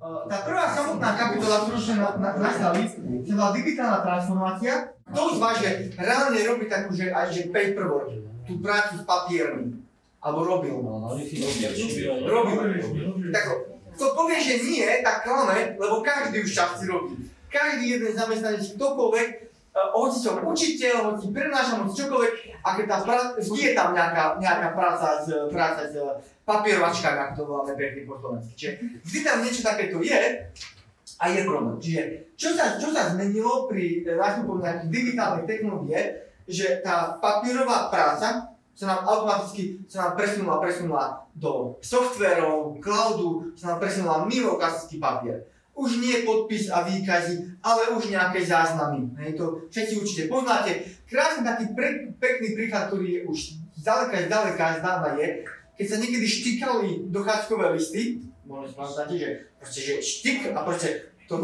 Tá prvá samotná kapitola, ktorú sme nastali, sa volá digitálna transformácia. Kto z vás, že reálne robí takú, že aj že paperwork, tú prácu s papiermi, alebo robil? Robil. Tak, kto povie, že nie, tak klame, lebo každý už čas si robí. Každý jeden zamestnanec, ktokoľvek, hoci som učiteľ, hoci prenášam, hoci čokoľvek, a keď vždy je tam nejaká práca s papierovačkami, ako to voláme pekne po slovensky. Čiže vždy tam niečo takéto je a je problém. Čiže čo sa zmenilo pri nástupu nejakých digitálnych technológií je, že tá papierová práca sa nám automaticky presunula do softverov, cloudu, sa nám presunula mimo klasický papier. Už nie podpis a výkazy, ale už nejaké záznamy. To všetci určite poznáte. Krásny taký pekný príklad, ktorý je už zdaleka je, keď sa niekedy štikali dochádzkové listy, možno si pamätáte, že štik a proste to,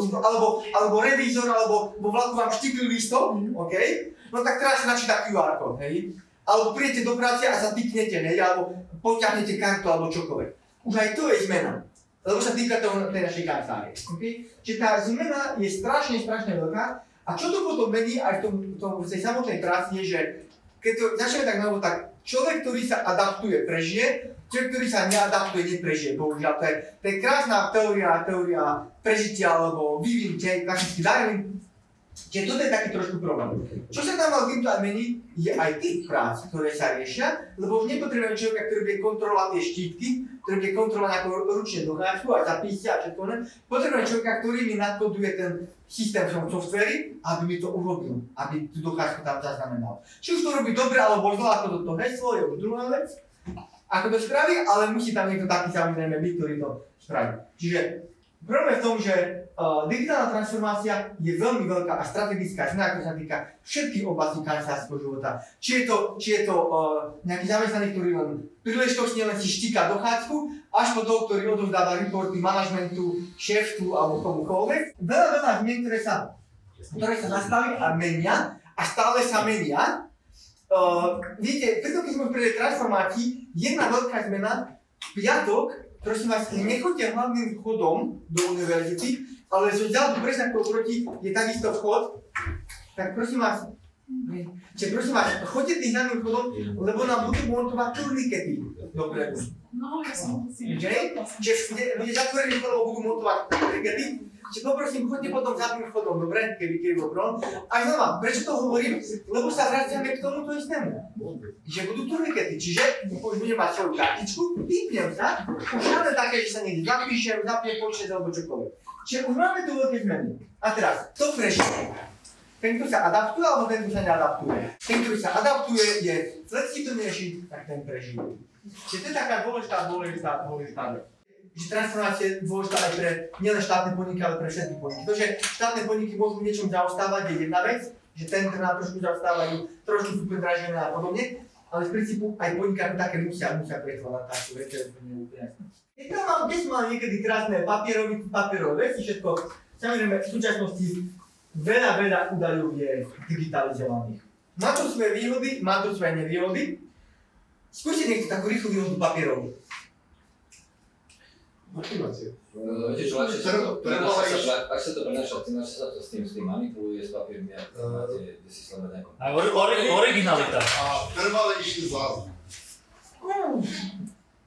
alebo revízor, alebo vo vlaku vám štikli listom, OK? No tak teraz sa načíta QR kód, hej? Alebo prídete do práce a sa tyknete, hej? Alebo poťahnete kartu, alebo čokoľvek. Už aj to je zmena. Lebo sa týka tej našej kancelárie. Okay? Čiže tá zmena je strašne veľká. A čo to potom mení aj v tej samotnej práci je, že keď to začneme tak novo, tak človek, ktorý sa adaptuje, prežije, človek, ktorý sa neadaptuje, neprežije. Bohužiaľ, to je krásna teória prežitia alebo vyvinutia, klasický Darwin. Čiže toto je taký trošku problém. Čo sa tam ale týmto aj mení, je aj typ prác, ktoré sa riešia, lebo už nepotrebujeme človeka, ktorý bude kontrolovať tie štítky, ktorý bude kontrolovať nejakú ručne dochádzku a zapisy a všetko. Potrebujeme človeka, ktorý mi nadkoduje ten systém v tom softveri, aby mi to urobil, aby tú dochádzku tam zaznamenal. Či už to robí dobre alebo zle, ako to heslo, je už druhá vec, ako to spraví, ale musí tam niekto taký samozrejme byť, ktorý to spraví. Čiže problém je v tom, že digitálna transformácia je veľmi veľká a strategická zmena, ktorá sa týka všetkých oblastí kancelárskeho života. Či je to nejaký zamestnaný, ktorý len príležitostne len si štíka dochádzku, až po toho, ktorý odovzdáva reporty manažmentu, šéftu alebo komukoľvek. Veľa zmien, ktoré sa nastali a menia a stále sa menia. Viete, preto keď sme pri transformácii, jedna veľká zmena, piatok, prosím vás, nechoďte hlavným vchodom do univerzity, ale zďalku presne ako oproti je takisto vchod, tak prosím vás, choďte tým hlavným vchodom, lebo nám budú montovať turnikety dopredu. No, ja som si Čiže bude zatvorený vchod, lebo budú montovať turnikety. Čiže poprosím, choďte potom zadným vchodom, dobre, keby bol problém. A znova, prečo to hovorím? Lebo sa vraciame k tomuto istému. Že budú turnikety, čiže už budem mať svoju kartičku, pípnem sa, už máme také, že sa niekde zapíšem, zapne počet alebo čokoľvek. Čiže už máme tu veľké zmeny. A teraz, to prežije. Ten, kto sa adaptuje, alebo ten, kto sa neadaptuje. Ten, ktorý sa adaptuje, je flexibilnejší, tak ten prežije. Čiže to je taká dôležitá vec. Že transformácia je dôležitá aj pre nielen štátne podniky, ale pre všetky podniky. To, že štátne podniky môžu v niečom zaostávať, je jedna vec, že tender nám trošku zaostávajú, trošku sú predražené a podobne, ale v princípu aj podniky ako také musia pretvárať takú vec, čo je úplne jasné. Keď som mal niekedy krásne papierové veci, všetko, samozrejme v súčasnosti veľa údajov je digitalizovaných. Má to svoje výhody, má to svoje nevýhody. Skúste niekto takú rýchlu výhodu papierovú. Motivácia. Viete čo, ak sa to prenáša, sa to s tým manipuluje, s papiermi, ak máte, kde si sledovať nejakom. Aj originalita. A trvalejší záznam.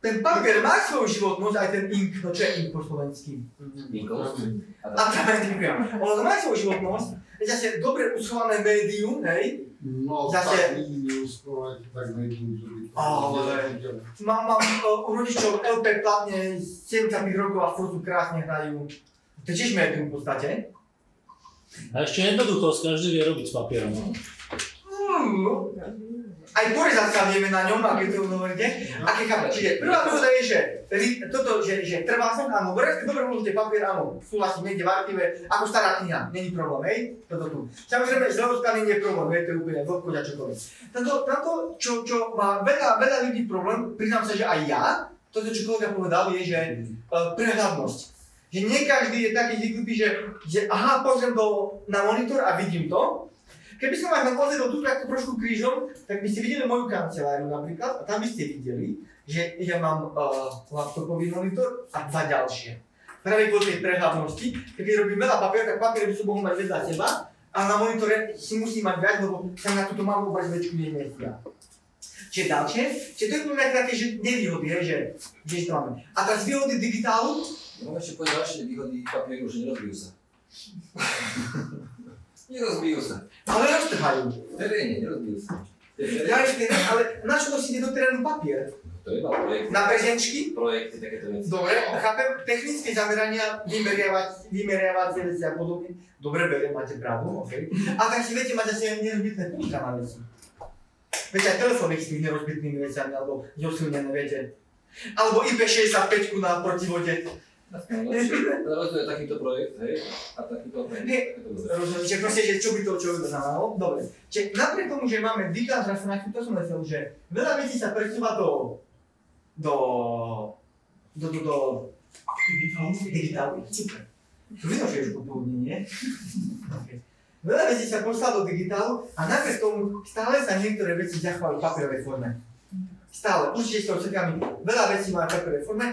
Ten papier má svoju životnosť, aj ten ink, no čo je ink po slovensky? Inkovosť? Ďakujem. On má svoju životnosť, zase dobre uschované médium, hej? No, zase... tak nikdy neuschovať, tak médium, že by to... Ale... Mám u rodičov LP platne 75 rokov a furt krásne hrajú. To je tiež médium v podstate. A ešte jednoduchosť, každý vie robiť s papierom. Aj porizácia vieme na ňom, ak je to hovoríte. Čiže prvá výhoda je, že toto, že trvá som, áno, dobre môžete papier, áno, súhlasím, niekde v archíve, ako stará kniha, není problém, hej, toto tu. Samozrejme, zľadovka nie je problém, hej, to je úplne vlhkoť a čokoľvek. Táto, čo má veľa ľudí problém, priznám sa, že aj ja, toto, čo kolega povedal, je, že prehľadnosť. Že nie každý je taký zvyknutý, že aha, pozriem na monitor a vidím to. Keby som vás pozrel tu takto trošku krížom, tak by ste videli moju kanceláriu napríklad a tam by ste videli, že ja mám laptopový monitor a dva ďalšie. práve kvôli tej prehľadnosti, keď robím veľa papiera, tak papier by som mohol mať vedľa seba, a na monitore si musí mať viac, lebo sa na túto malú obrazovečku nezmestia. Čiže ďalšie, čiže to je úplne také, že nevýhody, že to máme. A teraz výhody digitálu. No ešte povedať ďalšie výhody papieru, že nerozbijú sa. Nerozbijú sa. Ale roztrhajú. V teréne, nerozbijú sa. Ja ešte ne, ale na čo nosíte do terénu papier? To je iba projekt. Na prezenčky? Projekty, takéto veci. Dobre, chápem, technické zamerania, vymeriavacie veci a podobne. Dobre, beriem, máte pravdu, okej. A tak si viete mať asi nerozbitné púška na veci. Viete, aj telefóny s tými nerozbitnými vecami, alebo zosilnené, viete. Alebo IP65 na protivode. Rozdiel je takýto projekt, hej, a takýto projekt. Rozumiem, že proste, že čo by to znamenalo. Dobre. Čiže napriek tomu, že máme digitálnu transformáciu, to som myslel, že veľa vecí sa presúva do digitálu. Super. To vidno, že je už popoludne, nie? Okay. Veľa vecí sa poslala do digitálu a napriek tomu stále sa niektoré veci zachovajú v papierovej forme. Stále, určite s tou všetkami, veľa vecí má v papierovej forme.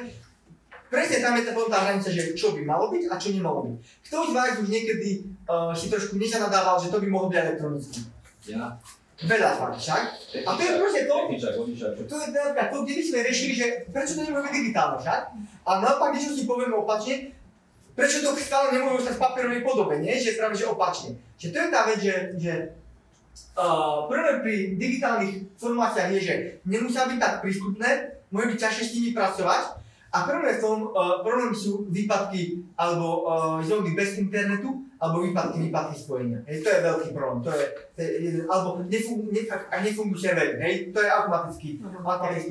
Presne tam je tá hranica, že čo by malo byť a čo nemalo byť. Kto z vás už niekedy si trošku nezanadával, že to by mohlo byť elektronicky? Ja. Veľa z vás však. A to je proste to, Techničák. to je napríklad to, kde by sme riešili, že prečo to nemôže byť digitálne však? A naopak, niečo si povieme opačne, prečo to stále nemôže stať v papierovej podobe, nie? Že práve že opačne. Čiže to je tá vec, že prvé pri digitálnych formáciách je, že nemusia byť tak prístupné, môže byť ťažšie s nimi pracovať. A prvé v tom problém sú výpadky alebo zóny bez internetu, alebo výpadky spojenia. Hej, to je veľký problém. Alebo ak nefungujú servery, hej, to je automatický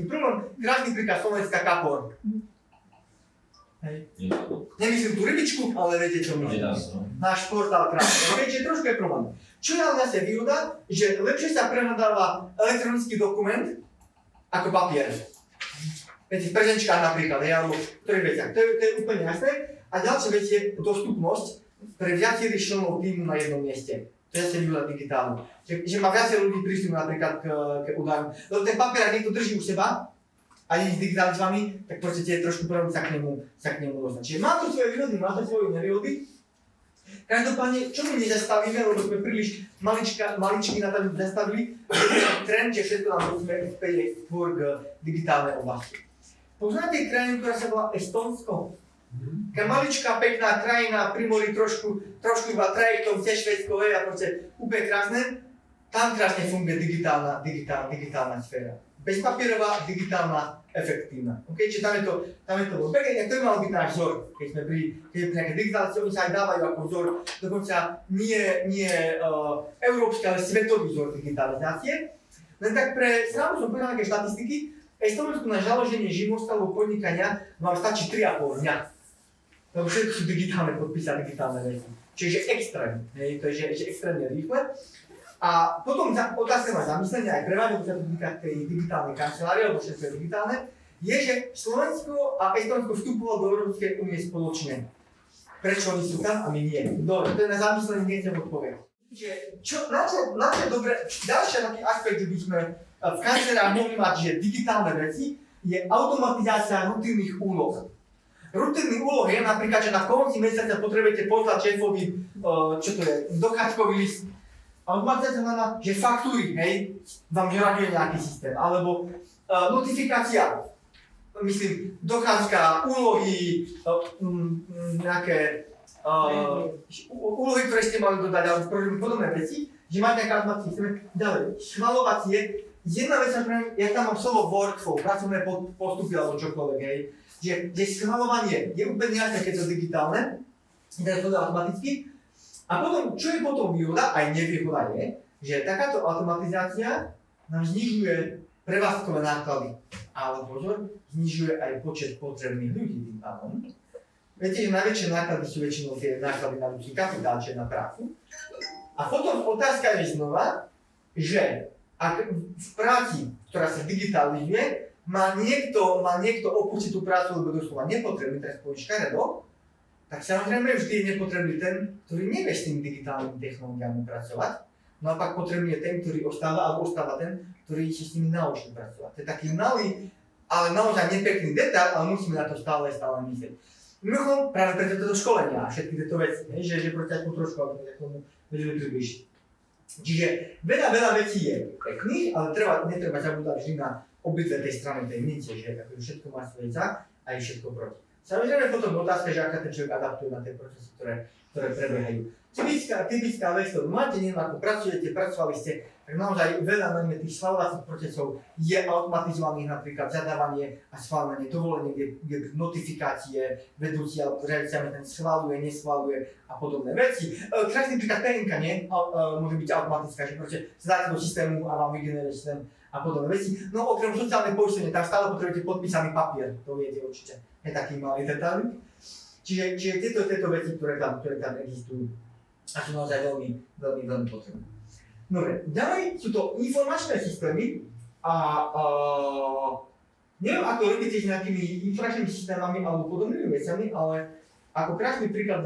problém. Krásny príklad Slovenská Kapor. Hej. Nemyslím tú rybičku, ale viete čo myslím. Náš portál krásny. Čiže trošku je problém. Čo je ale zase výhoda, že lepšie sa prehľadáva elektronický dokument ako papier. Viete, v prezenčkách napríklad, alebo v ktorých veciach. To je úplne jasné. A ďalšia vec je dostupnosť pre viacerých členov týmu na jednom mieste. To je zase výhoda digitálu. Že má viacej ľudí prístup napríklad k údajom. Lebo ten papier, ak niekto drží u seba a je digitalizovaný, tak proste je trošku problém sa k nemu dostať. Čiže má to svoje výhody, má to svoje nevýhody. Každopádne, čo my nezastavíme, lebo sme príliš maličky na to zastavili, je trend, že všetko nám musíme späť skôr k digitálnej oblasti. Poznáte krajinu, ktorá sa volá Estónsko? Taká maličká, pekná krajina, pri mori trošku iba trajektom cez Švédsko, a proste úplne krásne. Tam krásne funguje digitálna sféra. Bezpapierová, digitálna, efektívna. Okay? Čiže tam je to bolo pekne, to by mal byť náš vzor. Keď sme pri nejakej digitalizácii, oni sa aj dávajú ako vzor, dokonca nie európsky, ale svetový vzor digitalizácie. Len tak pre srandu som povedal nejaké štatistiky. Estonsku na založenie živnosti alebo podnikania vám stačí 3,5 dňa. Lebo všetko sú digitálne podpisy a digitálne veci. Čiže extrém, to je že extrémne rýchle. A potom otázka na zamyslenie aj pre vás, lebo sa to týka tej digitálnej kancelárie, lebo všetko je digitálne, je, že Slovensko a Estonsko vstupovalo do Európskej únie spoločne. Prečo oni sú tam a my nie? Dobre, to je na zamyslenie, nechcem odpovedať. Na čo je dobre, ďalší taký aspekt, že by sme v kancelárach mohli mať, že digitálne veci, je automatizácia rutinných úloh. Rutinný úloh je napríklad, že na konci mesiaca potrebujete poslať šéfovi, dochádzkový list. Automatizácia znamená, že faktúry, vám vyraďuje nejaký systém, alebo notifikácia, myslím, dochádzka, úlohy, nejaké úlohy, ktoré ste mali dodať, alebo podobné veci, že máte nejaká automatická systém. Ďalej, schvaľovacie. Jedna vec, ja tam mám slovo workflow, pracovné postupy alebo čokoľvek, že schvaľovanie je úplne jasné, keď to digitálne, to je automaticky. A potom, čo je potom výhoda, aj nevýhoda je, že takáto automatizácia nám znižuje prevádzkové náklady. Ale pozor, znižuje aj počet potrebných ľudí tým pádom. Viete, že najväčšie náklady sú väčšinou tie náklady na ľudský kapitál, čiže na prácu. A potom otázka je znova, že ak v práci, ktorá sa digitalizuje, má niekto opustiť tú prácu, lebo doslova nepotrebný, teraz poviem škaredo, tak samozrejme vždy je nepotrebný ten, ktorý nevie s tými digitálnymi technológiami pracovať. Naopak potrebný je ten, ktorý ostáva ten, ktorý sa s nimi naučí pracovať. To je taký malý, ale naozaj nepekný detail, ale musíme na to stále myslieť. Mimochodom, práve preto toto školenia a všetky tieto veci, že proste aspoň trošku, aby sme k tomu vedeli približiť. Čiže veľa vecí je pekných, ale netreba zabúdať vždy na obidve tej strany tej mince, že akože všetko má svoje za a je všetko proti. Samozrejme potom otázka, že aká ten človek adaptuje na tie procesy, ktoré prebiehajú. Typická vec, ktorú máte, neviem ako pracujete, pracovali ste, tak naozaj veľa najmä tých schvaľovacích procesov je automatizovaných, napríklad zadávanie a schvaľovanie dovolenie, kde notifikácie vedúci alebo riaditeľ ten schvaľuje, neschvaľuje a podobné veci. Krásny príklad PNK, nie? Môže byť automatická, že proste zadáte do systému a vám vygeneruje systém a podobné veci. No okrem sociálnej poistenie, tam stále potrebujete podpísaný papier, to viete určite, je taký malý detail. Čiže tieto veci, ktoré tam existujú a sú naozaj veľmi potrebné. Dobre, ďalej sú to informačné systémy a neviem ako robíte s nejakými informačnými systémami alebo podobnými vecami, ale ako krásny príklad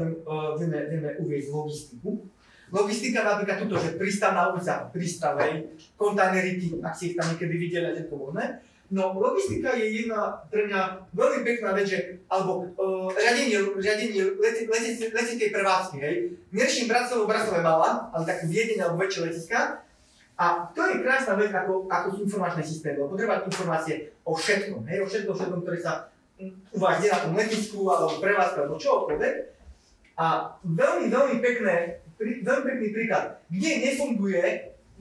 vieme uvieť logistiku. Logistika napríklad toto, že prístavná ulica, prístavej, kontajnerity, ak si ich tam niekedy videli, je to možné. No logistika je jedna pre mňa veľmi pekná vec, že, alebo riadenie leteckej prevádzky, hej. Neriešim Bratislava mala, ale takú Viedeň alebo väčšie letiska. A to je krásna vec, ako sú informačné systémy, lebo potrebovať informácie o všetkom, hej, o všetkom, ktoré sa u vás deje na tom letisku, alebo prevádzka, alebo čokoľvek. A veľmi pekný príklad, kde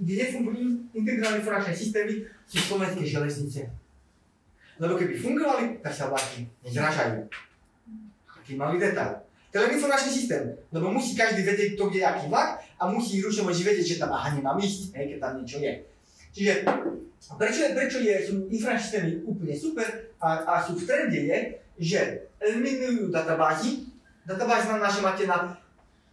nefungujú integrálne informačné systémy, sú slovenské železnice. Lebo keby fungovali, tak sa vlaky nezražajú. Taký malý detail. To je len informačný systém, lebo musí každý vedieť, kto kde je aký vlak a musí ručne vedieť, že tam nemám ísť, keď tam niečo je. Čiže prečo sú informačné systémy úplne super a sú v trende je, že eliminujú databázy. Databázy znamená, že máte na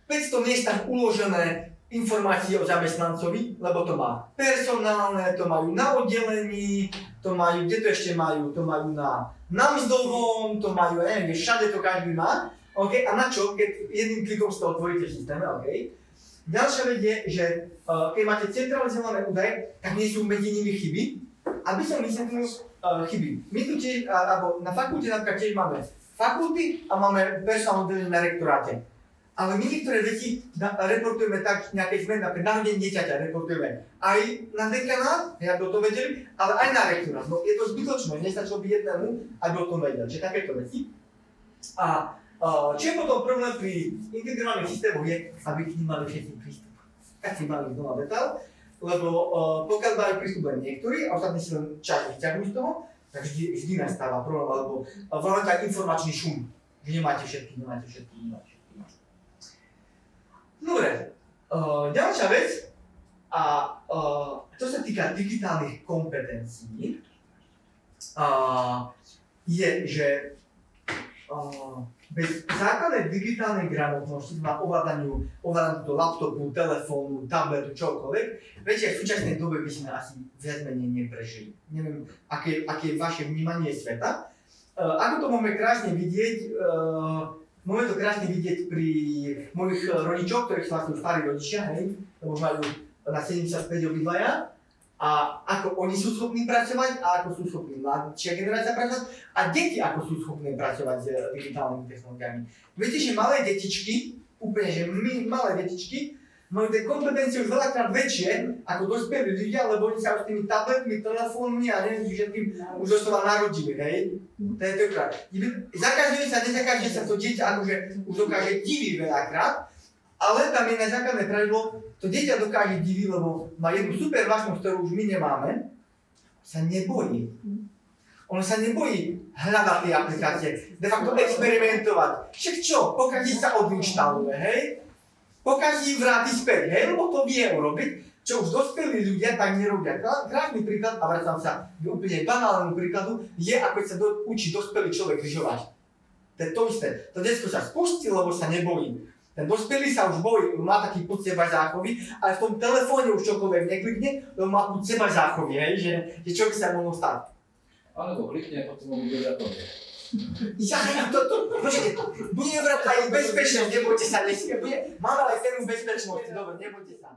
500 miestach uložené informácie o zamestnancovi, lebo to má personálne, to majú na oddelení, to majú, kde to ešte majú, to majú na mzdovom, to majú, neviem, všade to každý má. Okay? A na čo, keď jedným klikom si to otvoríte v systéme, okay? Ďalšia vec je, že keď máte centralizované údaje, tak nie sú medzi nimi chyby. Aby som vysvetlil chyby. My tu tiež, alebo na fakulte napríklad tiež máme fakulty a máme personálne oddelenie na rektoráte. Ale my niektoré veci reportujeme tak, nejaké zmeny, napríklad narodenie dieťaťa reportujeme aj na dekanát, aby o tom vedeli, ale aj na rektorát. No je to zbytočné, nestačilo by jednému, aby o tom vedel. Čiže takéto veci. A čo je potom problém pri integrovaných systémoch je, aby k nim mali všetci prístup. Tak si mali znova detail, lebo pokiaľ majú prístup len niektorí a ostatní si len časť vyťahujú z toho, tak vždy nastáva problém, alebo voláme tak informačný šum, že nemáte všetky. Dobre, ďalšia vec, a to sa týka digitálnych kompetencií, je, že bez základnej digitálnej gramotnosti na ovládaniu do laptopu, telefónu, tabletu, čokoľvek, viete, v súčasnej dobe by sme asi viac menej neprežili. Neviem, aké je vaše vnímanie sveta. Ako to môžeme krásne vidieť, môžeme to krásne vidieť pri mojich rodičoch, ktorých sú vlastne starí rodičia, hej, lebo majú na 75 obidvaja. A ako oni sú schopní pracovať a ako sú schopní mladšia generácia pracovať a deti ako sú schopní pracovať s digitálnymi technológiami. Viete, že malé detičky, úplne že malé detičky, majú tie kompetencie už veľakrát väčšie ako dospelí ľudia, lebo oni sa už tými tabletmi, telefónmi a neviem všetkým už doslova narodili, hej? To je to krát. Zakazuje sa, nezakazuje sa to dieťa, akože už dokáže diviť veľakrát, ale tam je na základné pravidlo, to dieťa dokáže diviť, lebo má jednu super vlastnosť, ktorú už my nemáme, sa nebojí. On sa nebojí hľadať tie aplikácie, de facto experimentovať. Však čo, pokaží sa odinštaluje, hej? Pokaží vráti späť, hej? Lebo to vie urobiť, čo už dospelí ľudia tak nerobia. Krásny príklad, a vracam sa k úplne banálnemu príkladu, je ako sa učí dospelý človek lyžovať. To je to isté. To detsko sa spustí, lebo sa nebojí. Ten dospelý sa už bojí, má taký pud sebazáchovy, ale v tom telefóne už čokoľvek neklikne, lebo má pud sebazáchovy, hej? Že čo by sa mohlo stať. Alebo klikne, potom ho bude vrátovať. Počkajte, budeme brať aj bezpečnosť, nebojte sa, máme aj tému bezpečnosti, dobre, nebojte sa.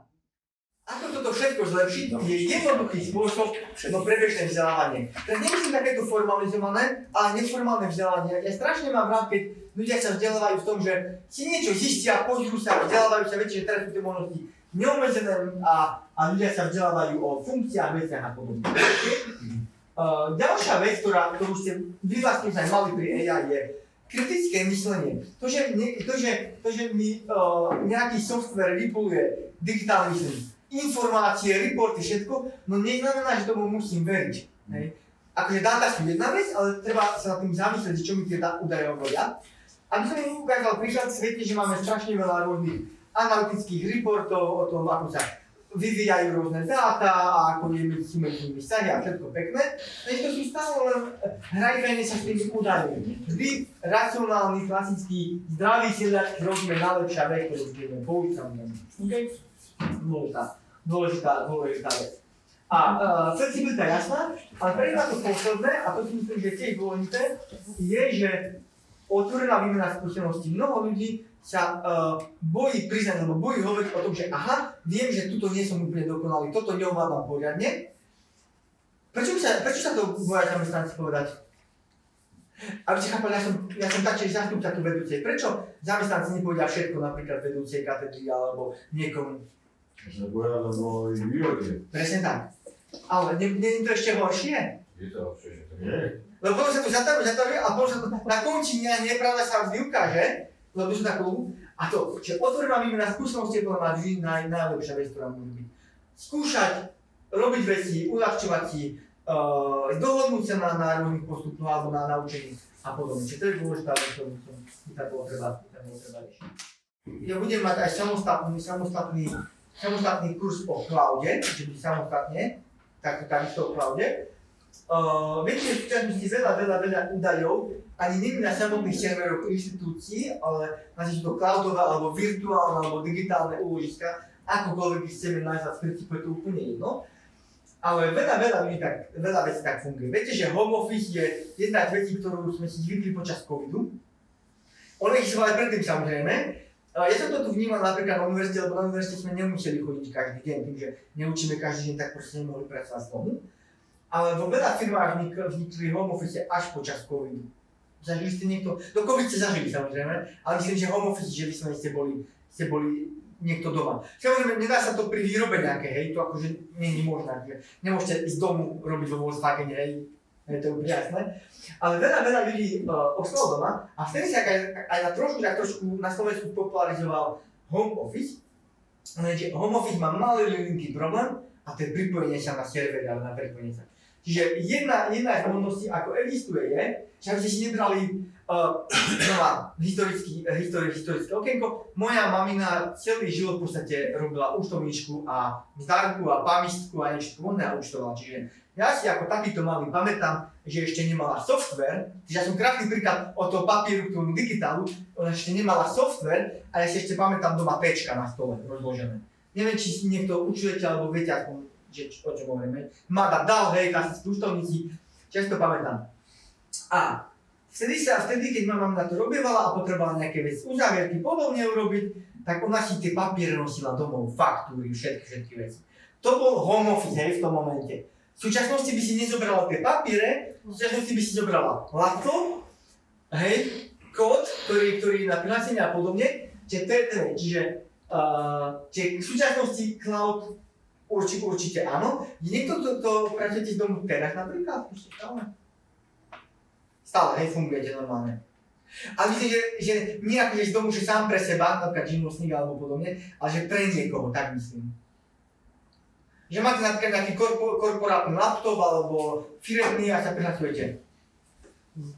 Ako toto všetko zlepšiť, je jednoduchý spôsob prebežné vzdelávanie. Teraz nemyslím takéto formalizované, ale neformálne vzdelávanie. Ja strašne mám rád, keď ľudia sa vzdelávajú v tom, že si niečo zistia, pozrú sa, vzdelávajú sa, viete, že teraz sú tie možnosti neobmedzené a ľudia sa vzdelávajú o funkciách, veciach a podobne. Ďalšia vec, ktorú ste vy vlastne aj mali pri AI, je kritické myslenie. To, že mi nejaký software vypluje digitálne myslenie, informácie, reporty, všetko, no neznamená, že tomu musím veriť. Hej. Akože dáta sú jedna vec, ale treba sa nad tým zamyslieť, čo mi tie údaje hovoria. Aby som im ukázal príklad, viete, že máme strašne veľa rôznych analytických reportov o tom, ako sa vyvíjajú rôzne dáta a ako sú medzi nimi vzťahy a všetko pekné. Takže to sú stále len hrajkanie sa s tými údajmi. Vždy racionálny, klasický, zdravý sedliač rozumie najlepšia vec, ktorú budeme použiť samozrejme. Okay? Dôležitá vec. A flexibilita je jasná, ale pre mňa to posledné, a to si myslím, že tiež dôležité, je, že otvorená výmena skúseností. Mnoho ľudí sa bojí priznať, alebo bojí hovoriť o tom, že aha, viem, že tuto nie som úplne dokonalý, toto neovládam poriadne. Prečo sa to boja zamestnanci povedať? Aby ste chápali, ja som taktiež zástupca tu vedúcej. Prečo zamestnanci nepovedia všetko, napríklad vedúcej katedry alebo niekomu? Lebo ich vyhodia. Presne tak. Ale nie je to ešte horšie? Je to horšie, že to nie. Lebo potom sa to zatavuje a potom sa to na konci nepravda sa vždy ukáže, lebo sú takú, a to, že otvorená výmena skúsenosti je podľa mňa vždy najlepšia vec, ktorá môže byť. Skúšať, robiť veci, uľahčovať si, dohodnúť sa na rôznych postupoch alebo na naučení a podobne. Čiže to je dôležitá vec, ktorú by bolo treba riešiť. Ja budem mať aj samostatný kurz o cloude, čiže by samostatne, takisto o cloude. Viete, že v súčasnosti veľa údajov ani nie na samotných serveroch inštitúcií, ale sú to cloudové, alebo virtuálne, alebo digitálne úložiska, akokoľvek chceme nazvať, v princípe je to úplne jedno. Ale veľa vecí tak funguje. Viete, že home office je jedna z vecí, ktorú sme si zvykli počas covidu. Ono existovalo aj predtým samozrejme. Ja som to tu vnímal napríklad na univerzite, lebo na univerzite sme nemuseli chodiť každý deň, tým, že neučíme každý deň, tak proste nemohli pracovať z domu. Ale vo veľa firmách vznikli home office až počas covidu. Zažili ste niekto, do covid ste zažili samozrejme, ale myslím, že home office, že vyslovene ste boli niekto doma. Samozrejme, nedá sa to pri výrobe nejaké, hej, to akože nie je možné, že nemôžete ísť domu robiť vo Volkswagene, hej, je to úplne jasné. Ale veľa ľudí ostalo doma a vtedy sa aj na trošku na Slovensku popularizoval home office. Lenže home office má malý linký problém a to je pripojenie sa na server alebo na pripojenie sa. Čiže jedna z možností, ako existuje, je, že aby ste si nebrali historické okienko. Moja mamina celý život v podstate robila účtovníčku a zdarku a pamistku a niečo možné a účtovala. Čiže ja si ako takýto malý pamätám, že ešte nemala software, čiže ja som krásny príklad od toho papieru k tomu digitálu, ona ešte nemala software a ja si ešte pamätám doma pečka na stole rozložené. Neviem, či si niekto učujete alebo viete aspoň, o čom hovoríme. Mada dal, hej, klasickí účtovníci, často pamätám. A vtedy, keď ma mamina to robievala a potrebovala nejaké veci uzavierky podobne urobiť, tak ona si tie papiere nosila domov, faktúry, všetky veci. To bol home office, hej, v tom momente. V súčasnosti by si nezobrala tie papiere, v súčasnosti by si zobrala laptop, hej, kód, ktorý na prihlásenie a podobne, čiže v súčasnosti cloud určite áno. Je niekto, to pracujete z domu teraz napríklad? Stále, hej, fungujete normálne. Ale myslím, že nie akože z domu, že sám pre seba, napríklad živnostník alebo podobne, ale že pre niekoho, tak myslím. Že máte napríklad nejaký korporátny laptop alebo firemný a sa prihlasujete.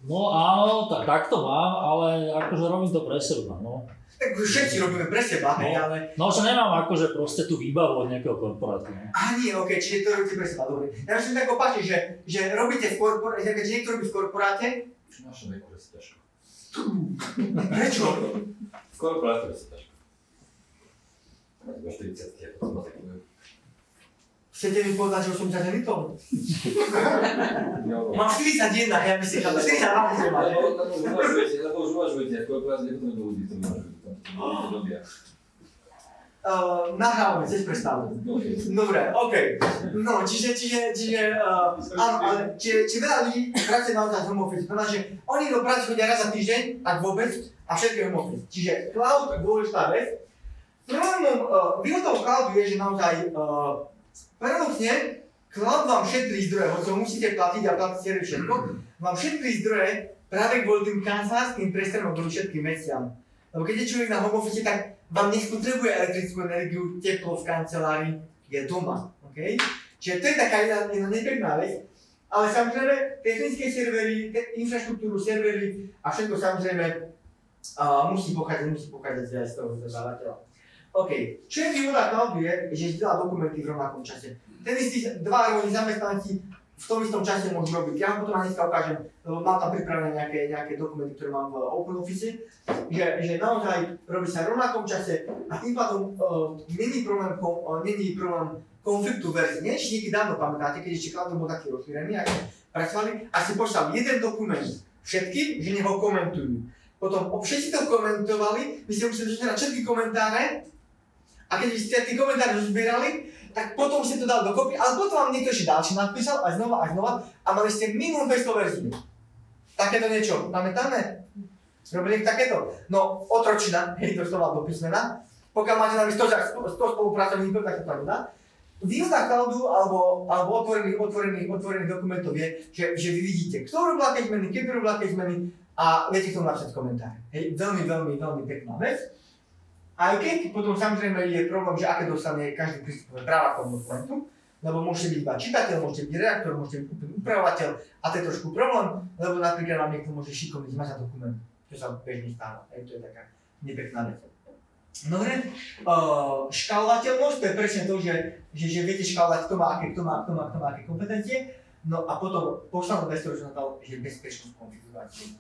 No áno, tak to mám, ale akože robím to pre seba, no. Tak všetci robíme pre seba, no, hej, ale... No, že nemám akože proste tú výbavu od nejakého korporátu, no. Nie, okej, čiže to robíte pre seba, dobre. Ja myslím tak opáči, že robíte v korporáte, že niekto robí v korporáte... V našom veku je to ťažko. Prečo? V korporáte je to ťažko. Iba 40-ky, ako to ma tak poviem. Chcete mi povedať, že som ťa nelitol? No, Mám 41, ja by si chápal, 40 mám už nemá. Lebo už uvažujete, v korporáte potom do ľudí to uvažujú, tam to dobia. nahrávame cez prestávku. Dobre, OK. No, čiže áno, ale či veľa ľudí pracuje naozaj z home office, znamená, že oni do práce chodia raz za týždeň, ak vôbec, a všetko je home office. Čiže cloud je dôležitá vec. Výhodou cloudu je, že naozaj paradoxne, cloud vám šetrí zdroje, hoci ho musíte platiť a platiť server všetko, vám šetrí zdroje práve kvôli tým kancelárským priestorom kvôli všetkým veciam. Lebo keď je človek na home office, tak vám nespotrebuje elektrickú energiu, teplo v kancelárii, je doma. Okay? Čiže to je taká jedna nepekná vec. Ale samozrejme, technické servery, infraštruktúru, servery a všetko samozrejme musí pochádzať z toho dodávateľa. OK, čo je výhoda cloudu je, že zdieľa dokumenty v rovnakom čase. Ten istý dva rôzni zamestnanci v tom istom čase môžu robiť. Ja vám potom dneska ukážem, lebo mám tam pripravené nejaké dokumenty, ktoré mám v Open Office, že naozaj robí sa v rovnakom čase a tým pádom není problém konfliktu verzií. Nie, či niekedy dávno pamätáte, keď ešte cloud bol taký rozšírený, ako pracovali a si poslali jeden dokument všetkým, že nech ho komentujú. Potom všetci to komentovali, vy ste museli zozbierať všetky komentáre a keď ste tie komentáre zozbierali, tak potom ste to dali dokopy, ale potom vám niekto ešte ďalší napísal a znova a mali ste minimum 200 verzií. Takéto niečo, pamätáme? Robili takéto? No, otročina, hej, doslova do písmena. Pokiaľ máte na 100 spolupracovníkov, tak to tam dá. Výhoda cloudu alebo otvorených dokumentov je, že vy vidíte, kto robil aké zmeny, kedy robil aké zmeny a viete k tomu napísať komentáre. Hej, veľmi pekná vec. Aj keď potom samozrejme je problém, že aké dostane každý prístupové práva k tomu dokumentu, lebo môžete byť iba čitateľ, môžete byť redaktor, môžete byť úplný upravovateľ a to je trošku problém, lebo napríklad vám niekto môže šikovne zmazať dokument, čo sa bežne stáva. To je taká nepekná vec. Dobre, škálovateľnosť, to je presne to, že viete škálovať, kto má aké kompetencie, no a potom posledná vec, ktorú som dal, že bezpečnosť konfigurácie.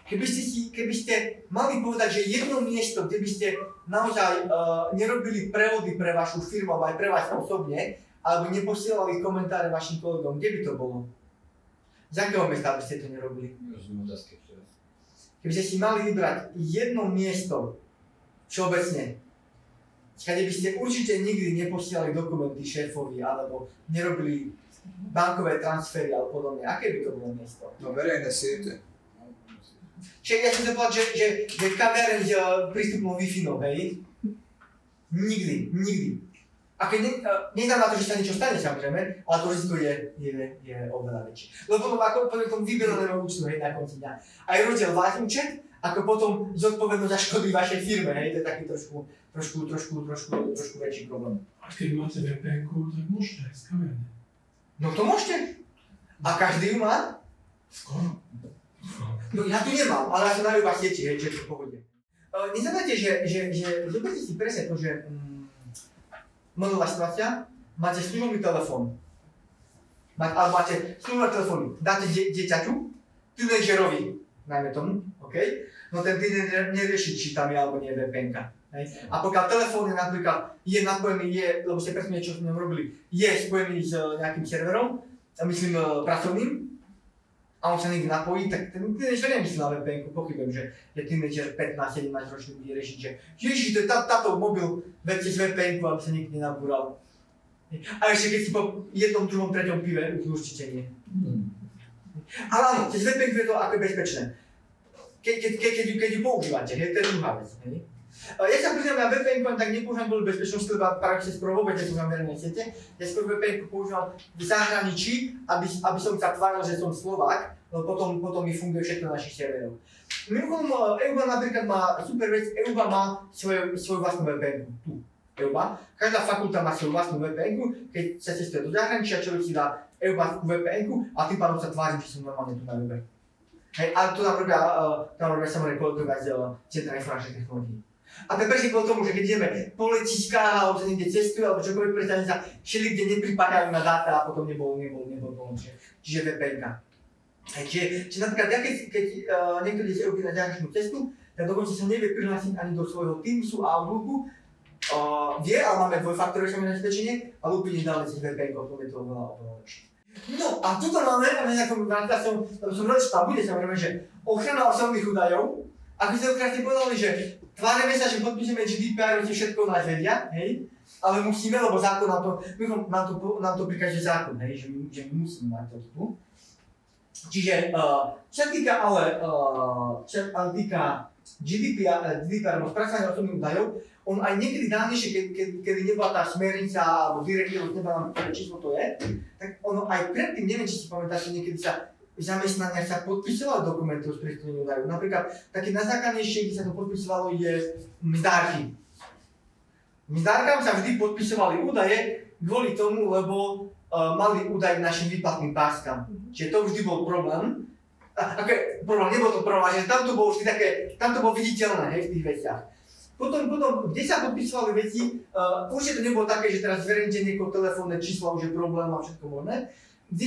Keby ste mali povedať, že jedno miesto, kde by ste naozaj nerobili prevody pre vašu firmu, alebo aj pre vás osobne, alebo neposielali komentáre vašim kolegom, kde by to bolo? Z akého mesta by ste to nerobili? Keby ste si mali vybrať jedno miesto všeobecne, kde by ste určite nikdy neposielali dokumenty šéfovi, alebo nerobili bankové transfery alebo podobne, aké by to bolo miesto? No verejné siete. Čiže ja som to povedal, že kaviareň s prístupnou Wi-Fi, hej? Nikdy. A keď neznamená to, že sa niečo stane samozrejme, ale to riziko je oveľa väčšie. Lebo potom ako poviem tomu vybereného účtu, hej, na konci dňa. A je rozdiel váš účet, ako potom zodpovednosť za škody vašej firme, hej, to je taký trošku väčší problém. A keď máte VPN-ku, tak môžete aj z kaviarne. No to môžete. A každý ju má? Skoro. No ja tu nemám, ale ja som na iba sieti, hej, čiže v pohode. Nezaberte, že zoberte si presne to, že modelová situácia, máte služobný telefón, alebo máte služobný telefón, dáte dieťaťu, teenagerovi, najmä tomu, OK? No ten teenager nerieši, či tam je alebo nie je VPN-ka. A pokiaľ telefón je napríklad, napojený, lebo ste presne niečo s ňom robili, je spojený s nejakým serverom, myslím pracovným, a on sa niekde napojí, tak ten teenager nemyslí na VPN-ku, pochybujem, že je teenager 15-17 ročný bude riešiť, že ježiš, to je táto mobil, vedte z VPN-ku, aby sa nikto nenabúral. A ešte keď si po jednom, druhom, treťom pive, už určite nie. Ale áno, cez VPN-ku je to ako bezpečné. Keď ju používate, to je druhá vec. Ja sa priznám, na VPN-ku tak nepoužívam kvôli bezpečnosti, lebo prakticky skoro vôbec nepoužívam verejné siete. Ja skôr VPN-ku používam v zahraničí, aby som sa tváril, že som Slovák, lebo potom mi funguje všetko na našich serveroch. Mimochodom, EUBA napríklad má super vec, EUBA má svoju vlastnú VPN-ku, tu. EUBA. Každá fakulta má svoju vlastnú VPN-ku, keď sa cestuje do zahraničia, človek si dá EUBA VPN-ku a tým pádom sa tvárim, že som normálne tu na webe. Hej, ale to nám robia samozrejme kolegovia z Centra informačných technológií. A to je presne kvôli tomu, že keď ideme po letiskách alebo sa niekde cestujú alebo čokoľvek, predstavne sa všelikde nepripájajú na dáta a potom nebol pomoc. Čiže VPN-ka. Čiže napríklad ja keď niekto ide z EUBY na zahraničnú cestu, tak dokonca sa nevie prihlásiť ani do svojho Teamsu a Outlooku. Vie, ale máme dvojfaktorové zabezpečenie, ale úplne dáme cez VPN-ku, potom je to oveľa lepšie. No a tuto máme, nejakom som rád, že tam bude samozrejme, že ochrana osobných údajov, ako ste krásne povedali, že tvárime sa, že podpíšeme GDPR, že všetko nás vedia, hej, ale musíme, lebo zákon nám to prikáže zákon, hej, že my musíme mať to tu. Čiže, čo sa týka GDPR, alebo spracovania osobných údajov, on aj niekedy dávnejšie, kedy nebola tá smernica alebo direktíva, nebola ktoré číslo to je, tak ono aj predtým, neviem, či si pamätáte, niekedy sa zamestnania sa podpisovali dokumenty o spracovaní údajov. Napríklad také najzákladnejšie, kde sa to podpisovalo, je mzdárky. Mzdárkam sa vždy podpisovali údaje kvôli tomu, lebo mali údaj k našim výplatným páskam. Čiže to vždy bol problém. Problém, nebol to problém, že tam to bolo vždy také, tam to bolo viditeľné, hej, v tých veciach. Potom, kde sa podpisovali veci, určite to nebolo také, že teraz zverejníte niekoho telefónne číslo, už je problém a všetko možné. Kde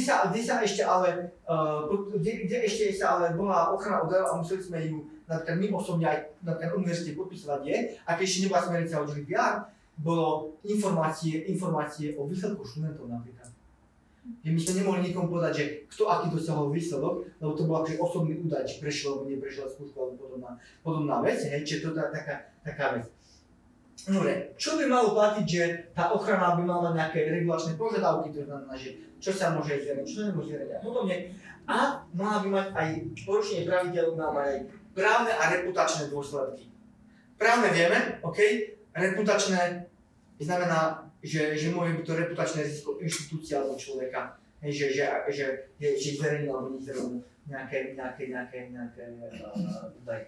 ešte sa ale bola ochrana údajov a museli sme ju, napríklad my osobne aj na tej univerzite podpisovať je, a keď ešte nebola smernica o GDPR, bolo informácie o výsledkoch študentov napríklad. Že my sme nemohli nikomu povedať, že kto aký dosiahol výsledok, lebo to bol akože osobný údaj, či prešiel alebo neprešiel skúšku alebo podobná vec, hej, čiže to je taká vec. Dobre, čo by malo platiť, že tá ochrana by mala mať nejaké regulačné požiadavky, to znamená, že čo sa môže zverejniť, čo sa nemôže zverejniť a podobne. A mala by mať aj porušenie pravidiel, má mať aj právne a reputačné dôsledky. Právne vieme, OK, reputačné znamená, že môže byť to reputačné riziko inštitúcia alebo človeka, že zverejnil alebo nezverejnil nejaké údaje.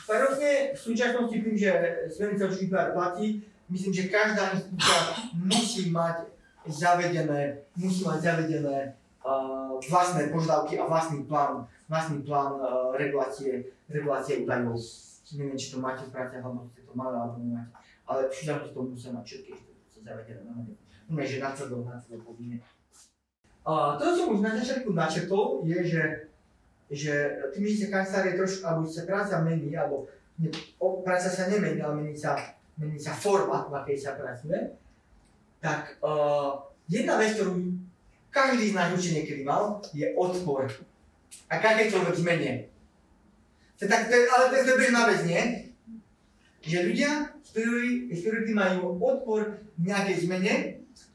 Paradoxne v súčasnosti tým, že smernica o GDPR platí, myslím, že každá inštitúcia musí mať zavedené vlastné požiadavky a vlastný plán regulácie údajov. Neviem, či to máte v práci, alebo ste to mali, alebo nemáte. Ale v súčasnosti to musia mať všetky inštitúcie zavedené. No, že natvrdo povinne. To, čo už na začiatku načrtol, je, že tým, že sa kancelárie trošku, alebo sa práca mení, alebo práca sa nemení, ale mení sa forma, v akej sa pracuje, tak jedna vec, ktorú každý z nás určite niekedy mal, je odpor. A akékoľvek zmene. Ale to je bežná vec, nie? Že ľudia z priority majú odpor v nejakej zmene,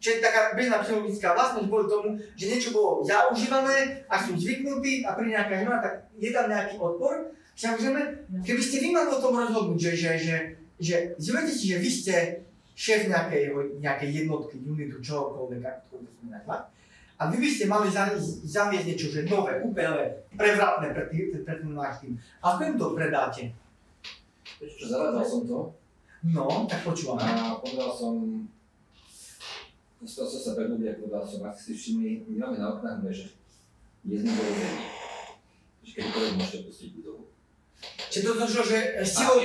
čo je taká bežná psychologická vlastnosť kvôli tomu, že niečo bolo zaužívané a sú zvyknutí a pri nejaká zmena, tak je tam nejaký odpor. Samozrejme, keby ste vy mali o tom rozhodnúť, že zvedete si, že vy ste šéf nejakej jednotky, unitu, čohokoľvek, ako to sme nazvať, a vy by ste mali zaviesť niečo, že nové, úplne prevratné pre ten váš tým. Ako im to predáte? Čo zavádzal som to? No, tak počúvam. A povedal som, dostal som sa pre ľudí, ako povedal som, ak si všimli, my máme na oknách mreže. Jedný bol vený. Čiže kedykoľvek môžete pustiť budovu. Čiže to znamená, že silou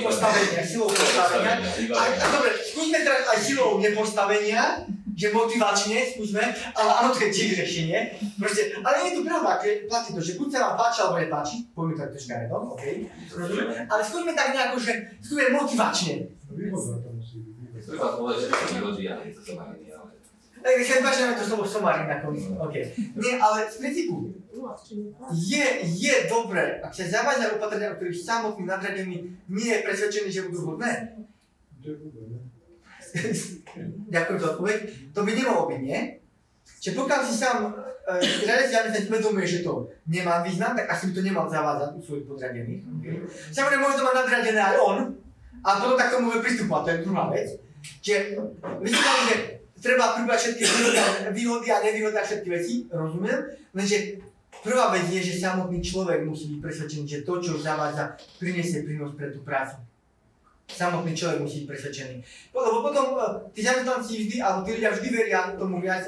postavenia. A dobre, skúsme teraz aj silou nepostavenia, že motivačne, skúsme, ale áno, to je tiež riešenie. Proste, ale je to pravda, že platí to, že buď sa vám páči alebo nepáči, poďme tak troška redom, OK, rozumiem, ale skúsme tak nejako, že skúsme motivačne. Treba povedať, že to sa nehodí, ale je to somariny, ale... Tak sa nepáčime to slovo somarín na konci, OK. Nie, ale z princípu je dobré, ak sa zavádza opatrenia, o ktorých samotný nadradený nie je presvedčený, že budú vhodné. Ďakujem za odpoveď. To by nemalo byť, nie? Čiže pokiaľ si sám riaditeľ uvedomuje, že to nemá význam, tak asi by to nemal zavádzať u svojich podriadených. Okay? Samozrejme, môže to mať nadradené aj on, a potom tak tomu môže pristupovať, to je druhá vec. Čiže myslím, že treba pribať všetky výhody a nevýhody a všetky veci, rozumiem, lenže prvá vec je, že samotný človek musí byť presvedčený, že to, čo zavádza, priniesie prínos pre tú prácu. Samotný človek musí byť presvedčený. Lebo potom tí zamestnanci vždy, alebo tí ľudia vždy veria tomu viac,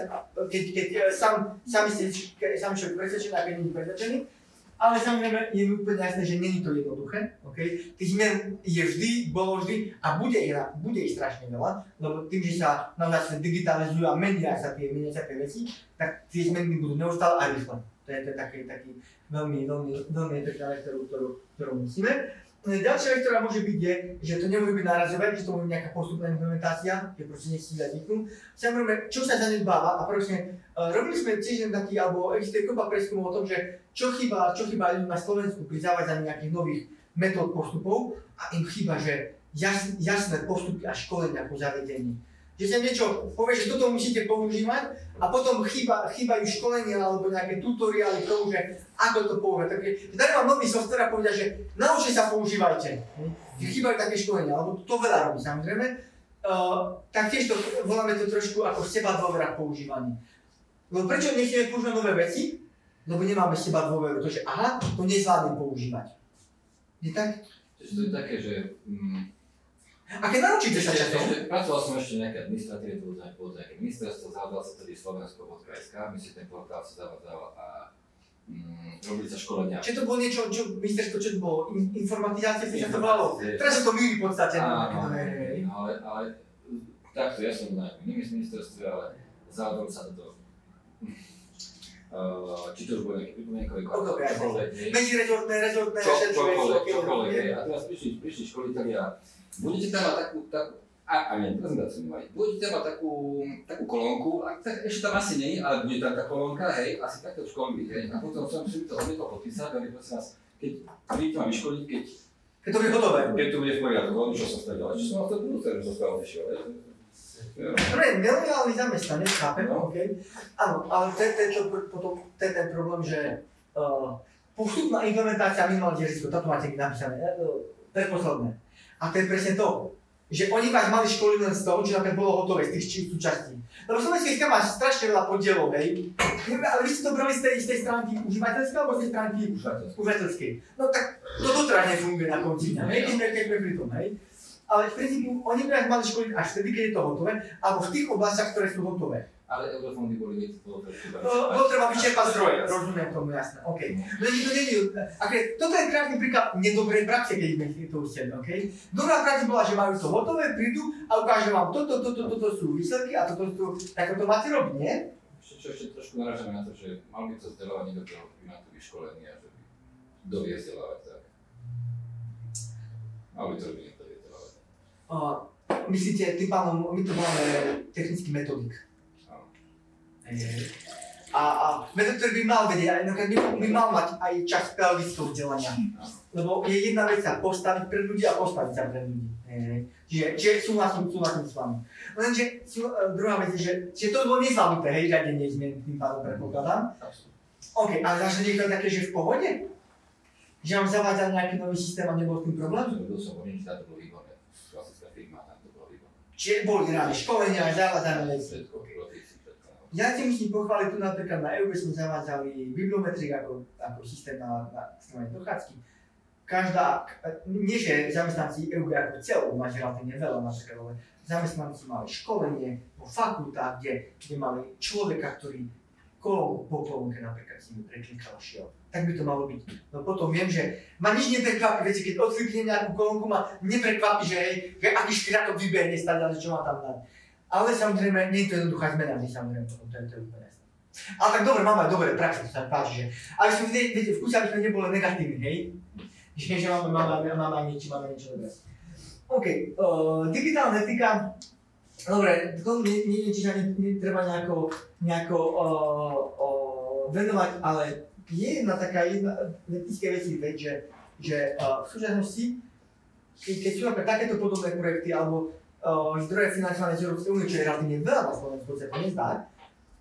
keď sami človek presvedčený a keď nie je presvedčený. Ale samozrejme je mi úplne jasné, že nie je to jednoduché. Okay? Tých zmien je vždy, bolo vždy a bude ich strašne veľa, lebo tým, že sa naozaj digitalizujú a menia sa tie veci, tak tie zmeny budú neustále a rýchle. To je taký veľmi pekná vec, ktorú musíme. Ďalšia vec, ktorá môže byť, je, že to nemôže byť nárazové, že to môže byť nejaká postupná implementácia, že proste nechci dať zvyknúť. Samozrejme, čo sa zanedbáva, a proste robili sme tiež taký, alebo existuje kopa prieskumov o tom, že čo chýba ľuďom na Slovensku pri zavádzaní nejakých nových metód postupov a im chýba, že jasné postupy a školenia po zavedení. Že sa niečo povie, že toto musíte používať a potom chýbajú školenia alebo nejaké tutoriály k tomu, že ako to používať. Takže dali vám nový software a povedia, že naučte sa používajte. Že chýbajú také školenia, alebo to veľa robí samozrejme. Tak tiež to voláme to trošku ako seba dôvera v používaní. Lebo prečo nechceme používať nové veci? Lebo nemáme seba dôveru, to že aha, to nezvládnem používať. Je tak? Čiže to je také, že... A keď naučíte sa časom? Pracoval som ešte nejaké administratíve, to bolo nejaké ministerstvo, zavádzal sa tedy slovensko.sk, my si ten portál sa zavádzal a robili sa školenia. Čiže to bolo niečo, čo ministerstvo, čo to bolo? Informatizácia, čo sa to volalo? Teraz sa to míli v podstate. Áno, ale takto, ja som na inom ministerstve, ale zavádzal sa do toho. Či to už bolo nejaké pripomienkové čokoľvek, Medzirezortné, čokoľvek, a teraz prišli školitelia. Budete tam mať takú nie, prezentáciu nemali. Budete tam mať takú kolónku, a tak ešte tam asi nie, ale bude tam tá kolónka, hej, asi takto v škole, hej. A potom som si to odmietol podpísať, ale prosím vás, keď príďte ma vyškoliť, keď to bude hotové. Keď to bude v poriadku, čo som stať ďalej, čo som mal v tom budúce, že zostal nešiel, hej. Dobre, nelogiálny zamestnanec, chápem, No. okej. Áno, ale to je ten problém, že postupná implementácia minimálne riziko, táto máte napísané, to je posledné. A to je presne to, že oni vás mali školiť len z toho, čo napríklad bolo hotové, z tých súčastí. Lebo Slovenská má strašne veľa podielov, hej. Ale vy ste to brali z tej stránky užívateľskej alebo z tej stránky užívateľskej. No tak to doteraz nefunguje na konci dňa, hej, keď sme pri tom, hej. Ale v princípu oni by vás mali školiť až vtedy, keď je to hotové, alebo v tých oblastiach, ktoré sú hotové. Ale eurofondy boli bolo treba vyčerpať zdroje, rozumiem tomu, jasné, okej. Toto je krásny príklad nedobrej praxe, keď sme to chceli, okej? Dobrá praxe bola, že majú to hotové, prídu a ukážu vám toto sú výsledky a toto sú, tak to máte robiť, nie? Čo ešte trošku narážame na to, že mal by to vzdelávanie do toho na to vyškolenie a že by kto vie vzdelávať tak. Mal by to robiť niekto vie vzdelávať. Myslíte, tým pánom, my to máme technický metodik. A metod, ktorý by mal vedieť, by mal mať aj časť pedagogického vzdelania. Lebo je jedna vec sa postaviť pred ľudí a postaviť sa pred ľudí. Čiže súhlasím s vami. Lenže druhá vec je, že to bolo nezvládnuté, hej, riadenie zmien tým pádom predpokladám. OK, ale zažil niekto také, že v pohode? Že vám zavádzal nejaký nový systém a nebol s tým problém? Robil som hodiny, to bolo výborné. Klasická firma, tam to bolo výborné. Čiže boli rádi školenia aj zavádzané veci. Ja ti musím pochváliť, tu napríklad na EUB sme zavádzali bibliometrik ako systém na strane dochádzky. Nie že zamestnanci EUB ako celú máš relatívne veľa napríklad, ale zamestnanci mali školenie po fakultách, kde mali človeka, ktorý kolónku po kolónke napríklad si mi preklikal šiel. Tak by to malo byť. No potom viem, že ma nič neprekvapí, viete, keď odkliknem nejakú kolónku, ma neprekvapí, že aký škriatok vybehne stále, čo má tam dať. Ale samozrejme, nie je to jednoduchá zmena, samozrejme, potom to je úplne jasné. Ale tak dobre, máme aj dobré praxe, to sa mi páči, že... Ale sme, viete, v kúse, aby sme neboli negatívni, hej? Že máme niečo dobré. OK, digitálna etika, dobre, to netreba nejako venovať, ale je jedna etické veci, že v súčasnosti, keď sú napríklad takéto podobné projekty, alebo zdroje financované z Európskej únie, čo je relatívne veľa na Slovensku, sa to nezdá,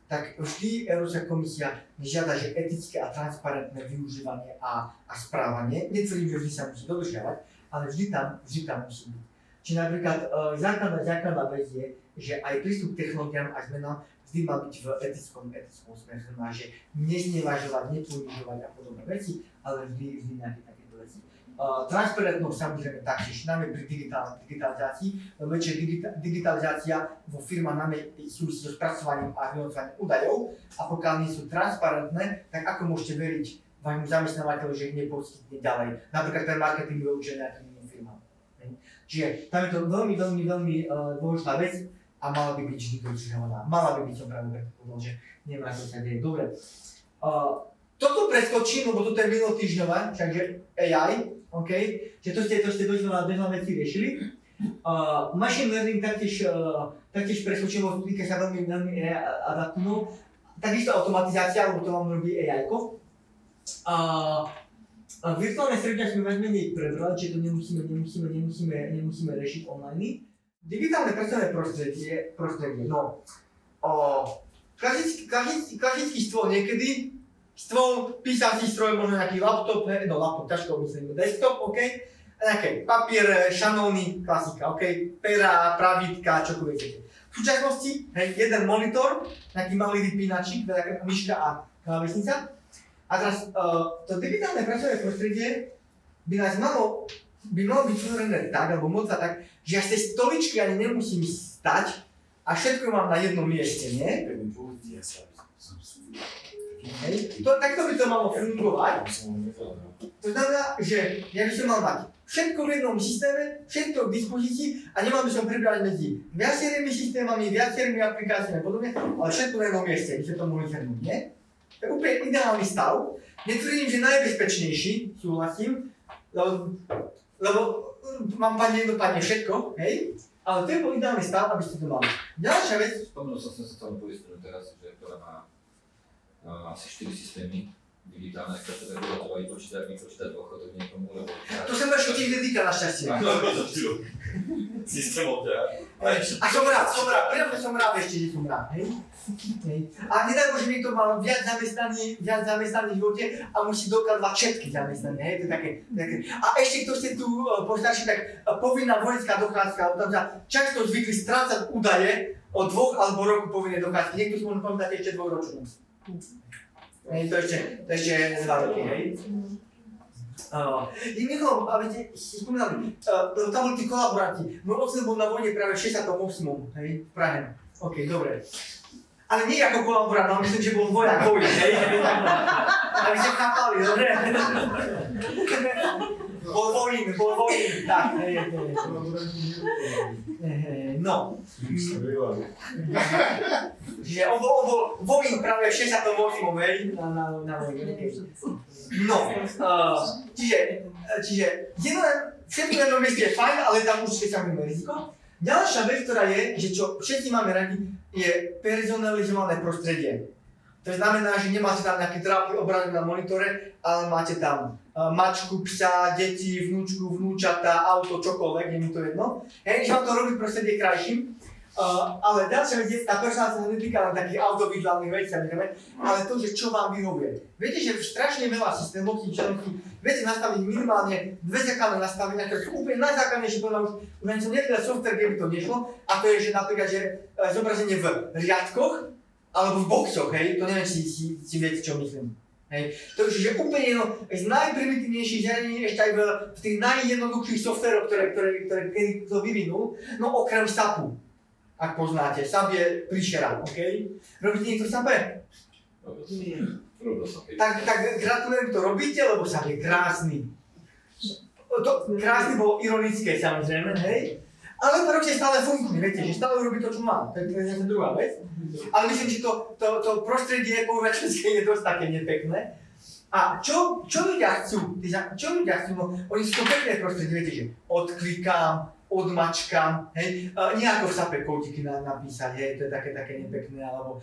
tak vždy Európska komisia žiada, že etické a transparentné využívanie a správanie, netvrdím, že vždy sa musí dodržiavať, ale vždy tam musí byť. Čiže napríklad základná vec je, že aj prístup k technológiám a zmenám vždy má byť v etickom smere, znamená, že neznevažovať, neponižovať a podobné veci, ale vždy nejaké takéto veci. Transparentnosť samozrejme taktiež, najmä pri digitalizácii, lebo digitalizácia vo firmách najmä súvisí so spracovaním a vyhodnocovaním údajov a pokiaľ nie sú transparentné, tak ako môžete veriť vášmu zamestnávateľu, že ich neposkytne ďalej, napríklad ten marketing vyučuje nejakým iným firmám. Čiže tam je to veľmi dôležitá vec a mala by byť vždy dodržiavaná. Mala by byť, som práve povedal, že neviem, ako sa deje. Dobre. Toto preskočím, lebo toto je minulotýždňové, takže AI, OK? Čiže to ste dosť veľa vecí riešili. Machine learning taktiež preskočím, lebo týka sa veľmi adaptívnou. Takisto automatizácia, lebo to vám robí AI-ko. Virtuálne stretnutia sme viac menej prebrali, čiže to nemusíme riešiť online. Digitálne pracovné prostredie, no. Klasický stôl niekedy, stôl, písací stroj, možno nejaký laptop, laptop, ťažko myslím, desktop, OK? A nejaké papier, šanóny, klasika, OK? Pera, pravítka, čokoľvek chcete. V súčasnosti, jeden monitor, nejaký malý vypínačík, teda myška a klávesnica. A teraz to digitálne pracovné prostredie by malo byť vytvorené tak, alebo moc tak, že ja z tej stoličky ani nemusím stať a všetko mám na jednom mieste, nie? Takto by to malo fungovať. To znamená, že ja by som mal mať všetko v jednom systéme, všetko k dispozícii a nemal by som prebrať medzi viacerými systémami, viacerými aplikáciami a podobne, ale všetko v jednom mieste, by sa to mohli zhrnúť, nie? To je úplne ideálny stav. Netvrdím, že najbezpečnejší, súhlasím, lebo mám jednopádne všetko, hej? Ale to je bol ideálny stav, aby ste to mali. Ďalšia vec... Spomenul som sa celú poistnú teraz, že ktorá má asi 4 systémy digitálne, ktoré budú vypočítať dôchodok niekomu, lebo... To sa ma ešte tiež netýka našťastie. Systémov teda. A som rád, priamo som rád ešte, že som rád, hej? A nedaj Bože, niekto mal viac zamestnaní v živote a musí dokladovať všetky zamestnania, hej? To je také. A ešte, kto ste tu postarší, tak povinná vojenská dochádzka, tam sa často zvykli strácať údaje o 2 alebo roku povinnej dochádzky. Niekto si možno pamätáte ešte 2-ročnú. Hej, to ešte 2 roky, hej? Mimochodom, aby ste si spomínali, tam boli tí kolaboranti. Môj otec bol na vojne práve v 68. Hej, v Prahe. OK, dobre. Ale nie ako kolaborant, ale myslím, že bol vojak vojny, hej? Aby ste chápali, dobre? Bol vojn, tak, hej. No. Čiže on bol vojn práve v 68. hej, na vojne. No, čiže všetko na jednom mieste je fajn, ale tam určite samozrejme riziko. Ďalšia vec, ktorá je, že čo všetci máme radi, je personalizované prostredie. To znamená, že nemáte tam nejaké drápy obrazy na monitore, ale máte tam mačku, psa, deti, vnúčku, vnúčata, auto, čokoľvek, je mi to jedno. Hej, že vám to robí prostredie krajším. Ale ďalšia vec je, tá personalizácia sa netýka len takých audiovizuálnych vecí, ale to, že čo vám vyhovuje. Viete, že strašne veľa systémov, viete nastaviť minimálne 2 základné nastavenia, ktoré sú úplne najzákladnejšie, už ani som nevedel software, kde by to nešlo, a to je, že napríklad, že zobrazenie v riadkoch alebo v boxoch, hej, to neviem, či viete, čo myslím. Hej. Takže úplne jedno z najprimitívnejších zariadení ešte aj v tých najjednoduchších softveroch, ktoré to vyvinul, no okrem SAPu. Ak poznáte, SAP je príšera, OK? Robíte niekto SAPe? Tak gratulujem, to robíte, lebo SAP je krásny. Krásny bolo ironické, samozrejme, hej? Ale to robíte stále funkčný, viete, že stále robí to, čo má. To je zase druhá vec. Ale myslím, že to prostredie povačenské je dosť také nepekné. A čo ľudia chcú? No, oni sú to pekné prostredie, viete, že odklikám, odmačkám, hej, nie ako v SAPe kódiky napísať, hej, to je také nepekné, alebo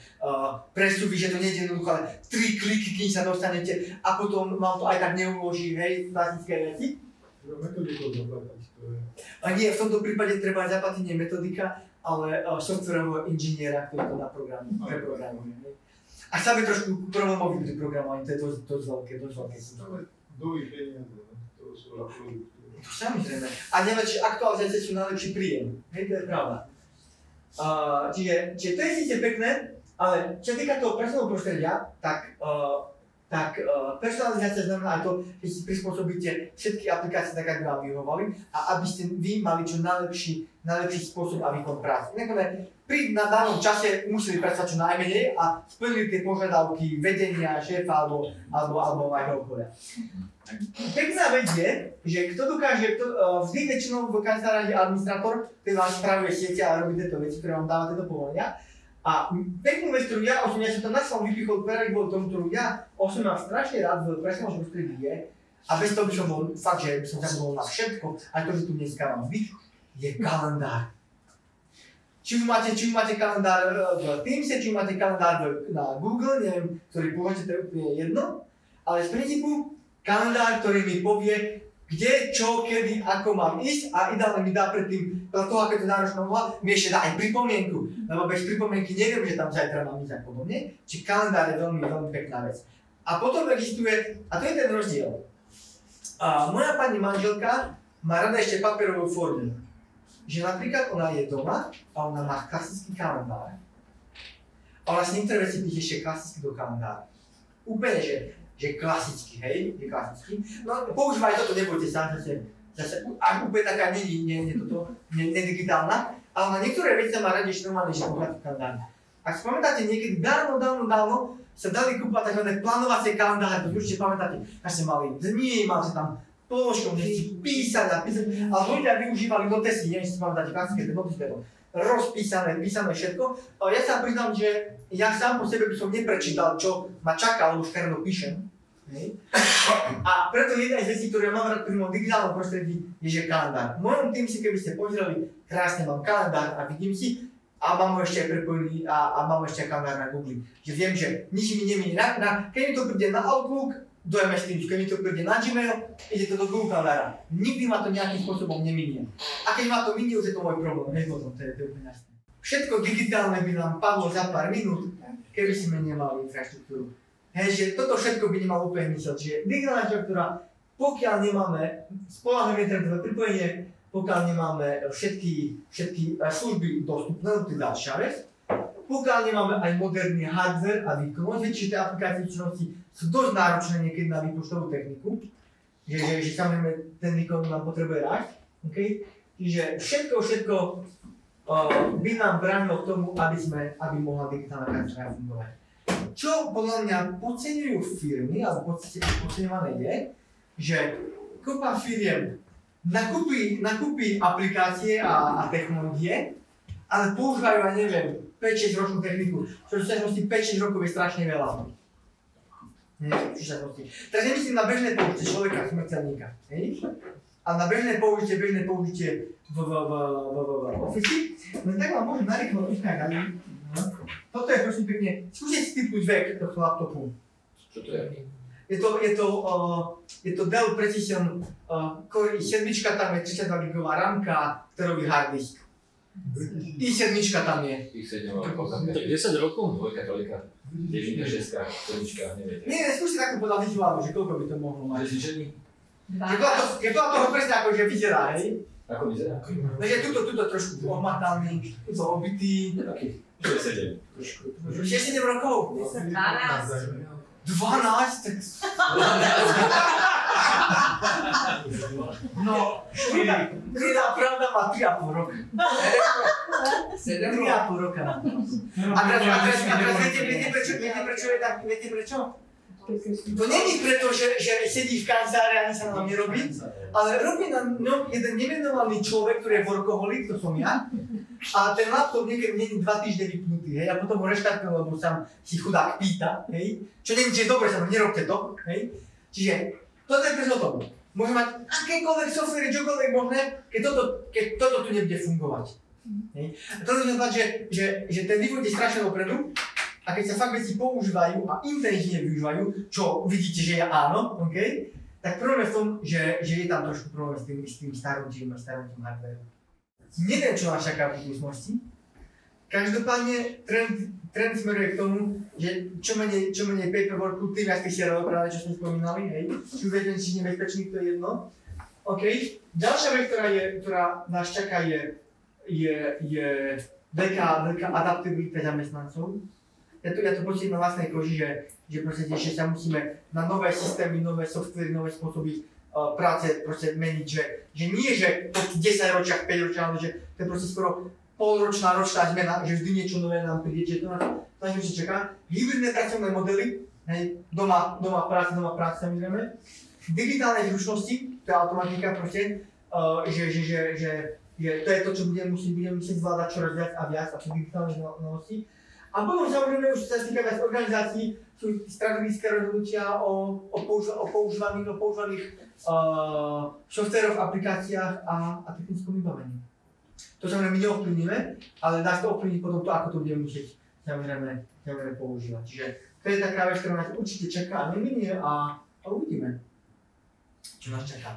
presúvy, že to nie je jednoducho, ale 3 kliky, kým sa dostanete a potom vám to aj tak neuloží, hej, klasické veci. A nie, v tomto prípade treba zaplatiť nie metodika, ale softwarového inžiniera, ktorý to preprogramuje. A SAP je trošku problémový pri programovaní, to je dosť veľké. Dlhý peniaze, to sú na produkty. To samozrejme. A najväčšie aktualizácie sú najlepší príjem. Hej, to je pravda. Čiže to je síce pekné, ale čo týka toho personálneho prostredia, tak personalizácia znamená aj to, že si prispôsobíte všetky aplikácie tak, ako vám vyhovovali a aby ste vy mali čo najlepší spôsob a výkon práce. Na danom čase museli pracovať čo najmenej a splnili tie požiadavky vedenia, šéfa alebo aj okolia. Pekná vec je, že kto dokáže, vždy väčšinou v kancelárii administrátor, ktorý vám spravuje siete a robí tieto veci, ktoré vám dáva tieto povolenia. A peknú vec, ktorú ja som tam naslal vypichol prvý bol tomu, ktorú ja osobne mám strašne rád v presnom prostredí je, a bez toho by som bol fakt, že by som zabudol na všetko, aj to, že tu dneska mám byť, je kalendár. Či už máte kalendár v Teamse, či už máte kalendár na Google, neviem, ktorý považujete, to je úplne jedno, ale z princípu kalendár, ktorý mi povie, kde, čo, kedy, ako mám ísť a ideálne mi dá predtým, toho, ako je to náročná úloha, mi ešte dá aj pripomienku, lebo bez pripomienky neviem, že tam zajtra mám ísť a podobne. Čiže kalendár je veľmi, veľmi pekná vec. A potom existuje, a to je ten rozdiel. A moja pani manželka má rada ešte papierovú formu. Že napríklad ona je doma a ona má klasický kalendár. A ona si niektoré veci píše ešte klasicky do kalendára. Úplne, že klasicky, hej, je klasicky. No používaj toto, nebojte sa, zase až úplne taká nedigitálna, ale na niektoré veci sa má radi ešte normálne, že pohľad v kalendári. Ak si pamätáte, niekedy dávno sa dali kúpať tzv. Plánovacie kalendáre, to určite pamätáte, až ste mali dni, mali ste tam položkom, že si písať, ale ľudia využívali notesy, neviem, či si pamätáte, klasické, tie notesy, rozpísané, písané všetko. Ja sa priznám, že ja sám po sebe by som neprečítal, čo ma čaká, lebo už kárno píšem. A preto jedna z vecí, ktorú ja mám rád pri mojom digitálnom prostredí, je že kalendár. V mojom tým si, keby ste pozreli, krásne mám kalendár a vidím si, a mám ho ešte aj prepojený a mám ešte kalendár na Google. Že viem, že nič mi nemení. Keď mi to príde na Outlook, do MS Teams, keď mi to príde na Gmail, ide to do Google kalendára. Nikdy ma to nejakým spôsobom neminie. A keď ma to minie, už je to môj problém. Hej, potom, to je úplne jasné. Všetko digitálne by nám padlo za pár minút, keby sme nemali infraštruktúru. Hej, že toto všetko by nemalo úplne mysleť, že digitálna infraštruktúra, pokiaľ nemáme spoľahlivé internetové pripojenie, pokiaľ nemáme všetky služby dostupné, to je ďalšia vec, pokiaľ nemáme aj moderný hardware a výkonnosť, čiže tie aplikácie činnosti sú dosť náročné niekedy na výpočtovú techniku, že samozrejme ten výkon nám potrebuje rásť, okay? Čiže všetko by nám bránilo k tomu, aby mohla digitálna kancelária fungovať. Čo podľa mňa podceňujú firmy, alebo podceňované je, že kopa firiem nakúpi aplikácie a technológie, ale používajú aj neviem, 5-6 ročnú techniku, čo v súčasnosti 5-6 rokov je strašne veľa. Teraz nemyslím na bežné použitie človeka, smrteľníka, ale na bežné použitie v Office. No tak vám môžem narýchlo uskať. Toto je prosím pekne, skúste si typnúť vek tohto laptopu. Čo to je? Je to Dell Precision Core i7, tam je 32 GB ramka, ktorový hard disk. i7 tam je. I7 rokov. Tak 10 rokov? Dvojka, trojka, jedinka, šestka, sedmička, neviete. Nie, skúste takto podľa vizuálu, že koľko by to mohlo mať. Presvičený? Je to toho presne ako, že vyzerá, hej? Ako vyzerá? Takže tuto trošku ohmataný, tuto obitý. Aký? 6-7. 6-7 rokov? 12. 12? Tak... No, Krida pravda má 3,5 roka. 3,5 roka. A teraz viete prečo? To není preto, že sedí v kancelárii a ani sa nám nerobí, ale robí nám jeden nemenovaný človek, ktorý je workoholik, to som ja, a ten laptop niekedy není 2 týždne vypnutý, hej, a potom ho reštartujem, lebo sa si chudák pýta, hej, čo není tiež dobre, sa nerobte to, hej. Čiže toto je presne o tom. Môže mať akékoľvek software, čokoľvek možné, keď toto tu nebude fungovať. Hej. A to znamená, že ten vývoj je strašne dopredu, a keď sa fakt veci používajú a intenzívne využívajú, čo vidíte, že je áno, okay, tak problém je v tom, že je tam trošku problém s tým starnutím hardwareu. Neviem, čo nás čaká v budúcnosti. Každopádne trend smeruje k tomu, že čo menej paperworku, tým viac tých seriálov práve, čo sme spomínali, hej, či uvedení, či nebezpečný, to je jedno. OK. Ďalšia vec, ktorá nás čaká, je veľká adaptabilita zamestnancov. Ja to pocítim na vlastnej koži, že proste sa musíme na nové systémy, nové softvery, nové spôsoby práce proste meniť, že nie, že po 10 ročiach, 5 ročiach, ale že to je proste skoro ročná zmena, že vždy niečo nové nám príde, že to nás ešte čaká. Hybridné pracovné modely, hej, doma práca samozrejme. Digitálne zručnosti, to je automatika proste, že to je to, čo budeme musieť zvládať čoraz viac a viac, a to digitálne znalosti. A potom samozrejme už sa týka viac organizácií, sú strategické rozhodnutia o používaných softvéroch, aplikáciách a technickom vybavení. To samozrejme my neovplyvníme, ale dá sa to ovplyvniť potom to, ako to budeme musieť samozrejme používať. Čiže to je taká vec, ktorá nás určite čaká a neminie a uvidíme. čo nás čaká.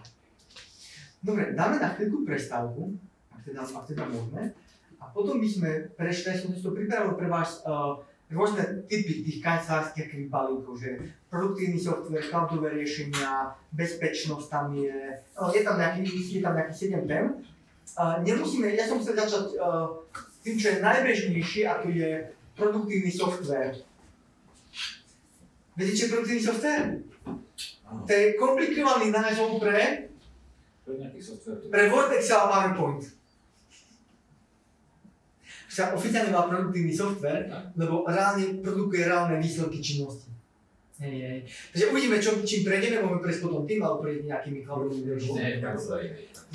Dobre, dáme na chvíľku prestávku, ak teda môžeme. A potom by sme prešli, ja som si to pripravil pre vás rôzne typy tých kancelárskych balíkov, že produktívny software, cloudové riešenia, bezpečnosť tam je tam nejaký 7 tém. Nemusíme, ja som chcel začať tým, čo je najbežnejšie, a to je produktívny software. Viete, čo je produktívny software? To je komplikovaný názov pre Word, Excel a PowerPoint. Sa oficiálne má produktívny software, lebo reálne produkuje reálne výsledky činnosti. Hej. Takže uvidíme, čím prejdeme, môžeme prejsť potom tým, alebo prejsť nejakými cloudovými riešeniami.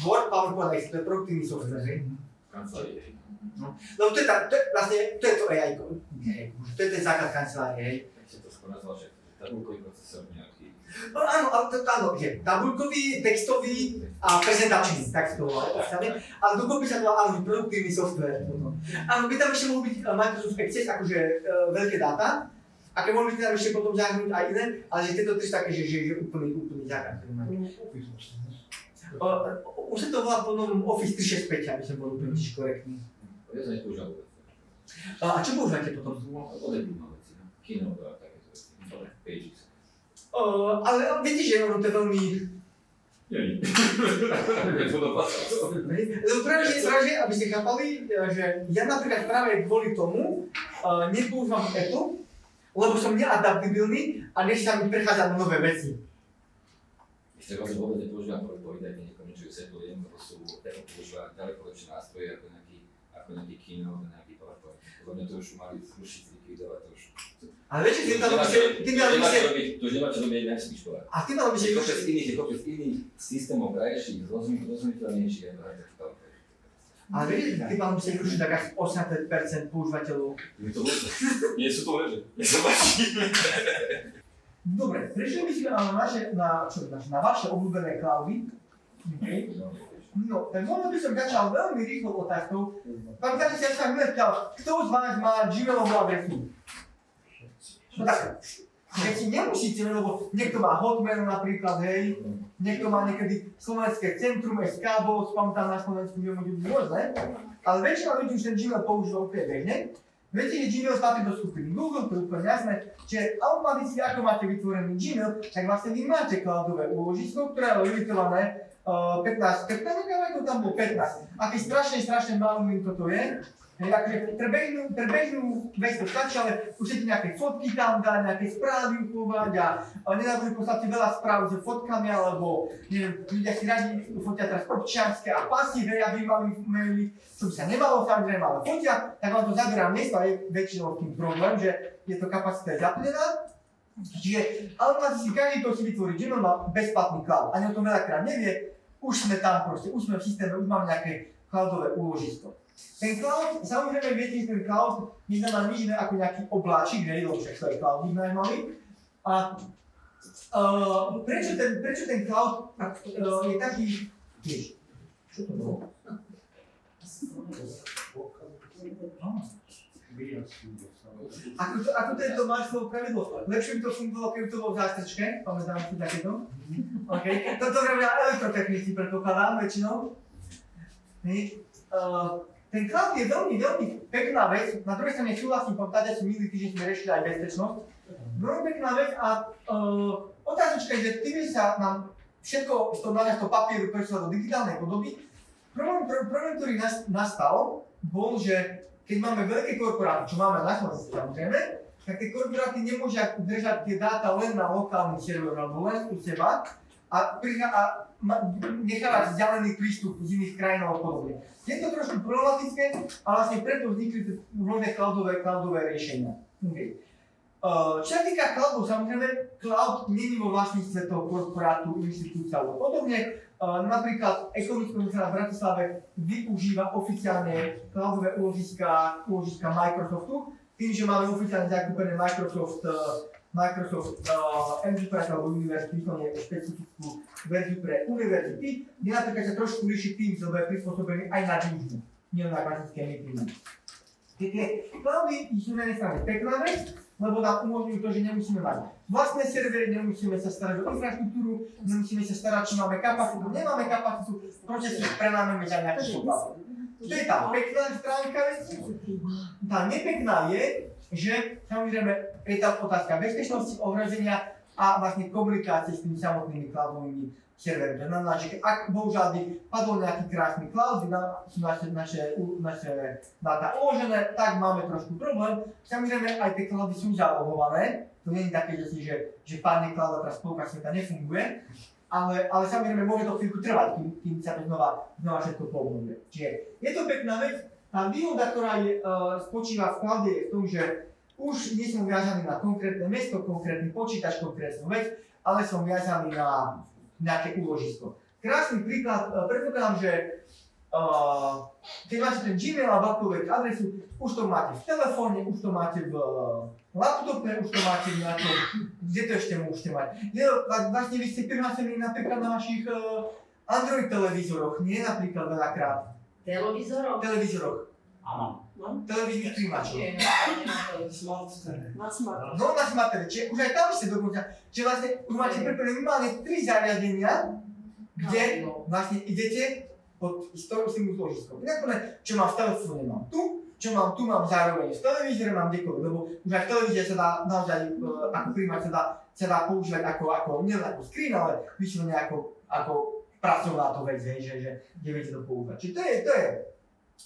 Word, PowerPoint, Excel, to je produktívny software, hej? No, lebo to je to AI, to je ten základ kancelárie, hej? Tak sa to skôr nazval, že tabulkový procesor nejaký. No áno, že tabulkový, textový a prezentačný, tak si to volá. Ale dokopy sa to volá produktívny software. Áno, by tam ešte mohol byť Microsoft Access, akože veľké dáta, a keď mohli tam ešte potom zahrnúť aj iné, ale že tieto tri sú také, že úplný základ. Už sa to volá po novom Office 365, aby som bol úplne tiež korektný. Ja som nepoužíval vôbec. A čo používate potom? Odebím veci, no. Keynote a takéto veci. Pages. Ale viete, že ono to je veľmi... Lebo práve, aby ste chápali, že ja napríklad práve kvôli tomu nepoužívam Apple, lebo som neadaptibilný a nech sa mi prechádza na nové veci. Ešte vlastne vôbec nepoužívam PowerPoint, aj niekomu niečo vysvetľujem, lebo sú Apple používa ďaleko lepšie nástroje ako nejaký Keynote a nejaký PowerPoint. Podľa mňa to už mali zrušiť, zlikvidovať to už. Ale viete, tým tam by to už nemá čo robiť najlepší škola. A tým tam by ste... Je kopec iných systémov krajších, rozumiteľnejších ako aj PowerPoint. Ale viete, tým tam by ste rušiť tak asi 85% používateľov. Nie sú to leže. Dobre, prešli by sme na vaše obľúbené cloudy. Okay. No, tak možno by som začal veľmi rýchlo otázkou. Pamätáte si, ja som pýtal, kto z vás má Gmailovú adresu? No tak, keď si nemusíte, lebo niekto má Hotmail napríklad, hej, niekto má niekedy Slovenské centrum SK, bolo spamätám na Slovensku, že môže byť rôzne, ale väčšina ľudí už ten Gmail používa úplne bežne. Viete, že Gmail patrí do skupiny Google, to je úplne jasné, čiže automaticky, ako máte vytvorený Gmail, tak vlastne vy máte cloudové úložisko, ktoré je limitované 15 MB, tam bolo 15. Aký strašne malý toto je. Hej, akože pre bežnú vec to stačí, ale už chcete nejaké fotky tam dať, nejaké správy uchovať a nedávno podstate veľa správ so fotkami, alebo neviem, ľudia si radi fotia teraz občianske a pasy, hej, aby mali maily, čo by sa nemalo samozrejme, ale fotia, tak vám to zaberá miesto a je väčšinou tým problém, že je to kapacita zaplnená. Čiže automaticky každý, kto si vytvorí Gmail, má bezplatný cloud, ani o tom veľakrát nevie, už sme tam proste, už sme v systéme, už máme nejaké cloudové úložisko. Ten cloud, samozrejme viete, že ten cloud neznamená nič iné ako nejaký obláčik, hej, lebo však to je cloud mali. A prečo ten cloud je taký, vieš, čo to bolo? Ako to je to Marsovo pravidlo? Lepšie by to fungovalo, keby to bolo v zástrčke, pamätám si takéto. Okay. Toto robia elektrotechnici, predpokladám väčšinou. Ten cloud je veľmi pekná vec, na druhej strane súhlasím, pamätáte si, minulý týždeň sme riešili aj bezpečnosť. Veľmi pekná vec a otázočka je, že tým, že sa nám všetko z toho papieru presúva do digitálnej podoby, problém, ktorý nastal, bol, že keď máme veľké korporáty, čo máme na Slovensku samozrejme, tak tie korporáty nemôžu držať tie dáta len na lokálny server alebo len u seba a nechávať vzdialený prístup z iných krajín a podobne. Je to trošku problematické a vlastne preto vznikli rôzne cloudové riešenia. Okay. Čo sa týka cloudu, samozrejme, cloud nie je vo vlastníctve toho korporátu, inštitúcia alebo podobne. Napríklad Ekonomická univerzita v Bratislave využíva oficiálne cloudové úložiska Microsoftu, tým, že máme oficiálne zakúpené Microsoft Enterprise alebo University, to je špecifickú verziu pre univerzity, kde napríklad sa trošku líši tým, lebo je prispôsobený aj na výučbu, nie na klasické meetingy. Tie cloudy sú na jednej strane pekná vec, lebo nám umožňujú to, že nemusíme mať vlastné servery, nemusíme sa starať o infraštruktúru, nemusíme sa starať, či máme kapacitu, nemáme kapacitu, proste si prenámeme za nejaký spôsob. To je tá pekná stránka veci. Tá nepekná je, že samozrejme je tam otázka bezpečnosti, ohrozenia a vlastne komunikácie s tými samotnými cloudovými servermi. To znamená, že ak bohužiaľ by padol nejaký krásny cloud, kde sú naše dáta uložené, tak máme trošku problém. Samozrejme aj tie cloudy sú zálohované, to nie je také, že padne cloud a tá spolka sveta nefunguje, ale samozrejme môže to chvíľku trvať, kým sa to znova všetko poobnovuje. Čiže je to pekná vec. Tá výhoda, ktorá spočíva v cloude, je v tom, že už nie som viazaný na konkrétne mesto, konkrétny počítač, konkrétnu vec, ale som viazaný na nejaké úložisko. Krásny príklad, predpokladám, že keď máte ten Gmail a Apple adresu, už to máte v telefóne, už to máte v laptope, už to máte v nejakom, kde to ešte môžete mať. Vlastne vy ste prihlásení napríklad na vašich Android televízoroch, nie napríklad veľakrát. Televízoroch. Áno. Televíznych príjimačov. Smart TV. Na smart. No na Smart TV, čiže už aj tam ste dokonca, čiže vlastne už máte prepojené minimálne 3 zariadenia, kde vlastne idete pod istým úložiskom. Inak čo mám v telefóne, mám tu, čo mám tu, mám zároveň v televízore, mám kdekoľvek, lebo už aj v televízore sa dá naozaj, ako príjimač sa dá používať ako nielen ako screen, ale vyslovene ako pracovná to vec, že viete to používať. Čiže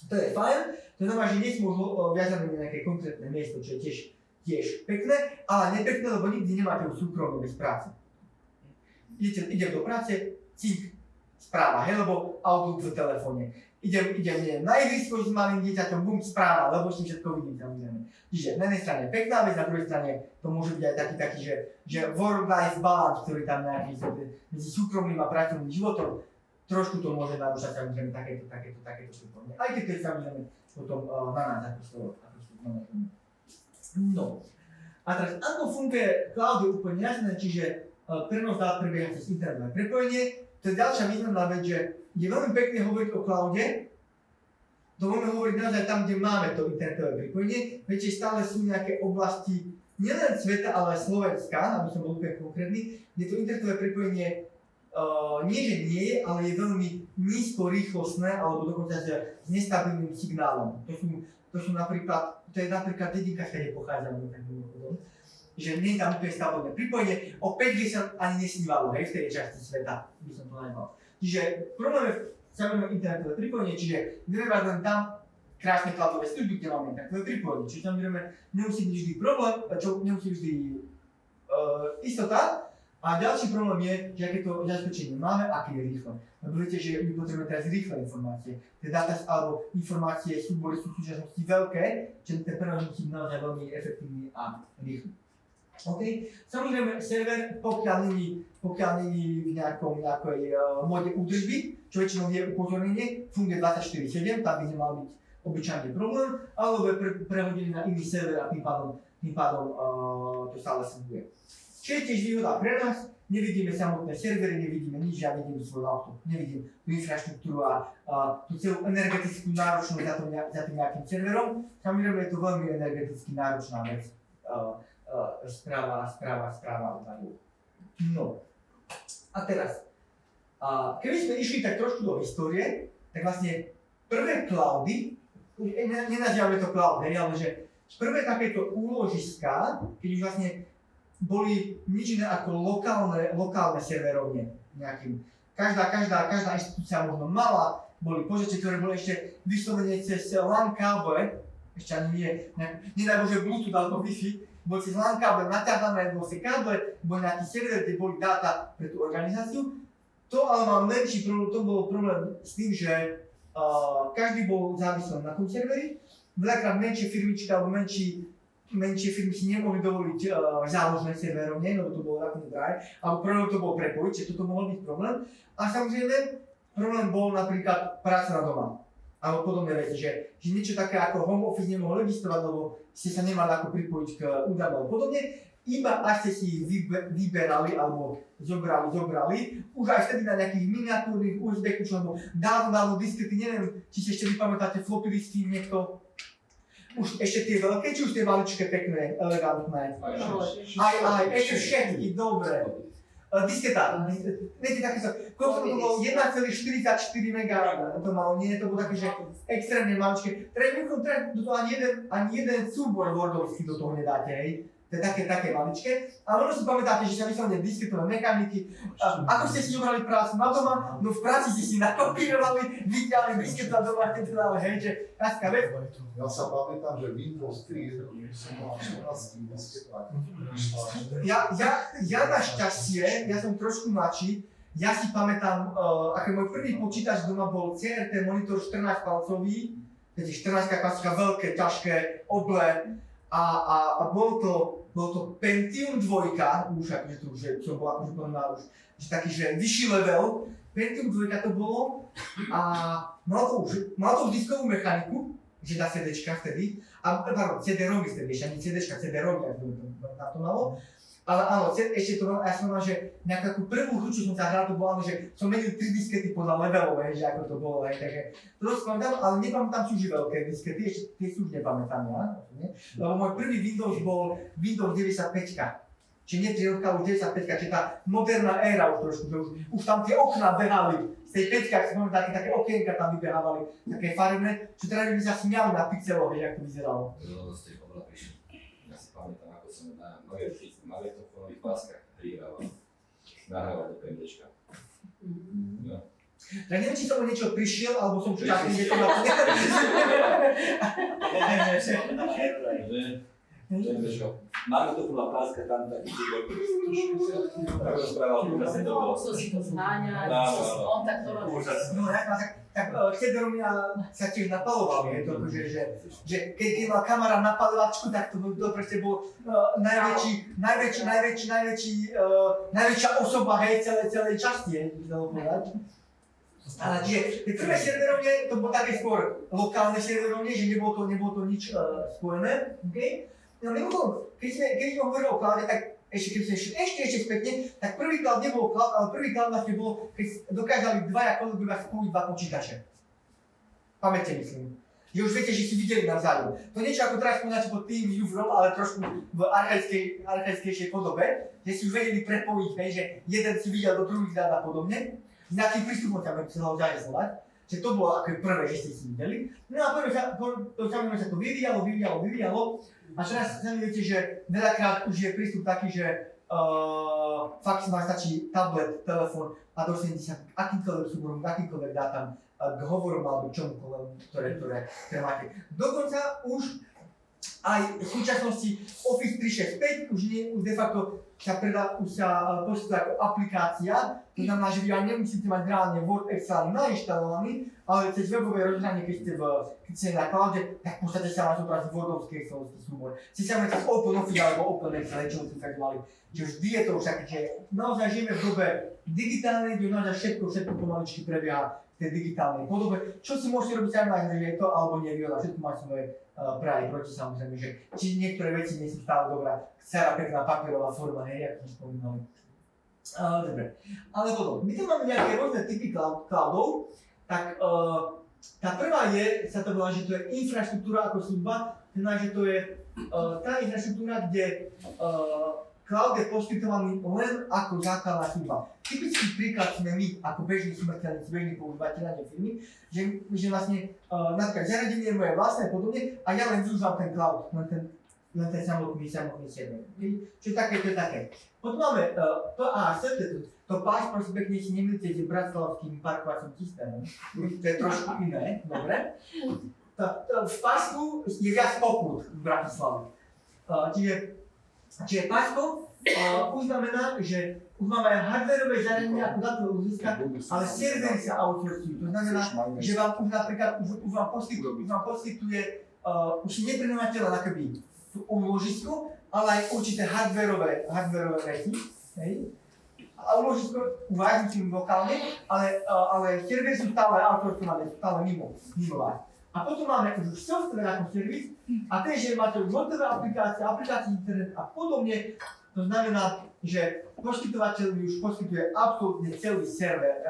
to je fajn, to znamená, že nie som viazaný na nejaké konkrétne miesto, čo je tiež pekné, ale nepekné, lebo nikdy nemáte už súkromie bez práce. Idem do práce, cík, správa, hej, lebo Outlook v telefóne. Idem na ihrisko s malým dieťaťom, bum, správa, lebo si všetko vidím samozrejme. Čiže na jednej strane pekná vec, na druhej strane to môže byť aj taký, že work-life balance, ktorý tam nejaký medzi súkromným a pracovným životom, trošku to môže narúšať samozrejme takéto súkromie. Aj keď to je samozrejme potom na nás, ako to manažujeme. No. A teraz, ako funguje cloud je úplne jasné, čiže prenos dát prebieha cez internetové prepojenie. To je ďalšia významná vec, že je veľmi pekne hovoriť o cloude, to môžeme hovoriť naozaj tam, kde máme to internetové prepojenie, veď stále sú nejaké oblasti nielen sveta, ale aj Slovenska, aby som bol úplne konkrétny, kde to internetové prepojenie nie že nie je, ale je veľmi nízkorýchlostné alebo dokonca s nestabilným signálom. To je napríklad dedinka, kde pochádzam, že nie je tam úplne stabilné pripojenie. O 5G sa ani nesnívalo, hej, v tej časti sveta, by som to najmal. Čiže problém je samozrejme internetové pripojenie, čiže nemáme len tam krásne cloudové služby, kde máme internetové pripojenie. Čiže samozrejme nemusí byť vždy problém, nemusí vždy istota. A ďalší problém je, že aké to zabezpečenie máme, aké je rýchle. Lebo viete, že my potrebujeme teraz rýchle informácie. Tie dáta alebo informácie, súbory sú v súčasnosti veľké, čiže ten prenos musí byť naozaj veľmi efektívny a rýchly. OK? Samozrejme, server, pokiaľ není v nejakej móde údržby, čo väčšinou je upozornenie, funguje 24/7, tam by nemal byť obyčajný problém, alebo je prehodený na iný server a tým pádom to stále funguje. Čo je tiež výhoda pre nás, nevidíme samotné servery, nevidíme nič, ja vidím svoj laptop, nevidím tú infraštruktúru a tú celú energetickú náročnosť za tým nejakým serverom. Samozrejme je to veľmi energeticky náročná vec, správa. No. A teraz, keby sme išli tak trošku do histórie, tak vlastne prvé cloudy, nenazývame to cloud, ale že prvé takéto úložiská, keď už vlastne boli nič iné ako lokálne serverovne nejakým. Každá inštitúcia možno mala, boli požiče, ktoré boli ešte vyslovene cez LAN káble, ešte ani nie, nedaj Bože Bluetooth alebo Wi-Fi, boli cez LAN káble naťahané, bol si káble, bol nejaký server, kde boli dáta pre tú organizáciu. To ale mal menší problém, to bol problém s tým, že každý bol závislý na tom serveri, veľakrát menšie firmičky alebo menšie firmy si nemohli dovoliť záložné serverovne, lebo to bolo taký drive, alebo problém to bolo prepojiť, čiže toto mohol byť problém. A samozrejme, problém bol napríklad práca na doma, alebo podobné veci, že niečo také ako home office nemohol existovať, lebo ste sa nemali ako pripojiť k údajom alebo podobne, iba až ste si ich vyberali alebo zobrali, už aj vtedy na nejakých miniatúrnych USB kľúčov, alebo dávno diskety, neviem, či si ešte vypamätáte floppy disky niekto. už ešte tie veľké, či už tie maličké, pekné, elegantné? Aj, ešte všetky, dobre. Disketa, viete takéto, koľko to bolo 1,44 mega, to malo, nie, to bolo také, že extrémne maličké. Treba do toho ani jeden súbor wordovský do toho nedáte, hej. To je také maličké. A možno si pamätáte, že sa vyslovene disketové mechaniky. Ako ste si zobrali prácu na doma? No v práci ste si nakopírovali, vyťahli disketu a doma ste to dali, hej, že klasická vec. Ja sa pamätám, že Windows 3 som mal 14 disketách. Ja našťastie, ja som trošku mladší, ja si pamätám, ako môj prvý počítač doma bol CRT monitor 14-palcový, 14 klasika, veľké, ťažké, oble. A bol to Pentium 2, už akože to už som bol akože povedal už, že taký, že vyšší level, Pentium 2 to bolo a mal to už diskovú mechaniku, že na CDčka vtedy, pardon, CD-ROMy vtedy, ešte ani CDčka, CD-ROMy, ako na to malo. Ale áno, ešte to ja som mal, že nejakú takú prvú hru, čo som sa hral, to bolo, že som menil 3 diskety podľa levelov, že ako to bolo, takže to dosť pamätám, ale nepamätám si už veľké diskety, ešte tie sú už nepamätám, ja, lebo môj prvý Windows bol Windows 95, čiže nie 3, už 95, čiže tá moderná éra už trošku, že už tam tie okná behali, z tej 5, ak si pamätám, také okienka tam vybehávali, také farebné, čo teda by sa smiali na pixeloch, jak to vyzeralo. Ja si pamätám, ako som na magnetofónových páskach nahrával do PMDčka. No. Tak neviem, či som o niečo prišiel, alebo som čakal, že to na Magnetofónová páska, tam taký cibor. Tak rozprával, to asi to bolo. Musel si to zháňať, on tak to robil. No, tak CD-ROMy sa tiež napalovali, je to akože, že keď mal kamarát napalovačku, tak to proste bol najväčšia osoba, hej, celej časti, hej, by sa dalo povedať. Ale čiže tie prvé CD-ROMy, to bolo také skôr lokálne CD-ROMy, že nebolo to nič spojené, okej? No mimochodom, keď sme hovorili o cloude, tak ešte spätne, tak prvý cloud nebol cloud, ale prvý cloud vlastne bol, keď dokázali dvaja kolegovia spojiť dva počítače. Pamäte myslím. Že už viete, že si videli navzájom. To niečo ako teraz spomínate pod tým View-From, ale trošku v archaickejšej podobe, že si už vedeli prepojiť, hej, že jeden si videl do druhých dát a podobne. S nejakým prístupom sa chcelo zarealizovať. Že to bolo ako prvé, že ste si videli. No a potom sa to vyvíjalo. A teraz sami viete, že veľakrát už je prístup taký, že fakt vám stačí tablet, telefón a dostanete sa k akýmkoľvek súborom, k akýmkoľvek dátam, k hovorom alebo čomukoľvek, ktoré máte. Dokonca už aj v súčasnosti Office 365 už de facto sa poskytuje ako aplikácia, to znamená, že vy aj nemusíte mať reálne Word, Excel nainštalovaný, ale cez webové rozhranie, keď ste na cloude, tak v podstate sa vám zobrazí Wordovský Excelovský súbor. Si sa cez OpenOffice alebo OpenExcel, čo ste tak mali. Čiže vždy je to už také, že naozaj žijeme v dobe digitálnej, kde naozaj všetko pomaličky prebieha v tej digitálnej podobe. Čo si môžete robiť sami, že je to alebo nie, všetko má svoje práve proti, samozrejme, že či niektoré veci nie sú stále dobrá, stará pekná papierová forma, hej, ako sme spomínali. Dobre, ale potom, my tu máme nejaké rôzne typy cloudov, tak tá prvá sa to volá, že to je infraštruktúra ako služba, znamená, že to je tá infraštruktúra, kde cloud je poskytovaný len ako základná služba. Typický príklad sme my, ako bežní smrteľníci, bežní používateľia firmy, že vlastne napríklad zariadenie je moje vlastné podobne a ja len využívam ten cloud, len ten samotný server. Čiže také, to je také. Potom máme PaaS, to PaaS, prosím pekne si nemýlite s bratislavským parkovacím systémom, to je trošku iné, dobre? V PaaSku je viac pokút v Bratislave. Čiže PaaSko už znamená, že už máme aj hardwareové zariadenia ako dátové ložiska, ale servery sa outsourcujú. To znamená, že vám už napríklad už vám poskytuje už si neprenajmate len akoby v úložisku, ale aj určité hardwareové veci. Hej? A úložisko uvážim lokálne, ale servery sú stále outsourcované, stále mimo vás. A potom máme už software ako servis a ten, že máte už hotové aplikácie internet a podobne. To znamená, že poskytovateľ už poskytuje absolútne celý server,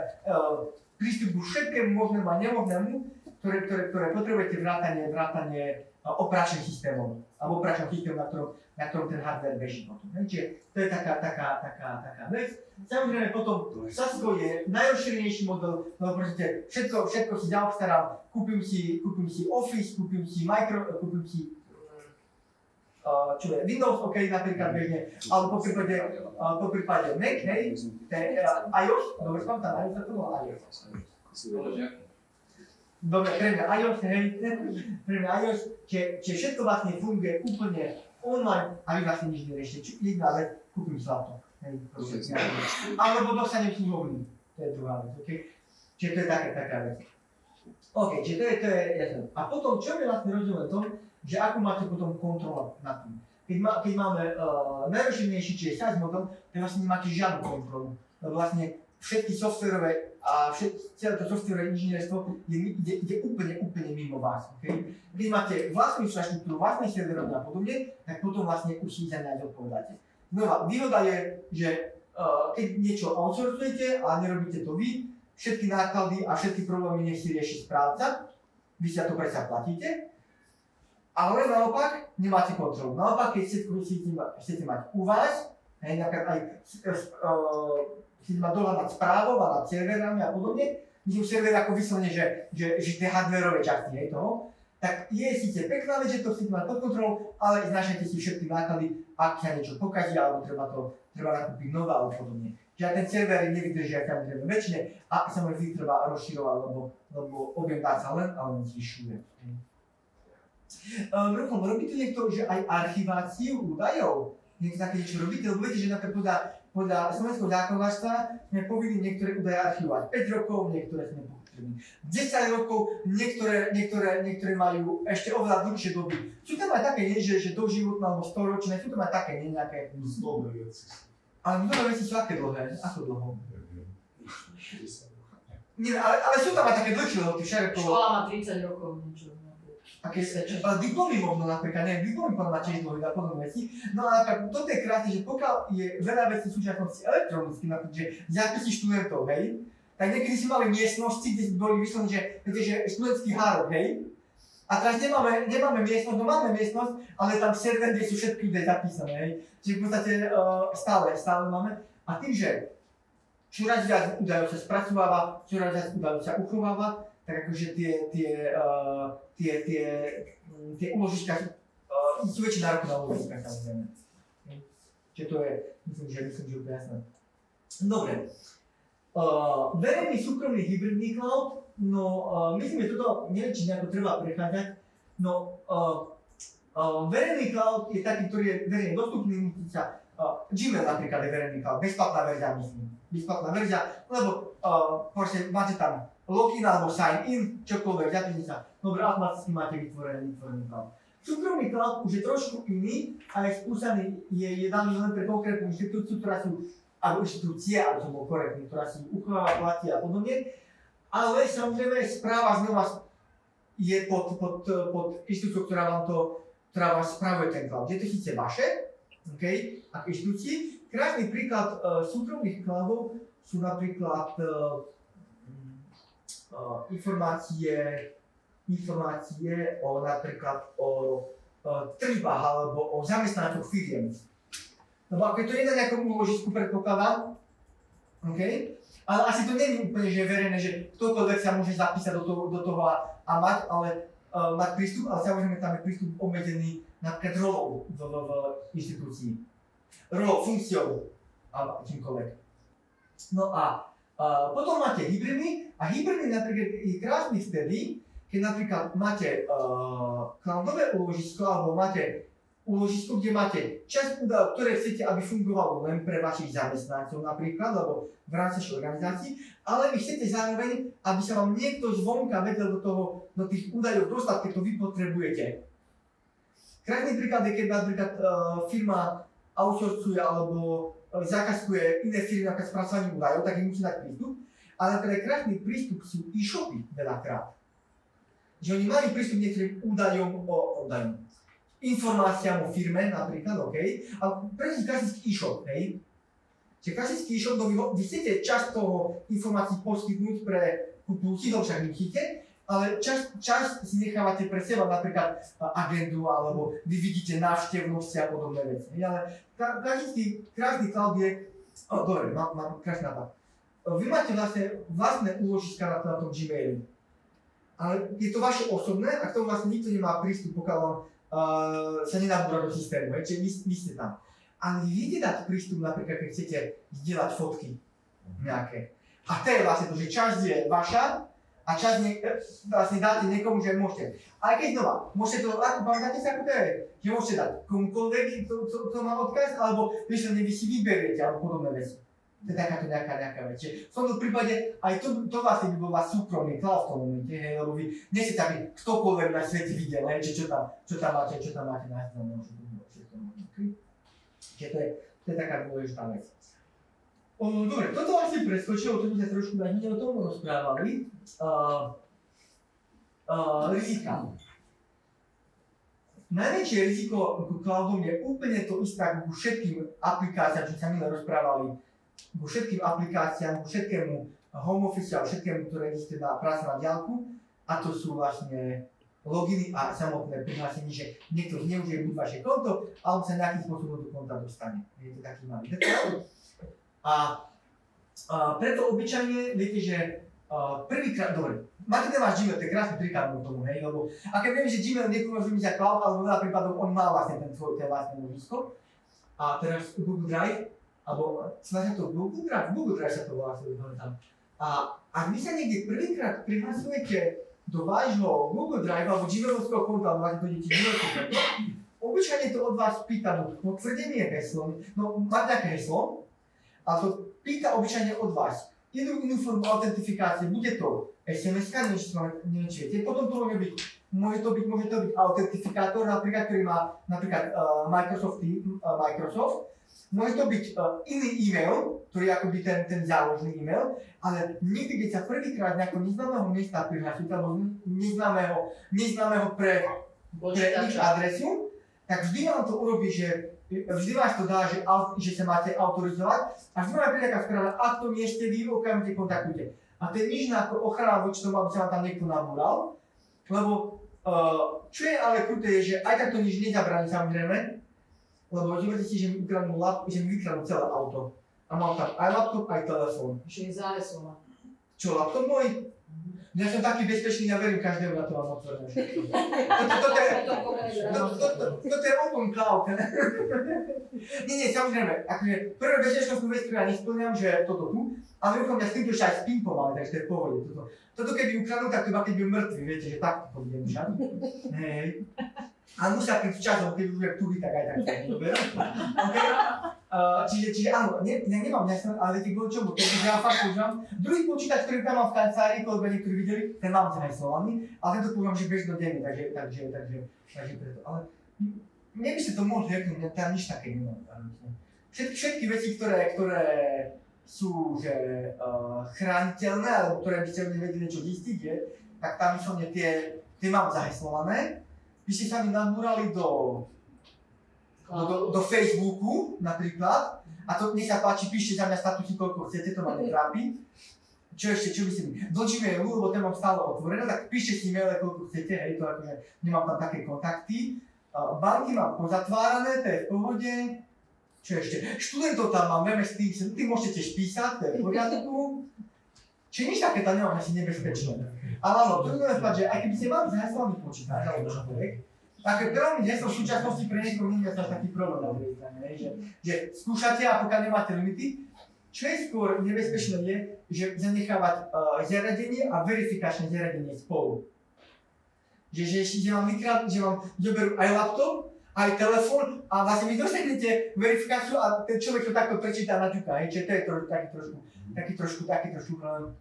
prístup k všetkému možnému a nemožnému, ktoré potrebujete vrátanie operačným systémom, alebo operačným systémom, na ktorom ten hardware beží potom. Čiže to je taká vec. Samozrejme potom Cisco je najrozšírenejší model, lebo proste všetko si zaobstarám, kúpim si Office, kúpim si čo je Windows, OK, napríklad bežne, alebo po prípade Mac, hej, iOS, dobre, tam iOS, to bolo iOS. Dobre, pre mňa iOS, hej, čiže všetko vlastne funguje úplne online a vy vlastne nič neriešite. Jedna vec, kúpim si laptop, hej, alebo dostanem služobný, to je druhá vec, OK? Čiže to je taká vec. OK, čiže to je jasné. A potom, čo je vlastne rozdiel v tom, že ako máte potom kontrolu nad tým. Keď máme najrozšírenejší, čiže SaaS model, tak vlastne nemáte žiadnu kontrolu. Lebo vlastne všetky softverové a celé to softverové inžinierstvo ide úplne mimo vás. Okay? Keď máte vlastnú infraštruktúru, vlastné servery a podobne, tak potom vlastne už si za mňa zodpovedáte. Znova, výhoda je, že keď niečo outsourcujete a nerobíte to vy, všetky náklady a všetky problémy nech si rieši správca, vy si za to predsa platíte, ale naopak nemáte kontrolu. Naopak, keď chcete mať u vás, hej, napríklad aj chcete mať dohľad nad správou a nad serverami a podobne, nie sú servery ako vyslovene, že tie hardwareové časti, hej, toho, tak je síce pekná vec, že to chcete mať pod kontrolou, ale znášajte si všetky náklady, ak sa niečo pokazí, alebo treba nakúpiť nové alebo podobne. Čiže ten server nevydržia samozrejme väčšine a samozrejme treba rozširovať, lebo objem dá sa len zvyšuje. Robíte niekto, že aj archiváciu údajov? Niekto také niečo robíte? Lebo viete, že napríklad podľa slovenského zákonodárstva sme povinni niektoré údaje archivovať 5 rokov, niektoré sme potrební 10 rokov, niektoré majú ešte oveľa dlhšie doby. Sú tam aj také, že doživotné alebo 100-ročné, sú tam aj také, nejaké... Zdobné veci. Ale mnohé veci sú aké dlhé? Ako dlho? Nie, ale sú tam aj také dlhšie lehoty, však ako... Škola má 30 rokov, niečo. Ale diplomy možno napríklad, neviem, diplomy podľa tiež dlhé a podobné veci. No a napríklad toto je krásne, že pokiaľ je veľa vecí v súčasnosti elektronicky, napríklad, že zápisy študentov, hej, tak niekedy si mali miestnosti, kde boli vyslovene, že študentský hárok, hej. A teraz nemáme miestnosť, no máme miestnosť, ale tam server, kde sú všetky údaje zapísané, hej. Čiže v podstate stále máme. A tým, že čoraz viac údajov sa spracováva, čoraz viac údajov sa uchováva, tak akože tie úložiska sú väčšie nároky na úložiska, samozrejme. Čiže to je, myslím, že je úplne jasné. Dobre. Verejný súkromný hybridný cloud, no myslím, že toto neviem, či nejako treba prechádzať. No verejný cloud je taký, ktorý je verejne dostupný, musí sa Gmail napríklad je verejný cloud, bezplatná verzia, myslím. Bezplatná verzia, lebo proste máte tam login alebo sign in, čokoľvek, zapíšte sa. Dobre, automaticky máte vytvorený cloud. Súkromný cloud už je trošku iný a je spúšťaný, je daný len pre konkrétnu inštitúciu, alebo inštitúcie, aby som bol korektný, ktorá si uchováva, platí a podobne. Ale samozrejme správa znova je pod inštitúciou, ktorá vás spravuje ten cloud. Je to síce vaše, okay, ako inštitúcii. Krásny príklad súkromných cloudov sú napríklad informácie o tržbách alebo o zamestnancoch firiem. Lebo ako je to nie na nejakom úložisku, predpokladám, okay? Ale asi to nie je úplne že verejné, že ktokoľvek sa môže zapísať do toho a mať, mať prístup, ale samozrejme tam je prístup obmedzený napríklad rolou v inštitúcii. Rolou, funkciou alebo čímkoľvek. No a potom máte hybridy a hybridy napríklad je krásny vtedy, keď napríklad máte cloudové úložisko alebo máte úložisko, kde máte časť údajov, ktoré chcete, aby fungovalo len pre vašich zamestnancov napríklad, alebo v rámci vašej organizácii, ale vy chcete zároveň, aby sa vám niekto zvonka vedel do tých údajov dostať, keď to vy potrebujete. Krásny príklad je, keď napríklad firma outsourcuje alebo zakazkuje iné firmy napríklad spracovanie údajov, tak im musí dať prístup, ale pre krásny prístup sú e-shopy veľakrát. Že oni majú prístup niektorým údajom o informáciám o firme napríklad, OK, a prečo klasický e-shop, hej? Čiže klasický e-shop, vy chcete časť toho informácií poskytnúť pre kupujúcich, však musíte, ale časť si nechávate pre seba, napríklad agendu, alebo vy vidíte návštevnosti a podobné veci. Ale krásny cloud je, dobre, mám krásny nápad. Vy máte vlastné úložiska na tom Gmaili. Ale je to vaše osobné a k tomu vlastne nikto nemá prístup, pokiaľ vám sa nenabúra do systému, čiže vy ste tam. Ale vy viete dať prístup napríklad, keď chcete zdieľať fotky nejaké. A to je vlastne to, že časť je vaša a časť vlastne dáte niekomu, že môžete. Aj keď znova, môžete to, ako pamätáte sa, ako to je, že môžete dať komukoľvek, kto má odkaz, alebo vy si vyberiete, alebo podobné veci. To je takáto nejaká vec. Čiže v tomto prípade aj to vlastne by bol váš súkromný cloud v tom momente, hej, lebo vy nechcete, aby ktokoľvek na svete videl, hej, čo tam máte nastavené. Čiže to je taká dôležitá vec. Dobre, toto vlastne preskočilo, to sme sa trošku menej o tom rozprávali. Rizika. Najväčšie riziko cloudom je úplne to isté ako ku všetkým aplikáciám, čo sa my rozprávali, ku všetkým aplikáciám, ku všetkému home office a všetkému, ktoré existuje na práca na diaľku, a to sú vlastne loginy a samotné prihlásenie, že niekto zneužije buď vaše konto, alebo sa nejakým spôsobom do konta dostane. Je to taký malý detail. A preto obyčajne, viete, že prvýkrát, dobre, máte ten váš Gmail, to je krásny príklad k tomu, hej, lebo a keď viem, že Gmail nepovažujem za cloud, alebo veľa prípadov on má vlastne ten vlastné ložisko, a teraz Google Drive, alebo snažia to Google Drive sa to volá, tam. A ak vy sa niekde prvýkrát prihlasujete do vášho Google Drive alebo Gmailovského konta, alebo máte dojdete Gmailovského konta, obyčajne to od vás pýta, no tvrdenie je heslo, no máte nejaké heslo, a to pýta obyčajne od vás inú formu autentifikácie, bude to SMS-ka, neviem či viete, potom to môže to byť autentifikátor, napríklad, ktorý má napríklad Microsoft, môže to byť iný e-mail, ktorý je akoby ten záložný e-mail, ale nikdy, keď sa prvýkrát nejakého neznámeho miesta prihlásite, alebo neznámeho pre ich adresu, tak vždy vám to urobí, že vždy vás to dá, že sa máte autorizovať a vždy vám príde taká správa, ak to nie ste vy, okamžite kontaktujte. A to je nič ako ochrana voči tomu, aby sa vám tam niekto nabúral, lebo čo je ale kruté je, že aj tak to nič nezabráni samozrejme, lebo zoberte si, že mi vykradnú celé auto. A mám tam aj laptop, aj telefón. Ešte je záleslova. Čo, laptop môj? Ja som taký bezpečný, ja verím každému, na to mám otvorené. Toto je open cloud. Nie, samozrejme, akože prvá bezpečnostnú vec, ktorú ja nesplňam, že toto tu, ale dúfam, ja s týmto ešte aj spinkom máme, takže to je v pohode. Toto keby ukradnú, tak to iba keď by mŕtvi, viete, že takto to budem však. Hej. A musia prísť časom, keď už je tuhý, tak aj tak. Dobre? Okay? Čiže áno, nemám jasné, ale viete kvôli čomu, keď ja fakt používam. Druhý počítač, ktorý tam mám v kancelárii, koľko niektorí videli, ten mám zahajslovaný, ale tento používam, že bežnodenne, takže preto. Ale mne by sa to mohlo řeknúť, tam nič také nemám. Všetky veci, ktoré sú že, chrániteľné, alebo ktoré by ste vedeli niečo zistiť, tak tam som tie mám zaheslované. Vy ste sa mi nabúrali do Facebooku napríklad, a to nech sa páči, píšte za mňa statusy, koľko chcete, to ma netrápi. Čo by si mi? Do Gmailu, lebo ten mám stále otvorené, tak píšte si e-maile, koľko chcete, hej, to akože nemám tam také kontakty. Banky mám pozatvárané, to je v pohode. Čo ešte? Študentov tam mám, vieme s tým môžete tiež písať, to je v poriadku. Čiže nič také tam nemám asi nebezpečné. Ale áno, to znamená, že aj keby ste mali zaheslený počítač, alebo čokoľvek, tak veľmi heslo v súčasnosti pre niekoho nie je taký problém na druhej strane, že skúšate a pokiaľ nemáte limity. Čo je skôr nebezpečné je, že zanechávať zariadenie a verifikačné zariadenie spolu. Že vám zoberú aj laptop, aj telefón a vlastne vy dostanete verifikáciu a ten človek to takto prečíta na ťuka, čiže to je taký trošku problém,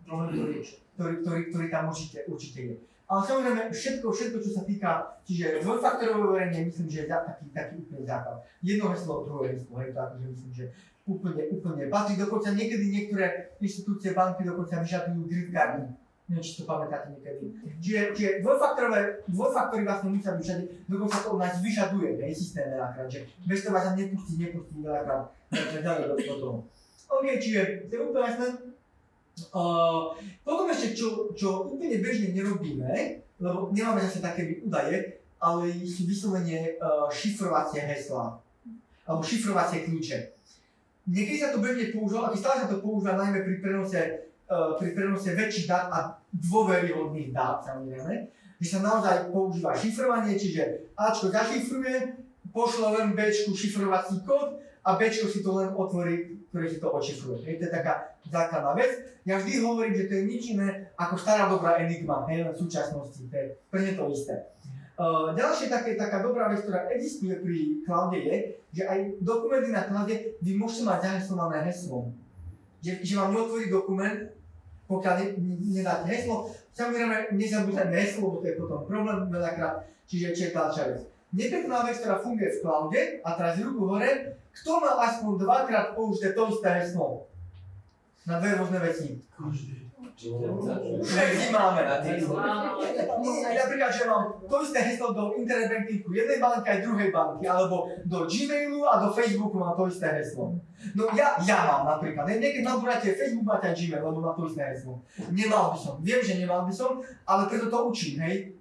ktorý tam určite je. Ale samozrejme všetko, čo sa týka, čiže dvojfaktorové overenie, myslím, že je taký úplne základ. Jedno heslo, druhé heslo, hej, to akože myslím, že úplne patrí. Dokonca niekedy niektoré inštitúcie, banky dokonca vyžadujú grid karty. Neviem, či to pamätáte niekedy. Čiže dvojfaktory vlastne musia byť všade, dokonca to u nás vyžaduje, hej, systém veľakrát, že bez toho vás nepustí veľakrát ďalej do toho. OK, čiže to je úplne jasné. Potom ešte, čo úplne bežne nerobíme, lebo nemáme zase také údaje, ale sú vyslovene šifrovacie heslá, alebo šifrovacie kľúče. Niekedy sa to bežne používa, a stále sa to používa najmä pri prenose väčších dát a dôveryhodných dát, samozrejme, že sa naozaj používa šifrovanie, čiže Ačko zašifruje, pošle len Bčku šifrovací kód a Bčko si to len otvorí, ktoré si to odšifruje. To je taká základná vec. Ja vždy hovorím, že to je nič iné ako stará dobrá enigma, len v súčasnosti, to je plne to isté. Ďalšia taká dobrá vec, ktorá existuje pri cloude je, že aj dokumenty na cloude vy môžete mať zaheslované heslom. Že vám neotvorí dokument, pokiaľ nedáte heslo. Samozrejme, nezabudnite heslo, lebo to je potom problém veľakrát, čiže čo je ďalšia vec. Nepekná vec, ktorá funguje v cloude, a teraz ruku hore, kto má aspoň dvakrát použité to isté heslo? Na dve rôzne veci. Všetci máme. Napríklad, že mám to isté heslo do internet bankingu jednej banky aj druhej banky, alebo do Gmailu a do Facebooku mám to isté heslo. No ja mám napríklad, niekedy nabúrate Facebook, máte aj Gmail, lebo mám to isté heslo. Nemal by som, viem, že nemal by som, ale preto to učím, hej?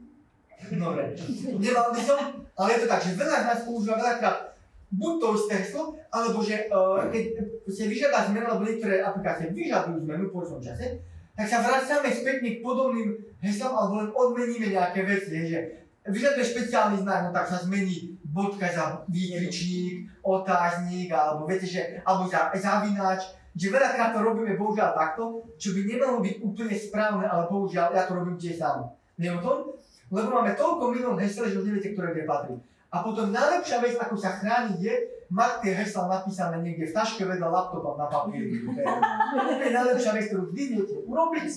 Dobre, nemal by som, ale je to tak, že veľa z nás používa veľakrát buď to isté heslo, alebo že keď sa vyžiada zmena, alebo niektoré aplikácie vyžadujú zmenu po svojom čase, tak sa vracame spätne k podobným heslám, alebo len odmeníme nejaké veci, že vyžaduje špeciálny znak, no tak sa zmení bodka za výkričník, otáznik, alebo viete, že, alebo za zavináč, že veľakrát to robíme bohužiaľ takto, čo by nemalo byť úplne správne, ale bohužiaľ ja to robím tiež sám. Nie o tom? Lebo máme toľko milión hesel, že už neviete, ktoré kde patrí. A potom najlepšia vec, ako sa chrániť je, mať tie heslá napísané niekde v taške vedľa laptopa na papieri. To je najlepšia vec, ktorú vždy viete urobiť.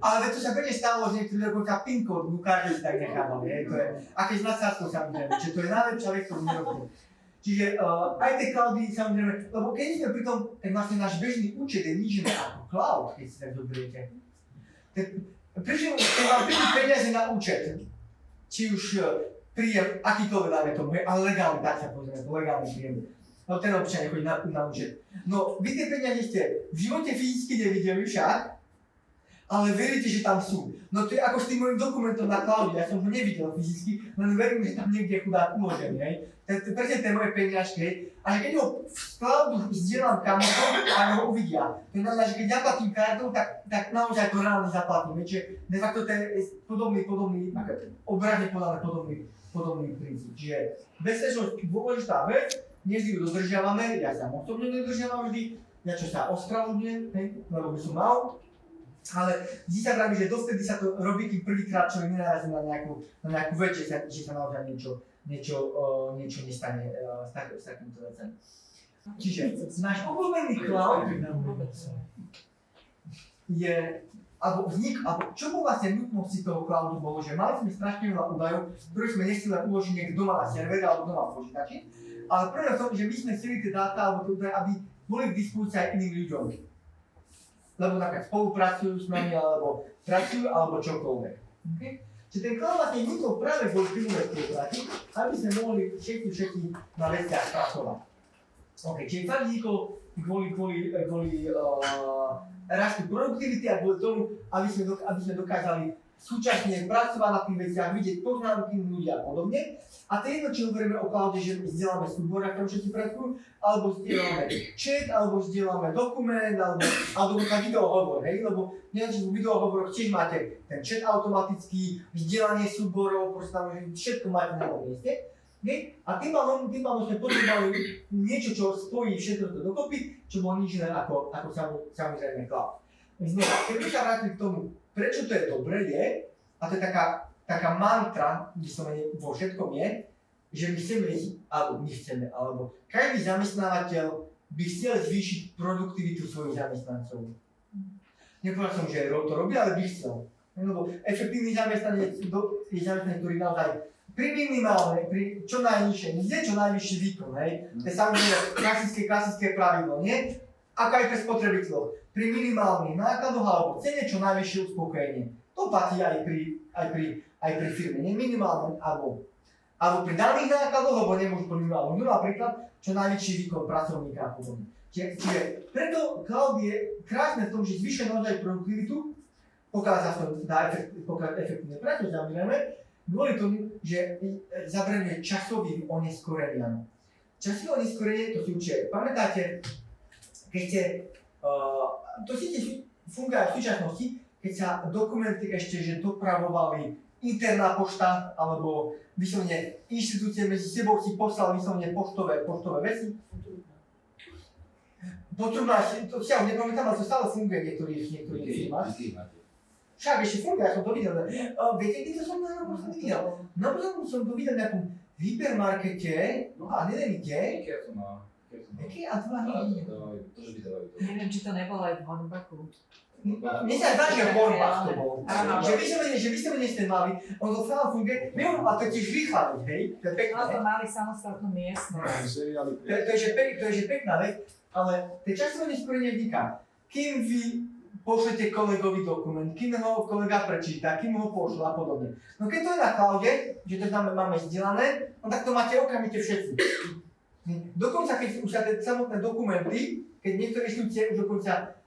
Ale to sa bežne stalo, že niektorí dokonca PIN kód každý si tak nechávali. To je, aké z nadsázkou samozrejme, že to je najlepšia vec, ktorú nerobíme. Čiže aj tie cloudy samozrejme, lebo keď sme pri tom, tak vlastne náš bežný účet je nič iné ako cloud, keď si tak zoberiete. Keď vám prídu peniaze na účet, či už príjem akýkoľvek, dajme tomu, ale legálny, tak sa pozrieme, to legálny príjem. No ten občan nechodí na účet. No vy tie peniaze ste v živote fyzicky nevideli však, ale veríte, že tam sú. No to je ako s tým môjim dokumentom na cloude, ja som ho nevidel fyzicky, len verím, že tam niekde chudák uložený, hej. To je presne tie moje peniažky, hej. A keď ho v cloudu zdieľam kamošom, a ho uvidia. To znamená, že keď zaplatím kartou, tak naozaj to reálne zaplatím, hej. Čiže de facto to je podobný, obrazne podané podobný princíp. Čiže bezpečnosť je dôležitá vec, nevždy ju dodržiavame, ja sa osobne nedodržiavam vždy, ja čo sa ospravedlňujem, lebo by som mal. Ale vždy sa praví, že dovtedy sa to robí, kým prvýkrát človek nenarazí na nejakú vec, že sa naozaj niečo nestane s takýmto vecem. Čiže náš obľúbený cloud je, alebo čo bol vlastne nutnosti toho cloudu bolo, že mali sme strašne veľa údajov, ktoré sme nechceli uložiť niekde doma na servere alebo doma v počítači, ale práve v tom, že my sme chceli tie dáta alebo tie údaje, aby boli k dispozícii aj iným ľuďom. Lebo napríklad spolupracujú s nami, alebo pracujú, alebo čokoľvek. Okay? Čiže ten cloud vlastne vznikol práve kvôli primulej spolupráci, aby sme mohli všetky na veciach pracovať. Okay, čiže fakt vznikol kvôli rastu produktivity a kvôli tomu, aby sme dokázali súčasne pracovať na tých veciach, vidieť poznámky ľudí a podobne. A to je jedno, či hovoríme o cloude, že zdieľame súbor, ak tam všetci pracujú, alebo zdieľame chat, alebo zdieľame dokument, alebo videohovor, hej? Lebo neviem, či v videohovoroch tiež máte ten chat automatický, zdieľanie súborov, proste tam všetko máte na jednom mieste. Okay? A tým pádom sme potrebovali niečo, čo spojí všetko to dokopy, čo bolo nič iné ako samozrejme cloud. Keby sa vrátili k tomu, prečo to je dobré, a to je taká mantra, vyslovene vo všetkom je, že my chceme, alebo každý zamestnávateľ by chcel zvýšiť produktivitu svojich zamestnancov. Nepovedal som, že to robí, ale by chcel. Lebo efektívny zamestnanec je zamestnanec, ktorý naozaj pri minimálne, pri čo najnižšie, nie čo najvyšší výkon, hej. To je samozrejme klasické pravidlo, nie? Ako aj pre spotrebiteľov. Pri minimálnych nákladoch alebo cene čo najvyššie uspokojenie. To platí aj pri firme, nie minimálne, alebo alebo pri daných nákladoch, lebo nemôžu plniť alebo napríklad čo najväčší výkon pracovníka a podobne. Čiže preto cloud je krásne v tom, že zvyšuje naozaj produktivitu, pokiaľ efektívne pracuje, samozrejme, kvôli tomu, že zabraňuje časovým oneskoreniam. Časové oneskorenie, to si určite pamätáte, keď ste, to síce funguje aj v súčasnosti, keď sa dokumenty ešte že dopravovali interná pošta, alebo vyslovene inštitúcie medzi sebou si poslali vyslovene poštové veci. Potrubná, to si ja už nepamätám, ale to stále funguje v niektorých firmách. Však ešte funguje, ja som to videl. Viete, kde to som naposledy videl? Naposledy som to videl v nejakom hypermarkete, a neviem kde. Jaký? A to má hneď. Neviem, či to nebolo aj v Hornbachu. Mne sa zdá, že Hornbach to bol. Áno. Že vyslovene ste mali, on to stále funguje. Mimo, a to je tiež rýchla vec, hej? To je pekná No to vec. mali samostatnú miestnosť. To je že pekná vec, ale tie časové neskorenie vzniká. Kým vy pošlete kolegovi dokument, kým ho kolega prečíta, kým ho pošle a podobne. No keď to je na cloude, že to znamená, máme zdieľané, no tak to máte okamžite všetci. Dokonca keď už sa tie samotné dokumenty, keď niektoré inštitúcie už dokonca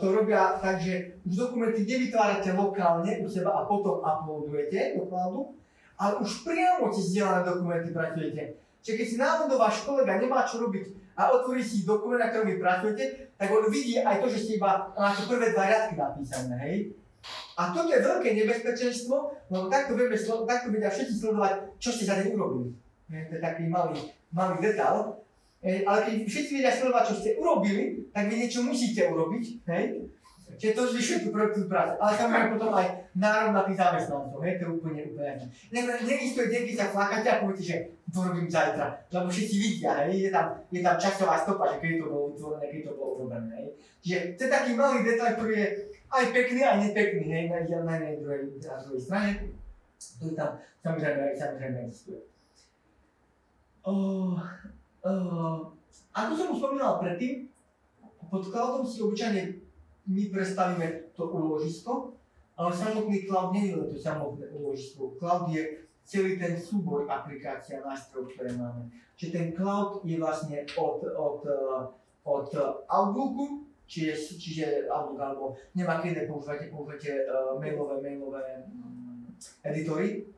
to robia tak, že už dokumenty nevytvárate lokálne u seba a potom uploadujete do cloudu, ale už priamo cez zdieľané dokumenty pracujete. Čiže keď si náhodou váš kolega nemá čo robiť a otvorí si dokument, na ktorom vy pracujete, tak on vidí aj to, že ste iba máte prvé 2 riadky napísané, hej? A toto je veľké nebezpečenstvo, lebo takto vedia všetci sledovať, čo ste za deň urobili. To je taký malý detail. Ale keď všetci vedia sledovať, čo ste urobili, tak vy niečo musíte urobiť, hej? Čiže to zvyšuje tú produktivitu práce, ale samozrejme potom aj národ na tých zamestnancov, hej, to je úplne jasné. Neexistuje deň, keď sa flákate a poviete, že to robím zajtra, lebo všetci vidia, hej, je tam časová stopa, že kedy to bolo vytvorené, kedy to bolo urobené, hej. Čiže to je taký malý detail, ktorý je aj pekný, aj nepekný, hej, na jednej druhej strane, ktorý tam samozrejme existuje. Ako som už spomínal predtým, pod cloudom si obyčajne my predstavíme to úložisko, ale samotný cloud nie je len to samotné úložisko. Cloud je celý ten súbor aplikácií a nástrojov, ktoré máme. Čiže ten cloud je vlastne od Outlooku, čiže Outlook alebo nemá keď používate mailové editory.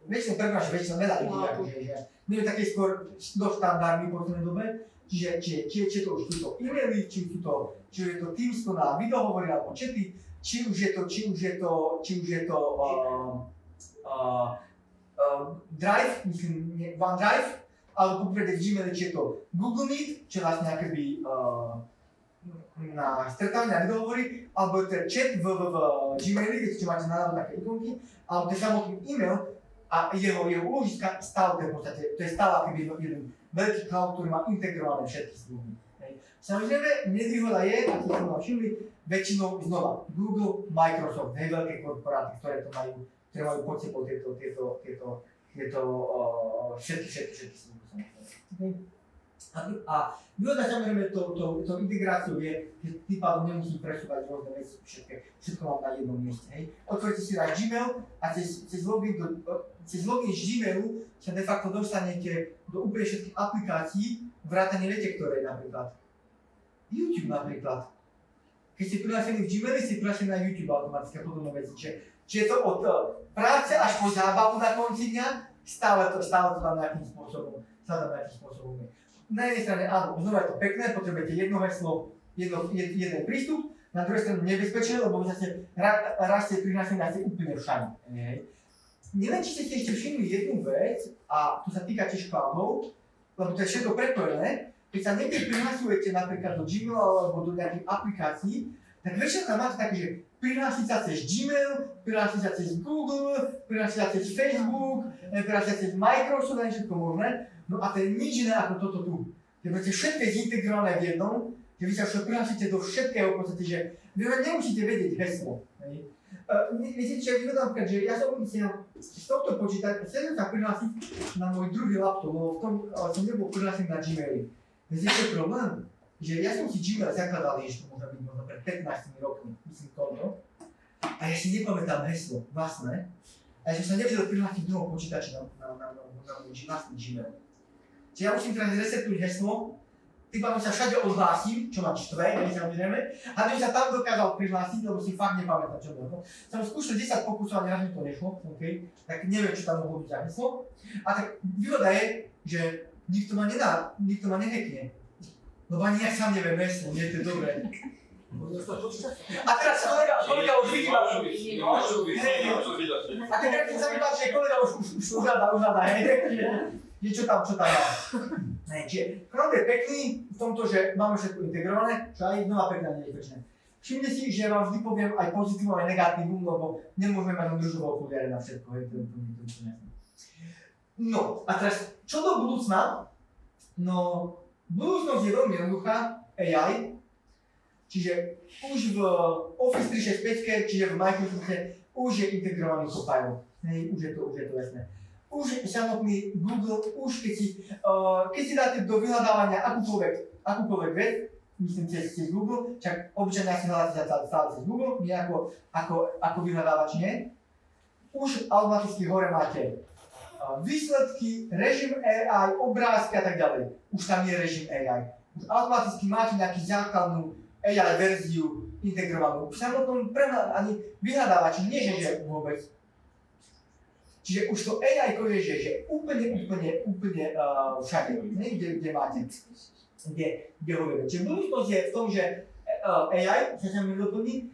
Väčšinou nedá ľudí, že my také skôr do štandardný po tej dobe. Čiže to už sú to e-maily, či je to Teams na videohovory alebo chaty, či už je to Drive, myslím, OneDrive, alebo poprvé v Gmaili, či je to Google Meet, čo vlastne akoby na stretávanie na videohovory, alebo to je chat v Gmaili, keď máte na také ikonky, alebo to je samotný e-mail a jeho úložiska stále to je v podstate, to je stále akoby jeden veľký cloud, ktorý má integrované všetky služby. Samozrejme, nevýhoda je, ako ste ma všimli, väčšinou znova Google, Microsoft, veľké korporáty, ktoré majú pod sebou tieto všetky služby. A výhoda samozrejme to integráciou je, že tým pádom nemusím presúvať rôzne veci, všetko mám na jednom mieste. Hej. Otvorite si náš Gmail a cez login z Gmailu sa de facto dostanete do úplne všetkých aplikácií, vrátane viete, ktoré napríklad. YouTube napríklad. Keď ste prihlásení v Gmaili, ste prihlásení na YouTube automaticky a podobné veci. Čiže to od práce až po zábavu na konci dňa, stále to tam nejakým spôsobom je. Na jednej strane áno, znova je to pekné, potrebujete jedno heslo, jeden prístup, na druhej strane nebezpečné, lebo vy zase raz ste prihlásení a ste úplne všade. Neviem, či ste si ešte všimli jednu vec, a to sa týka tiež cloudov, lebo to je všetko prepojené. Keď sa niekde prihlasujete napríklad do Gmailu alebo do nejakých aplikácií, tak väčšinou tam máte také, že prihlásiť sa cez Gmail, prihlásiť sa cez Google, prihlásiť sa cez Facebook, prihlásiť sa cez Microsoft a všetko možné. No a to je nič iné ako toto tu. Je proste všetko zintegrované v jednom, že vy sa prihlásite do všetkého v podstate, že vy nemusíte vedieť heslo. Viete, čo je výhoda napríklad, že ja som z tohto počítať, chcem sa prihlásiť na môj druhý laptop, lebo v tom som nebol prihlásený na Gmaili. Viete, čo je problém? Že ja som si Gmail zakladal ešte možno pred 15 rokmi, myslím koľko. A ja si nepamätám heslo vlastné. A a ja som sa nevedel prihlásiť do toho počítača na môj vlastný Gmail. Čiže ja musím teraz resetuť heslo, tým pádom sa všade odhlásim, čo ma štve, samozrejme, aby sa tam dokázal prihlásiť, lebo si fakt nepamätám, čo bolo. Som skúšal 10 pokusov a raz mi to nešlo, okay? Tak neviem, čo tam mohlo byť za heslo. A tak výhoda je, že nikto ma nehackne. Lebo ani ja sám neviem heslo, nie je to dobré. A teraz kolega už vychýba. A teraz sa mi páči, že kolega už uhľadá, hej, že čo tam má. Čiže Cloud je pekný v tomto, že máme všetko integrované, čo aj znova pekná nebezpečné. Všimne si, že vám vždy poviem aj pozitívum, aj negatívum, lebo nemôžeme mať len družové okuliare na všetko, hej, to je jasné. No, a teraz, čo do budúcna? No, budúcnosť je veľmi jednoduchá, AI, čiže už v Office 365, čiže v Microsofte, už je integrovaný Copilot, hej, už je to jasné. Už samotný Google, už keď si dáte do vyhľadávania akúkoľvek vec, myslím cez Google, však obyčajne asi hľadáte stále cez Google, nie ako vyhľadávač nie, už automaticky hore máte výsledky, režim AI, obrázky a tak ďalej. Už tam je režim AI. Už automaticky máte nejakú základnú AI verziu integrovanú. V samotnom ani vyhľadávači, nie že vôbec. Čiže už to AI je, že úplne všade, kde máte, kde hovoríte. Čiže budúcnosť je v tom, že AI sa mi doplní.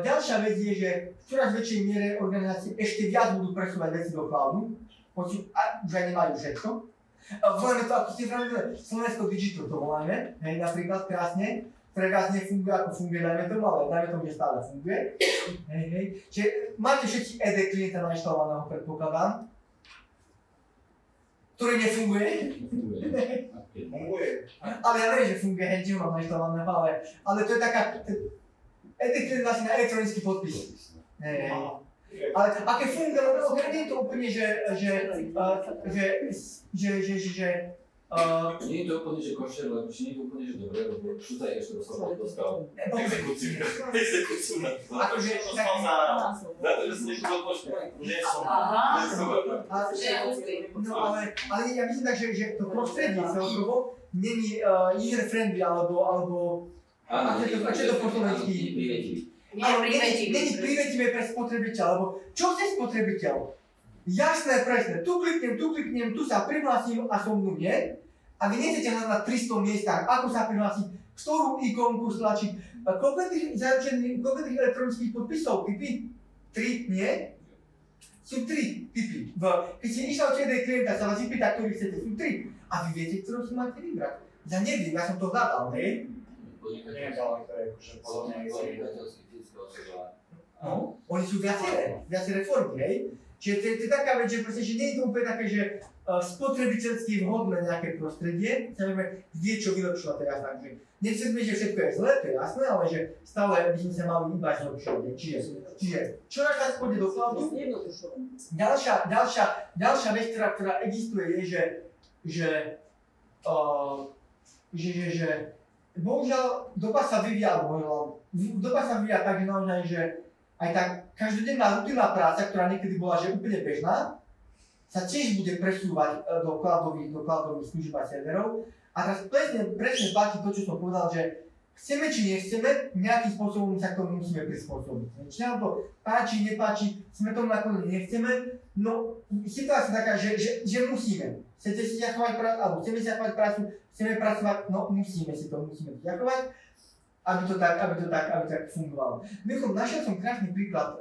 Ďalšia vec je, že v čoraz väčšej miere organizácie ešte viac budú presúvať veci do cloudu, už aj nemajú všetko. Voláme to, ako ste vravili, Slovensko Digital to voláme, hej, napríklad krásne. Pre vás nefunguje, ako funguje, dajme tomu, ale dajme tomu, že stále funguje. Hej. Čiže máte všetci ED klienta nainštalovaného, predpokladám, ktorý nefunguje. Funguje. Ale ja neviem, že funguje, hej, či ho mám nainštalovaného, ale to je taká, ED klient vlastne na elektronický podpis. Hej. Ale aké funguje, lebo nie je to úplne, nie je to úplne, že košer, lebo nie je to úplne, že dobre, lebo Šutaj ešte dostal exekúciu na to. Akože, Za to, že si nechal poštu. Nie som. No ale ja myslím tak, že to prostredie celkovo není user friendly alebo čo je to po slovensky? Není privetivé pre spotrebiteľa, lebo čo chce spotrebiteľ? Jasné, presné, tu kliknem, tu sa prihlásim a som mnou nie. A vy nechcete hľadať na 300 miestach, ako sa prihlásiť, ktorú ikonku stlačiť. Koľko tých elektronických podpisov, typy? 3, nie? Sú 3 typy. Keď ste išli od jednej klienta, sa vás vypýta, ktorý chcete, sú 3. A vy viete, ktorú si máte vybrať. Ja neviem, ja som to hľadal, hej? Nie, ale to je akože podobne. No, oni sú viaceré formy, hej? Čiže to je taká vec, že proste, že nie je to úplne také, že spotrebiteľsky vhodné nejaké prostredie, samozrejme vie, čo vylepšovať teraz, takže nechceme, že všetko je zlé, to je jasné, ale že stále by sme sa mali iba zlepšovať. Čiže čo nás pôjde do cloudu? Ďalšia vec, ktorá existuje, je, že bohužiaľ doba sa vyvíja tak, že naozaj, že aj tá každodenná rutinná práca, ktorá niekedy bola že úplne bežná, sa tiež bude presúvať do cloudových služieb a serverov. A teraz presne platí to, čo som povedal, že chceme či nechceme, nejakým spôsobom sa k tomu musíme prispôsobiť. Či nám to páči, nepáči, sme tomu nakoniec nechceme, no situácia je taká, že musíme. Chcete si zachovať prácu, alebo chceme si zachovať prácu, chceme pracovať, no musíme zachovať. Aby to tak fungovalo. Mimochodom, našiel som krásny príklad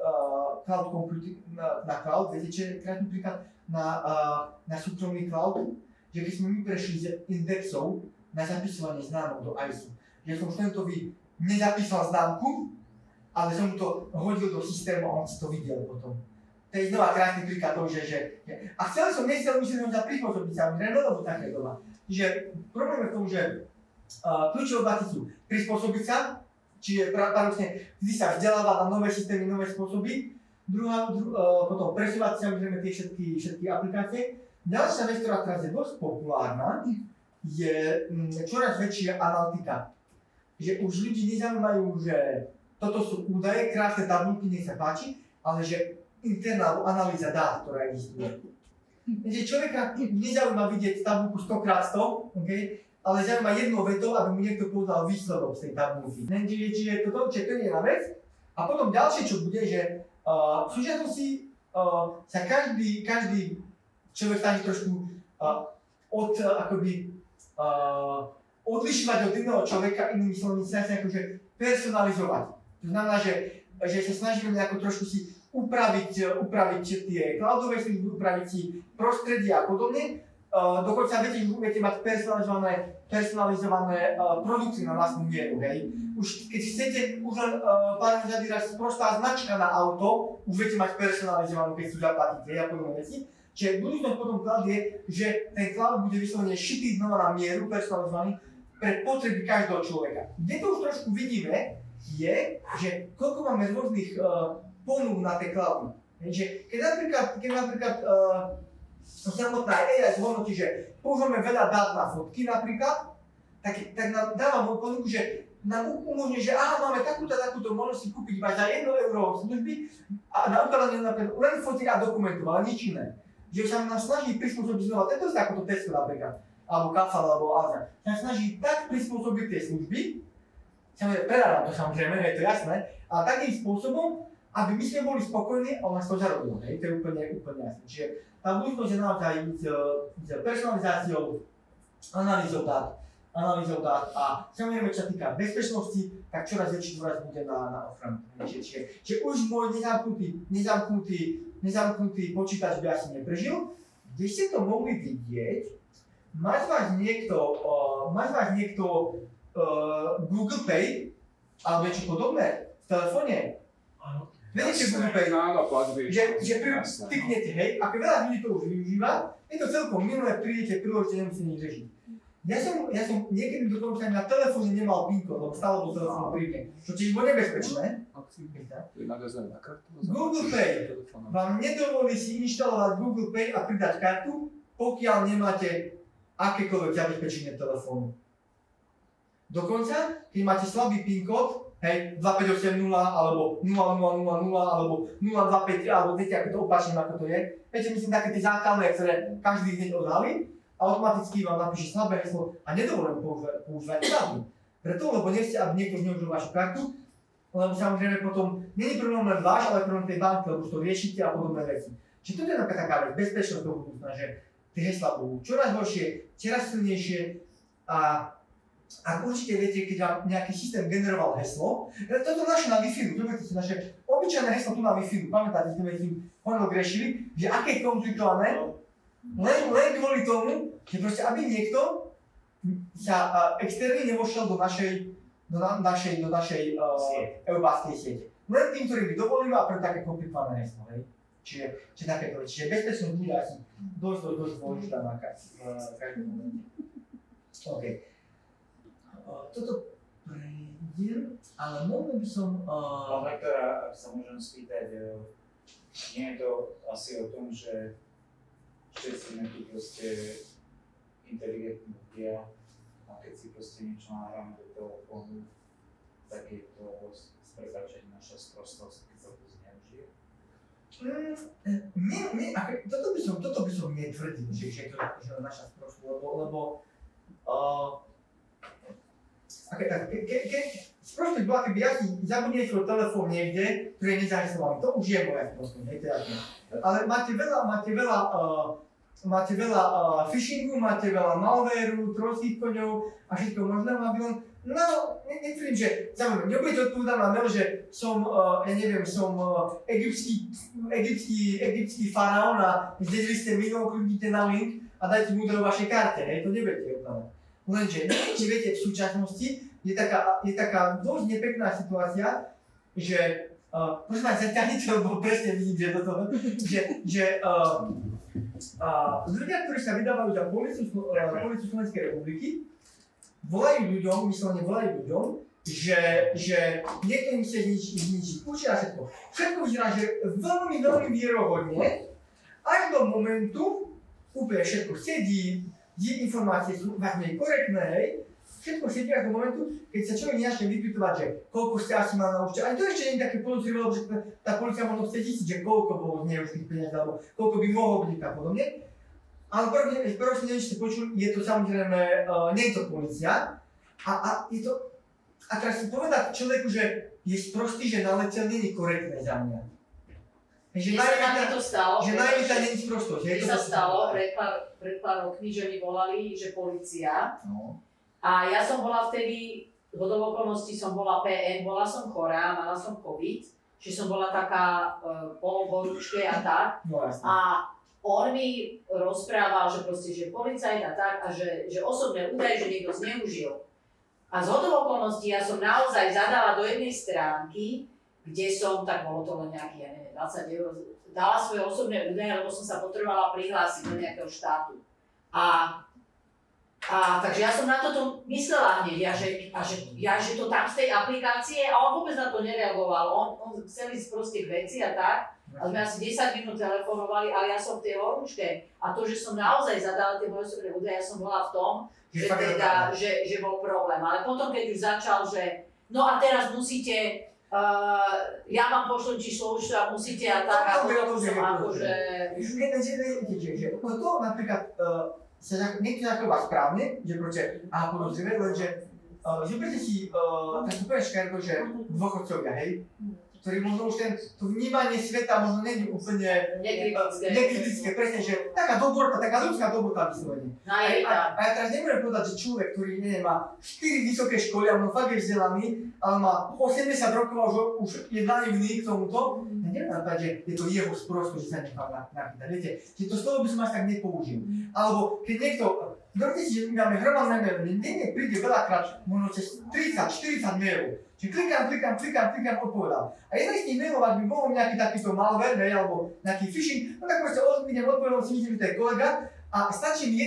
cloud computing na cloud. Viete, čo je krásny príklad na súkromný cloud? Že keď sme my prešli z indexov na zapisovanie známok do ISO, že som študentovi nezapísal známku, ale som mu to hodil do systému a on si to videl potom. To je znova krásny príklad toho, že a nechcel som sa prispôsobiť samozrejme, lebo také doma. Čiže problém je v tom, že kľúčové oblasti sú prispôsobiť sa, čiže paradoxne vždy sa vzdelávať na nové systémy, nové spôsoby. Potom presúvať samozrejme tie všetky aplikácie. Ďalšia vec, ktorá teraz je dosť populárna, je čoraz väčšia analytika. Že už ľudí nezaujímajú, že toto sú údaje, krásne tabulky, nech sa páči, ale že interná analýza dát, ktorá existuje. Takže človeka nezaujíma vidieť tabulku 100x100, okay? Ale zaujíma jedno veto, aby mu niekto povedal výsledok z tej tabulky. Čiže to je jedna vec. A potom ďalšie, čo bude, že v súčasnosti sa každý človek snaží trošku odlišovať od iného človeka, inými slovami sa akože personalizovať. To znamená, že sa snažíme nejako trošku si upraviť tie cloudové služby, upraviť si prostredie a podobne. Dokonca viete mať personalizované produkty na vlastnú mieru, hej. Už keď chcete, už len pár zadírať prostá značka na auto, už viete mať personalizovanú, keď si zaplatíte, a podobné veci. Čiže budúcnosť potom cloud je, že ten cloud bude vyslovene šitý znova na mieru, personalizovaný pre potreby každého človeka. Kde to už trošku vidíme, je, že koľko máme rôznych ponúk na tie cloudy. Keď napríklad samotná AI zhodnotí, že používame veľa dát na fotky napríklad, tak nám dáva ponuku, že nám umožní, že máme takúto možnosť si kúpiť iba za 1 euro služby a na ukladanie napríklad len fotiek a dokumentov, ale nič iné. Že sa nám snaží prispôsobiť znova, tento je takúto Tesco napríklad, alebo Kafal, alebo Alza, sa snaží tak prispôsobiť tie služby, predávam to samozrejme, je to jasné, ale takým spôsobom, aby my sme boli spokojní a on nás to zarobilo, hej, to je úplne jasné. Čiže tá budúcnosť je naozaj s personalizáciou, analýzou dát a samozrejme, čo sa týka bezpečnosti, tak čoraz väčší dôraz bude na ochranu. Čiže už môj nezamknutý počítač by asi neprežil. Kde ste to mohli vidieť, máš vás niekto Google Pay alebo niečo podobné v telefóne? Viete, čo Google Pay? Áno, platby. Že tyknete, hej, ako veľa ľudí to už využíva, je to celkom minulé, prídete, priložite, nemusíte nič riešiť. Ja som niekedy dokonca na telefóne nemal PIN kód, lebo stále bol telefón pri mne, čo tiež bolo nebezpečné. Google Pay vám nedovolí si inštalovať Google Pay a pridať kartu, pokiaľ nemáte akékoľvek zabezpečenie telefónu. Dokonca, keď máte slabý PIN kód, hej, 2580 alebo 0000 alebo 025 alebo viete, ako to opačne, ako to je. Viete, myslím, také tie základné, ktoré každý deň odhalí, automaticky vám napíše slabé heslo a nedovolím používať pravdu. Preto, lebo nechcete, aby niekto zneužil vašu kartu, lebo samozrejme potom nie je problém len váš, ale problém tej banky, lebo už to riešite a podobné veci. Čiže toto je taká vec, bezpečnosť toho budúcna, že tie heslá budú čoraz horšie, čoraz silnejšie a ak určite viete, keď vám nejaký systém generoval heslo, toto naše na Wi-Fi, zoberte si naše obyčajné heslo tu na Wi-Fi, pamätáte, sme s tým honor riešili, že aké je komplikované, len kvôli tomu, že proste aby niekto sa externe nevošiel do našej eubáskej siete. Len tým, ktorým by dovolíme a pre také komplikované heslo, hej. Čiže bezpečnosť bude asi dosť dôležitá na každom momente. OK. Toto prejdem, ale možno by som... Pán rektora, ak sa môžem spýtať, nie je to asi o tom, že všetci sme tu proste inteligentní ľudia a keď si proste niečo nahráme do telefónu, tak je to s prepáčením naša sprostosť, keď sa to zneužije? Toto by som netvrdil, že je to naša sprostosť, lebo sprostosť bola, keby ja si zabudnem svoj telefón niekde, ktorý je nezaheslovaný, to už je moja sprostosť, hej, to je jasné. Ale máte veľa phishingu, máte veľa malvéru, trojských koňov a všetko možné, aby len, netvrdím, že, samozrejme, nebudete odpovedať na mail, že som, egyptský faraón a zdedili ste milión, kliknite na link a dajte mu do vašej karte, hej, to nebudete úplne. Lenže, či viete, v súčasnosti je taká dosť nepekná situácia, že, prosím vás, zaťahnite, lebo presne vidím, že toto, že ľudia, ktorí sa vydávajú za políciu Slovenskej republiky, volajú ľuďom, že niekto im chce zničiť kúče a všetko. Všetko vyzerá, že veľmi, veľmi vierohodne, až do momentu úplne všetko sedí, informácie sú menej korektné, hej, Všetko sedí až do momentu, keď sa človek nezačne vypytovať, že koľko ste asi mal na účte. Aj to ešte nie je také podozrivé, lebo že tá polícia možno chce zistiť, že koľko bolo zneužitých peniazí, alebo koľko by mohlo byť a podobne. Ale prvne, neviem, či ste počuli, je to samozrejme, nie je to polícia. A je to, a teraz si povedať človeku, že je sprostý, že naletel, nie je korektné za mňa. Že Mne sa taky to stalo, naivita nie je sprostosť. mne sa stalo pred pár rokmi, že mi volali, že polícia. No. A ja som bola vtedy, zhodou okolností som bola PN, bola som chorá, mala som COVID, čiže som bola taká poloborúčke a tak. No jasne. A on mi rozprával, že proste, že policajt a tak, a že osobné údaje, že niekto zneužil. A zhodou okolností ja som naozaj zadala do jednej stránky, kde som, tak bolo to len nejaký, ja neviem, 20 eur, dala svoje osobné údaje, lebo som sa potrebovala prihlásiť do nejakého štátu. A takže ja som na toto myslela hneď, že to tam z tej aplikácie, a on vôbec na to nereagoval. On chcel ísť proste k veci a tak. A sme asi 10 minút telefonovali, ale ja som v tej horúčke. A to, že som naozaj zadala tie moje osobné údaje, ja som bola v tom, že bol problém. Ale potom, keď už začal, že no a teraz musíte, ja vám pošlem číslo účtu a musíte a tak, a potom som akože... Že to napríklad sa niekto zachová správne, že proste, aha, podozrivé, lenže zoberte si takú peškárku, že dôchodcovia, hej, ktorí možno už to vnímanie sveta možno nie je úplne nekritické, presne, že taká dobrota, taká ľudská dobrota vyslovene. A ja teraz nebudem povedať, že človek, ktorý neviem, má 4 vysoké školy a on fakt je vzdelaný, ale má 80 rokov a už je naivný k tomuto, ja neviem napríklad, že je to jeho sprostosť, že sa nechal nachytať. Viete, že to slovo by som až tak nepoužil. Alebo keď niekto, zoberte si, že my máme hromadné maily, denne príde veľakrát, možno cez 30-40 mailov. Čiže klikám, odpovedal. A jeden z tých mailov, ak by bol nejaký takýto malware, alebo nejaký phishing, no tak proste idem odpovedal, si myslím, že to je kolega a stačí mi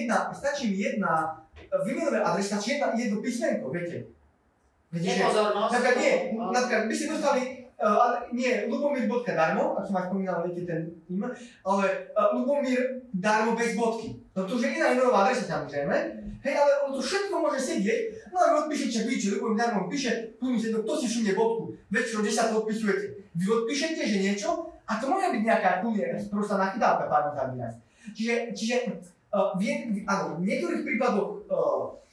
jedna výmenová adresa, stačí jedno písmenko, viete. Nepozornosť. Napríklad by ste dostali, nie, Lubomír.darmo, ak som aj spomínal, viete ten e-mail, ale Lubomír darmo bez bodky. No to už je iná e-mailová adresa samozrejme, hej, ale ono to všetko môže sedieť, no a vy odpíšete, čak víte, Lubomír darmo píše, tu mi sa kto si všimne bodku, väčšinou 10 to odpisujete. Vy odpíšete, že niečo, a to môže byť nejaká prosta nachytávka, pardon za výraz. Čiže áno, v niektorých prípadoch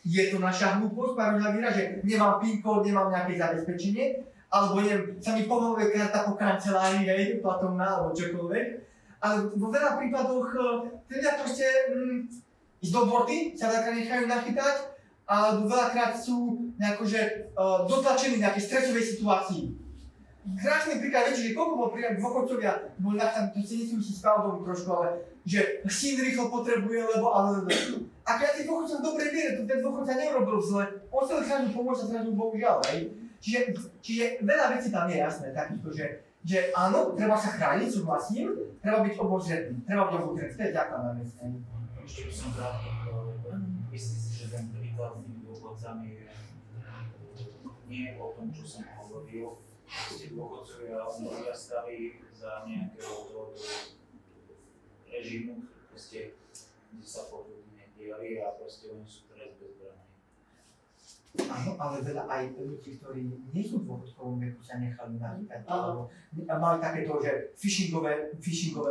je to naša hlúposť, pardon za výraz, že nemám PIN kód, nemám nejaké zabezpečenie, alebo neviem, sa mi povoluje karta po kancelárii, hej, platovná, alebo čokoľvek. Ale vo veľa prípadoch ľudia proste z doborty sa veľakrát nechajú nachytať, alebo veľakrát sú nejakože dotlačení v nejakej stresovej situácii. Krásny príklad, viete, že koľko bol príklad dôchodcovia, boli nachytaní, to si nesúvisí s pravdou trošku, ale že syn rýchlo potrebuje, lebo ale... Ak ja tých dôchodcov dobre viere, to ten dôchodca neurobil zle, on sa zrazu pomôcť a zrazu bohužiaľ, hej. Čiže veľa vecí tam je jasné, takýchto, že áno, treba sa chrániť, súhlasím, treba byť obozretný, treba byť obozretný, to je základná vec. Ešte by som krátko povedal, myslím si, že ten príklad s tými dôchodcami nie je o tom, čo som hovoril. Proste dôchodcovia vyrastali za nejakého toho režimu, proste, kde sa podľudne nediali a proste oni sú teraz bezbranní. Áno, ale veľa aj ľudí, ktorí nie sú v dôchodkovom veku, sa nechali nachytať. Alebo mali takéto, že phishingové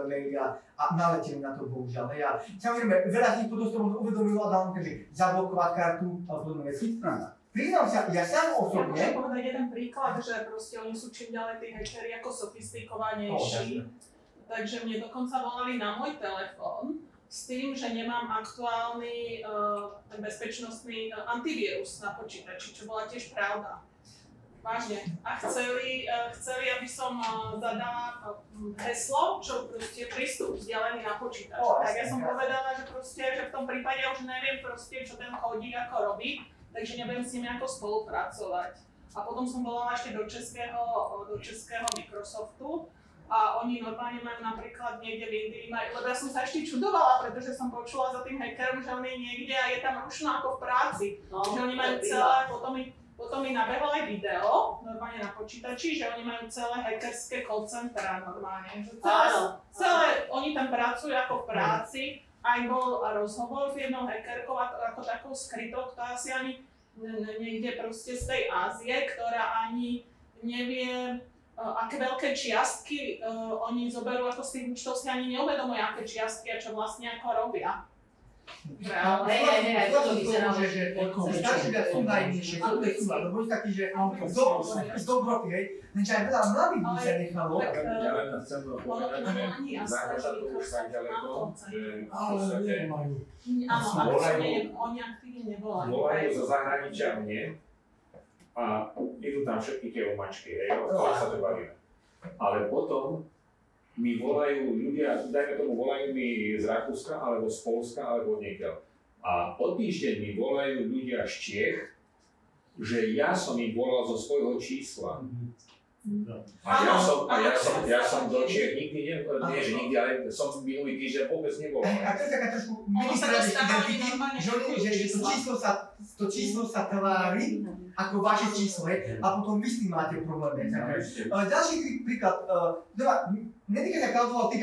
maily a naleteli na to bohužiaľ. A samozrejme, veľa z nich potom to možno uvedomilo a dalo mu, že zablokovať kartu a podobné veci. Priznám sa, ja sám osobne... Ja môžem povedať jeden príklad, že proste oni sú čím ďalej tí hackeri ako sofistikovanejší. Takže mne dokonca volali na môj telefón s tým, že nemám aktuálny ten bezpečnostný antivírus na počítači, čo bola tiež pravda. Vážne. A chceli, aby som zadala heslo, čo proste prístup vzdialený na počítač. Tak ja som povedala, že proste, že v tom prípade už neviem proste, čo ten kódik ako robí, takže nebudem s nimi ako spolupracovať. A potom som volala ešte do českého Microsoftu, a oni normálne majú napríklad niekde v Indii, lebo ja som sa ešte čudovala, pretože som počula za tým hackerom, že on je niekde a je tam ručno ako v práci. Že oni majú celé, potom mi nabehlo aj video, normálne na počítači, že oni majú celé hackerské call centra normálne. Že celé, oni tam pracujú ako v práci, aj bol rozhovor s jednou hackerkou ako takou skrytou, ktorá si ani niekde proste z tej Ázie, ktorá ani nevie, aké veľké čiastky oni zoberú, ako z tých účtov si ani neuvedomujú, aké čiastky a čo vlastne ako robia. Hej, toto vyzerá, že starší ľudia sú najnižšie, to je chyba, lebo je taký, že z dobroty, hej, lenže aj veľa mladých ľudí sa nechalo. Ja len chcem Ono to povedať, bolo ani že jasné, že zahraža to už tak ďaleko, že v podstate áno, aktívne, oni aktívne nevolajú. Volajú zo zahraničia mne a idú tam všetky tie omačky, hej, o ktorých sa to bavíme. Ale potom mi volajú ľudia, dajme tomu, volajú mi z Rakúska, alebo z Polska, alebo odniekiaľ. A o týždeň mi volajú ľudia z Čiech, že ja som im volal zo svojho čísla. A ja som do Čiech nikdy nie, že nikdy, ale som minulý týždeň vôbec nevolal. A to je taká trošku ministra identity, že to číslo sa tvári ako vaše číslo, a potom vy s tým máte problém. Ďalší príklad, netýka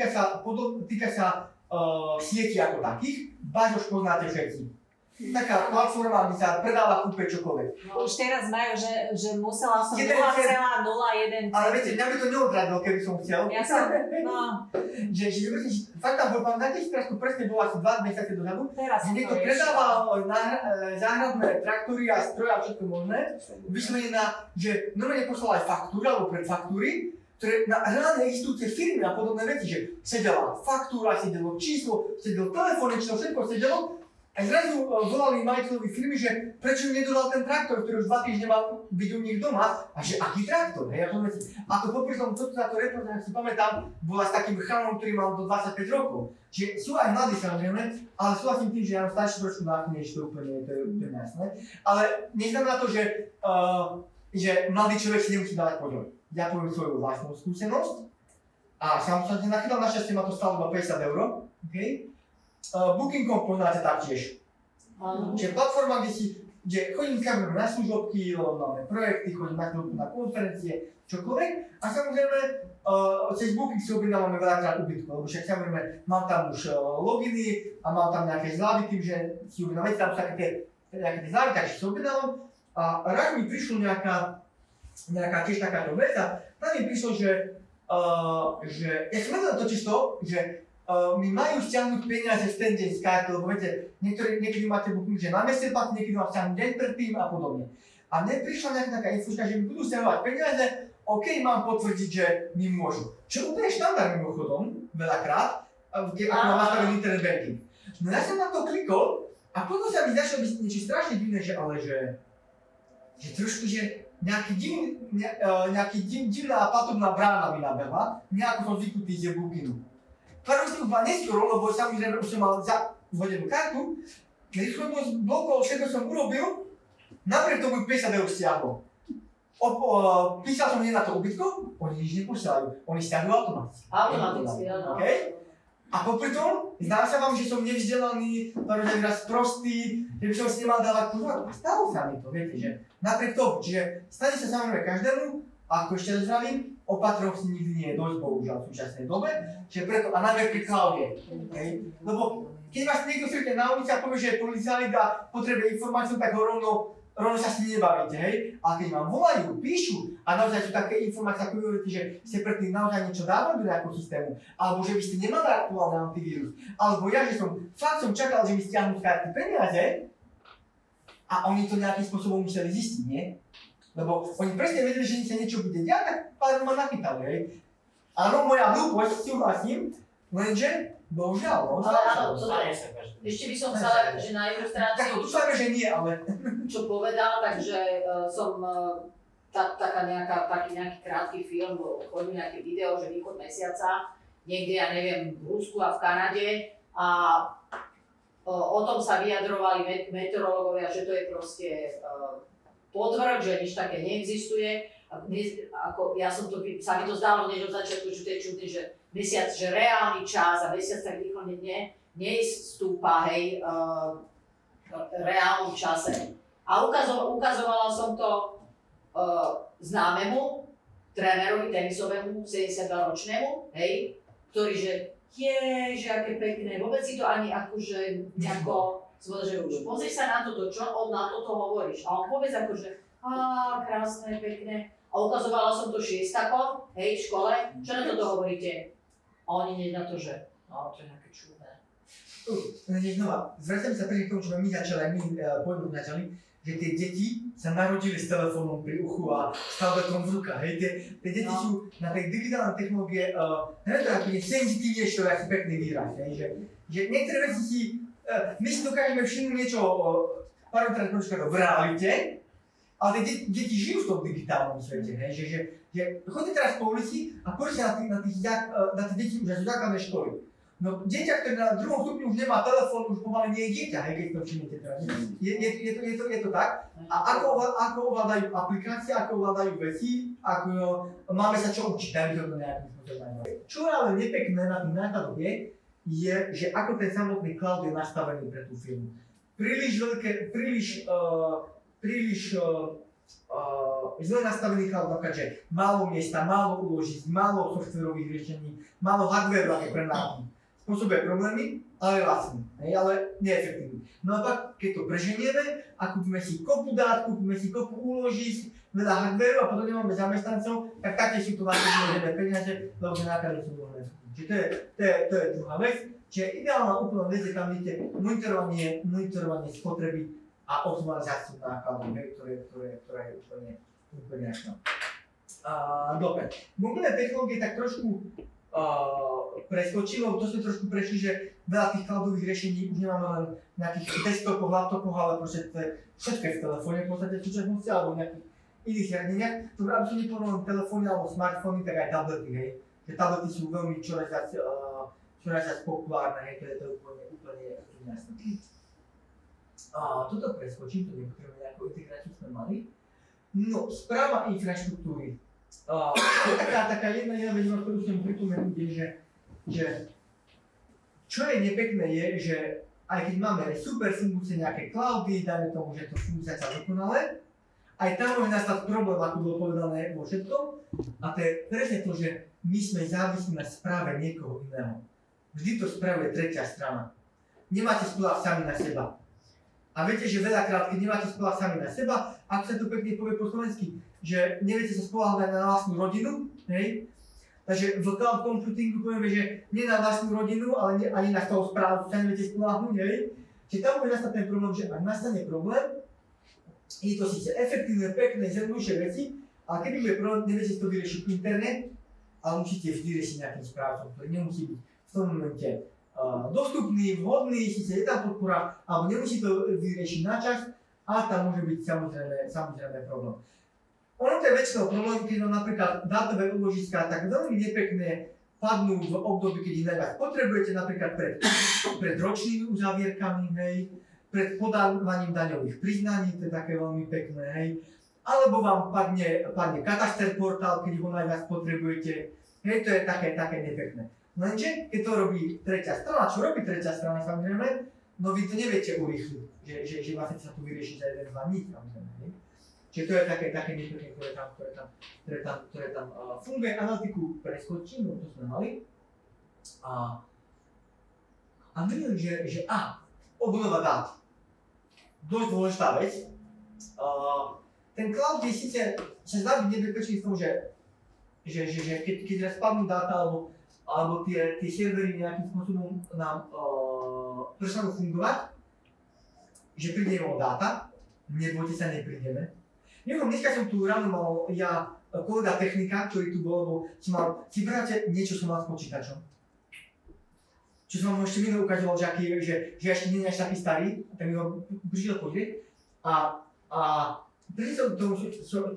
sa cloudov, týka sa sieti ako takých, Bažoš poznáte všetci. Taká platforma, kde sa predáva kúpe čokoľvek. No, už teraz majú, že musela som 0,01. 0,01. Ale viete, mňa by to neodradilo, keby som chcel. Ja som, no. Že fakt tam bol, dáte si teraz presne bolo asi 2 mesiace dozadu, Teraz že niekto predával záhradné traktory a stroje a všetko možné, vyslovene na, že normálne poslal aj faktúry alebo predfaktúry, ktoré na reálne existujúce firmy a podobné veci, že sedela faktúra, sedelo číslo, sedelo telefónne číslo, všetko sedelo. A zrazu volali majiteľovi firmy, že prečo im nedodal ten traktor, ktorý už 2 týždne mal byť u nich doma, a že aký traktor, hej, a to popri tom, táto reportáž, ak si pamätám, bola s takým chalanom, ktorý mal do 25 rokov. Čiže sú aj mladí samozrejme, ale súhlasím tým, že ja mám starší trošku náchylnejší, to úplne jasné. Ale neznamená to, že mladý človek si nemusí dávať pozor. Ja poviem svoju vlastnú skúsenosť a sám som sa nachytal, našťastie ma to stalo iba 50 €, okay? Booking.com poznáte taktiež. Čiže platforma, kde chodím samozrejme na služobky, máme projekty, chodím na konferencie, čokoľvek. A samozrejme, cez Booking si objednávame veľakrát ubytku, lebo však samozrejme mám tam už loginy a mám tam nejaké zľavy tým, že si objednám, tam sú také tie zľavy, takže si objednávam. A raz mi prišlo nejaká tiež takáto vec a tam mi prišlo, že ja som vedel totiž to, že mi majú stiahnuť peniaze v ten deň z karty, lebo viete, niekedy máte booking, že na mesiac platí, niekedy máte stiahnuť deň predtým a podobne. A mne prišla nejaká taká infočka, že mi budú stiahovať peniaze, OK, mám potvrdiť, že mi môžu. Čo úplne štandard mimochodom, veľakrát, ako mám nastavený internet banking. No ja som na to klikol a potom sa mi začalo byť niečo strašne divné, že trošku, že nejaký divná platobná brána mi nabehla, nejako som zvyknutý z Bookingu. Pár už som ma neskoro, lebo samozrejme už som mal zhodenú kartu, rýchlo to zblokol, všetko som urobil, napriek tomu 50 € stiahlo. Písal som na to ubytko, oni nič neposielajú, oni stiahnujú automaticky. Automaticky, áno. Okay? A popri tom, zdá sa vám, že som nevzdelaný, raz prostý, že by som si nemal dávať pozor. A stalo sa mi to, viete, že napriek tomu, čiže stane sa samozrejme každému, ako ešte zdravím, opatrnosti nikdy nie je dosť, bohužiaľ v súčasnej dobe, čiže preto, a najmä pri cloude, lebo keď vás niekto stretne na ulici a povie, že je policajt a potrebuje informáciu, tak ho rovno sa s ním nebavíte, hej? Ale keď vám volajú, píšu a naozaj sú také informácie, ako hovoríte, že ste predtým naozaj niečo dávali do nejakého systému, alebo že by ste nemali aktuálny antivírus, alebo ja, že som čakal, že mi stiahnu z karty peniaze a oni to nejakým spôsobom museli zistiť, nie? Lebo oni presne vedeli, že sa niečo bude diať, tak pár ma nachytali, hej. Áno, moja hlúposť, súhlasím, lenže, bohužiaľ, ale áno, ešte by som chcela, že na ilustráciu, tak to cháme, že nie, ale čo povedal, takže som taký nejaký krátky film, chodil nejaké video, že východ mesiaca, niekde, ja neviem, v Rusku a v Kanade a o tom sa vyjadrovali meteorológovia, že to je proste potvrd, že nič také neexistuje. Sa mi to zdalo hneď od začiatku, že to je čudné, že mesiac, že reálny čas a mesiac tak rýchlo nestúpa, hej, v reálnom čase. A ukazovala som to známemu trénerovi tenisovému, 72-ročnému, hej, ktorý, že aké pekné, vôbec si to ani akože nejako že pozri sa na toto, čo on na toto hovoríš. A on povedz ako, že krásne, pekné. A ukazovala som to šiestakom, hej, v škole, čo na toto hovoríte? A oni nie na to, že to je nejaké čudné. Znova, zvraciam sa pri tomu, čo my začali, aj my pôjdu začali, že tie deti sa narodili s telefónom pri uchu a s tabletom v rukách, hej, tie deti sú na tej digitálnej technológie, neviem to ako je senzitívnejšie, to je asi pekný výraz, hej, že niektoré veci si, my si dokážeme všimnúť niečo pár v realite, ale tie deti žijú v tom digitálnom svete, hej, že chodíte teraz po ulici a poďte na tie deti už aj zo základnej školy. No dieťa, ktoré na druhom stupni už nemá telefón, už pomaly nie je dieťa, hej, keď to všimnete teraz. Je to tak? A ako ovládajú aplikácie, ako ovládajú veci, ako máme sa čo učiť, dajme to nejakým spôsobom. Čo je ale nepekné na tých nákladoch je, že ako ten samotný cloud je nastavený pre tú firmu. Príliš zle nastavený cloud, napríklad, že málo miesta, málo úložisk, málo softwarových riešení, málo hardwareu, aké prenáky. Spôsobuje problémy, ale lacný, ale neefektívny. No a pak, keď to preženieme a kúpime si kopu dát, kúpime si kopu úložisk, veľa hardwareu a potom nemáme zamestnancov, tak taktiež sú to nastavené peniaze, lebo tie náklady sú veľmi efektívne. Čiže to je druhá vec. Čiže ideálna úplná vec je tam vidíte monitorovanie spotreby a optimalizáciu nákladov, ktorá je úplne jasná. Dobre, mobilné technológie tak trošku preskočilo, to sme trošku prešli, že veľa tých cloudových riešení už nemáme len v nejakých desktopoch, laptopoch, ale proste to je všetko v telefóne v podstate v súčasnosti alebo v nejakých iných zariadeniach. To aby som nepovedal len telefóny alebo smartfóny, tak aj tablety, hej. Že tablety sú veľmi čoraz viac populárne, hej, to je to úplne jasné. Toto preskočím, to nepotrebujeme nejakú integráciu sme mali. No, správa infraštruktúry. Taká jedna vec, ktorú chcem pripomenúť, je, že čo je nepekné je, že aj keď máme super fungujúce nejaké cloudy, dajme tomu, že to funguje sa dokonale, aj tam môže nastať problém, ako bolo povedané vo všetkom, a to je presne to, že my sme závislí na správe niekoho iného. Vždy to spravuje tretia strana. Nemáte spoľahnúť sami na seba. A viete, že veľakrát, keď nemáte spoľahnúť sami na seba, ako sa to pekne povie po slovensky, že neviete sa spoľahnúť na vlastnú rodinu, hej? Takže v cloud computingu povieme, že nie na vlastnú rodinu, ale ani na toho správu sa neviete spoľahnúť, hej? Čiže tam môže nastať ten problém, že ak nastane problém, je to síce efektívne, pekné, zjednoduššie veci, ale keď bude problém, neviete to vyriešiť internet, ale musíte vždy riešiť nejakým správcom, ktorý nemusí byť v tom momente dostupný, vhodný, síce je tam podpora, alebo nemusí to vyriešiť na čas, ale tam môže byť samozrejme problém. Ono to je väčšinou problém, keď mám napríklad dátové úložiská tak veľmi nepekne padnú v období, keď ich najviac potrebujete, napríklad pred ročnými uzavierkami, hej, pred podávaním daňových priznaní, to je také veľmi pekné, hej, alebo vám padne kataster portál, keď ho najviac potrebujete, hej, to je také nepekné. Lenže, keď to robí tretia strana, čo robí tretia strana samozrejme, no vy to neviete urýchliť, že vlastne sa tu vyrieši za 1-2 dní samozrejme, hej. Čiže to je také nepekné, ktoré tam funguje. Analytiku preskočím, no to sme mali. A vidím, že obnova dát. Dosť dôležitá vec. Ten cloud je síce, sa zdá byť nebezpečný v tom, že keď raz spadnú dáta, alebo tie servery nejakým spôsobom nám prestanú fungovať, že prídeme o dáta, nebojte sa, neprídeme. Dneska som tu ráno mal kolega technika, ktorý tu bol, lebo si prehľadte, niečo som mal s počítačom. Čo som vám ešte minulé ukazoval, že ešte nie je až taký starý, tak mi ho prišiel pozrieť. A prišiel tomu,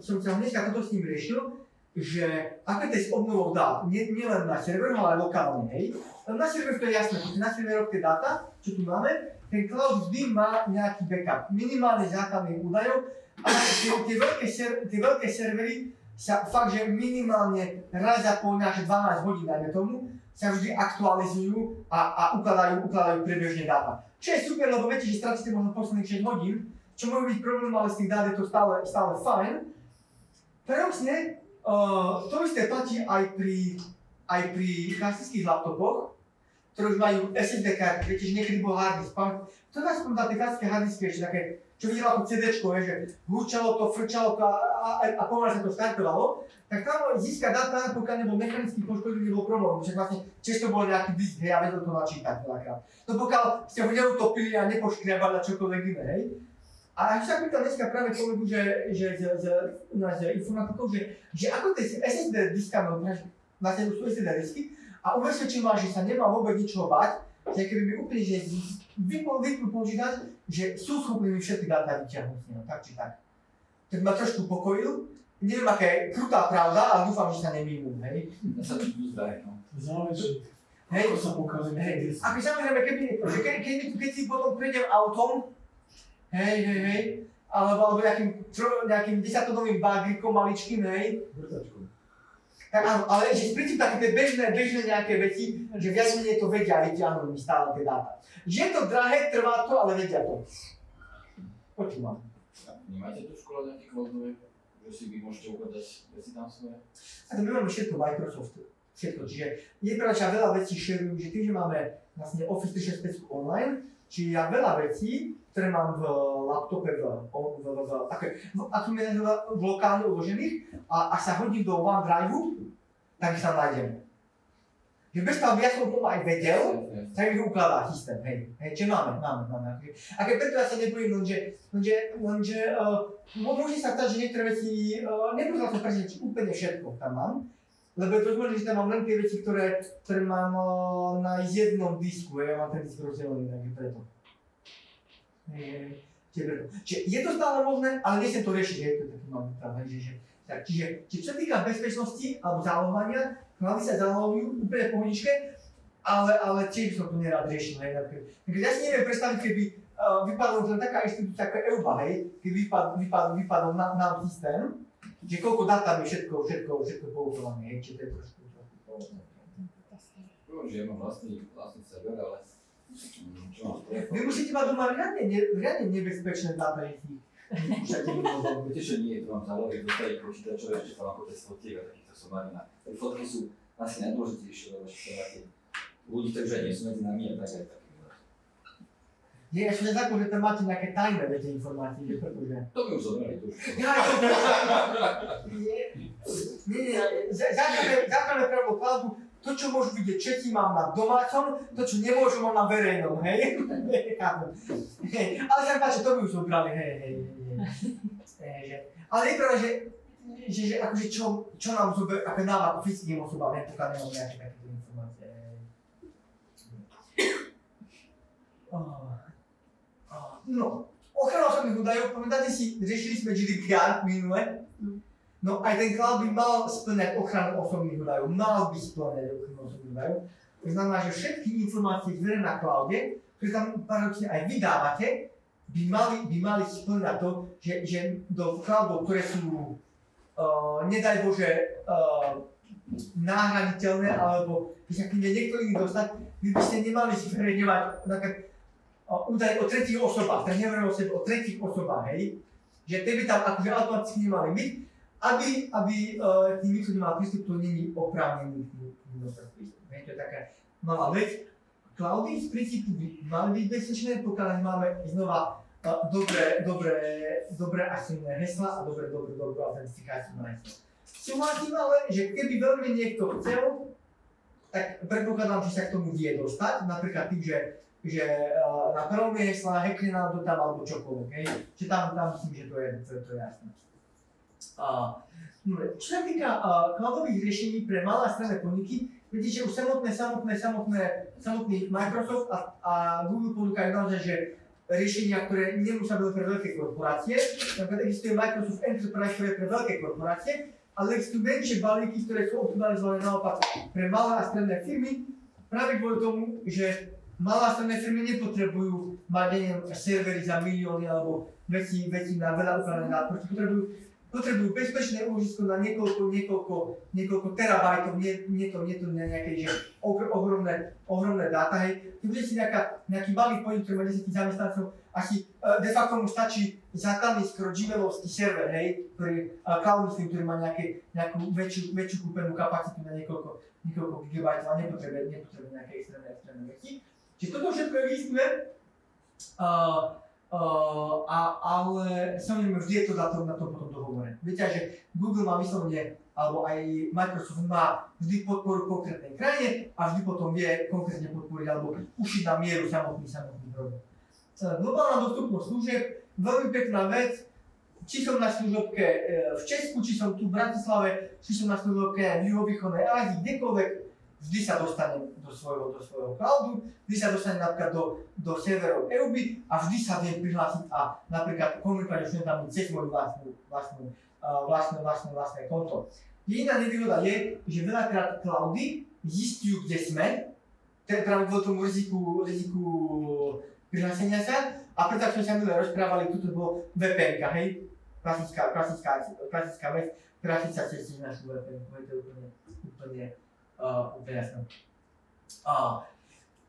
som sa dneska toto s ním riešil, že ako je to s obnovou dát, nielen na serveru, ale aj lokálne, hej. Na serveru to je jasné, pretože na serveroch tie dáta, čo tu máme, ten cloud vždy má nejaký backup, minimálne základných údajov, ale tie veľké servery sa fakt, že minimálne raz za pol až 12 hodín, dajme tomu, sa vždy aktualizujú a ukladajú priebežne dáta. Čo je super, lebo viete, že stratíte možno posledných 6 hodín, čo môže byť problém, ale z tých dát je to stále fajn. Paradoxne, to isté platí aj pri klasických laptopoch. ktoré už majú SSD karty, viete, že niekedy bol hard disk. To je aspoň tie klasické hard disky ešte také, čo videla ako CD-čko, že húčalo to, frčalo to a pomaly sa to startovalo, tak tam získať dáta, pokiaľ nebol mechanický poškodený, nebol problém, že vlastne často bol nejaký disk, hej, a vedel to načítať veľakrát. No pokiaľ ste ho neutopili a nepoškriabali na čokoľvek iné, hej. A až sa pýtam dneska práve kolegu, že z informatikov, že ako tie SSD diskami, vlastne sú SSD disky, a ubezpečím vás, že sa nemá vôbec ničoho bať, že keby by úplne, že vypnú počítač, že sú schopní mi všetky dáta vyťahnuť s ním, tak či tak. Tak ma trošku pokojil, neviem aká je krutá pravda, ale dúfam, že sa nemýlim, hej. Ja sa to zdá, no. Záleží. Hej, Ako sa pokazí ten disk. ako samozrejme, keď si potom prejdem autom, hej, alebo nejakým 10-tonovým bagrikom maličkým, hej, Vrtačkou. tak áno, ale že princíp také tie bežné nejaké veci, že viac menej to vedia, vyťahnuť mi stále tie dáta. Že je to drahé, trvá to, ale vedia to. Počúvam. Nemáte tu v škole nejaké cloudové, že si vy môžete ukladať veci tam svoje? A to my máme všetko Microsoft. Všetko, čiže je pravda, že ja veľa vecí šerujem, že tým, že máme vlastne Office 365 online, čiže ja veľa vecí, ktoré mám v laptope v lokálne uložených a ak sa hodím do OneDrive, tak ich tam nájdem. Že bez toho, ja som o tom aj vedel, tak mi ukladá systém, hej, čiže máme. A keď preto ja sa nebojím, lenže môže sa stať, že niektoré veci, nebudú sa presne úplne všetko tam mám, lebo je to možné, že tam mám len tie veci, ktoré mám na jednom disku, ja mám ten disk rozdelený, takže preto. Čiže je to stále možné, ale nechcem to riešiť, hej, to je taký mám pravda, čiže čo sa týka bezpečnosti alebo zálohovania, hlavy sa zálohujú úplne v pohodičke, ale tiež by som to nerád riešil, hej, takže ja si neviem predstaviť, keby vypadol len taká inštitúcia ako EUBA, hej, keby vypadol nám systém, že koľko dát tam je všetko poutované, hej, čiže to je trošku Že ja mám vlastný server, ale čo mám Vy musíte mať doma riadne nebezpečné dáta, že si nepúšťate mimo. Viete, že nie, to mám zálohy dostať počítačové, ešte tam ako test fotiek a takýchto somarín. Tie fotky sú asi najdôležitejšie, lebo ešte máte ľudí, ktorí už aj nie sú medzi nami a tak aj takým. Nie, ešte nezakon, že tam máte nejaké tajné viete informácie, že pretože... To by už zobrali, to už. Nie, základné právo cloudu, to, čo môžu vidieť všetci, mám na domácom, to, čo nemôžu, mám na verejnom, hej? Ale sa mi páči, to by už zobrali, hej. Ale je pravda, že akože čo nám zober, ako nám ako fyzickým osobám, pokiaľ nemám nejaké takéto informácie. No, ochrana osobných údajov, pamätáte si, riešili sme GDPR minule? No aj ten cloud by mal spĺňať ochranu osobných údajov, mal by spĺňať ochranu osobných údajov. To znamená, že všetky informácie zverené na cloude, ktoré tam paradoxne aj vydávate, by mali spĺňať to, že do cloudov, ktoré sú, nedaj Bože, náhraditeľné, alebo by sa k nim niekto iný dostať, vy by ste nemali zverejňovať údaje o tretích osobách, tak nehovorím o sebe, o tretích osobách, hej? Že tie by tam akože automaticky nemali byť, aby tým nikto nemal prístup, to není oprávnený tým dostať prístup. To je taká malá vec. Cloudy z princípu by mali byť bezpečné, pokiaľ máme znova dobré a silné hesla a dobrú autentifikáciu na heslo. Súhlasím ale, že keby veľmi niekto chcel, tak predpokladám, že sa k tomu vie dostať, napríklad tým, že na prvom hesla hackne nám to tam alebo čokoľvek, hej? Čiže tam myslím, že to je jasné. Čo sa týka cloudových riešení pre malé a stredné podniky, viete, že už samotný Microsoft a Google ponúkajú naozaj, že riešenia, ktoré nemusia byť pre veľké korporácie, napríklad existuje Microsoft Enterprise, ktoré je pre veľké korporácie, ale existujú menšie balíky, ktoré sú optimalizované naopak pre malé a stredné firmy, práve kvôli tomu, že malé a stredné firmy nepotrebujú mať servery za milióny alebo veci na veľa ukladaných dát, potrebujú bezpečné úložisko na niekoľko terabajtov, nie to nejaké že ohromné dáta, hej. Keď budete si nejaký malý podnik, ktorý má 10 zamestnancov, asi de facto mu stačí základný skoro gmailovský server, hej, ktorý cloud myslím, ktorý má nejakú väčšiu kúpenú kapacitu na niekoľko gigabajtov a nepotrebuje nejaké extrémne veci. Čiže toto všetko existuje, ale samozrejme vždy je to na tom potom dohovore. Viete, že Google má vyslovene, alebo aj Microsoft má vždy podporu konkrétnej krajine a vždy potom vie konkrétne podporiť alebo ušiť na mieru samotný produkt. Globálna dostupnosť služieb, veľmi pekná vec, či som na služobke v Česku, či som tu v Bratislave, či som na služobke v juhovýchodnej Ázii, kdekoľvek, vždy sa dostanem do svojho cloudu, vždy sa dostanem napríklad do serverov EUBI a vždy sa viem prihlásiť a napríklad komunikovať už tam cez moju vlastné konto. Jediná nevýhoda je, že veľakrát cloudy zistujú, kde sme, práve kvôli tomu riziku prihlásenia sa, a preto, ako sme sa minule rozprávali, toto bolo VPN-ka, hej? Klasická vec, ktorá sa cez našu VPN-ku, to je úplne jasné.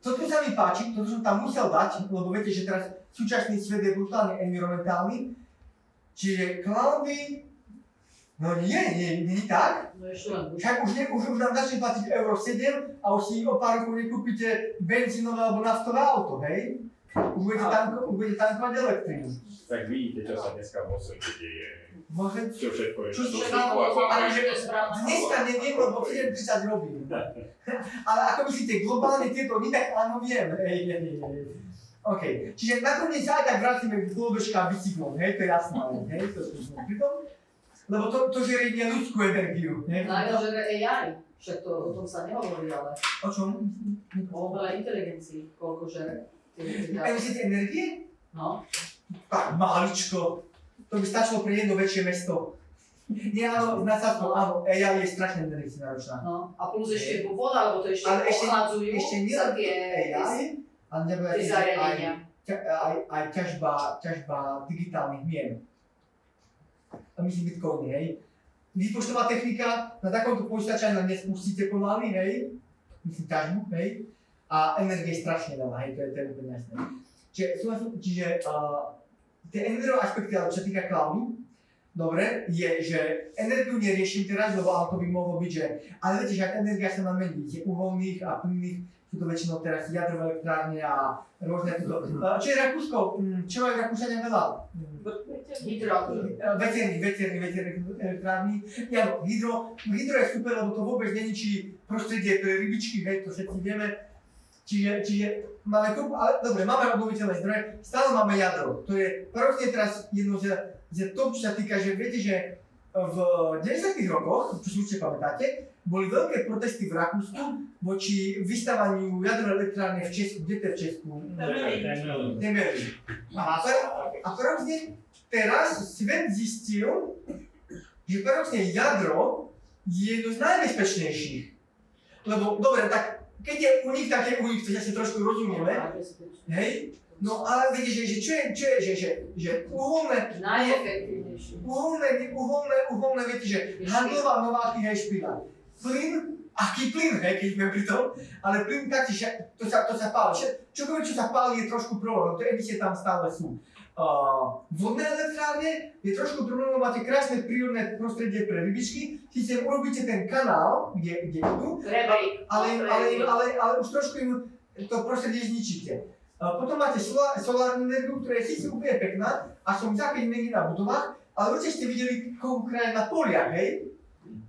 Toto sa mi páči, toto som tam musel dať, lebo viete, že teraz súčasný svet je brutálne environmentálny, čiže cloudy, no nie tak. No ešte len Však už nám začne platiť Euro 7 a už si o pár rokov nekúpite benzínové alebo naftové auto, hej? Už budete tankovať elektrínu. Tak vidíte, čo sa dneska vo svete deje. Môže? Čo všetko je. Čo to všetko? všetko a Ale zároveň- že dneska neviem, lebo 7:30 robím. Ale ako myslíte, globálne tieto, my tak áno viem. OK, čiže nakoniec sa aj tak vrátime k dlhobežkám bicyklom, hej, to je jasné, hej, to sme pri tom. Lebo to žerie ľudskú energiu, hej. najmä AI, však to o tom sa nehovorí, ale O čom? o umelej inteligencii, koľko žere. Myslíte energie? No. Tak maličko. To by stačilo pre jedno väčšie mesto. Nie, áno, áno, AI je strašne energie náročná. No, a plus ešte voda, alebo to ešte Ale ochladzujú ešte nie sa tie AI, ale nebude tie zariadenia. aj ťažba digitálnych mien. A myslím bitcoiny, hej. Výpočtová technika, na takomto počítači ani nespustíte pomaly, hej. Myslím ťažbu, hej. A energie je strašne veľa, hej, to je úplne jasné. Čiže tie environmentálne aspekty, ale čo týka cloudu, dobre, je, že energiu neriešim teraz, lebo to by mohlo byť, že, ale viete, že ak energia sa nám mení, tie uholných a plynných, sú to väčšinou teraz jadrové elektrárne a rôzne toto. Čo je Rakúsko? Čo majú Rakúšania veľa? Veterných elektrárny. Ja, hydro je super, lebo to vôbec neničí prostredie pre rybičky, hej, to všetci vieme. Čiže máme kopu, ale dobre, máme obnoviteľné zdroje, stále máme jadro. To je paradoxne teraz jedno z toho, čo sa týka, že viete, že v 90. rokoch, čo si určite pamätáte, boli veľké protesty v Rakúsku voči vystavaniu jadrovej elektrárne v Česku. Kde to je v Česku? Temelín. A paradoxne teraz svet zistil, že paradoxne jadro je jedno z najbezpečnejších. Lebo, dobre, tak keď je u nich, tak je u nich, to asi trošku rozumieme, hej? No ale viete, že čo je, že uholné, Najefektívnejšie. uholné, viete, že handlová nováky, hej, špina. Plyn, aký plyn, hej, keď sme pri tom, ale plyn taktiež, to sa páli. Čokoľvek, čo sa páli, je trošku problém, to emisie tam stále sú. Vodné elektrárne je trošku problém, máte krásne prírodné prostredie pre rybičky, síce urobíte ten kanál, kde idú, ale už trošku im to prostredie zničíte. Potom máte solárnu energiu, ktorá je síce úplne pekná a som za 5 mení na budovách, ale určite ste videli koľko krajín na poliach, hej?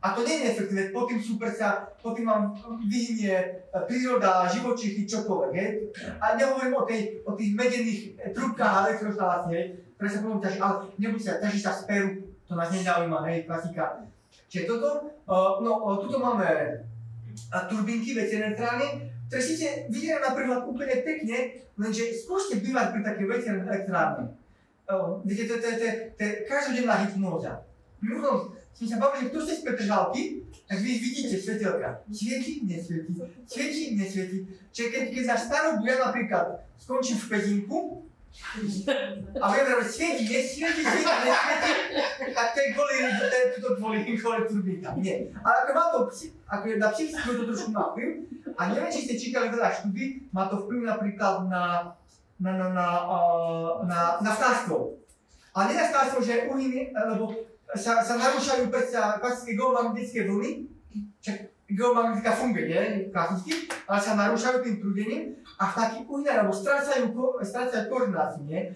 A to nie je efektívne, pod tým vám vyhynie príroda, živočíchy, čokoľvek, hej? A nehovorím o tých medených trubkách a elektroštalácií, hej? Ktoré sa potom ťaží, ale nebudú sa, ťaží sa z peru, to nás nezaujíma, hej, klasika. Čiže toto, tuto máme turbínky, veterné elektrárne, ktoré síce vyzerajú napríklad úplne pekne, lenže skúste bývať pri také veterné elektrárne. Viete, to je každodenná hypnóza. Mimochodom, sme sa bavili, že kto ste z Petržalky, tak vy vidíte svetelka. Svieti, nesvieti, svieti, nesvieti. Čiže keď za starú ja napríklad skončím v Pezinku a viem, že svieti, nesvieti, tak to je kvôli turbínka. Nie. Ale ako má to, ako na psychickú to trošku má vplyv, a neviem, či ste čítali veľa štúdí, má to vplyv napríklad na vtáctvo. Ale nie na vtáctvo, že uhynie, lebo sa narúšajú klasické geomagnetické vlny. Čak geomagnetika funguje, nie? Klasicky, ale sa narúšajú tým prúdením a v takých uhnách, alebo strácajú koordináciu, nie?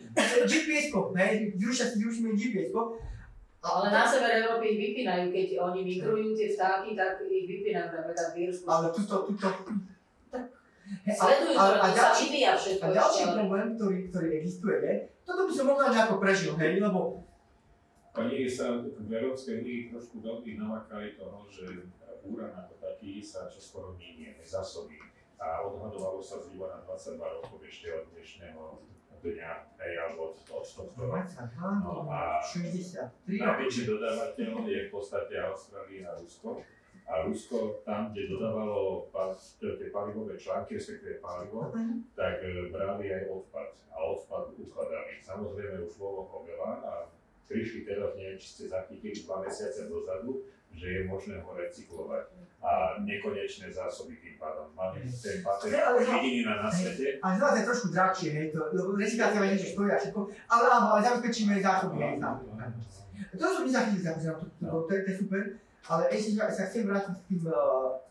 GPS-ko, hej, zrušíme GPS-ko. Ale na sever Európy ich vypínajú, keď oni migrujú tie vtáky, tak ich vypínajú napríklad v Írsku. Ale tuto. Sledujú to, to sa vyvíja všetko. A ďalší problém, ktorý existuje, je, toto by som možno nejako prežil, hej, lebo Oni sa v Európskej únii trošku veľmi namakali toho, že úran ako taký sa čoskoro mínie, zásobí. A odhadovalo sa zhruba na 22 rokov ešte od dnešného dňa, alebo od tohto roku. No a 63. najväčší dodávateľ je v podstate Austrália a Rusko. A Rusko tam, kde dodávalo tie palivové články, respektíve palivo, tak brali aj odpad. A odpad ukladali. Samozrejme už bolo ho veľa a prišli teraz, neviem, či ste zachytili 2 mesiace dozadu, že je možné ho recyklovať. A nekonečné zásoby tým pádom. Mali ten patent jediná na svete. Ale znamená, je trošku drahšie, hej, lebo recyklácia niečo stojí a všetko, ale zabezpečíme zásoby, hej, tam. To som nezachytil, to je super, ale ešte sa chcem vrátiť k tým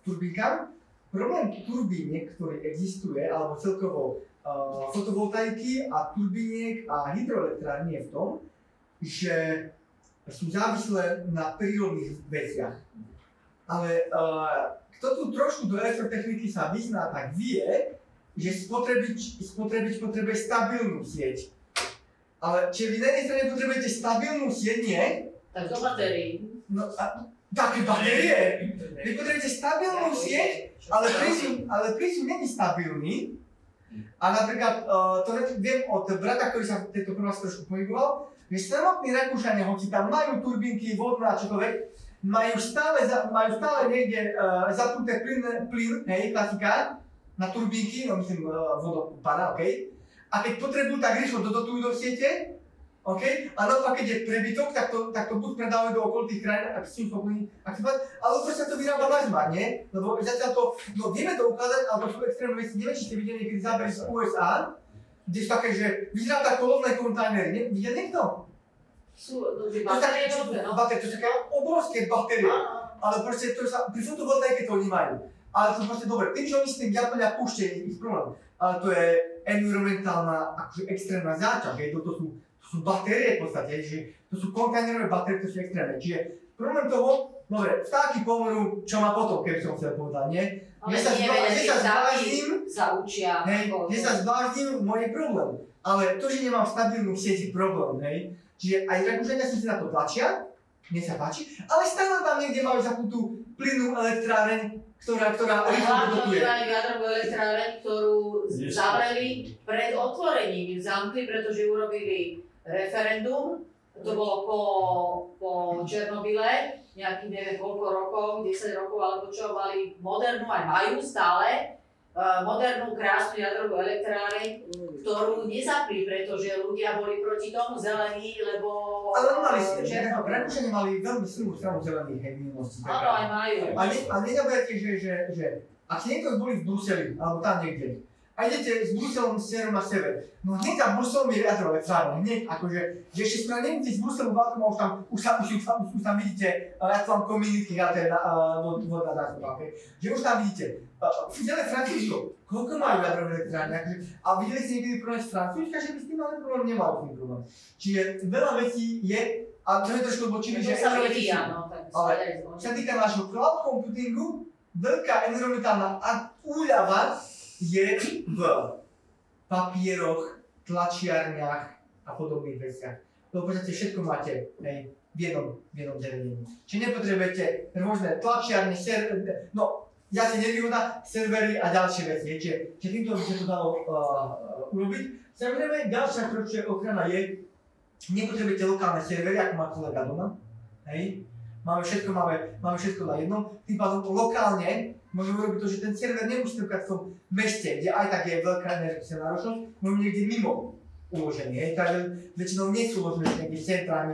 turbínkám. Problém turbíniek, ktorý existuje, alebo celkovo fotovoltaiky a turbíniek a hydroelektrární je v tom, že sú závislé na prírodných veciach. Ale kto tu trošku do elektrotechniky sa vyzná, tak vie, že spotrebič potrebuje stabilnú sieť. Ale či vy na jednej strane potrebujete stabilnú sieť, nie? Tak do batérií. No a také batérie! Vy potrebujete stabilnú sieť, ale prísum není stabilný. A napríklad, to viem od brata, ktorý sa v tejto prvnosti trošku pohyboval, že samotní Rakúšania, hoci tam majú turbínky, vodné a čokoľvek, majú stále niekde zapnuté plyn, hej, klasika, na turbínky, no myslím vodopána, okej. A keď potrebujú, tak rýchlo dodotujú do siete, okej. A naopak, keď je prebytok, tak to buď predávajú do okolitých krajín, ak sú schopní aktivovať, alebo proste to vyrába na zmar, nie? Lebo zatiaľ to, no vieme to ukázať, ale to sú extrémne veci, neviem, či ste videli niekedy zábery z USA, kde sú také, že vyzerá tak kolovné kontajnery, videl niekto? Sú batérie veľké, no. To sú také obrovské batérie, ale proste to sa, pri fotovoltaike to oni majú. Ale to proste dobre, tým, že oni s tým Japania púšťajú, je ich problém. Ale to je environmentálna, akože extrémna záťaž, hej, to sú batérie v podstate, že to sú kontajnerové batérie, to sú extrémne. Čiže problém toho, dobre, vtáky pomrú, čo má potom, keby som chcel povedať, nie? Ale že sa zblázním, zaučia. Hej, že sa zblázním, môj problém. Ale to, že nemám stabilnú sieť, je problém, hej. Čiže aj Rakúšania si na to tlačia, mne sa páči, ale stále tam niekde majú zapnutú plynnú elektráreň, ktorá rýchlo dotuje. Hlavne jadrovú elektráreň, ktorú zavreli pred otvorením, zamkli, pretože urobili referendum, to bolo po Černobyle, nejakých neviem koľko rokov, 10 rokov alebo čo, mali modernú, aj majú stále, modernú, krásnu jadrovú elektráreň, ktorú nezapli, pretože ľudia boli proti tomu zelení, lebo Ale mali ste, Rakúšania mali veľmi silnú stranu zelených, hej, minulosti. Áno, aj majú. A nezaberte, že ak ste niekto boli v Bruseli, alebo tam niekde, a idete s Bruselom smerom na sever, no hneď tam Bruselom je jadrové elektrárne, hneď akože, že ešte skôr nevidíte z Bruselu vlákom a už tam vidíte, ja to mám komunity, ale to je vodná zásoba, okay? Že už tam vidíte. Celé Francúzsko, koľko majú jadrové elektrárne, akože, a videli ste niekedy problém z Francúzska, že by s tým mali problém, nemali s tým problém. Čiže veľa vecí je, a to je trošku odbočíme, že ale čo sa týka nášho cloud computingu, veľká environmentálna úľava je v papieroch, tlačiarniach a podobných veciach. To v podstate všetko máte, hej, v jednom zariadení. Čiže nepotrebujete rôzne tlačiarne, ja si nevýhoda, servery a ďalšie veci. Čiže týmto by sa to dalo urobiť. Samozrejme, ďalšia kročia ochrana je, nepotrebujete lokálne servery, ako má kolega doma. Hej. Máme všetko na jednom. Tým pádom lokálne môžeme urobiť to, že ten server nemusí napríklad v tom meste, kde aj tak je veľká energetická náročnosť, môžeme niekde mimo uložený. Hej. Takže väčšinou nie sú uložené niekde v centrálne,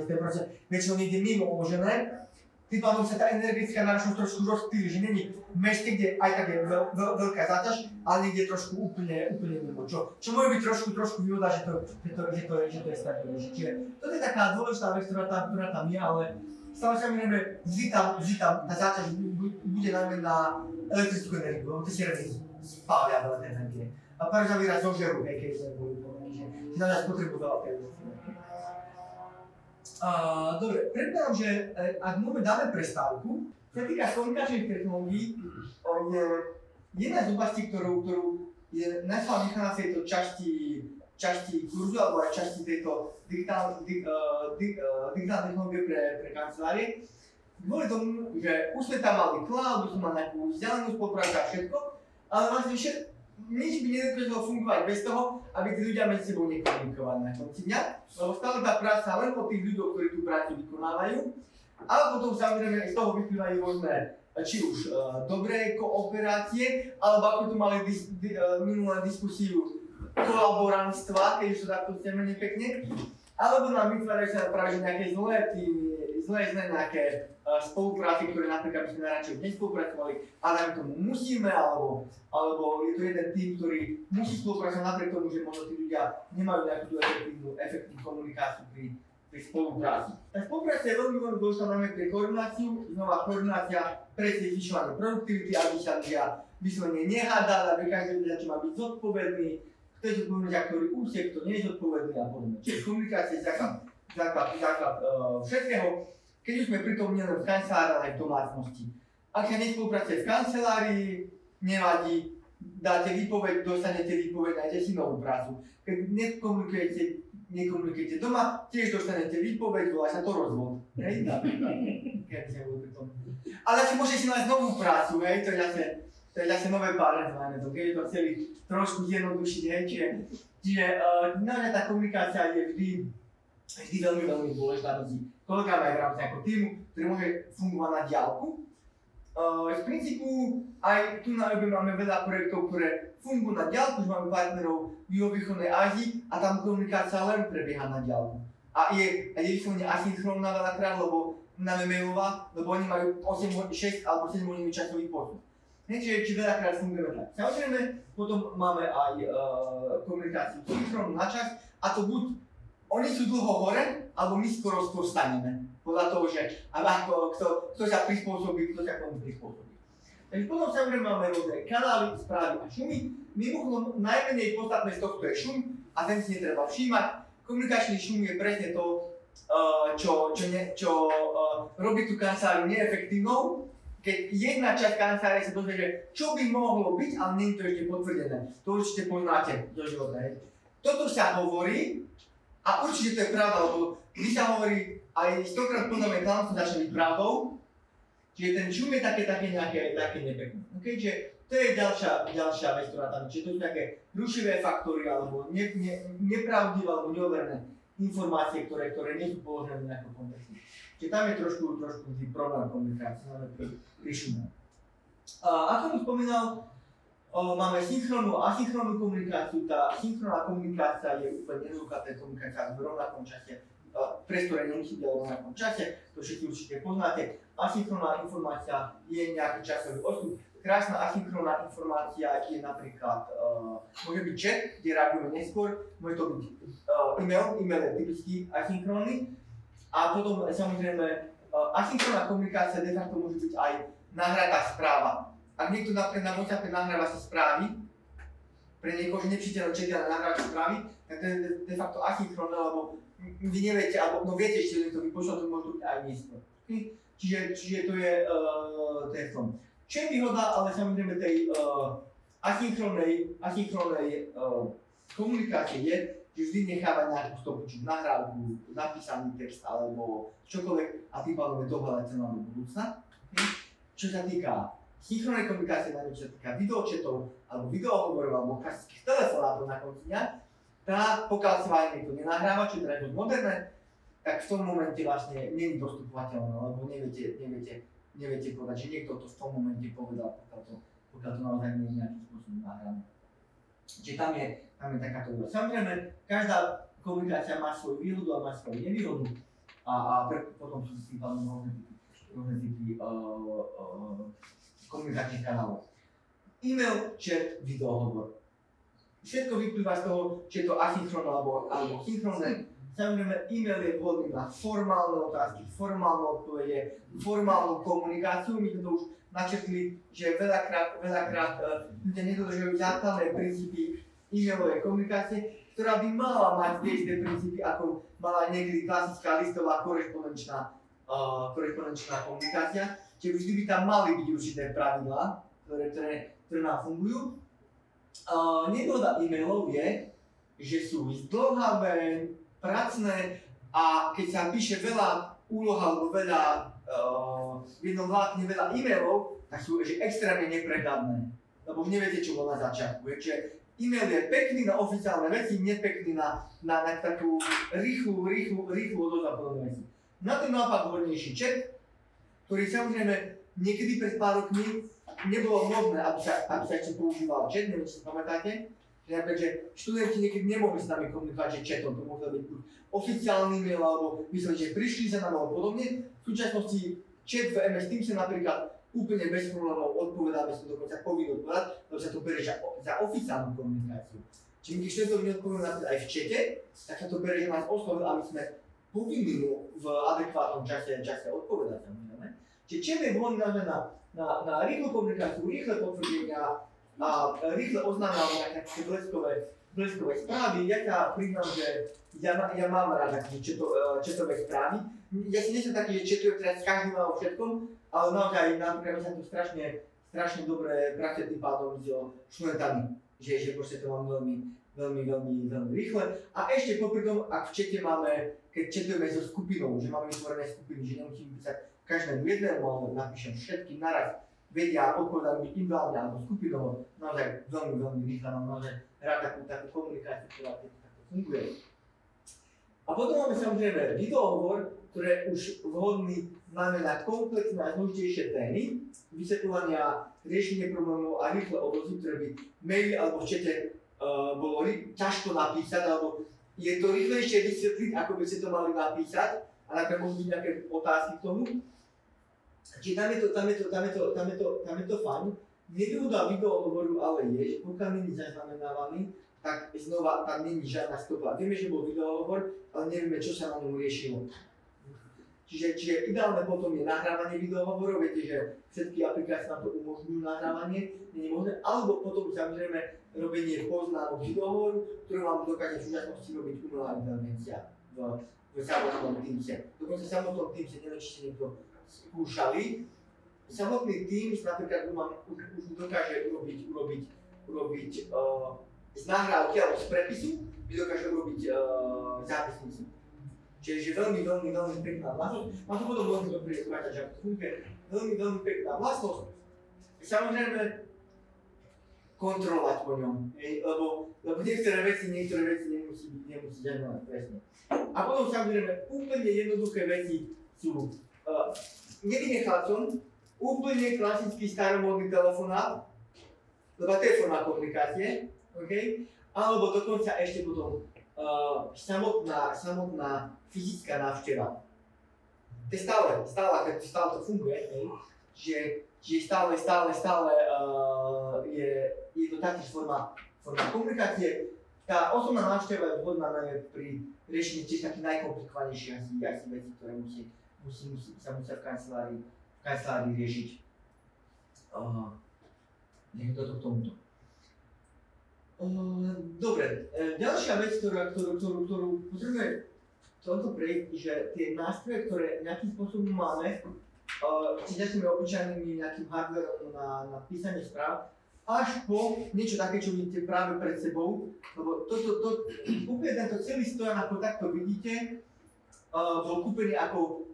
väčšinou niekde mimo uložené. Tým pádom sa tá energetická náročnosť trošku rozptýli, že není v meste, kde aj tak je veľká záťaž, ale niekde trošku úplne mimo. Čo môže byť trošku výhoda, že to je stabilnejšie. Čiže toto je taká dôležitá vec, ktorá tam je, ale Samozrejme, vždy tam tá záťaž bude najmä na elektrickú energiu, lebo tie sireny spália veľa tej energie. A pár zavíra zožerú, keď sa boli povedané, že si naďalej spotrebujú veľa tej energie. Dobre, predpokladám, že ak dáme prestávku, čo sa týka komunikačných technológií, je jedna z oblastí, ktorú je najslava nechaná v tejto časti kurzu alebo aj časti tejto digitálnej technológie pre kancelárie. Kvôli tomu, že už sme tam mali cloud, už sme mali nejakú vzdialenú spoluprácu a všetko, ale vlastne nič by nedokázalo fungovať bez toho, aby tí ľudia medzi sebou nekomunikovali na konci dňa, lebo stále tá práca len o tých ľuďoch, ktorí tú prácu vykonávajú, ale potom samozrejme z toho vyplývajú rôzne či už dobré kooperácie, alebo ako tu mali minulú diskusiu kolaborantstva, keď už to takto chceme nepekne, alebo nám vytvárajú sa práve nejaké zlé nejaké spolupráce, ktoré napríklad by sme najradšej už nespolupracovali, ale aj tomu musíme, alebo je to jeden tým, ktorý musí spolupracovať napriek tomu, že možno tí ľudia nemajú nejakú tú efektívnu komunikáciu pri spolupráci. Tá spolupráca je veľmi dôležitá najmä pre koordináciu, znova koordinácia pre zvyšovanie produktivity, aby sa ľudia vyslovene nehádali, aby každý ľudia má byť zodpovedný, kto je zodpovedný za ktorý úsek, kto nie je zodpovedný a podobne. Čiže komunikácia je základ všetkého, keď už sme pri tom nielen v kancelárii, ale aj v domácnosti. Ak sa nespolupracuje v kancelárii, nevadí, dáte výpoveď, dostanete výpoveď, nájdete si novú prácu. Keď nekomunikujete doma, tiež dostanete výpoveď, volá sa to rozvod. Hej, ale si môžete si nájsť novú prácu, hej, to je zase nové pár, keď je to chceli trošku zjednodušiť, hej, čiže naozaj tá komunikácia je vždy veľmi, veľmi dôležitá medzi kolegami aj v rámci ako týmu, ktorý môže fungovať na diaľku. Z princípu aj tu na webe máme veľa projektov, ktoré fungujú na diaľku, že máme partnerov v juhovýchodnej Ázii a tam komunikácia len prebieha na diaľku. A je vyslovene asynchrónna veľakrát, lebo na mailová, lebo oni majú 6 alebo 7 hodinový časový postup. Čiže veľakrát fungujeme tak. Samozrejme, potom máme aj komunikáciu synchronu na čas, a to buď oni sú dlho hore, alebo my skoro staneme. Podľa toho, že kto sa prispôsobí, kto sa komu prispôsobí. Takže potom samozrejme máme rôzne kanály, správy a šumy. Mimochodom, najmenej podstatné z tohto je šum a ten si netreba všímať. Komunikačný šum je presne to, čo robí tú kanceláriu neefektívnou. Keď jedna časť kancelárie sa dozvie, že čo by mohlo byť, ale nie je to ešte potvrdené. To určite poznáte do života. Toto sa hovorí a určite to je pravda, lebo když sa hovorí aj 100-krát poznáme tam, to začne byť pravdou, čiže ten šum je také nepekné. Okay? Čiže to je ďalšia vec, ktorá tam je. Čiže to sú také rušivé faktory alebo nepravdivé alebo neoverné informácie, ktoré nie sú položené v nejakom kontexte. Čiže tam je trošku problém komunikácie, ale pri šume. Ako som spomínal, máme synchrónnu a asynchrónnu komunikáciu. Tá synchrónna komunikácia je úplne nezvykla, tá komunikácia v rovnakom čase, priestore nemusí byť v rovnakom čase, to všetci určite poznáte. Asynchrónna informácia je nejaký časový odstup. Krásna asynchrónna informácia je napríklad, môže byť chat, kde reagujeme neskôr, môže to byť e-mail je typicky asynchrónny. A potom samozrejme asynchrónna komunikácia de facto môže byť aj nahratá správa. Ak niekto napríklad na WhatsAppe nahráva si správy, pre niekoho, že nepřítel četia na nahrávať správy, tak to je de facto asynchrónne, lebo vy neviete, alebo no viete, že to vypočul, to môže byť aj neskôr. Čiže to je v tom. Čo je výhoda, ale samozrejme tej asynchrónnej komunikácie je, že vždy necháva nejakú stopu, či nahrávku, napísaný text alebo čokoľvek a tým pádom je dohľadať na do budúcna. Čo sa týka synchronnej komunikácie, najmä čo sa týka videočetov alebo videohovorov alebo klasických telefonátov na konci dňa, tá pokiaľ si vám niekto nenahráva, čo je teda moderné, tak v tom momente vlastne nie je dostupovateľné, lebo neviete povedať, že niekto to v tom momente povedal, pokiaľ to naozaj nie je nejakým spôsobom nahrávané. Čiže tam je takáto úloha. Samozrejme, každá komunikácia má svoju výhodu a má svoju nevýhodu a potom sú tým pádom rôzne typy komunikačných kanálov. E-mail, chat, videohovor. Všetko vyplýva z toho, či je to asynchronné alebo synchronné. Samozrejme, e-mail je vhodný na formálne otázky, formálne odpovede, formálnu komunikáciu. My to už načrtli, že veľakrát ľudia nedodržujú základné princípy e-mailovej komunikácie, ktorá by mala mať tie isté princípy, ako mala niekedy klasická listová korespondenčná komunikácia. Čiže vždy by tam mali byť určité pravidlá, ktoré nám fungujú. Nevýhoda e-mailov je, že sú zdĺhavé, pracné a keď sa píše veľa úloh alebo veľa v jednom vlákne veľa e-mailov, tak sú extrémne neprehľadné, lebo už neviete, čo bolo na začiatku. Čiže e-mail je pekný na oficiálne veci, nepekný na takú rýchlu odozvu a podobné veci. Na to naopak vhodnejší chat, ktorý samozrejme niekedy pred pár rokmi nebolo možné, aby sa ešte používal chat, neviem, či si pamätáte. Že študenti niekedy nemohli s nami komunikovať, že chatom, to mohlo byť oficiálny mail, alebo mysleli, že prišli za nami alebo podobne. V súčasnosti chat v MS Teamse napríklad úplne bez problémov odpovedáme, sme dokonca povinni odpovedať, lebo sa to berie za oficiálnu komunikáciu. Čiže my keď študentovi neodpovedáme napríklad aj v chate, tak sa to berie, že nás oslovil a my sme povinní mu v adekvátnom čase odpovedať, samozrejme. Čiže chat je vhodný na rýchlu komunikáciu, rýchle potvrdenia, a rýchle oznámenia nejaké bleskové správy. Ja sa priznám, že ja mám rád také chatové správy. Ja si nie som taký, že chatujem teraz s každým a o všetkom, ale naozaj napríklad sa to strašne dobre pracuje tým pádom so študentami, že proste to mám veľmi rýchle. A ešte popri tom, ak v chate máme, keď chatujeme so skupinou, že máme vytvorené skupiny, že nemusíme písať každému jednému, ale napíšem všetkým naraz, vedia odpovedať mi individuálne alebo skupinovo, naozaj veľmi rýchla, mám naozaj rád takú komunikáciu, ktorá takto funguje. A potom máme samozrejme videohovor, ktoré už vhodný máme na komplexné a zložitejšie témy, vysvetľovania, riešenie problémov a rýchle odozvy, ktoré by maili alebo v čete bolo ťažko napísať, alebo je to rýchlejšie vysvetliť, ako by ste to mali napísať, a napríklad môžu byť nejaké otázky k tomu. Čiže tam je to fajn. Nevýhoda videohovoru ale je, že pokiaľ není zaznamenávaný, tak znova tam není žiadna stopa. Vieme, že bol videohovor, ale nevieme, čo sa na ňom riešilo. Čiže ideálne potom je nahrávanie videohovorov, viete, že všetky aplikácie nám to umožňujú nahrávanie, nie je možné, alebo potom samozrejme robenie poznámok videohovoru, ktoré vám dokáže v súčasnosti robiť umelá inteligencia v samotnom Teamse. Dokonca v samotnom Teamse, neviem, či ste niekto skúšali. Samotný Teams napríklad už dokáže urobiť z nahrávky alebo z prepisu, dokáže urobiť zápisnicu. Čiže veľmi pekná vlastnosť. Má to potom veľmi dobre skúšať, že to funguje. Veľmi pekná vlastnosť. Samozrejme, kontrolovať po ňom, lebo niektoré veci nemusí zažívať presne. A potom samozrejme úplne jednoduché veci sú nevynechal som úplne klasický staromodný telefonát, lebo to je forma komunikácie, okay? Alebo dokonca ešte potom samotná fyzická návšteva. To je stále to funguje, že stále je to taká forma komunikácie. Tá osobná návšteva je vhodná najmä pri riešení tiež takých najkomplikovanejších asi veci, ktoré sa musia v kancelárii riešiť. Nech toto k tomuto. Dobre, ďalšia vec, ktorú potrebujeme v tomto prejsť, že tie nástroje, ktoré nejakým spôsobom máme, či začneme obyčajnými nejakým hardwareom na písanie správ, až po niečo také, čo vidíte práve pred sebou, lebo úplne tento celý stojan, ako takto vidíte, bol kúpený ako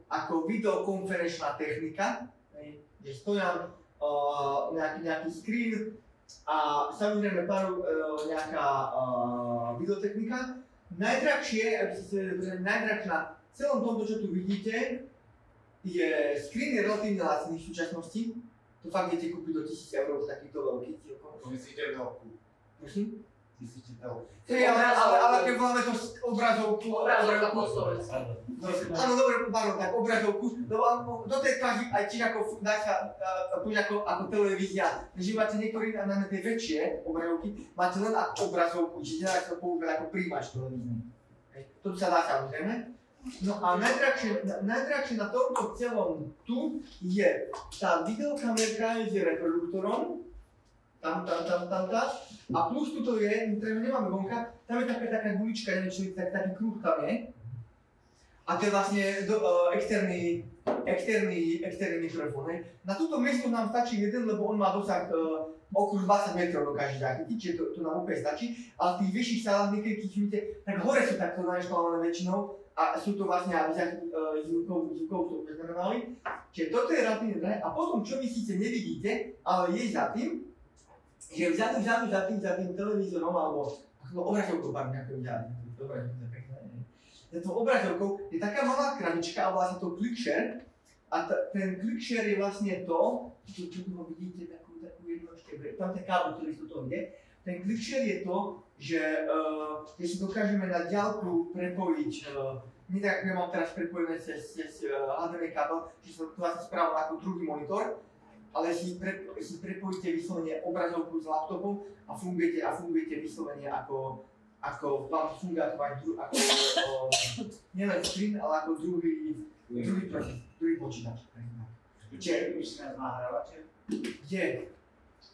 videokonferenčná technika, že stojan, nejaký screen a samozrejme nejaká videotechnika. Najdrahšie, aby ste si vedeli, najdrahšie na celom tomto, čo tu vidíte, screen je relatívne lacný v súčasnosti. To fakt viete kúpiť do 1000 eur v takýchto veľkých celkom. To myslíte veľkú? Prosím? Myslíte veľkú? Ale keď voláme to obrazovku. Obrazovka po Slovensku. Áno, dobre, pardon, tak obrazovku. Lebo toto je každý, aj čiže ako televízia. Že máte niektorí na tie väčšie obrazovky, máte len ako obrazovku, čiže nedá sa to používať ako príjimač televízny. to sa dá samozrejme. No a najdrahšie na tomto celom tu je tá videokamerka s reproduktorom, tam, a plus tuto je, ktoré nemáme vonka, tam je taká gulička, neviem čo je, taký kruh tam je. A to je vlastne externý mikrofón. Na túto miestnosť nám stačí jeden, lebo on má dosah okruh 20 metrov dokáže zachytiť, čiže to nám úplne stačí. Ale v tých vyšších sálach niekedy, keď vidíte, tak hore sú takto nainštalované väčšinou a sú to vlastne, aby zvukov to zaznamenali. Čiže toto je relatívne drahé. A potom, čo vy síce nevidíte, ale je za tým, že vzadu za tým televízorom alebo obrazovkou, za tou obrazovkou je taká malá krabička a vlastne to clickshare a ten clickshare je vlastne to, tu ho vidíte takú jednu ešte, tam ten kábel, ktorý tu to ide, ten clickshare je to, že si dokážeme na diaľku prepojiť, nie tak ako ja mám teraz prepojené cez HDMI kábel, že sa to vlastne správa ako druhý monitor, ale si prepojíte vyslovene obrazovku s laptopom a fungujete vyslovene ako vám funguje ako nielen screen, ale ako druhý počítač. Čiže už si nás nahrávate? Kde?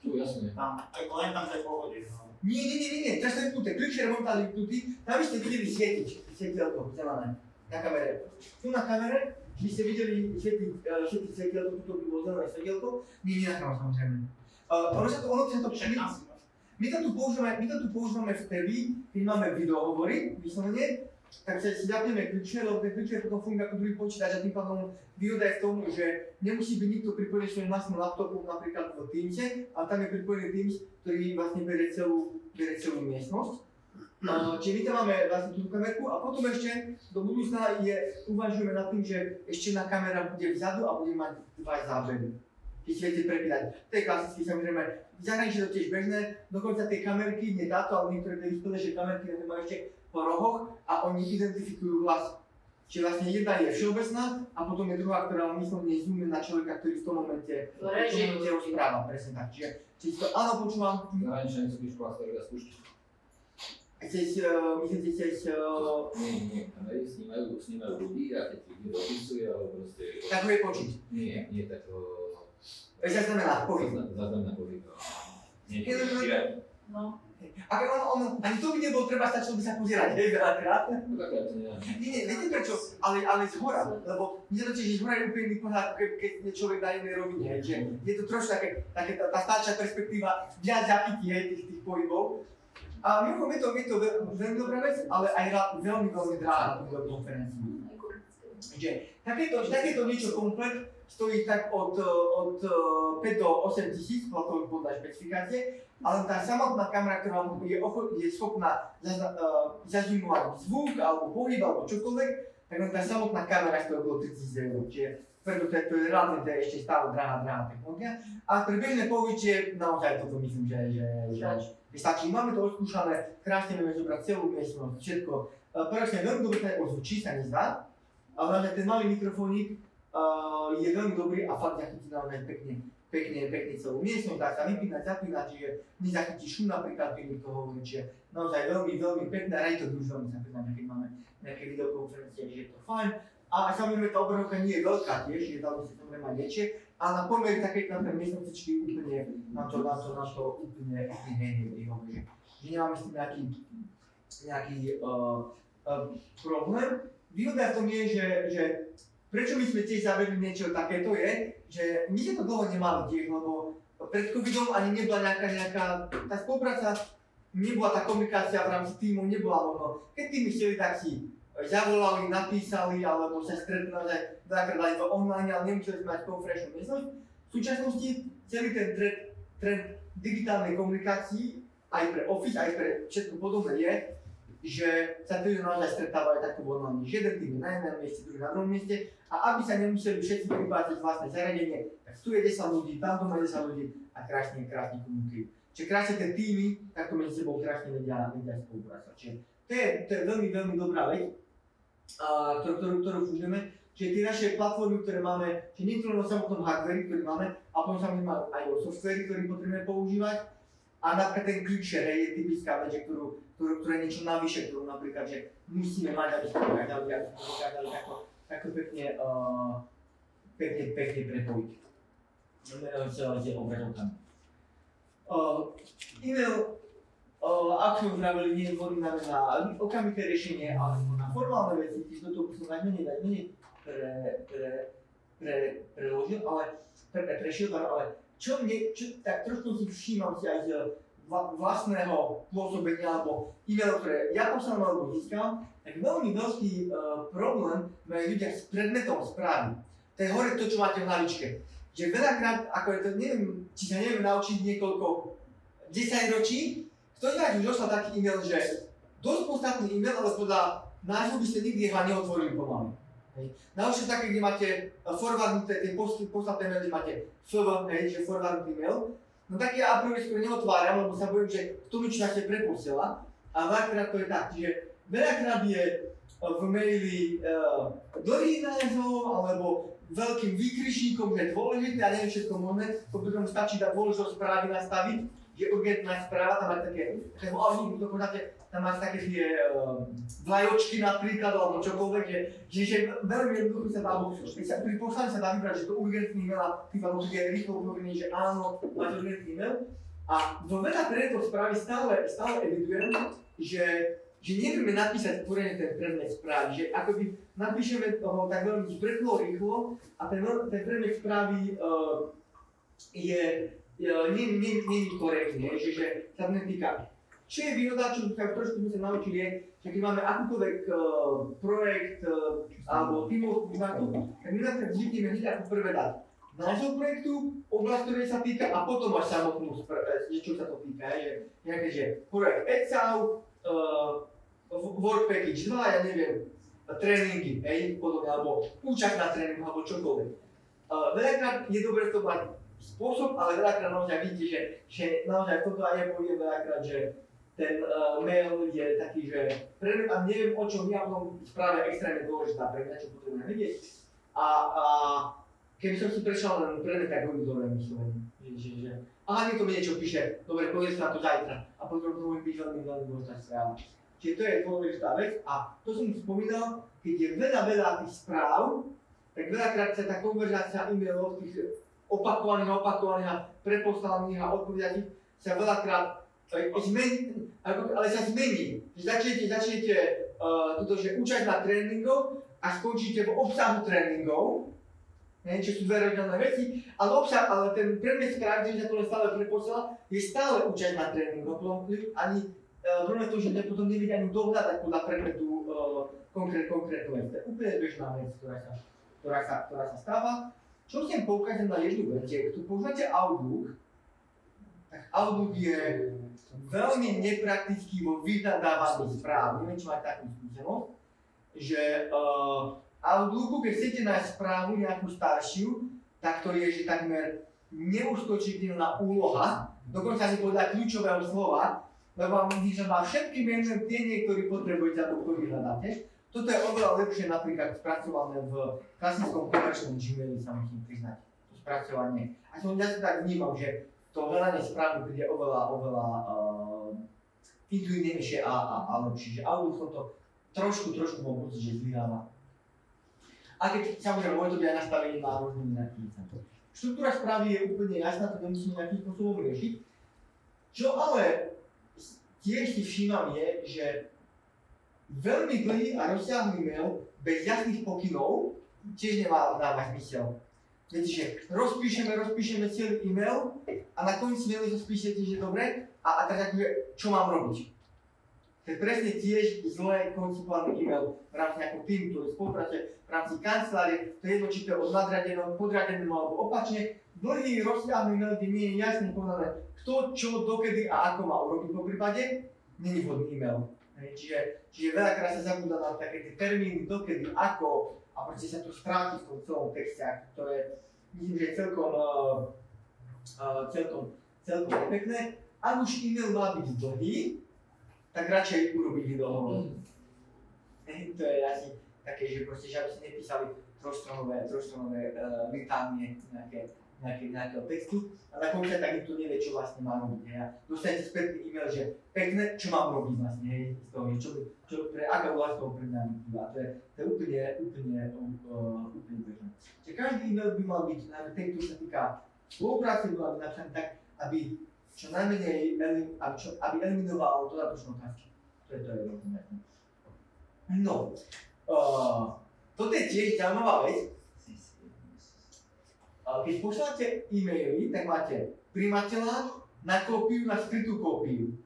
Tu, jasne. Tam, len tam tej pohode. Nie, teraz to je vypnuté, clickshare momentálne vypnutý, tam by ste videli svetielko zelené na kamere. Tu na kamere by ste videli svietiť svetielko, tuto by bolo zelené svetielko, nie nachávam samozrejme. Ono sa to My to tu používame vtedy, keď máme videohovory, vyslovene, tak si zapneme clickshare, lebo ten clickshare potom funguje ako druhý počítač a tým pádom výhoda je v tom, že nemusí byť nikto pripojený svojím vlastným laptopom, napríklad v Teamse, ale tam je pripojený Teams, ktorý vlastne berie celú miestnosť. Čiže my tam máme vlastne tú kamerku a potom ešte do budúcna uvažujeme nad tým, že ešte jedna kamera bude vzadu a bude mať dva zábery. Keď si viete prepínať. To je klasicky, samozrejme, v zahraničí to tiež bežné, dokonca tie kamerky, nie táto, ale niektoré tie vyspelejšie kamerky na to majú ešte po rohoch a oni identifikujú hlas. Čiže vlastne jedna je všeobecná a potom je druhá, ktorá myslovne zoomuje na človeka, ktorý v tom momente rozpráva, presne tak. Čiže to áno, počúvam. Zahraničné sú v školách, ktoré skúšky. Myslíte cez... Nie, kamery snímajú ľudí a keď ich niekto opisuje, alebo proste... Tak ho je počuť. Nie tak... Zaznamená pohyb. Zaznamená pohyb. No. Ak ani to by nebolo treba, stačilo by sa pozerať, hej, veľakrát. No tak ja to neviem. Nie, viete prečo? Ale zhora, lebo mne to tiež zhora je úplne pohľad, keď je človek na jednej rovine, hej, že je to trošku také tá stáča perspektíva viac zachytí, hej, tých pohybov. A mimochodom je to veľmi dobrá vec, ale aj veľmi drahá na videokonferencii. Takéto niečo komplet stojí tak od 5 do 8 tisíc, podľa špecifikácie, ale tá samotná kamera, ktorá je schopná zazimovať zvuk, alebo pohyb, alebo čokoľvek, tak tá samotná kamera stojí okolo 3000 €. Čiže preto to je relatívne ešte stále drahá technológia. A pre bežné použitie naozaj toto myslím, že stačí. Máme to odskúšané, krásne vieme zobrať celú miestnosť, všetko. Paradoxne veľmi dobre to zvučí, sa nezdá, ale ten malý mikrofónik je veľmi dobrý a fakt zachytí naozaj pekne celú miestnosť, dá sa vypínať, zapínať, čiže nezachytí šum napríklad, keď to hovorí, čiže naozaj veľmi pekné, a aj to už veľmi zapíname, keď máme nejaké videokonferencie, že je to fajn. A samozrejme tá obrazovka nie je veľká tiež, je dalo si samozrejme aj väčšie, ale na pomer také na ten miestnostičky úplne na to úplne vyhovuje. Že nemáme s tým nejaký problém. Výhoda v tom je, že prečo my sme tiež zavedli niečo takéto je, že my sme to dlho nemali tiež, lebo pred covidom ani nebola nejaká tá spolupráca, nebola tá komunikácia v rámci tímov, nebola možno. Keď týmy chceli, tak si zavolali, napísali, alebo sa stretli naozaj dvakrát aj online, ale nemuseli sme mať konferenčnú miestnosť. V súčasnosti celý ten trend digitálnej komunikácii aj pre Office, aj pre všetko podobné je, že sa tí naozaj stretávajú takto online. Jeden tým je na jednom mieste, druhý na druhom mieste a aby sa nemuseli všetci pripájať vlastné zariadenie, tak tu je 10 ľudí, tam doma je 10 ľudí a krásne komunikujú. Čiže krásne tie týmy takto medzi sebou krásne vedia spolupracovať. Čiže to je veľmi dobrá vec, ktorú fungujeme. Čiže tie naše platformy, ktoré máme, čiže nie je to len o samotnom hardveri, ktorý máme, a potom samozrejme aj o softveri, ktorý potrebujeme používať. A napríklad ten clickshare, hej, je typická vec, ktorá je niečo navyše, ktorú napríklad, že musíme mať, aby sme dokázali takto pekne prepojiť. Celé obrazovkami. E-mail, ako sme vravili, nie je vhodný na okamžité riešenie, ale na formálne veci, keď do toho musím najmenej preložil, prešiel, ale čo tak trošku si všímam si aj z vlastného pôsobenia alebo e-mailov, ktoré ja poslám alebo získam, tak veľmi veľký problém majú ľudia s predmetom správy. To je hore to, čo máte v hlavičke. Že veľakrát, ako je to, neviem, či sa neviem naučiť niekoľko 10 ročí, kto z vás už dostal taký e-mail, že dosť podstatný e-mail, ale podľa názvu by ste nikdy ho neotvorili pomaly. Najlepšie také, kde máte forwardnuté, tie podstatné maily máte FV, že forwardnutý mail. No tak ja a priori skôr neotváram, lebo sa bojím, že k tomu, čo ste preposiela. A veľakrát to je tak, že veľakrát je v maili dlhý názov, alebo veľkým výkričníkom, že dôležité a neviem všetko možné, potom stačí dať dôležitosť správy nastaviť, že urgentná správa, tam máte také, to poznáte, tam máte také tie vlajočky napríklad, alebo čokoľvek, že veľmi jednoducho sa dá, alebo pri poslaní sa dá vybrať, že to urgentný e-mail a týmto musíte rýchlo urobiť, že áno, máte urgentný e-mail. A vo veľa predmetov správy stále evidujem, že nevieme napísať poriadne ten predmet správy, že akoby napíšeme toho tak veľmi rýchlo a ten predmet správy nie je korektný, že sa to netýka. Čo je výhoda, čo sa trošku sme sa naučili, je, že keď máme akúkoľvek projekt alebo tímovú debatu, tak my na to zvykneme hneď ako prvé dať názov projektu, oblasť, ktorej sa týka a potom až samotnú, čo sa to týka, že projekt ECAU, Work Package 2, ja neviem, tréningy, podobne, alebo účasť na tréningu, alebo čokoľvek. Veľakrát je dobré to mať spôsob, ale veľakrát naozaj vidíte, že naozaj toto aj ja poviem veľakrát, že ten mail je taký, že predmet a neviem o čom ja v tom správe extrémne dôležitá pre mňa, čo potrebujem vedieť. A keby som si prešiel len predmet, tak ho vyzorujem vyslovene. Aha, niekto mi niečo píše, dobre, poviem sa na to zajtra a potom to môže byť veľmi dôležitá správa. Čiže to je dôležitá vec a to som spomínal, keď je veľa tých správ, tak veľakrát sa tá konverzácia e-mailov tých opakovaných a preposlaných a odpovedacích sa veľakrát zmení, ale sa zmení. Začnete toto, že účasť na tréningov a skončíte v obsahu tréningov, čo sú dve rozdielne veci, ale ten predmet správy, ktorý sa to stále preposiela, je stále účasť na tréningoch. Problém to, že potom neviete ani dohľadať podľa predmetu konkrétnu vec. To je úplne bežná vec, ktorá sa stáva. Čo chcem poukázať na jednu vec, keď tu poznáte Outlook, tak Outlook je veľmi nepraktický vo vyhľadávaní správ. Neviem, či máte takú skúsenosť, že Outlooku, keď chcete nájsť správu nejakú staršiu, tak to je, že takmer neuskočiteľná úloha, dokonca ani podľa kľúčového slova, lebo vám vyžadá všetky menej tie niektorí potrebujete alebo ktorý hľadáte. Toto je oveľa lepšie napríklad spracované v klasickom komerčnom Gmaili, sa musím priznať, to spracovanie. A ja sa tak vnímam, že to hľadanie správy príde oveľa intuitívnejšie a lepšie, že Outlook som to trošku mám pocit, že zlyháva. A keď samozrejme môže to byť aj nastavenie na rôznym inakým. Štruktúra správy je úplne jasná, to nemusíme nejakým spôsobom riešiť. Čo ale tiež si všímam je, že veľmi dlhý a rozsiahly mail bez jasných pokynov tiež nemá dávať zmysel. Viete, že rozpíšeme celý e-mail a na konci mailu sa spíšete, že dobre, a tak akože, čo mám robiť? To je presne tiež zle koncipovaný e-mail v rámci nejakého týmu, ktorý spolupracuje v rámci kancelárie, to je jedno, či to je od nadradeného, podradeného alebo opačne. Dlhý rozsiahly mail, kde nie je jasne povedané, kto, čo, dokedy a ako má urobiť po prípade, nie je vhodný e-mail. Čiže veľakrát sa zabúda na také tie termíny, dokedy, ako, a proste sa to stráti v tom celom texte, to je, myslím, že celkom pekné. Ak už e-mail má byť dlhý, tak radšej urobiť videohovor. To je asi také, že proste, že aby ste nepísali trojstranové litánie, nejaké nejakého textu a na konci tak nikto nevie, čo vlastne má robiť. Hej. A dostanete spätný e-mail, že pekné, čo mám robiť vlastne, hej, z toho, čo pre aká oblasť toho pre mňa vyplýva. To je úplne bežné. Čiže každý e-mail by mal byť, najmä ten, ktorý sa týka spolupráce, by mal byť napísaný tak, aby čo najmenej, aby eliminoval dodatočnú otázky. To je rozumné. No, toto je tiež zaujímavá vec. Keď pošlete e-maily, tak máte prijímateľa na kópiu, na skrytú kópiu.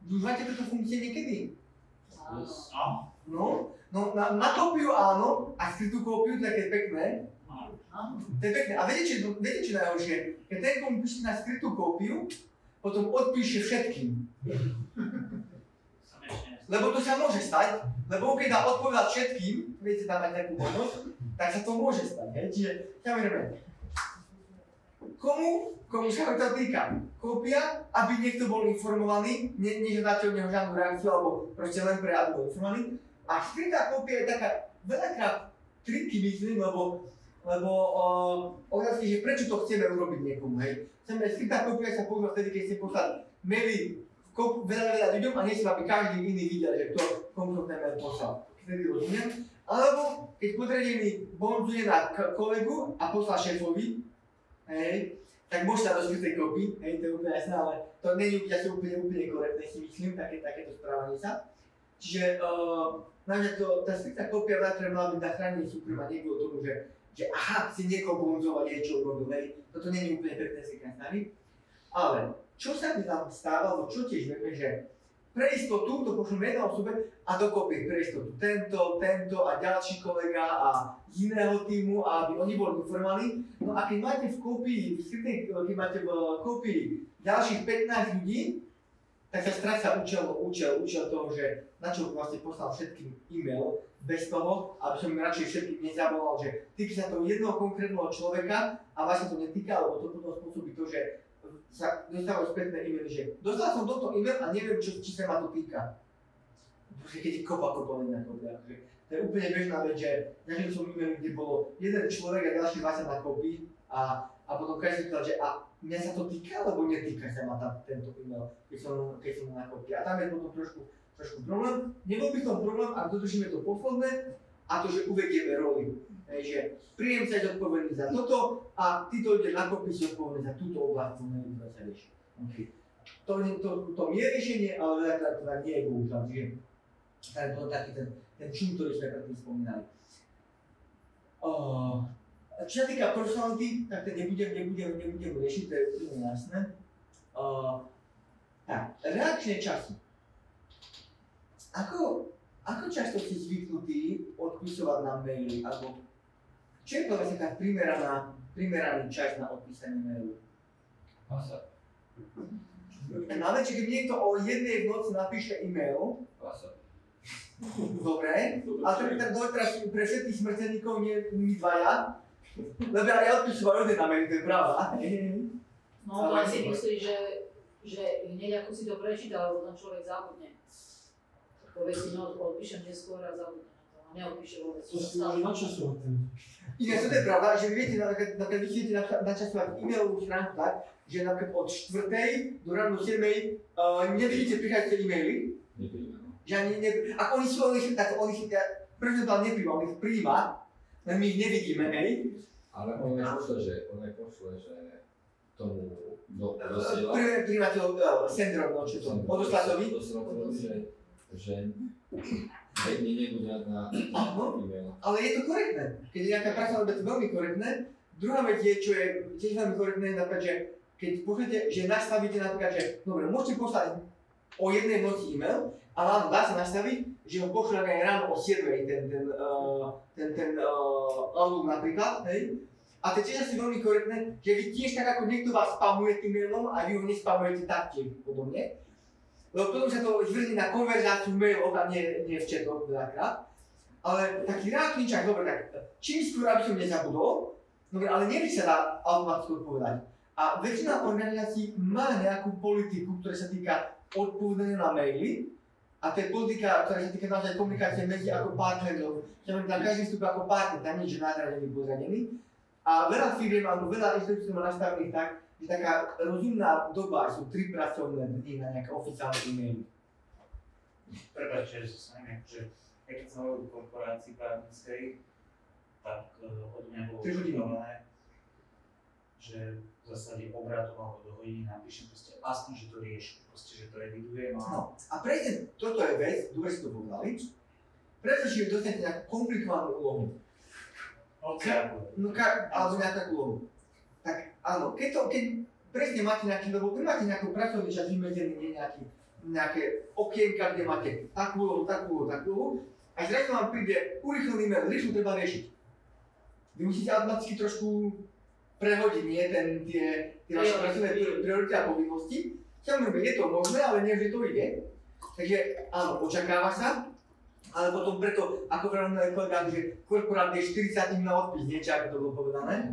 Využívate túto funkcie niekedy? No, na kópiu áno, a skrytú kópiu, to je také pekné. To je pekné. A viete, čo najhoršie? Keď ten, komu píšte na skrytú kópiu, potom odpíše všetkým. Lebo to sa môže stať, lebo keď dá odpovedať všetkým, viete, tam mať takú možnosť, tak sa to môže stať, hej? Čiže, samozrejme, komu sa to týka? Kópia, aby niekto bol informovaný, nežiadate od neho žiadnu reakciu, alebo proste len pre, aby bol informovaný. A skrytá kópia je taká veľakrát triky, myslím, lebo otázka je, že prečo to chceme urobiť niekomu, hej? Skrytá kópia sa používa vtedy, keď ste poslali maily veľa ľuďom a nechcem, aby každý iný videl, že kto komu to ten mail poslal. Vtedy rozumiem. Alebo keď podriadený bonzuje na kolegu a poslal šéfovi, hej, tak môže sa do skrytej kópy, hej, to je úplne jasné, ale to nie je asi úplne korektné, si myslím, takéto správanie sa. Čiže tá skrytá kópia veľakrát mala byť na chránenie súkromia, nie kvôli tomu, že aha, si niekoho bonzovať, čo urobil, hej, toto nie je úplne pekné si snahy. Ale čo sa mi tam stáva, alebo čo tiež vieme, že pre istotu to pošleme jednej osobe a dokopy pre istotu tento a ďalší kolega a z iného týmu, a aby oni boli informovaní. No a keď máte v kópii ďalších 15 ľudí, tak sa stráca účel toho, že na čo vlastne poslal všetkým e-mail, bez toho, aby som radšej všetkým nezavolal, že týka sa toho jednoho konkrétneho človeka a vlastne to netýka, lebo to potom spôsobí to, že sa dostávajú spätné e-maily, že dostal som toto e-mail a neviem, či sa ma to týka. Proste keď je kopa na kopii. To je úplne bežná vec, že zažil som e-mail, kde bolo jeden človek a ďalší 20 na kopii a potom každý povedal, že a mňa sa to týka, alebo netýka sa ma tento e-mail, keď som na kopii. A tam je potom trošku problém. Nebol by v tom problém, ak dodržíme to posledné, a to, že uvedieme roli. Že príjemca je zodpovedný za toto a títo ľudia na kopii sú zodpovední za túto oblasť, ktorá sa rieši. Okay. To je riešenie, ale veľakrát to tak nie je bohužiaľ. Čiže to je taký ten čum, ktorý sme predtým spomínali. Čo sa týka personality, tak to nebudem riešiť, to je úplne jasné. Tak, reakčné časy. Ako často ste zvyknutí odpisovať na maily, alebo čo je povedzme taká primeraný čas na odpísanie mailu? Máme, či keď niekto o 1 v noci napíše e-mail, dobre, ale to je tak teraz pre všetkých smrteľníkov, nie my dvaja, lebo ja odpísujem od 1 mail, to je pravda. No, to aj si myslí, že hneď ako si to prečítal, lebo ten človek zabudne. Povie si, no, odpíšem neskôr a zabudne na to, a neodpíše vôbec. To si môže načasovať. Ináč to je pravda, že viete, napríklad vy chcete načasovať e-mailovú stránku tak, že napríklad od 4. do ráno 7. Nevidíte prichádzajúce e-maily. Že ani ako oni sú, prečo to nepríjma, on ich príjma, len my ich nevidíme, hej. Ale on aj pošle, že tomu dosiela. Príjmateľ syndrom, no čo to, odoslatovi. Že nebude na e-mail. Ale je to korektné. Keď je nejaká praxa, je to veľmi korektné. Druhá vec je, čo je tiež veľmi korektné, napríklad, že keď pošlete, že nastavíte napríklad, že dobre, môžete poslať o 1 noci e-mail, ale áno, dá sa nastaviť, že ho pošleme aj ráno o 7, ten outlook napríklad, hej. A to je tiež asi veľmi korektné, že vy tiež tak ako niekto vás spamuje tým mailom a vy ho nespamujete taktiež podobne. Lebo potom sa to zvrzne na konverzáciu mailov a nie v chatoch veľakrát. Ale taký reakčný čas, dobre, tak čím skôr, aby som nezabudol, dobre, ale nevždy sa dá automaticky odpovedať. A väčšina organizácií má nejakú politiku, ktorá sa týka odpovedania na maily. A to je politika, ktorá sa týka naozaj komunikácie medzi ako partnerov. Znamená, na každý vstup ako partner, tam nie je nadradený, podradený. A veľa firiem alebo veľa inštitúcií má nastavených tak, že taká rozumná doba sú 3 pracovné dni na nejaké oficiálne e-maily. Prepáčte, že sa neviem, že keď som hovoril o korporácii právnickej, tak od mňa bolo 3 hodiny. očakávané, že v zásade obratom alebo do hodiny napíšem proste aspoň, že to riešim, proste, že to evidujem a No a presne toto je vec, dobre si to povedali, pretože dostanete nejakú komplikovanú úlohu. Alebo nejakú úlohu. Tak áno, keď presne máte nejaký, lebo keď máte nejakú pracovný čas vymedzený, nejaké okienka, kde máte takú úlohu, a zrazu vám príde urýchlený mail, rýchlo treba riešiť. Vy musíte automaticky trošku prehodiť, nie tie vaše pracovné priority a povinnosti. Samozrejme, je to možné, ale nie vždy to ide. Takže áno, očakáva sa, ale potom preto, ako pravdepodobne kolega, že korporát je 40 na odpis, niečo ako to bolo povedané.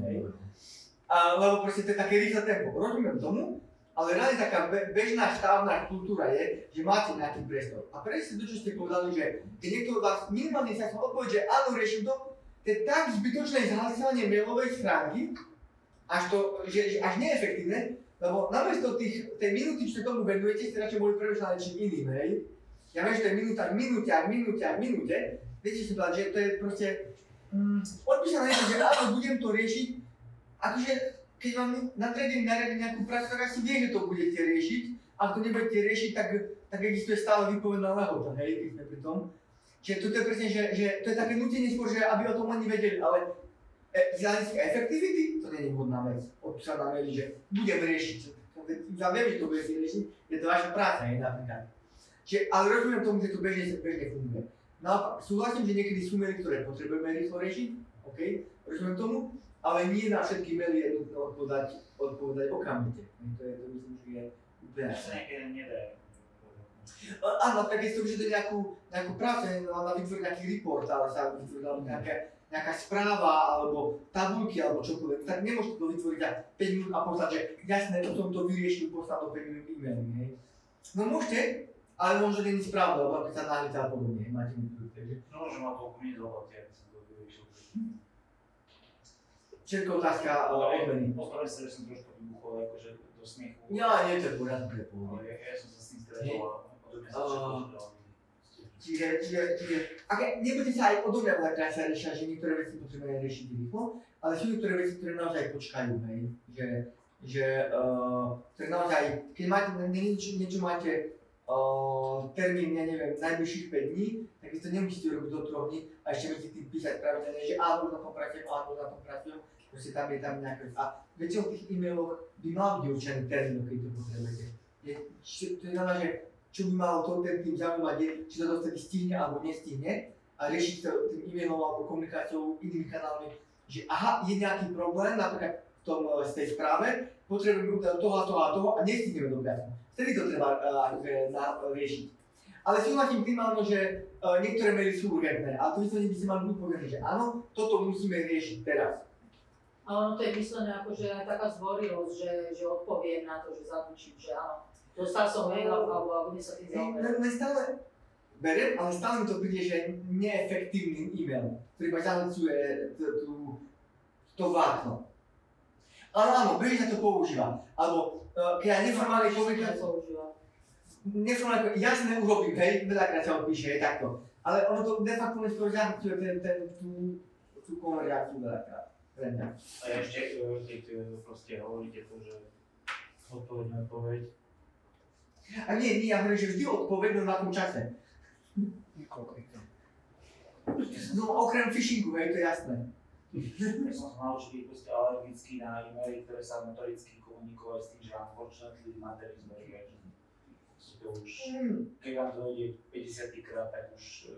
Lebo proste to je také rýchle tempo. Rozumiem tomu, ale reálne taká bežná štávna kultúra je, že máte nejaký priestor. A presne to, čo ste povedali, že keď niekto vás minimálne sa odpovie, že áno, riešim to je tak zbytočné zhlasovanie mailovej schránky, až neefektívne, lebo namiesto tej minúty, čo tomu venujete, ste radšej boli premýšľať niečím iným, hej? Ja viem, že to je minúte, viete si povedať, že to je proste odpísané, že áno, budem to riešiť, akože keď vám nadriadený naradí nejakú prácu, tak asi vie, že to budete riešiť, ak to nebudete riešiť, tak existuje stále výpovedná lehota, hej, keď sme pri tom. Čiže toto je presne, že to je také nutenie skôr, že aby o tom ani vedeli, ale z hľadiska efektivity to nie je vhodná vec. Odpísať na maili, že budem riešiť. Ja viem, že to budete riešiť, je to vaša práca, hej, napríklad. Čiže, ale rozumiem tomu, že to bežne funguje. Naopak, súhlasím, že niekedy sú maily, ktoré potrebujeme rýchlo riešiť, OK, rozumiem tomu, ale nie na všetky maily je nutné odpovedať okamžite. To myslím, že je úplne. to sa niekedy nedá. Áno, tak keď to vyžaduje nejakú prácu, na vytvoriť nejaký report, ale sa vytvorila nejaká správa, alebo tabuľky, alebo čokoľvek, tak nemôžete to vytvoriť za 5 minút a poslať, že jasné, to som to vyriešil, poslať do 5 minút e-maily, hej. No môžete, ale možno nie je správne, lebo keď sa nájdete a podobne, máte minútu, takže. No môžem ma toľko minút zavolať, aby som to vyriešil. Všetko otázka odmeny. Ospravedlňujem sa, že som trošku vybuchol, akože do smiechu. Ja, nie, to je v poriadku, to je v pohode. Ale ja som sa s tým stretol a potom sa čakal, Čiže, nebudete sa aj odo mňa veľakrát sa riešia, že niektoré veci potrebujeme riešiť rýchlo, ale sú niektoré veci, ktoré naozaj počkajú, hej. Ktoré naozaj, keď máte niečo máte termín, ja neviem, najbližších 5 dní, tak vy to nemusíte robiť do 3 dní a ešte musíte tým písať pravidelne, že áno, na tom pracujem, proste tam je nejaká vec. A väčšinou v tých e-mailoch by mal byť určený termín, keď to potrebujete. To znamená, že čo by malo ten tým zaujímať je, či to dostane stihne alebo nestihne a riešiť to tým e-mailom alebo komunikáciou inými kanálmi, že aha, je nejaký problém, napríklad z tej správe, potrebujeme toho a nestihneme do práce. Vtedy to treba riešiť. Ale súhlasím tým áno, že niektoré maily sú urgentné, ale to vyslovene by si mali byť povedané, že áno, toto musíme riešiť teraz. Ale ono to je myslené ako, že aj taká zdvorilosť, že odpoviem na to, že zadučím, že áno. Dostal som mail alebo bude sa tým zaoberať. Stále beriem, ale stále mi to príde, že neefektívny e-mail, ktorý iba zahlcuje to vlákno. Ale áno, bežne sa to používa. Alebo keď ja neformálne komunikáciu, jasné urobím, hej, veľakrát sa odpíše, hej, takto. Ale ono to de facto neskôr zahlcuje tú konverzáciu veľakrát. Pre mňa. A ešte, keď proste hovoríte to, že odpoveď. A nie, ja hovorím, že vždy odpoveď na tom čase. No okrem phishingu, hej, to je jasné. Ja som sa naučil byť proste alergický na e-maily, ktoré sa motoricky komunikovali s tým, že unfortunately material is very urgent. To už, keď vám to ide 50 krát, tak už...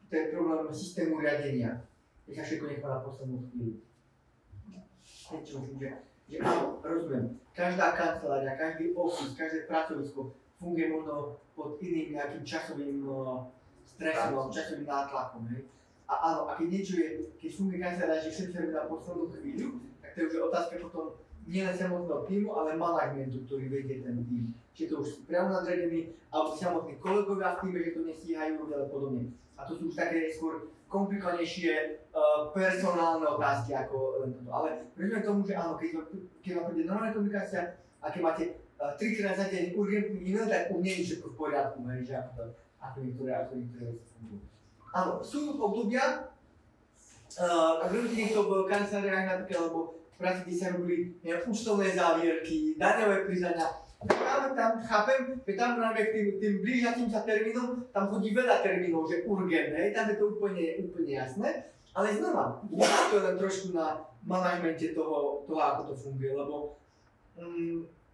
To je problém systému riadenia. Keď sa všetko nechá na poslednú chvíľu. Že áno, rozumiem, každá kancelária, každý office, každé pracovisko funguje možno pod iným nejakým časovým stresom, časovým nátlakom, hej. A áno, a keď niečo je, keď funguje kancelária, že všetko robí na poslednú chvíľu, tak to je už otázka potom nielen samotného týmu, ale managementu, ktorý vedie ten tým. Či to už priamo nadriadený, alebo samotní kolegovia v týme, že to nestíhajú robiť, ale podobne. A to sú už také skôr komplikovanejšie personálne otázky ako len toto. Ale rozumiem tomu, že áno, keď vám príde normálna komunikácia a keď máte 3-krát za deň urgentný e-mail, tak u mne je všetko v poriadku, že ako niektoré veci fungujú. Áno, sú obdobia, ak robíte niekto v kanceláriách napríklad, alebo v práci, kde sa robili účtovné závierky, daňové priznania, práve tam chápem, že tam práve k tým blížiacim sa termínom, tam chodí veľa termínov, že urgentné, tam je to úplne jasné, ale znova, to je len trošku na manažmente toho, ako to funguje, lebo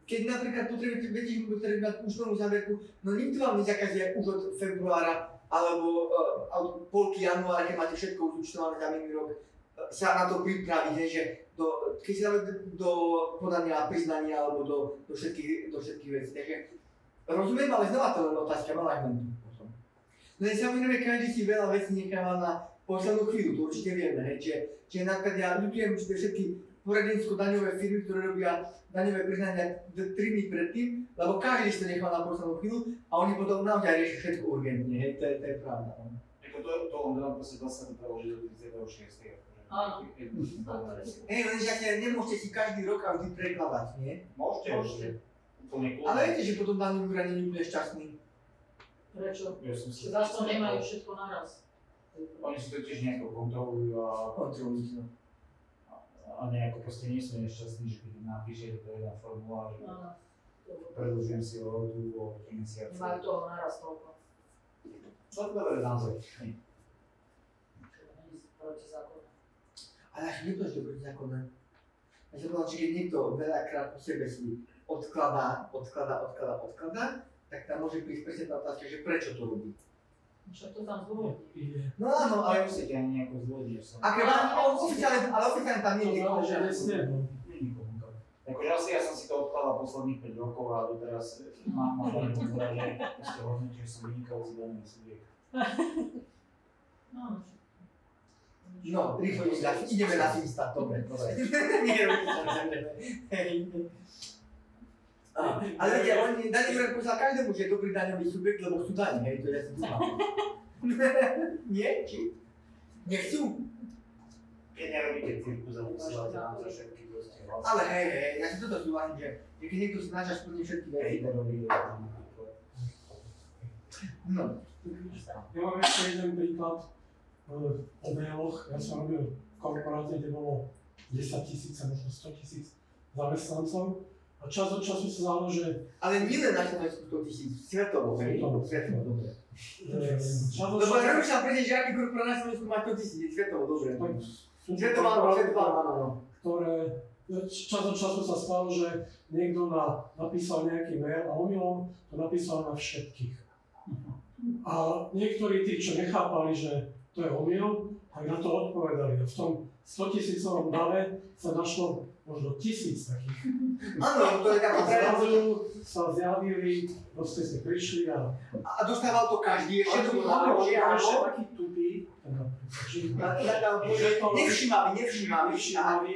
keď napríklad viete, potrebujete mať účtovnú závierku, no nikto vám nezakazuje už od februára alebo od polky januára, keď máte všetko zúčtované za minulý rok, sa na to pripraviť, že keď sa dáme do podania priznania alebo do všetkých vecí. Takže rozumiem, ale znova to len otázka manažmentu potom. No je samozrejme, každý si veľa vecí necháva na poslednú chvíľu, to určite vieme, že napríklad ja ľutujem všetky poradensko-daňové firmy, ktoré robia daňové priznania 3 dní predtým, lebo každý si to nechal na poslednú chvíľu a oni potom naozaj riešia všetko urgentne, hej, to je pravda. To on dá proste sa to preložiť do 36. Áno. Lenže nemôžete si každý rok a vždy prekladať, nie? Môžete. Ale viete, že potom daňový úrad nie bude šťastný. Prečo? Ja som si... Zas to nemajú všetko naraz. Oni si to tiež nejako kontrolujú a nejako proste nie sú nešťastní, že keď napíšete to je na formulári. Predĺžujem si lehotu o 3 mesiace. Nemajú toho naraz toľko. To je dobré názor. Protizákonné. Ale až nie to, že to protizákonné. Ja sa povedal, že keď niekto veľakrát po sebe si odkladá, tak tam môže prísť presne tá otázka, že prečo to robí. Však to tam zdôvodí. No áno, ale Nemusíte ani nejako zdôvodniť, že som... oficiálne tam nie je nikoho, že Akože asi ja som si to odkladal posledných 5 rokov a doteraz mám daňovú úrad, že proste hodnotím, že som vynikajúci daňový subjekt. No, rýchlo ideme na Finsta, dobre. Nie, ale viete, oni daňový úrad povedal každému, že je dobrý daňový subjekt, lebo chcú daň, hej, to ja si dúfam. Nie? Či? Nechcú? Keď nerobíte cirkus a posielate nám za všetky proste hlasy. Ale hej, ja si toto súhlasím, že keď niekto si načas splní všetky veci, tak robí. No. Ja mám ešte jeden príklad o mailoch. Ja som robil v korporáte, kde bolo 10 000, možno 100 000 zamestnancov. A čas od času sa zdalo, že... Ale nie len na Slovensku 100 000, svetovo, hej? Svetovo, dobre. Lebo ja robíš tam presne, že aký korporát na Slovensku má 100 000, je svetovo, dobre. Svetovo, áno. Ktoré čas od času sa stalo, že niekto napísal nejaký mail a omylom to napísal na všetkých. A niektorí tí, čo nechápali, že to je omyl, tak na to odpovedali. A v tom 100 000 dave sa našlo možno 1000 takých. Áno, to je taká zrazu sa zjavili, proste ste prišli a dostával to každý, ešte to bolo taký tupý, nevšímavý.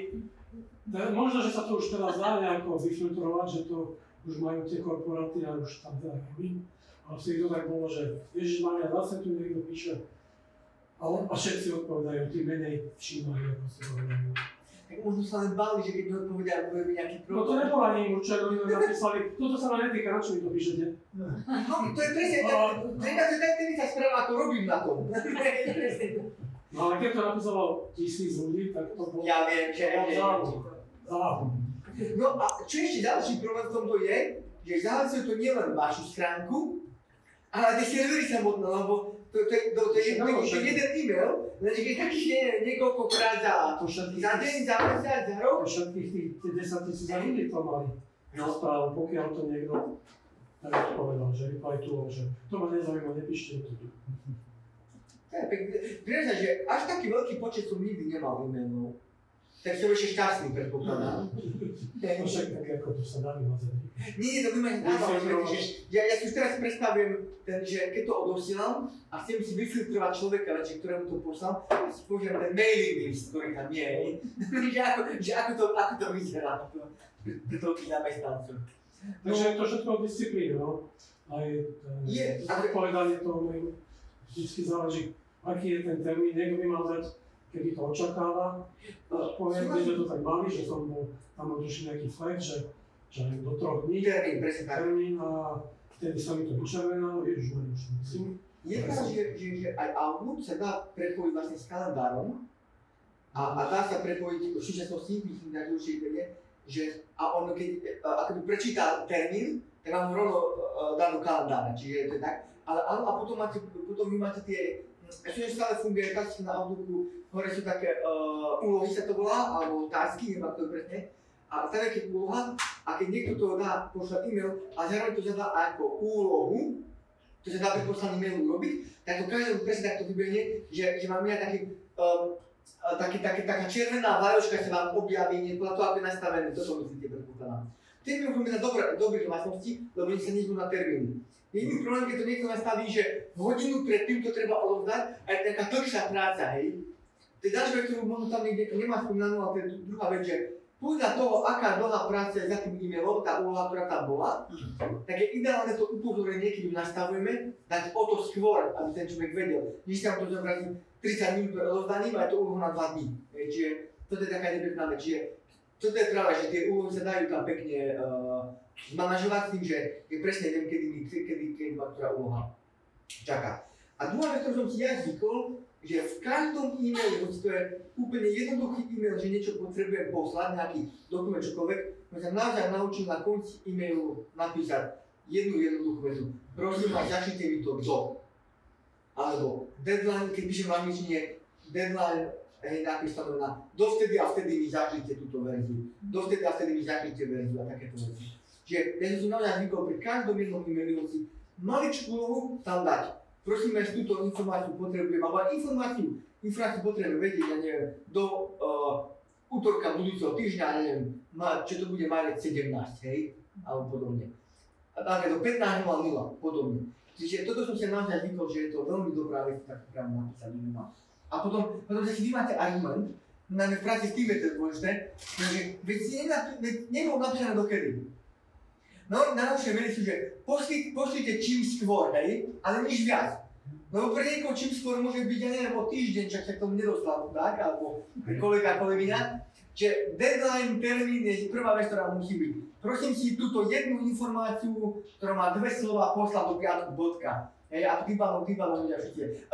Možno, že sa to už teraz dá nejako vyfiltrovať, že to už majú tie korporáty a už tam teda robí. Ale vtedy to tak bolo, že Ježišmaria, zase tu niekto píše a všetci odpovedajú, tí menej všímajú, ako si povedajú. Tak možno sa len báli, že keď mi odpovedia, bude mi nejaký problém. No to nebolo ani im určené, oni len napísali, toto sa ma netýka, na čo mi to píšete? No, to je presne, treba si dať sa správa, ako robím na tom. No ale keď to napísalo 1000 ľudí, tak to bolo... Ja viem, že záhub. No a čo ešte ďalší problém v tomto je, že zahlasujú to nielen vašu schránku, ale aj tie servery samotné, lebo to je jeden e-mail, lenže keď taký je niekoľkokrát za deň, za mesiac, za rok. Všetkých tých 10 000 ľudí to mali na správu, pokiaľ to niekto tak povedal, že vyplajtulo, že to ma nezaujíma, nepíšte to tu. Priznám, že až taký veľký počet som nikdy nemal e-mailov. Tak som ešte šťastný, predpokladám. No však tak ako to sa dá vymazať. Nie, to by ma nedávalo, že ja si už teraz predstavujem, že keď to odosielam a chcem si vyfiltrovať človeka, ktorému to poslám, a si použijem ten mailing list, ktorý tam je, že ako to vyzerá pre toľkých zamestnancov. Takže je to všetko o disciplíne, no. Aj odpovedanie toho mailu. vždycky záleží, aký je ten termín. Niekto by mal dať, kedy to očakáva. Poviem, my sme to tak mali, že tam bol nejaký flex, že do 3 dní Termín, presne tak. termín a vtedy sa mi to vyčervenalo, už musím. Je pravda, že aj Outlook sa dá prepojiť vlastne s kalendárom a dá sa prepojiť v súčasnosti, myslím, na ďalšej vede, že a on keď akoby prečíta termín, tak vám rovno dá do kalendára, čiže to je tak. Ale áno, a potom vy máte tie, ešte stále funguje klasicky na Outlooku, hore sú také úlohy sa to volá, alebo tasky, neviem ako to presne. A tam je keď úloha, a keď niekto to dá pošľať e-mail a zároveň to zadá ako úlohu, to sa dá pri poslaní mailu urobiť, tak to každému presne takto vybehne, že vám je taká červená vajočka sa vám objaví, podľa toho, ako je nastavené, toto myslíte, predpokladám. Termín môžeme na dobré vlastnosti, lebo nech sa nezbú na termíny. Jediný problém, keď to niekto nastaví, že hodinu predtým to treba odovzdať, a je taká dlhšia práca, hej. To je ďalšia vec, ktorú možno tam niekde nemá spomínanú, ale to je druhá vec, že podľa toho, aká dlhá práca je za tým e-mailom, tá úloha, ktorá tam bola, tak je ideálne to upozornenie, keď ju nastavujeme, dať o to skôr, aby ten človek vedel. Než sa to zobrazí 30 minút odovzdaním a je to úloha na 2 dní. Čiže toto je taká nebezpečná vec. Čiže toto je práve, že tie úlohy sa dajú tam pekne zmanažovať s tým, že je presne viem, kedy ma ktorá úloha čaká. A druhá vec, ktorú som si ja zvykol, že v každom e-maili, hoci to je úplne jednoduchý e-mail, že niečo potrebujem poslať, nejaký dokument, čokoľvek, som sa naozaj naučil na konci e-mailu napísať jednu jednoduchú vetu. Prosím vás, začnite mi to do. Alebo deadline, keď píšem v angličtine, deadline, napísané na dovtedy a vtedy mi začnite túto verziu. Dovtedy a vtedy mi začnite verziu a takéto veci. Čiže ja som si naozaj zvykol pri každom jednom e-mailu si maličkú úlohu tam dať. Prosím vás, túto informáciu potrebujem, alebo aj informáciu potrebujem vedieť, ja neviem, do útorka budúceho týždňa, neviem, čo to bude marec 17, hej, alebo podobne. A také do 15.00, podobne. Čiže toto som si naozaj zvykol, že je to veľmi dobrá vec, tak priamo napísať do A potom zase vy máte argument, najmä v práci s tým je to dôležité, že veď nebolo napísané dokedy. No, najlepšie veci sú, že pošlite čím skôr, hej, ale nič viac. Lebo pre niekoho čím skôr môže byť, ja neviem, o týždeň, čak sa k tomu nedostal, tak, alebo kolega, kolegyňa. Čiže deadline, termín je prvá vec, ktorá musí byť. Prosím si túto jednu informáciu, ktorá má 2 slova, poslať do piatku, bodka. Hej, a týpalo ľudia všetci.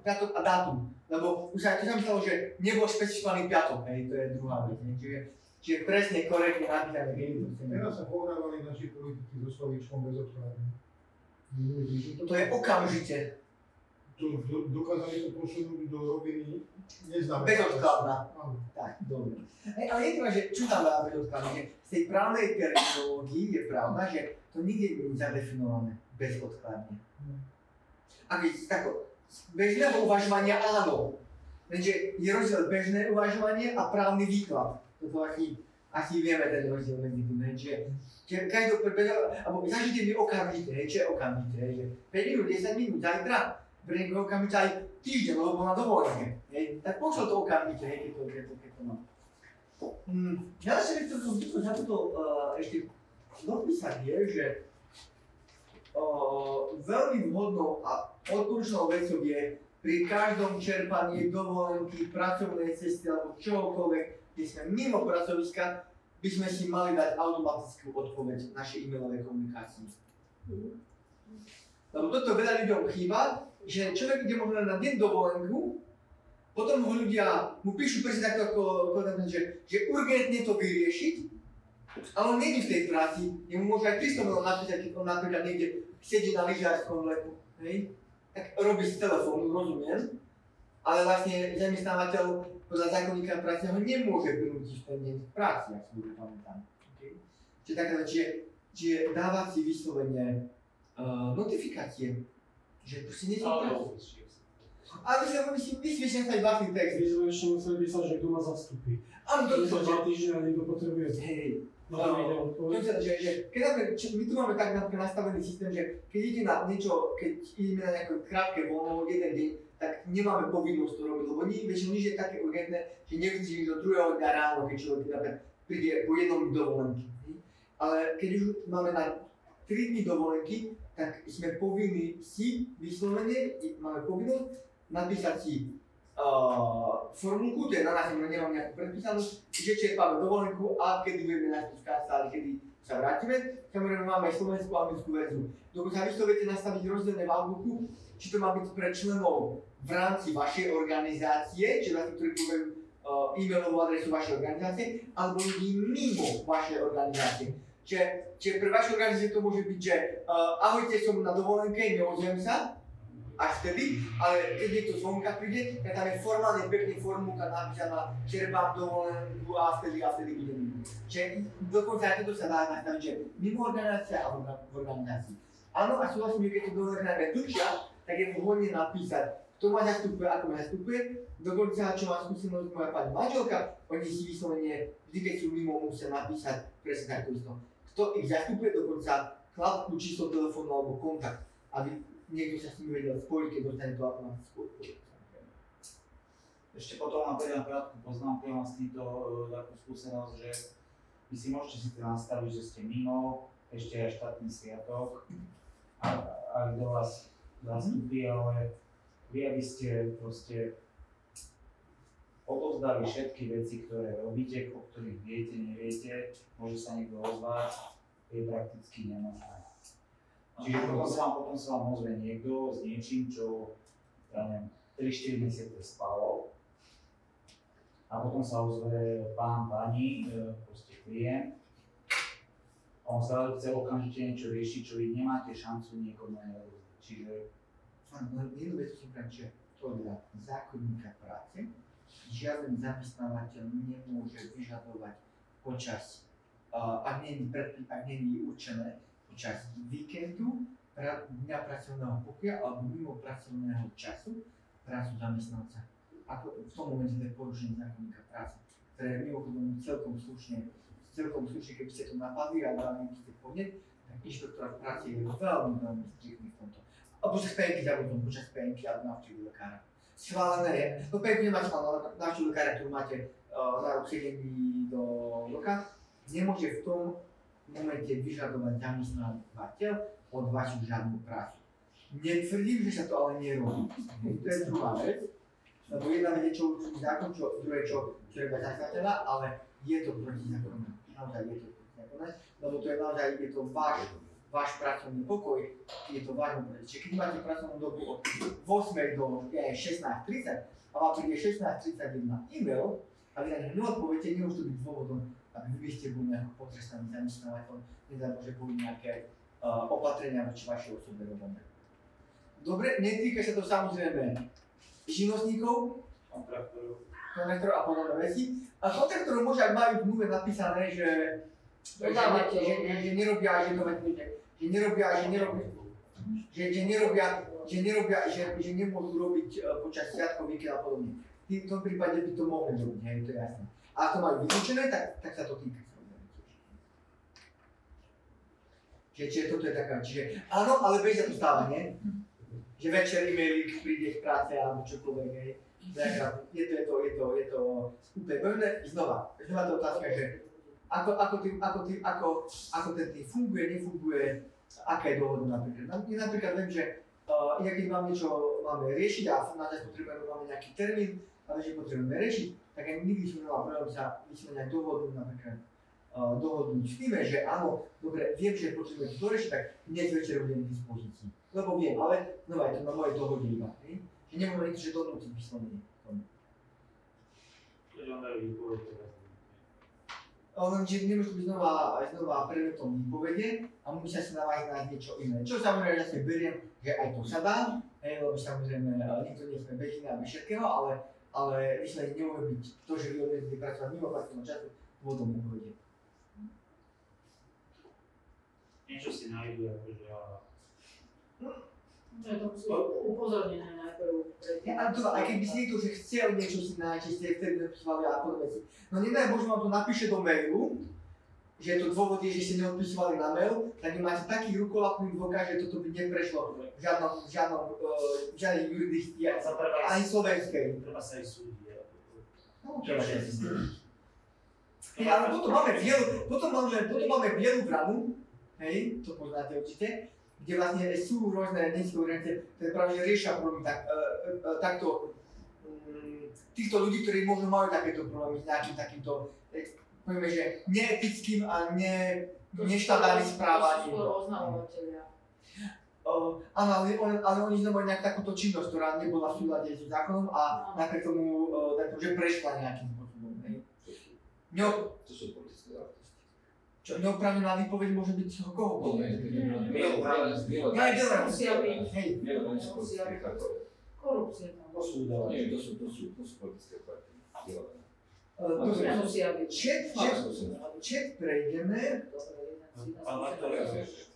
Piatok a dátum. Lebo už aj to sa mi stalo, že nebol špecifikovaný piatok, hej, to je druhá vec. Čiže presne, korektne napísané, kedy to chceme. Teraz sa pohrávali naši politiky so slovíčkom bezodkladne. To je okamžite. Dokázali to posunúť do roviny neznáme. Bezodkladná. Tak, dobre. Ale je to, že čo tam dá bezodkladná? Že z tej právnej terminológii je pravda, že to nikde nie je zadefinované bezodkladne. A keď tako, bežného uvažovania áno. Lenže je rozdiel bežné uvažovanie a právny výklad. Toto asi vieme ten rozdiel medzi tým, čiže každý alebo zažite mi okamžite, čo je okamžite, že 5 minút, 10 minút, zajtra, pre niekoho okamžite aj týždeň, lebo bol na dovolenke, tak pošlo to okamžite, keď to mám. Ďalšia vec, ktorú som zvykol na toto ešte dopísať je, že veľmi vhodnou a odporúčanou vecou je pri každom čerpaní dovolenky, pracovnej cesty alebo čohokoľvek, kde sme mimo pracoviska, by sme si mali dať automatickú odpoveď našej e-mailovej komunikácii. Lebo toto veľa ľuďom chýba, že človek ide možno na deň dovolenku, potom ho ľudia mu píšu presne takto, že urgentne to vyriešiť, ale on nie je v tej práci, jemu môže aj 300 mailov napísať, keď on napríklad niekde sedí na lyžiarskom letu, tak robí z telefónu, rozumiem, ale vlastne zamestnávateľ podľa zákonníka práce ho nemôže prinútiť v ten deň v práci, ak si dobre pamätám. Čiže taká čiže dávať si vyslovene notifikácie, že proste nie sú práci. Ale vy si vyšli vlastný text. My sme ešte museli písať, že kto ma zastupí. Áno, to je to, 2 týždne a niekto potrebuje. Keď my tu máme tak nastavený systém, že keď idete na niečo, keď ideme na nejaké krátke voľno, jeden deň, tak nemáme povinnosť to robiť, lebo väčšinou nič je také urgentné, že nevzíš do druhého dňa ráno, keď človek príde po jednom dni dovolenky. Ale keď už máme na 3 dní dovolenky, tak sme povinní si vyslovene, máme povinnosť napísať si formulku, to je na nás, nemám nejakú predpísanú, že čerpáme dovolenku a kedy budeme na stále, kedy sa vrátime. Samozrejme máme aj slovenskú a anglickú verziu. Dokonca vy to viete nastaviť rozdielne v Outlooku, či to má byť pre členov v rámci vašej organizácie, či vlastne, ktorí povajú e-mailovú adresu vašej organizácie, alebo ľudí mimo vašej organizácie. Čiže pre vašu organizáciu to môže byť, že ahojte, som na dovolenke, neozvem sa, až vtedy, ale keď niekto zvonka príde, tak tam je formálne pekne formulka napísaná, čerpám dovolenku a vtedy budem. Čiže dokonca aj toto sa dá nastaviť, že mimo organizácia alebo v organizácii. Áno, a súhlasím, keď to dovolenka najmä dlhšia, tak je vhodne napísať, kto ma zastupuje, ako ma zastupuje. Dokonca, čo má skúsenosť moja pani manželka, oni si vyslovene, vždy keď sú mimo, musia napísať presne takto isto. Kto ich zastupuje, dokonca klapku, číslo telefónu alebo kontakt, aby niekto sa s nimi vedel spojiť, keď dostane to automatickú odpoveď. Ešte potom mám teda krátku poznámku, ja mám s týmto takú skúsenosť, že vy si môžete si to nastaviť, že ste mimo, ešte aj štátny sviatok a kto vás zastupí, ale vy, aby ste proste odovzdali všetky veci, ktoré robíte, o ktorých viete, neviete, môže sa niekto ozvať, je prakticky nemožné. Čiže potom sa vám ozve niekto s niečím, čo, ja neviem, 3-4 mesiace spalo. A potom sa ozve pán, pani, proste klient. A on sa chce okamžite niečo riešiť, čo vy nemáte šancu niekomu nerobiť. Čiže... Jednu vec som pravil, že podľa zákonníka práce žiaden zamestnávateľ nemôže vyžadovať počas, ak nie je určené, počas víkendu, dňa pracovného pokoja alebo mimo pracovného času prácu zamestnanca. Ako v tom momente to je porušenie zákonníka práce, ktoré je mimochodom celkom slušne, keby ste to napadli a dali by ste podnet, tak inšpektorát práce je veľmi striktný v tomto. A počas PNky zabudnú, počas PNky alebo návštevy lekára. Schválené je, no PNky nemáte schválené, návštevu lekára, ktorú máte na rok 7 dní do roka, nemôže v tom momente vyžadovať zamestnávateľ od vašu žiadnu prácu. Netvrdím, že sa to ale nerobí. To je druhá vec, lebo jedna vec je čo určitý zákon, druhé čo treba zamestnávateľa, ale je to protizákonné. Naozaj je to protizákonné, lebo to je naozaj, je to váš pracovný pokoj, je to váš pokoj. Čiže keď máte pracovnú dobu od 8 do 16:30 a vám príde 16:31 e-mail a vy na neho neodpoviete, nemôže to byť dôvodom, aby vy ste boli nejako potrestaní zamestnávateľom, nedá môže boli nejaké opatrenia voči vašej osobe robené. Dobre, netýka sa to samozrejme živnostníkov, kontraktorov a podobné veci. A kontraktorov môže, ak majú v zmluve napísané, že nerobia, že nemôžu robiť počas sviatkov, víkend a podobne. V tom prípade by to mohli robiť, hej, to je jasné. A ak to majú vylúčené, tak sa to týka. Čiže toto je taká, áno, ale bežne to stáva, nie? Že večer e-mailík príde z práce alebo čokoľvek, hej. Je to úplne bežné. Znova to otázka, že ako ten tým funguje, nefunguje, aká je dohoda napríklad. Ja napríklad viem, že ja keď mám niečo máme riešiť a naozaj potrebujeme, máme nejaký termín, ale že potrebujeme riešiť, tak aj nikdy som nemal problém sa vysvetľať dohodu napríklad dohodnúť v týme, že áno, dobre, viem, že potrebujeme to riešiť, tak dnes večer budem k dispozícii. Lebo viem, ale znova je to na mojej dohode iba, hej? Že nemôžeme niečo, že donútiť vyslovene tomu. Keď on dajú výpoveď, teda. Lenže nemôžu byť znova predmetom výpovede a musia sa na vás nájsť niečo iné. Čo samozrejme ja si beriem, že aj to sa dá, hej, lebo samozrejme nikto nie sme bežní a bez všetkého, ale vyslovene nemôže byť to, že vy odvedete pracovať mimo pracovného času, dôvodom výpovede. Niečo si nájdu, akože To je to upozornené najprv. Aj keby si niekto, že chcel niečo si nájsť, že ste vtedy napísali a podobné veci. No nedaj Bože, vám to napíše do mailu, že to dôvod je, že ste neodpísovali na mail, tak máte taký rukolapný dôkaz, že toto by neprešlo v žiadnej jurisdikcii, ani slovenskej. Treba sa aj súdiť. No, treba sa aj súdiť. Ale potom máme bielu vranu, hej, to poznáte určite. kde vlastne sú rôzne detské organizácie, ktoré práve riešia problémy takto týchto ľudí, ktorí možno majú takéto problémy s nejakým takýmto, povieme, že neetickým a neštandardným správaním. To sú skôr oznamovateľia. Áno, ale oni znamenajú nejakú takúto činnosť, ktorá nebola v súlade so zákonom a napriek tomu, že prešla nejakým spôsobom. To sú politické záležitosti. Čo, neoprávnená výpoveď môže byť koho? Musia byť. Hej. Korupcia tam. To sú politické partie. Dobre, Musia byť. Chat prejdeme. Pán Martol,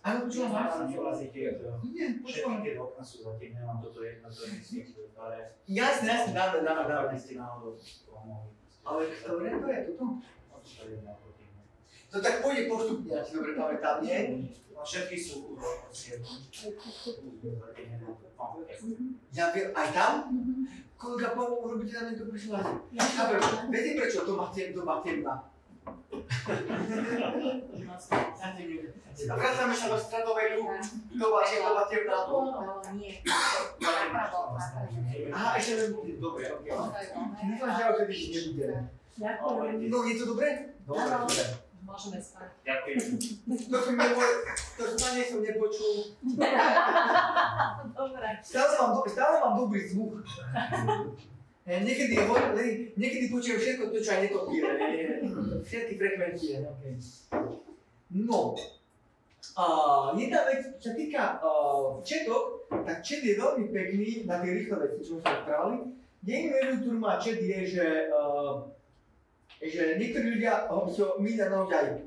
Áno, počúvam vás. nevlazíte, Nie, všetky počúvam. tie okna sú zatemnené, mám toto jedno, to je nesmíte do tváre. Jasne, dáme. Aby ste náhodou pomohli. Ale ktoré to je toto? To je jedno ako tým. To tak pôjde postupne, ak si dobre pamätám, nie? Všetky sú zatemnené. Ja viem, aj tam? Kolega, urobíte na mňa to prišlo. Viete prečo to má temná? Vracame sa do stredoveku, to má temná. Nie. Napravo. Aha, ešte dobre, ok. Nechám, že ale když nebude. No, je to dobre? Dobre. Môžeme spať. Ďakujem. To znanie som nepočul. Dobre. Stále mám dobrý zvuk. Niekedy počujem všetko to, čo aj netopíre. Všetky frekvencie. Okay. No. Jedna vec, čo sa týka chatok, tak chat je veľmi pekný na tie rýchle veci, čo sme sa rozprávali. Jedinú vedu, ktorú má chat je, že niektorí ľudia ho mília naozaj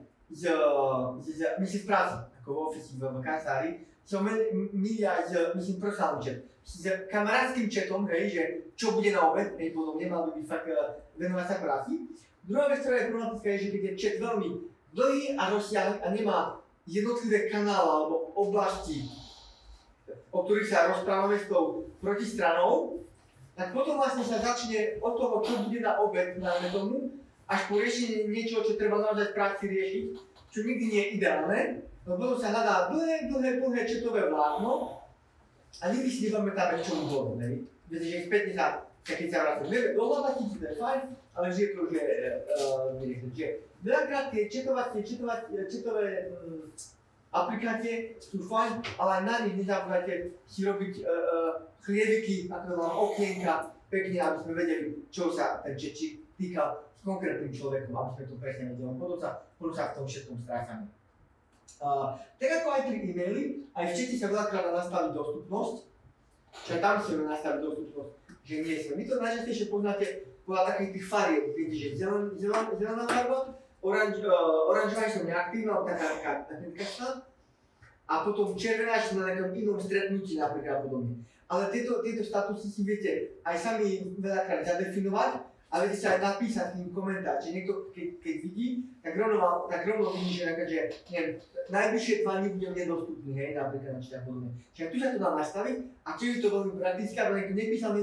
myslím v práci, ako v ofisi, v kancelárii, sa mília myslím, profesionálny chat. S kamarátským chatom, hej, že čo bude na obed, hej, podobne, mal by byť fakt venovať sa práci. Druhá vec, ktorá je problematická, je, že keď je chat veľmi dlhý a rozsiahly a nemá jednotlivé kanály alebo oblasti, o ktorých sa rozprávame s tou protistranou, tak potom vlastne sa začne od toho, čo bude na obed, najmä tomu, až po riešenie niečoho, čo treba naozaj v praxi riešiť, čo nikdy nie je ideálne, no potom sa hľadá dlhé chatové vlákno a nikdy si nepamätáme, čo mu bolo, hej. Viete, že spätne sa, keď sa vracem, neviem, do hľadací, to je fajn, ale že je to, že veľakrát tie chatové aplikácie sú fajn, ale aj na nich nezabúdajte si robiť chlieviky, ako to mám okienka, pekne, aby sme vedeli, čo sa ten chat týkal s konkrétnym človekom, aby sme to presne vedeli, potom sa v tom všetkom strácame. Tak ako aj pri e-maili, aj v chate sa veľakrát dá nastaviť dostupnosť, čiže tam si nastaviť dostupnosť, že nie sme. Vy to najčastejšie poznáte podľa takých tých farieb, viete, že zelená farba, oranžová je som neaktívna, taká kasná, a potom červená je som na nejakom inom stretnutí napríklad podobne. Ale tieto statusy si viete aj sami veľakrát zadefinovať, a viete sa aj napísať k ním komentár, že niekto keď vidí, tak rovno vidí, že neviem, najbližšie 2 dní budem nedostupný, hej, napríklad na čítať podobne. Čiže tu sa to dá nastaviť a čo je to veľmi praktické, aby niekto nepísal,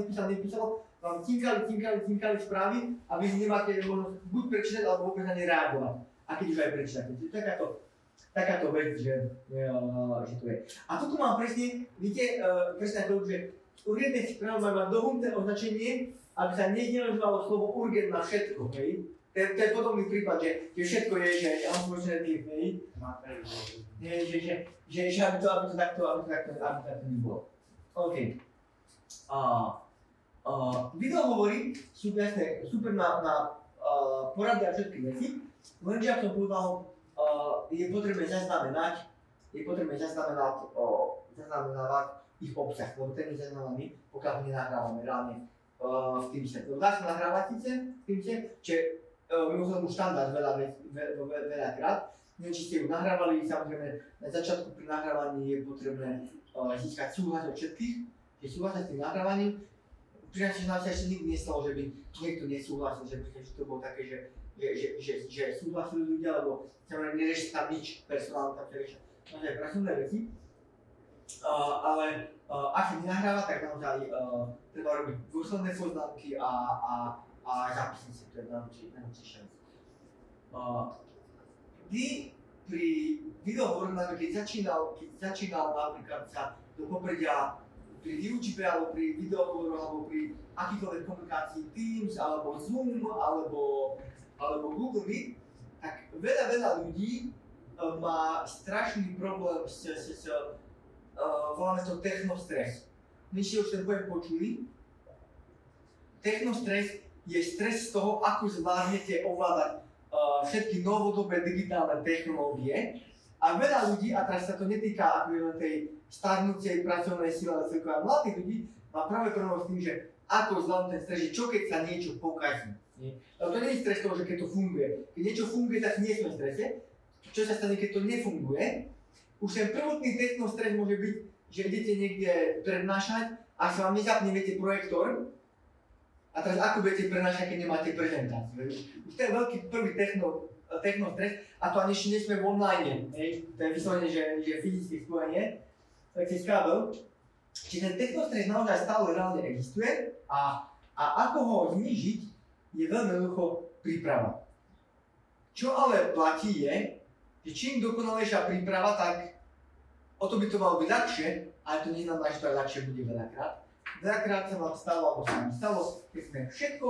vám tinkali správy a vy nemáte možnosť buď prečítať, alebo vôbec na ne reagovať. A keď už aj prečítate. Čiže takáto vec, že to je. A toto mám presne, vidíte, presne ako, že urgentné správy má dohodnuté označenie, aby sa nezneužívalo slovo urgent na všetko, hej. To je podobný prípad, že všetko je, že unfortunately, hej. Že aby to takto nebolo. OK. Videohovory sú jasné, super na porady a všetky veci, lenže ak som povedal, je potrebné zaznamenávať ich obsah, lebo ten je zaznamenaný, pokiaľ ho nenahrávame reálne v Teamse. Dá sa nahrávať síce v Teamse, čo je mimochodom už štandard veľakrát. Neviem, či ste ju nahrávali, samozrejme na začiatku pri nahrávaní je potrebné získať súhlas od všetkých, že súhlasia s tým nahrávaním. Pri nás sa ešte nikdy nestalo, že by niekto nesúhlasil, že to bolo také, že súhlasili ľudia, lebo samozrejme nerieši tam nič personálne, tam sa riešia naozaj pracovné veci. Ale ak sa nenahráva, tak naozaj treba robiť dôsledné poznámky a zapisnice, to je najväčší šans. pri videohovorách, keď začínal napríklad sa do popredia pri výučbe, alebo pri videohovoroch, alebo pri akýkoľvek komunikácii Teams, alebo Zoom, alebo Google Meet, tak veľa ľudí má strašný problém voláme to technostres. My si už ten pojem počuli. Technostres je stres z toho, ako zvládnete ovládať všetky novodobé digitálne technológie. A veľa ľudí, a teraz sa to netýka ako len tej starnúcej pracovnej sily, ale celková mladých ľudí, má práve problém s tým, že ako zvládnuť ten stres, že čo keď sa niečo pokazí. Ale to nie je stres toho, že keď to funguje. Keď niečo funguje, tak nie sme v strese. Čo sa stane, keď to nefunguje? Už ten prvotný technostres môže byť, že idete niekde prednášať a sa vám nezapne, viete, projektor. A teraz ako budete prednášať, keď nemáte prezentáciu? Už to je veľký prvý technostres a to ani ešte nie sme v online. To je vyslovene, že fyzické spojenie, tak cez kábel. Čiže ten technostres naozaj stále reálne existuje a ako ho znížiť, je veľmi jednoducho príprava. Čo ale platí je, že čím dokonalejšia príprava, tak o to by to malo byť ľahšie, ale to neznamená, že to aj ľahšie bude veľakrát. Veľakrát sa vám stalo, alebo sa mi stalo, keď sme všetko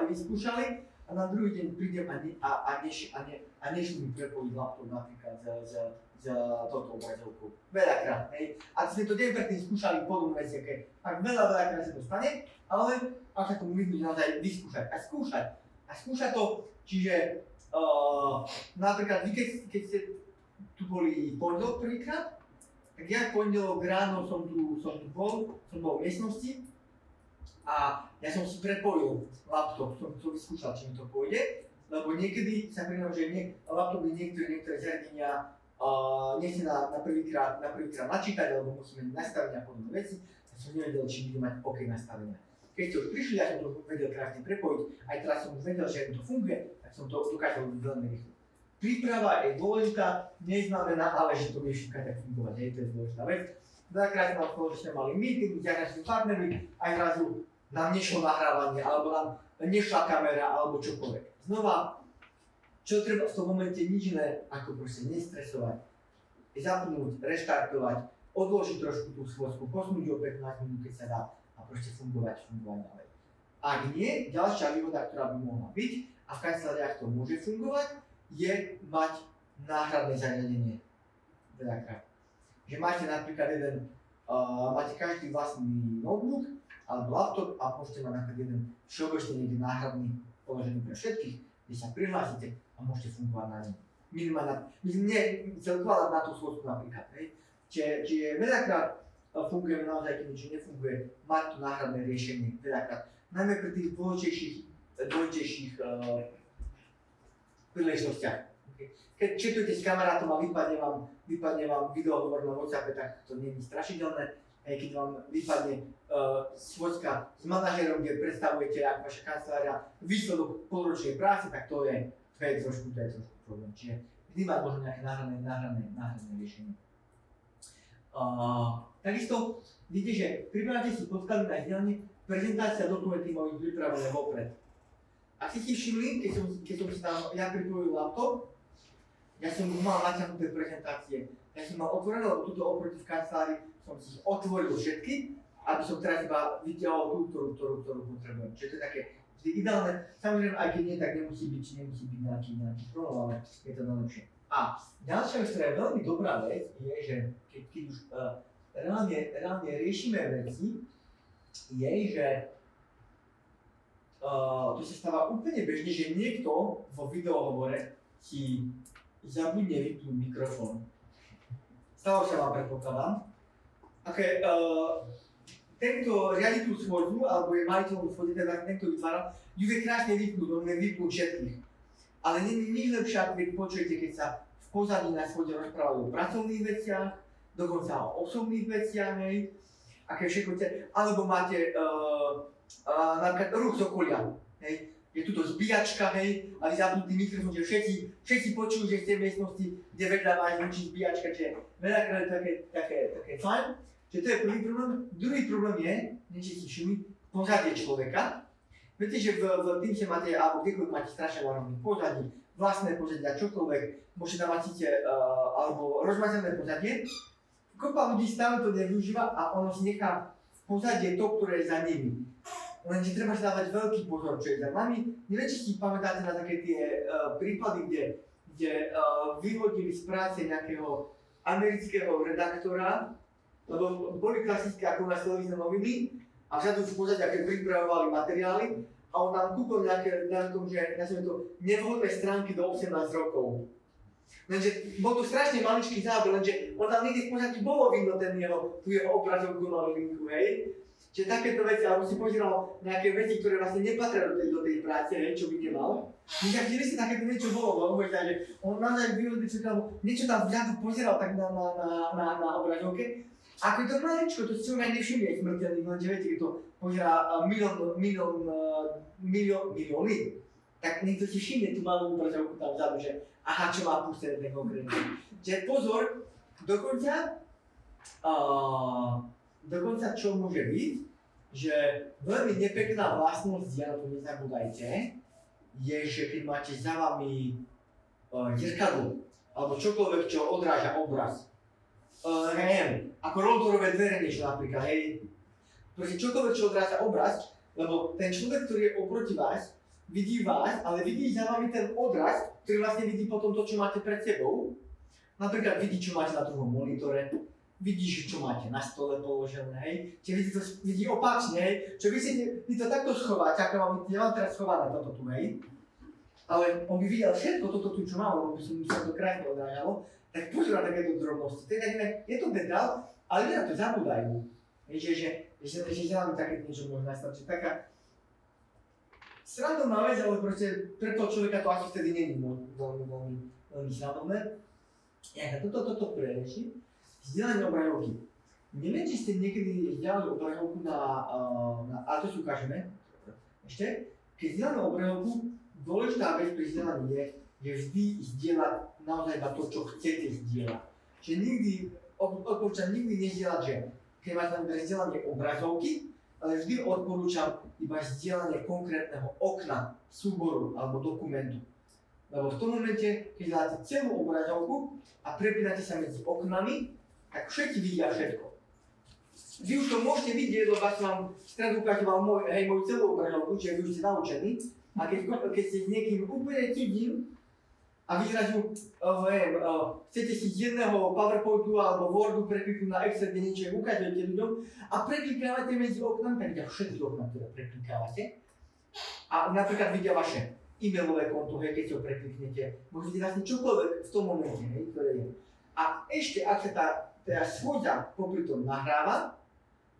vyskúšali a na druhý deň prídem a nešli mi prepojiť laptop napríklad z touto obrazovkou. Veľakrát, hej. A sme to deň predtým skúšali podobné veci, tak veľakrát sa to stane, ale ak sa tomu vyhnúť, naozaj vyskúšať a skúšať. A skúšať to, čiže napríklad vy, keď ste tu boli pondelok prvýkrát, tak ja pondelok ráno som tu bol v miestnosti a ja som si prepojil laptop, som to vyskúšal, či mi to pôjde, lebo niekedy sa prinám, že laptopy niektoré zariadenia nechce na prvýkrát načítať, alebo musíme nastaviť a podobné veci, a som nevedel, či bude mať OK nastavené. Keď ste už prišli, ja som to vedel krásne prepojiť, aj teraz som už vedel, že to funguje, tak som to dokázal robiť veľmi rýchlo. Príprava je dôležitá, neznamená ale, že to bude všetko tak fungovať, to je dôležitá vec. Veľakrát sme spoločne mali meeting s zahraničnými partnermi, aj zrazu nám nešlo nahrávanie, alebo nám nešla kamera, alebo čokoľvek. Znova, čo treba v tom momente nič iné, ako proste nestresovať, zapnúť, reštartovať, odložiť trošku tú schôdzku, posunúť o 15 minút, keď sa dá, a proste fungovať ďalej. Ak nie, ďalšia výhoda, ktorá by mohla byť, a v kanceláriách to môže fungovať, je mať náhradné zariadenie. Veľakrát. Že máte napríklad máte každý vlastný notebook alebo laptop a môžete mať napríklad jeden všeobecne niekde náhradný položený pre všetkých, kde sa prihlásite a môžete fungovať na ňom. Minimálne celková na tú schôdzku napríklad. Čiže veľakrát fungujeme naozaj, keď niečo nefunguje, mať to náhradné riešenie veľakrát. Najmä pri tých dôležitejších príležitostiach. Keď četujete s kamarátom a vypadne vám videohovor na WhatsAppe, tak to nie je strašidelné. Keď vám vypadne schôdzka s manažérom, kde predstavujete, ako vaša kancelária, výsledok polročnej práce, tak to je trošku problém. Čiže vždy mať možno nejaké náhradné riešenie. Takisto vidíte, že pripravte si podklady na vzdelanie, prezentácia dokumenty mali pripravené vopred. Ak ste si všimli, keď som si tam ja pripojil laptop, ja som mal natiahnuté prezentácie. Ja som mal otvorené, lebo tuto oproti v kancelárii som si otvoril všetky, aby som teraz iba vyťahol tú, ktorú potrebujem. Čiže to je také vždy ideálne. Samozrejme, aj keď nie, tak nemusí byť nejaký problém, ale je to najlepšie. A ďalšia vec, ktorá je veľmi dobrá vec, je, že keď už reálne riešime veci, je, že to sa stáva úplne bežne, že niekto vo videohovore si zabudne vypnúť mikrofón. Stalo sa vám, predpokladám. Ten, kto riadi tú schôdzu, alebo je majiteľom schôdze, teda ten, kto vytvára, ju vie krásne vypnúť, on vie vypnúť všetkých. Ale nie je nič lepšie, ako keď počujete, keď sa v pozadí na schôdze rozprávajú o pracovných veciach, dokonca o osobných veciach, aké všetko alebo máte napríklad ruch z okolia, hej. Je tuto zbíjačka, hej, a vy zapnutý mikrofón, že všetci počujú, že v tej miestnosti, kde vedľa vás zvučí zbíjačka, čiže veľakrát také fajn. Čiže to je prvý problém. Druhý problém je, niečo si všimli, pozadie človeka. Viete, že v Teamse máte, alebo kdekoľvek máte strašne veľa pozadí, vlastné pozadia, čokoľvek, môžete tam mať alebo rozmazané pozadie. Kopa ľudí stále to nevyužíva a ono si nechá v pozadie to, ktoré je za nimi. Lenže treba si dávať veľký pozor, čo je za nami. Neviem, či si pamätáte na také tie prípady, kde vyhodili z práce nejakého amerického redaktora, lebo boli klasické ako na televízne noviny a vzadu v pozadí, keď pripravovali materiály a on tam kúpil nejaké, nazvime to, nevhodné stránky do 18 rokov. Lenže bol to strašne maličký záber, lenže on tam niekde v pozadí bolo vidno tú jeho obrazovku malú linku, hej. Čiže takéto veci, alebo si pozeral nejaké veci, ktoré vlastne nepatria do tej práce, hej, čo by nemal. My tak vždy si takéto niečo bolo, lebo že on naozaj vyhodil, niečo tam vzadu pozeral tak na obrazovke. Ako je to maličko, to si človek aj nevšimne smrteľný, lenže viete, keď to pozerá milióny, tak niekto si všimne tú malú obrazovku tam vzadu, že aha, čo má pustené ten konkrétne. Čiže pozor, dokonca čo môže byť, že veľmi nepekná vlastnosť, ja na to nezabúdajte, je, že keď máte za vami zrkadlo, alebo čokoľvek, čo odráža obraz, neviem, ako roldorové dvere niečo napríklad, hej. Proste čokoľvek, čo odráža obraz, lebo ten človek, ktorý je oproti vás, vidí vás, ale vidí za vami ten odraz, ktorý vlastne vidí potom to, čo máte pred sebou. Napríklad vidí, čo máte na druhom monitore, vidí, čo máte na stole položené, hej. Čiže vidí opačne, hej. Čo vy to takto schováte, ako ja mám teraz schované toto tu, hej. Ale on by videl všetko toto tu, čo mám, lebo by som sa to krásne odrážalo, tak pozor na takéto drobnosti. Je to detail, ale ľudia na to zabúdajú. Že za nami také niečo môže nastať. Čiže taká srandovná vec, ale proste pre toho človeka to asi vtedy nie je veľmi srandovné. Ja toto prereším. Vzdelanie obrazovky. Neviem, či ste niekedy vzdelali obrazovku a to si ukážeme ešte. Keď vzdeláme obrazovku, dôležitá vec pri vzdelaní je vždy zdieľať naozaj iba to, čo chcete zdieľať. Čiže odporúčam nikdy nezdieľať, že keď máte tam vzdelanie obrazovky, ale vždy odporúčam iba zdieľanie konkrétneho okna, súboru alebo dokumentu. Lebo v tom momente, keď dáte celú obrazovku a prepínate sa medzi oknami, tak všetci vidia všetko. Vy už to môžete vidieť, lebo vás vám stredu ukážoval moju celú obrazovku, čiže vy už ste naučení. A keď ste s niekým úplne cudzím a vy zrazu, chcete si z jedného PowerPointu alebo Wordu prekliknúť na Excel, kde niečo ukazujete ľuďom a preklikávate medzi oknami, tak vidia všetky okná, ktoré preklikávate. A napríklad vidia vaše e-mailové konto, hej, keď si ho prekliknete, môžete vlastne čokoľvek v tom momente, hej, ktoré je. A ešte, ak sa tá schôdza popri tom nahráva,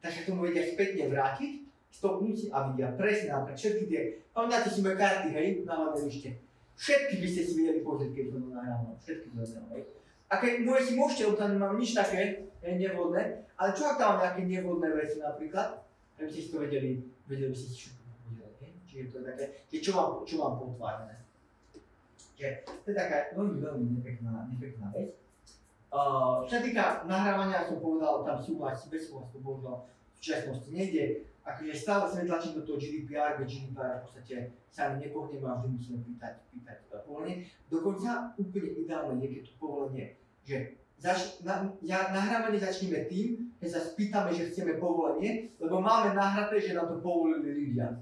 tak sa k tomu vedia spätne vrátiť, stopnúť si a vidia presne napríklad všetky tie, pamätáte si moje karty, hej, na lište. Všetky by ste si vedeli pozrieť, keď to nahrávalo, všetky to vedeli, hej. A keď si môžete, lebo tam nemám nič také nevhodné, ale čo ak tam mám nejaké nevhodné veci napríklad, aby ste si to vedeli by ste si všetko pozrieť, hej. Čiže to je také, čo mám potvárené. Čiže to je taká veľmi nepekná vec. Čo sa týka nahrávania, som povedal, tam súhlas, bez súhlasu, bohužiaľ v súčasnosti nejde. Akože stále sa tlačím do toho GDPR, veď GDPR v podstate sa ani nepohneme a vždy musíme pýtať povolenie. Dokonca úplne ideálne je, keď to povolenie, že nahrávanie začneme tým, že sa spýtame, že chceme povolenie, lebo máme nahraté, že nám to povolili ľudia.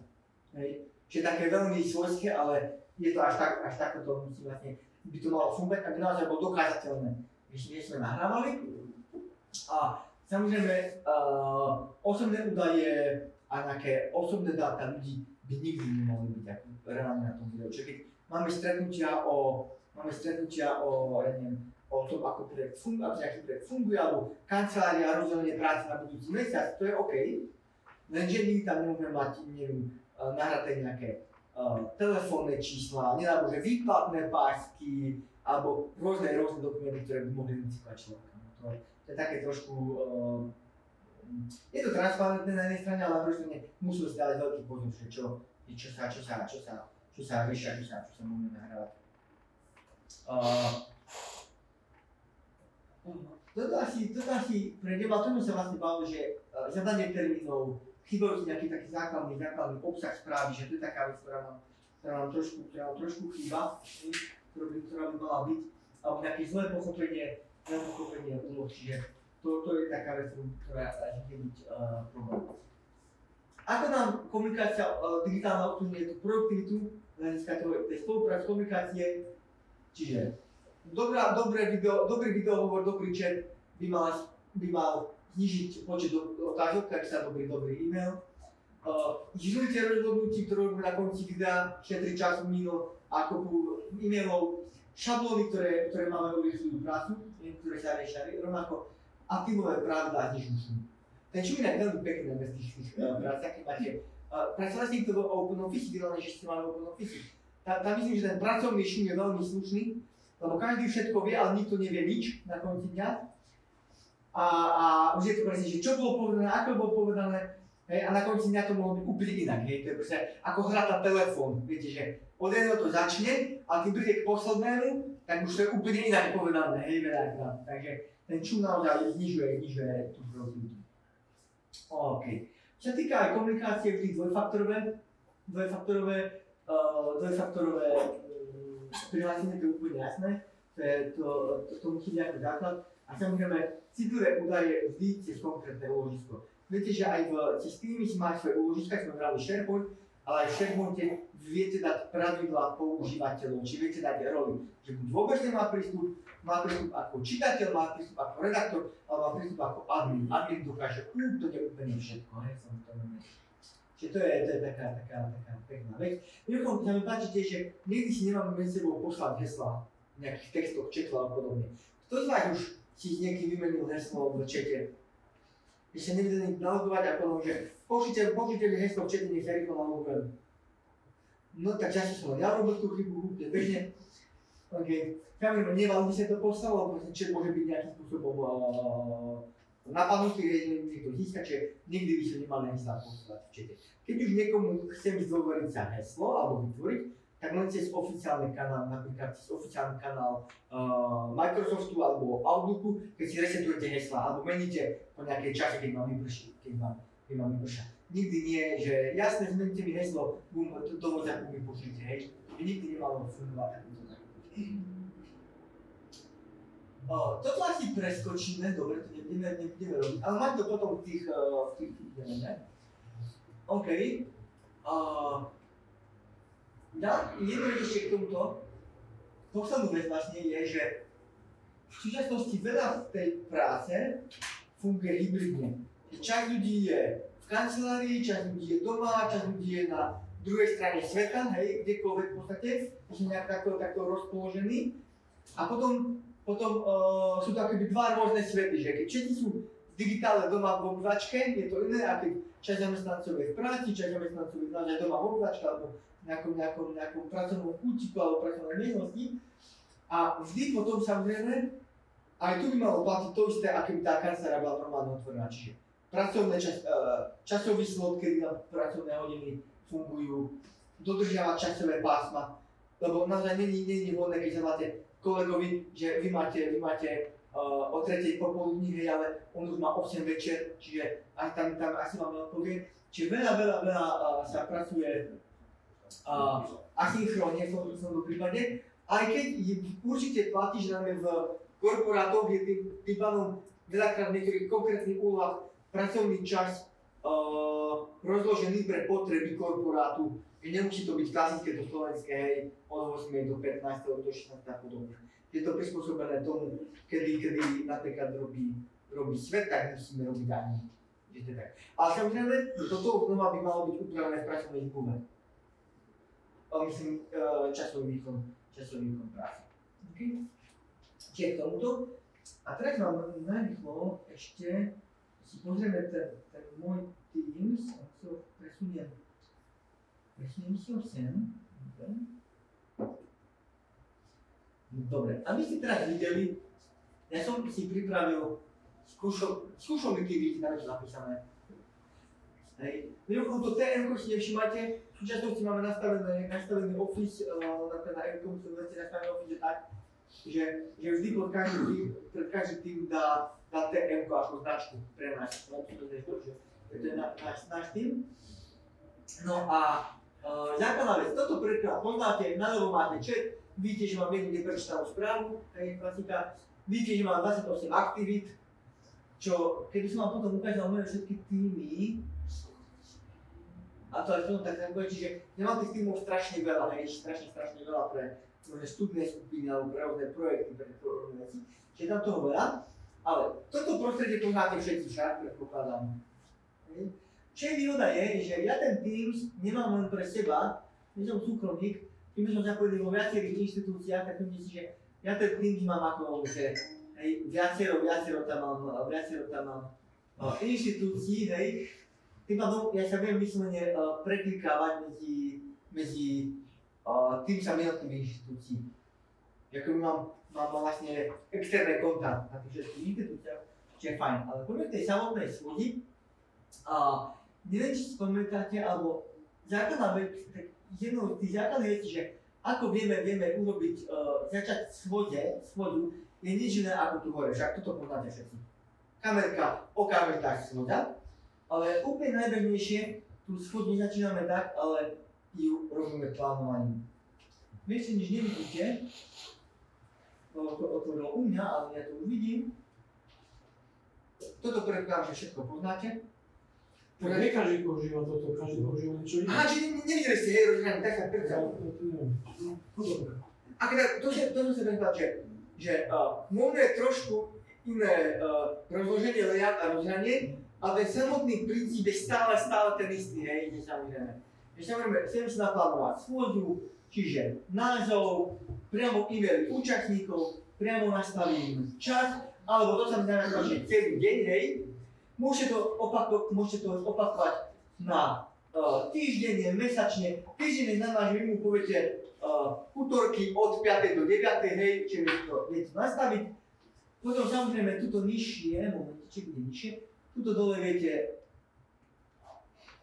Hej. Čiže také veľmi svojské, ale je to až takto to musí vlastne, by to malo fungovať, aby naozaj bolo dokázateľné. Že sme nahrávali a samozrejme osobné údaje a nejaké osobné dáta ľudí by nikdy nemohli byť ako reálne na tom videu. Čiže keď máme stretnutia o tom, ako projekt funguje, alebo kancelária, rozdelenie práce na budúci mesiac, to je OK. Lenže nikdy tam nemôžeme mať, nahraté nejaké telefónne čísla, nedá že výplatné pásky, alebo rôzne dokumenty, ktoré by mohli identifikovať človeka. To je také trošku, je to transparentné na jednej strane, ale na druhej strane musíme si dať veľký pozor, že čo sa riešia, čo sa môže nahrávať. Toto asi pre debatu sa vlastne bavil, že zadanie termínov, chýbajú nejaký taký základný obsah správy, že to je taká vec, ktorá nám trošku chýba. ktorá by mala byť, alebo nejaké zlé pochopenie úloh, čiže to je taká vec, ktorá môže byť problém. Ako nám komunikácia digitálna ovplyvňuje tú produktivitu, z hľadiska tej spolupráce, komunikácie, čiže dobrý videohovor, dobrý chat by mal znižiť počet otázok, tak sa dobrý e-mail. Žilujte rozhodnutí, ktoré robíme na konci videa, šetri čas minul a kopu e-mailov, šablóny, ktoré máme uľahčujú prácu, ktoré sa riešia, rovnako aktivové pravidlá znižujú šum. Ten šum je inak veľmi pekný bez tých prácach, keď máte pracovať s týmto Open Office, vydelané, že ste mali Open Office. Tam myslím, že ten pracovný šum je veľmi slušný, lebo každý všetko vie, ale nikto nevie nič na konci dňa. A už je to presne, že čo bolo povedané, ako bolo povedané, hej, a na konci dňa to mohlo byť úplne inak, hej, to je proste ako hrať na telefón, viete, že od jedného to začne, a keď príde k poslednému, tak už to je úplne inak povedané, hej, veľakrát. Takže ten šum naozaj znižuje tú produktivitu. OK. Čo sa týka aj komunikácie, vždy dvojfaktorové prihlásenie, to je úplne jasné, to musí byť ako základ. A samozrejme, citlivé údaje vždy cez konkrétne úložisko. Viete, že aj cez týmy si máte svoje úložiska, sme brali SharePoint, ale aj v SharePointe viete dať pravidlá používateľov, či viete dať roli, že buď vôbec nemá prístup ako čitateľ, má prístup ako redaktor, ale má prístup ako admin. Admin dokáže úplne všetko, hej, samozrejme. Čiže to je taká pekná vec. Mimochodom, sa mi páči tiež, že nikdy si nemáme medzi sebou poslať heslá v nejakých textoch, četla a podobne. Kto z vás už si niekedy vymenil heslo v čete? Keď sa nevedeli nalogovať a potom, že pošlite mi heslo v čete, nech sa rýchlo nalogujem. No tak často som ja robil tú chybu, úplne bežne. OK. Samozrejme, neval by sa to poslalo, lebo čet môže byť nejakým spôsobom napadnutý, niekto získa, čiže nikdy by sa nemali heslá poslať v čete. Keď už niekomu chcem zdôveriť sa heslo alebo vytvoriť, tak len cez oficiálny kanál, napríklad cez oficiálny kanál Microsoftu alebo Outlooku, keď si resetujete hesla alebo meníte po nejakej čase, keď vám vypršá. Nikdy nie, že jasne zmeníte mi heslo, to voľaku mi pošlite, hej. Nikdy nemalo fungovať takýmto základ. Toto asi preskočíme, dobre, to nebudeme robiť, ale máte to potom v tých ne? OK. Jednu vec ešte k tomuto. Poslednú vec vlastne je, že v súčasnosti veľa tej práce funguje hybridne. Časť ľudí je v kancelárii, časť ľudí je doma, časť ľudí je na druhej strane sveta, hej, kdekoľvek v podstate, sú nejak takto rozpoložení. A potom sú to akoby dva rôzne svety, že keď všetci sú v digitále doma v obývačke, je to iné, a keď časť zamestnancov je v práci, časť zamestnancov je naozaj doma v obývačke, alebo nejakom pracovnom kútiku alebo pracovnej miestnosti. A vždy potom samozrejme, aj tu by malo platiť to isté, aké by tá kancelária bola normálne otvorená. Čiže časový slot, kedy na pracovné hodiny fungujú, dodržiavať časové pásma, lebo naozaj nie je vhodné, keď sa máte kolegovi, že vy máte o 3:00 popoludní, hej, ale on už má 8 večer, čiže aj tam asi vám neodpovie. Čiže veľa sa pracuje asynchrónne v tomto prípade, aj keď určite platí, že najmä v korporátoch je tým pádom veľakrát v niektorých konkrétnych úlohách pracovný čas rozložený pre potreby korporátu. Nemusí to byť klasické to slovenské, hej, od 8 do 15, do 16 a podobne. Je to prispôsobené tomu, kedy napríklad robí svet, tak musíme robiť aj my. Ale samozrejme, toto znova by malo byť upravené v pracovnej zmluve. Myslím, časový výkon práce. Okay. Čiže k tomuto. A teraz vám najrýchlo ešte si pozrieme ten môj Teams, presuniem si ho sem. Dobre, aby ste teraz videli, ja som si pripravil skúšal mi tie vidieť, tam je to napísané. Hej. Mimochodom to TM, si nevšimajte, v súčasnosti máme nastavený Office, napríklad na Aircom sú veci nastavený Office tak, že vždy pred každý tým dá TM ako značku pre nás. To je náš tým. No a základná vec, toto preklad poznáte, na novo máte chat, vidíte, že mám jednu neprečítanú správu, hej, klasika, vidíte, že mám 28 aktivít, čo keby som vám potom ukázal moje všetky týmy, a to aj v tom tak nebude, čiže ja mám tých týmov strašne veľa, hej, strašne veľa pre študné skupiny alebo pre rôzne projekty, pre rôzne veci, čiže tam toho veľa, ale toto prostredie poznáte všetci však, predpokladám. Hej. Čo je výhoda je, že ja ten Teams nemám len pre seba, nie som súkromník, tým som zapojený vo viacerých inštitúciách, tak myslím si, že ja ten Teams mám ako, že hej, viacero tam mám inštitúcií, hej, tým pádom ja sa viem vyslovene preklikávať medzi tým sa jednotlivých inštitúcií. Ako mám vlastne externé konta na tých všetkých inštitúciách, čo je fajn, ale poďme k tej samotnej schôdzi. Neviem, či si pamätáte, alebo základná vec, tak jednou z tých základných vecí, že ako vieme urobiť, začať schôdzu, je nič iné ako tu hore, však toto poznáte všetci. Kamerka, okamžitá schôdza, ale úplne najbežnejšie, tú schôdzu nezačíname tak, ale ju robíme plánovaním. Viete, nič nevidíte, to otvorilo u mňa, ale ja to už vidím. Toto predpokladám, že všetko poznáte. Tak nie každý používa toto, každý používa niečo iné. Aha, čiže nevideli ste, hej, rozhranie, tak sa predstavím. A teda, to som sa predpokladal, že možno je trošku iné rozloženie layout a rozhranie, ale ten samotný princíp je stále ten istý, hej, že samozrejme. Chcem si naplánovať schôdzu, čiže názov, priamo e-mail účastníkov, priamo nastavím čas, alebo to sa mi znamená, že celý deň, hej. Môžete to opakovať na týždenne, mesačne. Týždenne znamená, že vy mu poviete útorky od 5. do 9. hej, čiže viete to nastaviť. Potom samozrejme tuto nižšie, momenteček bude nižšie, tuto dole viete,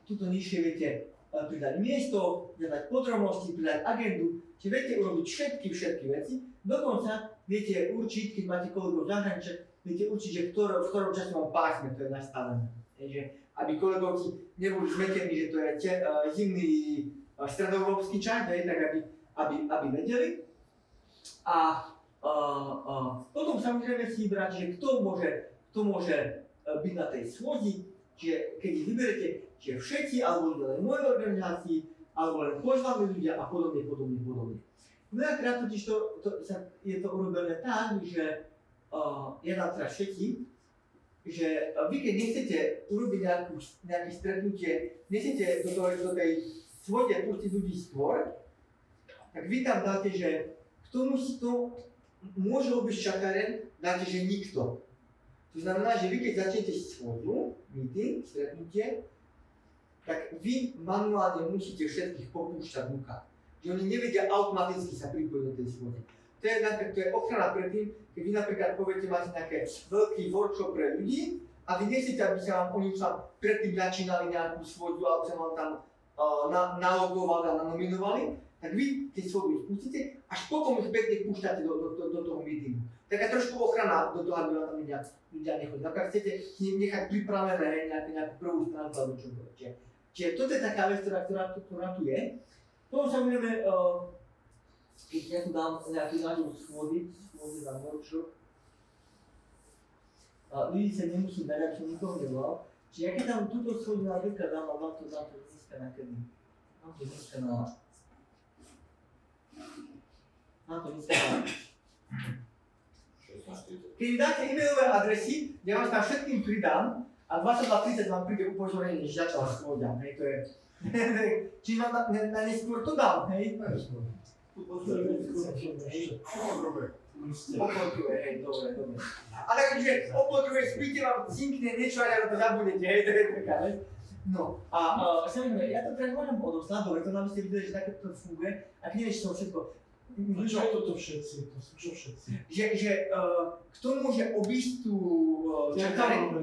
tuto nižšie viete pridať miesto, pridať podrobnosti, pridať agendu, čiže viete urobiť všetky veci. Dokonca viete určiť, keď máte kolegov zahraničia, viete určiť, že v ktorom časovom pásme to je nastavené. Takže aby kolegovci neboli zmetení, že to je zimný stredoeurópsky čas, tak aby vedeli. A potom samozrejme si vybrať, že kto môže byť na tej schôdzi, čiže keď ich vyberete, čiže všetci, alebo len moje organizácii, alebo len pozvaní ľudia a podobne. Veľakrát totiž je to urobené tak, že ja dám teraz všetci, že vy keď nechcete urobiť nejaké stretnutie, nechcete do tej schôdze pustiť ľudí skôr, tak vy tam dáte, že kto môže obísť čakaren, dáte, že nikto. To znamená, že vy keď začnete schôdzu, meeting, stretnutie, tak vy manuálne musíte všetkých popúšťať vnúka. Že oni nevedia automaticky sa pripojiť do tej schôdze. To je ochrana pred tým, keď vy napríklad poviete, máte nejaké veľký workshop pre ľudí a vy nechcete, aby sa vám oni už tam predtým začínali nejakú schôdzu alebo sa vám tam nalogovali a nanominovali, tak vy tie schôdzu spustíte, až potom ich pekne púšťate do toho meetingu. Taká trošku ochrana do toho, aby vám tam ľudia nechodili. Napríklad chcete nechať pripravené nejakú prvú stránku alebo čo budete. Čiže toto je taká vec, ktorá tu je. Potom samozrejme, keď ja tu dám nejaký názov schôdzi na workshop, ľudí sa nemusím dať, aby som nikoho nevolal. Čiže ja keď tam túto schôdzu napríklad dám a mám to dneska na kedy. Mám to dneska na... Keď mi dáte e-mailové adresy, ja vás tam všetkým pridám a 22:30 vám príde upozornenie, že začala schôdza, hej, to je... Čiže vám na neskôr to dám, hej? Opodruje, hej, dobre. A takže opodruje, spíte vám cinkne niečo a ja to zabudete, hej, to je taká vec. No a samozrejme, ja to teraz môžem odoslať, dobre, to nám ste videli, že takéto funguje, ak nevieš to všetko. A čo je toto všetci? To sú čo všetci? Že kto môže obísť tú čakareň?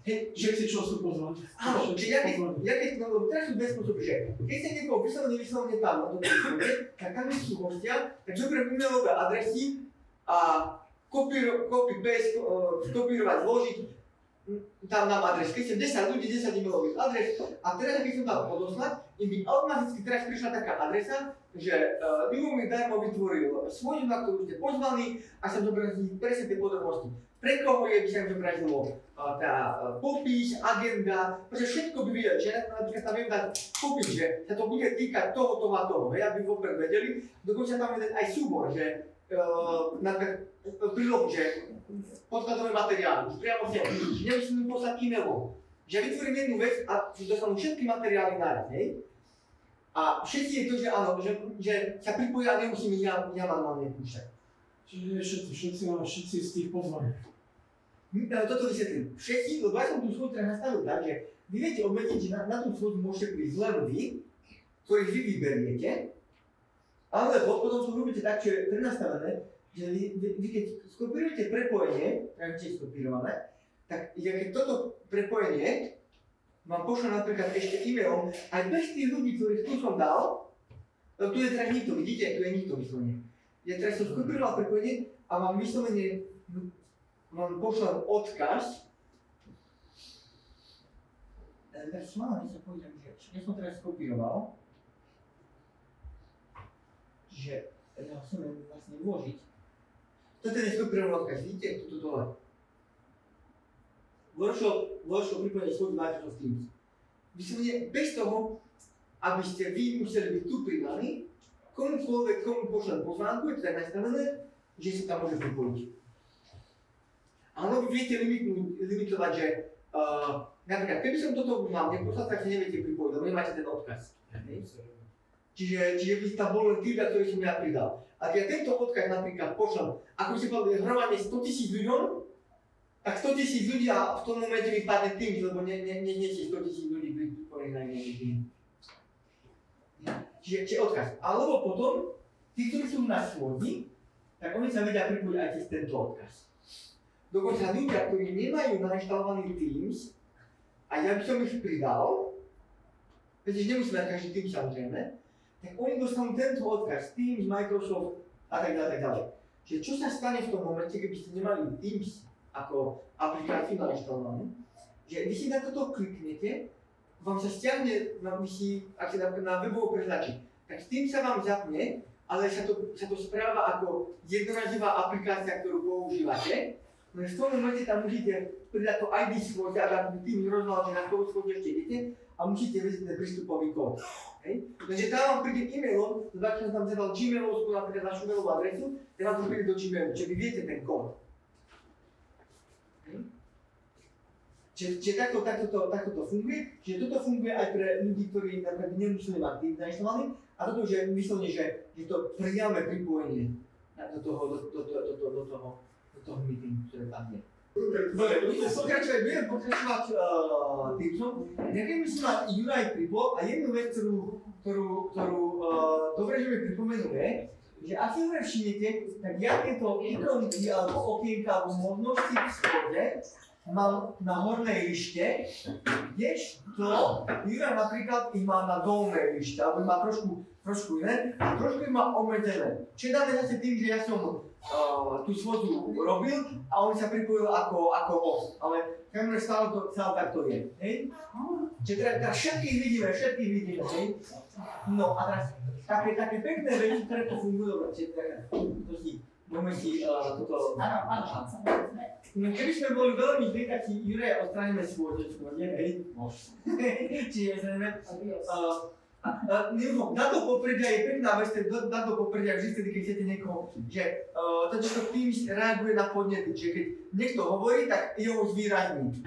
Všetci, čo sú pozvaní. Áno, čiže teraz sú dve spôsoby, že keď sa niekoho vyslovene tam do tej schôdze, tak tam sú hostia, tak zoberiem e-mailové adresy a copy-paste, skopírovať, zložiť, tam dám adres. Keď som 10 ľudí, 10 e-mailových adres a teraz keď som tam odoslať, im by automaticky teraz prišla taká adresa, že Ľubomír darmo vytvoril svoj, na ktorú ste pozvaní a sa zobrazí presne tie podrobnosti. Pre koho je, by sa zobrazilo tá popis, agenda, pretože všetko by videli, že napríklad tam viem dať popis, že sa to bude týkať toho a toho, aby vopred vedeli. Dokonca tam je aj súbor, že napríklad prílohu, že podkladové materiály, už priamo sem, nemusím im poslať e-mailom. Že ja vytvorím jednu vec a dostanú všetky materiály naraz, hej? A všetci je to, že áno, že sa pripoja a nemusím ich ja manuálne púšťať. Čiže všetci z tých pozvaných. Toto vysvetlím. Všetci, lebo ja som tú schôdzu teraz nastavil tak, že vy viete obmedziť, že na tú schôdzu môžete prísť len vy, ktorých vy vyberiete, alebo potom to robíte tak, čo je prenastavené, že vy keď skopírujete prepojenie, tak je skopírované, tak keď toto prepojenie vám pošle napríklad ešte e-mailom, aj bez tých ľudí, ktorých tu som dal, tu je teraz nikto, vidíte, tu je nikto vyslovene. Ja teraz som skopíroval prepojenie a vám vyslovene vám pošlem odkaz. Teraz schválne sa povedem, že ja som teraz skopíroval, že ja ho chcem vlastne vložiť. Toto je skopírovaný odkaz, vidíte, toto dole. Voľšlo pripojenie schôdzu Microsoft Teams. Vyslovene bez toho, aby ste vy museli byť tu pridaní, komu pošlem pozvánku, je to tak nastavené, že sa tam môže pripojiť. Áno, vy viete limitovať, že napríklad, keby som toto mal neposlal, tak sa neviete pripojiť, lebo nemáte ten odkaz. Čiže by tam bol len tým, ktorý som ja pridal. A keď ja tento odkaz napríklad pošlem, ako si povedal, hromadne 100 000 ľuďom, tak 100 000 ľudí a v tom momente mi padne tým, lebo nie ste 100 000 ľudí pripojení na iný tým. Čiže odkaz. Alebo potom, tí, ktorí sú na schôdzi, tak oni sa vedia pripojiť aj cez tento odkaz. Dokonca ľudia, ktorí nemajú nainštalovaný Teams, a ja by som ich pridal, pretože nemusíme mať každý Teams samozrejme, tak oni dostanú tento odkaz, Teams, Microsoft a tak ďalej. Čiže čo sa stane v tom momente, keby ste nemali Teams ako aplikáciu nainštalovanú, že vy si na toto kliknete, vám sa stiahne, ak sa na webovo prehľadači, tak Teams sa vám zapne, ale sa to správa ako jednorazová aplikácia, ktorú používate. No v tom momente tam musíte pridať to ID schôdze, aby tým rozhodol, že na ktorú schôdzu ešte idete a musíte vedieť ten prístupový kód. Takže tam vám príde e-mailom, začne tam zadal Gmailovskú, napríklad našu mailovú adresu, tak vám to príde do Gmailu, čiže vy viete ten kód. Čiže takto to funguje, čiže toto funguje aj pre ľudí, ktorí napríklad nemuseli mať tým zainštalovaný a toto už je vyslovene, že to priame pripojenie do toho meetingu, ktoré tam je. Dobre, budem pokračovať týmto. Nejaké by som ma Juraj pripol a jednu vec, ktorú dobre, že mi pripomenuje, že ak si dobre všimnete, tak ja tieto ikonky alebo okienka alebo možnosti v schode mám na hornej lište, kdežto Juraj napríklad ich má na dolnej lište, alebo má trošku iné a trošku ich má obmedzené. Čo je dáme zase tým, že ja som tú schôdzu robil a on sa pripojil ako host, ale kamera stále takto je, hej? Čiže teraz všetkých vidíme, hej? No a teraz také pekné veci, ktoré to fungujú, dobre, čiže môžeme si toto... Áno, No keby sme boli veľmi zlí, tak si Juraj odstránime schôdzečku, nie, hej? Čiže zrejme... Na to popredia je pekná vec, na to popredia vždy vtedy, keď chcete niekoho, že to Teams reaguje na podnety, že keď niekto hovorí, tak jeho zvýrazní.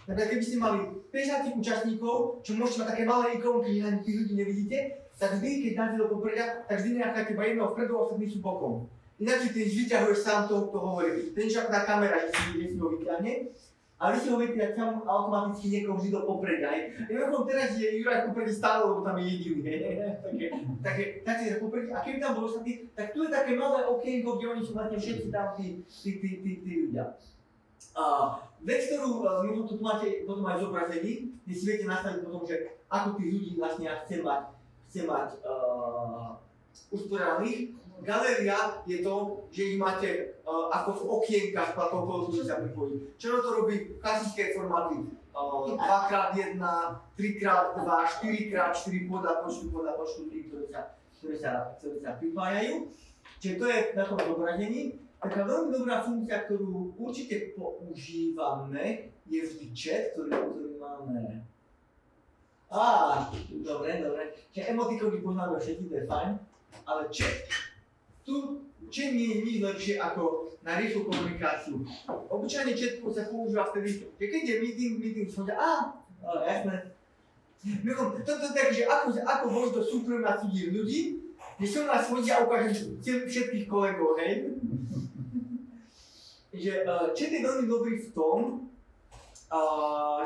Napríklad keby ste mali 50 účastníkov, čo môžete mať také malé ikonky, že ani tých ľudí nevidíte, tak vždy, keď dáte do popredia, tak vždy necháte iba jedného vpredu a ostatní sú bokom. Ináč ty vyťahuješ sám toho, kto hovorí. Ten však na kamera, že si ho vyťahne. Ale vy si ho viete dať sám automaticky niekoho vždy do popredia. Mimochodom teraz je Juraj v popredí stále, lebo tam je jediný. Tak si za popredí. A keby tam bol ostatný, tak tu je také malé okienko, kde oni sú vlastne všetci tam tí ľudia. Vec, ktorú tu máte potom aj zobrazení, kde si viete nastaviť potom, že ako tých ľudí vlastne ja chcem mať usporiadaných. Galéria je to, že ich máte ako v okienkach, platov, koľko sa pripojí. Čo to robí klasické formáty? 2x1, 3x2, 4x4 podľa počtu tých, ktoré sa pripájajú. Čiže to je na tom zobrazení. Taká veľmi dobrá funkcia, ktorú určite používame, je vždy chat, ktorý máme. Dobre. Čiže emotikony poznáme všetky, to je fajn. Ale chat, tu chat nie je nič lepšie ako na rýchlu komunikáciu. Obyčajne chat sa používa vtedy, že keď je meeting chodia, jasné. Toto je tak, že ako môžeš do súkromia cudzích ľudí, že som nás chodí a ukážem všetkých kolegov, hej? Že chat je veľmi dobrý v tom,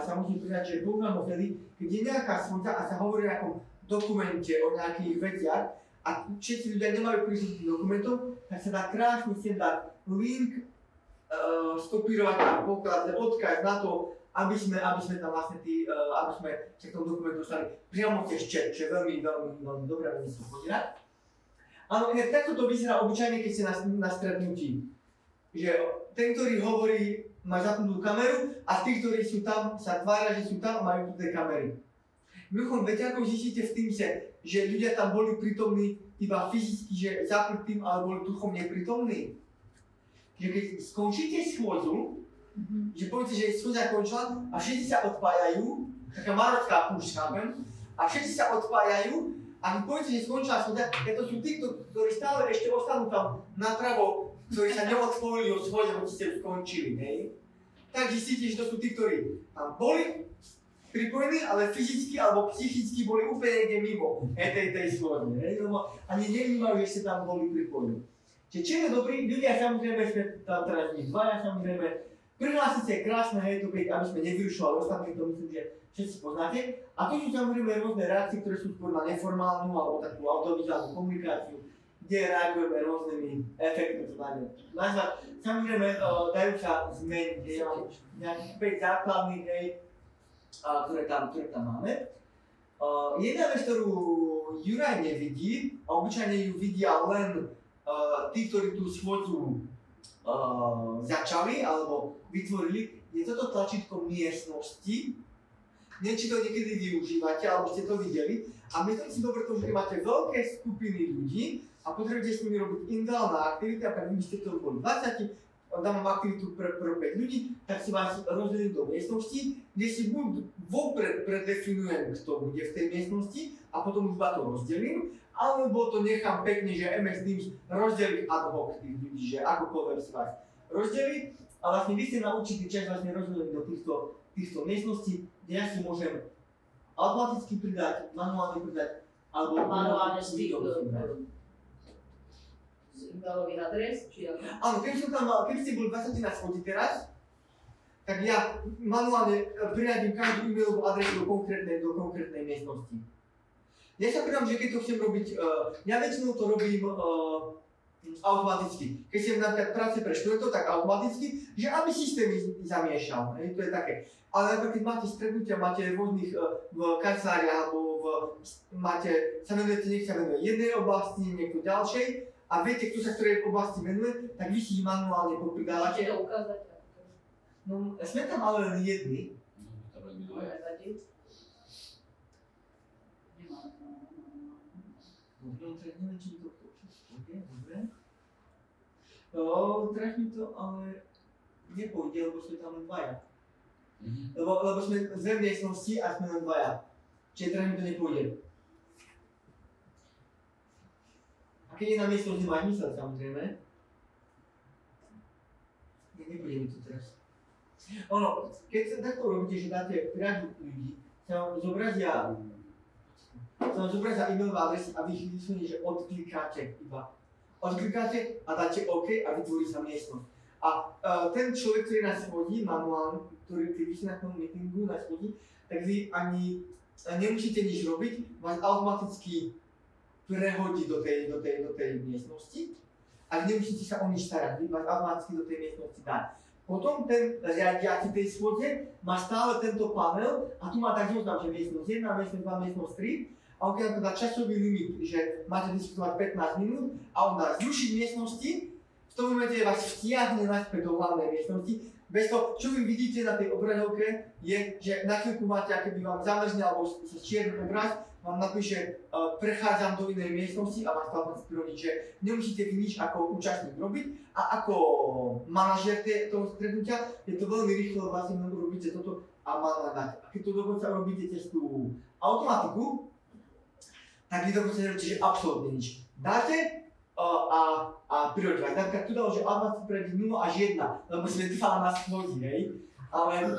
sa musím priznať, že používam ho vtedy, keď je nejaká schôdza a sa hovorí o nejakom dokumente, o nejakých veciach, a všetci ľudia nemajú prístup k dokumentom, tak sa dá krásne sem dať link, skopírovať a pokladať odkaz na to, aby sme tam vlastne aby sme sa k tomu dokumentu dostali priamo cez chat, čo je veľmi dobré, veľmi sa pozerať. Áno, inak takto to vyzerá obyčajne, keď ste na stretnutí. Že ten, ktorý hovorí, má zapnutú kameru a tí, ktorí sú tam, sa tvária, že sú tam a majú tu tie kamery. Mimochodom, viete, ako zistíte v Teamse, že ľudia tam boli prítomní iba fyzicky, že zapnutým, ale boli duchom neprítomní? Že keď skončíte schôdzu, že poviete, že schôdza končila a všetci sa odpájajú, taká marotská púšť, chápem, a všetci sa odpájajú a vy poviete, že skončila schôdza, to sú tí, ktorí stále ešte ostanú tam napravo, ktorí sa neodpojili od schôdze, lebo ste skončili, hej? Tak zistíte, že to sú tí, ktorí tam boli pripojení, ale fyzicky alebo psychicky boli úplne niekde mimo tej schôdze, hej? Lebo ani nevnímajú, že ste tam boli pripojení. Čiže čím je dobrý, ľudia samozrejme sme tam teraz my dvaja, samozrejme, prihlásiť sa je krásne, hej, to keď, aby sme nevyrušovali ostatní, to myslím, že všetci poznáte. A tu sú samozrejme rôzne reakcie, ktoré sú skôr na neformálnu alebo takú audiovizuálnu komunikáciu, kde reagujeme rôznymi efektmi, to dáme nazvať. Samozrejme, dajú sa zmeniť, že mám nejakých 5 základných, hej, ktoré tam máme. Jedna vec, ktorú Juraj nevidí, a obyčajne ju vidia len tí, ktorí tú schôdzu začali alebo vytvorili, je toto tlačítko miestnosti. Neviem, či to niekedy využívate, alebo ste to videli. A myslím si dobre to, že máte veľké skupiny ľudí a potrebujete s nimi robiť individuálne aktivity, a keď by ste to boli 20, dám vám aktivitu pre 5 ľudí, tak si vás rozdelím do miestnosti, kde si buď vopred predefinujem, kto bude v tej miestnosti a potom už iba to rozdelím, alebo to nechám pekne, že MS Teams rozdeliť ad hoc tých ľudí, že akokoľvek si vás rozdelí. A vlastne vy ste na určitý čas vlastne rozdelení do týchto miestností, kde ja si môžem automaticky pridať, manuálne pridať, alebo manuálne z e-mailových adres, či ako? Áno, keby ste boli 20 na schôdzi teraz, tak ja manuálne priradím každú e-mailovú adresu do konkrétnej miestnosti. Ja sa pridám, že keď to chcem robiť, ja väčšinou to robím automaticky. Keď chcem napríklad práce pre študentov, tak automaticky, že aby systém zamiešal, to je také. Ale napríklad keď máte stretnutia, máte rôznych v kanceláriách, alebo sa venujete, nech sa venuje jednej oblasti, niekto ďalšej, a viete, kto sa ktorej oblasti venuje, tak vy si ich manuálne popridávate. Môžete to ukázať? No, sme tam ale len jedni. Neviem, či to pôjde, dobre. Teraz mi to ale nepôjde, lebo sme tam len dvaja. Lebo sme dve miestnosti a sme len dvaja. Čiže teraz mi to nepôjde. A keď je na miestnosti, máš mysel, samozrejme. Nepôjde mi to teraz. Keď sa takto robíte, že dáte priadu ľudí, sa vám zobrazia e-mailové adresy a vy ich vysuniete, že odklikáte iba. Odklikáte a dáte OK a vytvorí sa miestnosť. A ten človek, ktorý nás hodí manuálne, ktorý vy ste na tom meetingu nás hodí, tak vy ani nemusíte nič robiť, vás automaticky prehodí do tej miestnosti a nemusíte sa o nič starať, vy vás automaticky do tej miestnosti dá. Potom ten riadiaci tej schôdze má stále tento panel a tu má tak zoznam, že miestnosť 1, miestnosť 2, miestnosť 3 a on keď nám to dá časový limit, že máte diskutovať 15 minút a on dá zrušiť miestnosti, v tom momente vás vtiahne naspäť do hlavnej miestnosti. Bez toho, čo vy vidíte na tej obrazovke, je, že na chvíľku máte, akoby vám zamrzne alebo sa čierny obraz, vám napíše prechádzam do inej miestnosti a vás to automaticky rodí, že nemusíte vy nič ako účastník robiť a ako manažer toho stretnutia je to veľmi rýchlo, vlastne urobíte toto a dáte. A keď to dokonca urobíte cez tú automatiku, tak vy dokonca nerobíte, že absolútne nič. Dáte a prirodívať. Napríklad tu dalo, že automaticky prejde 0 až 1, lebo svetla nás chodí, hej. Ale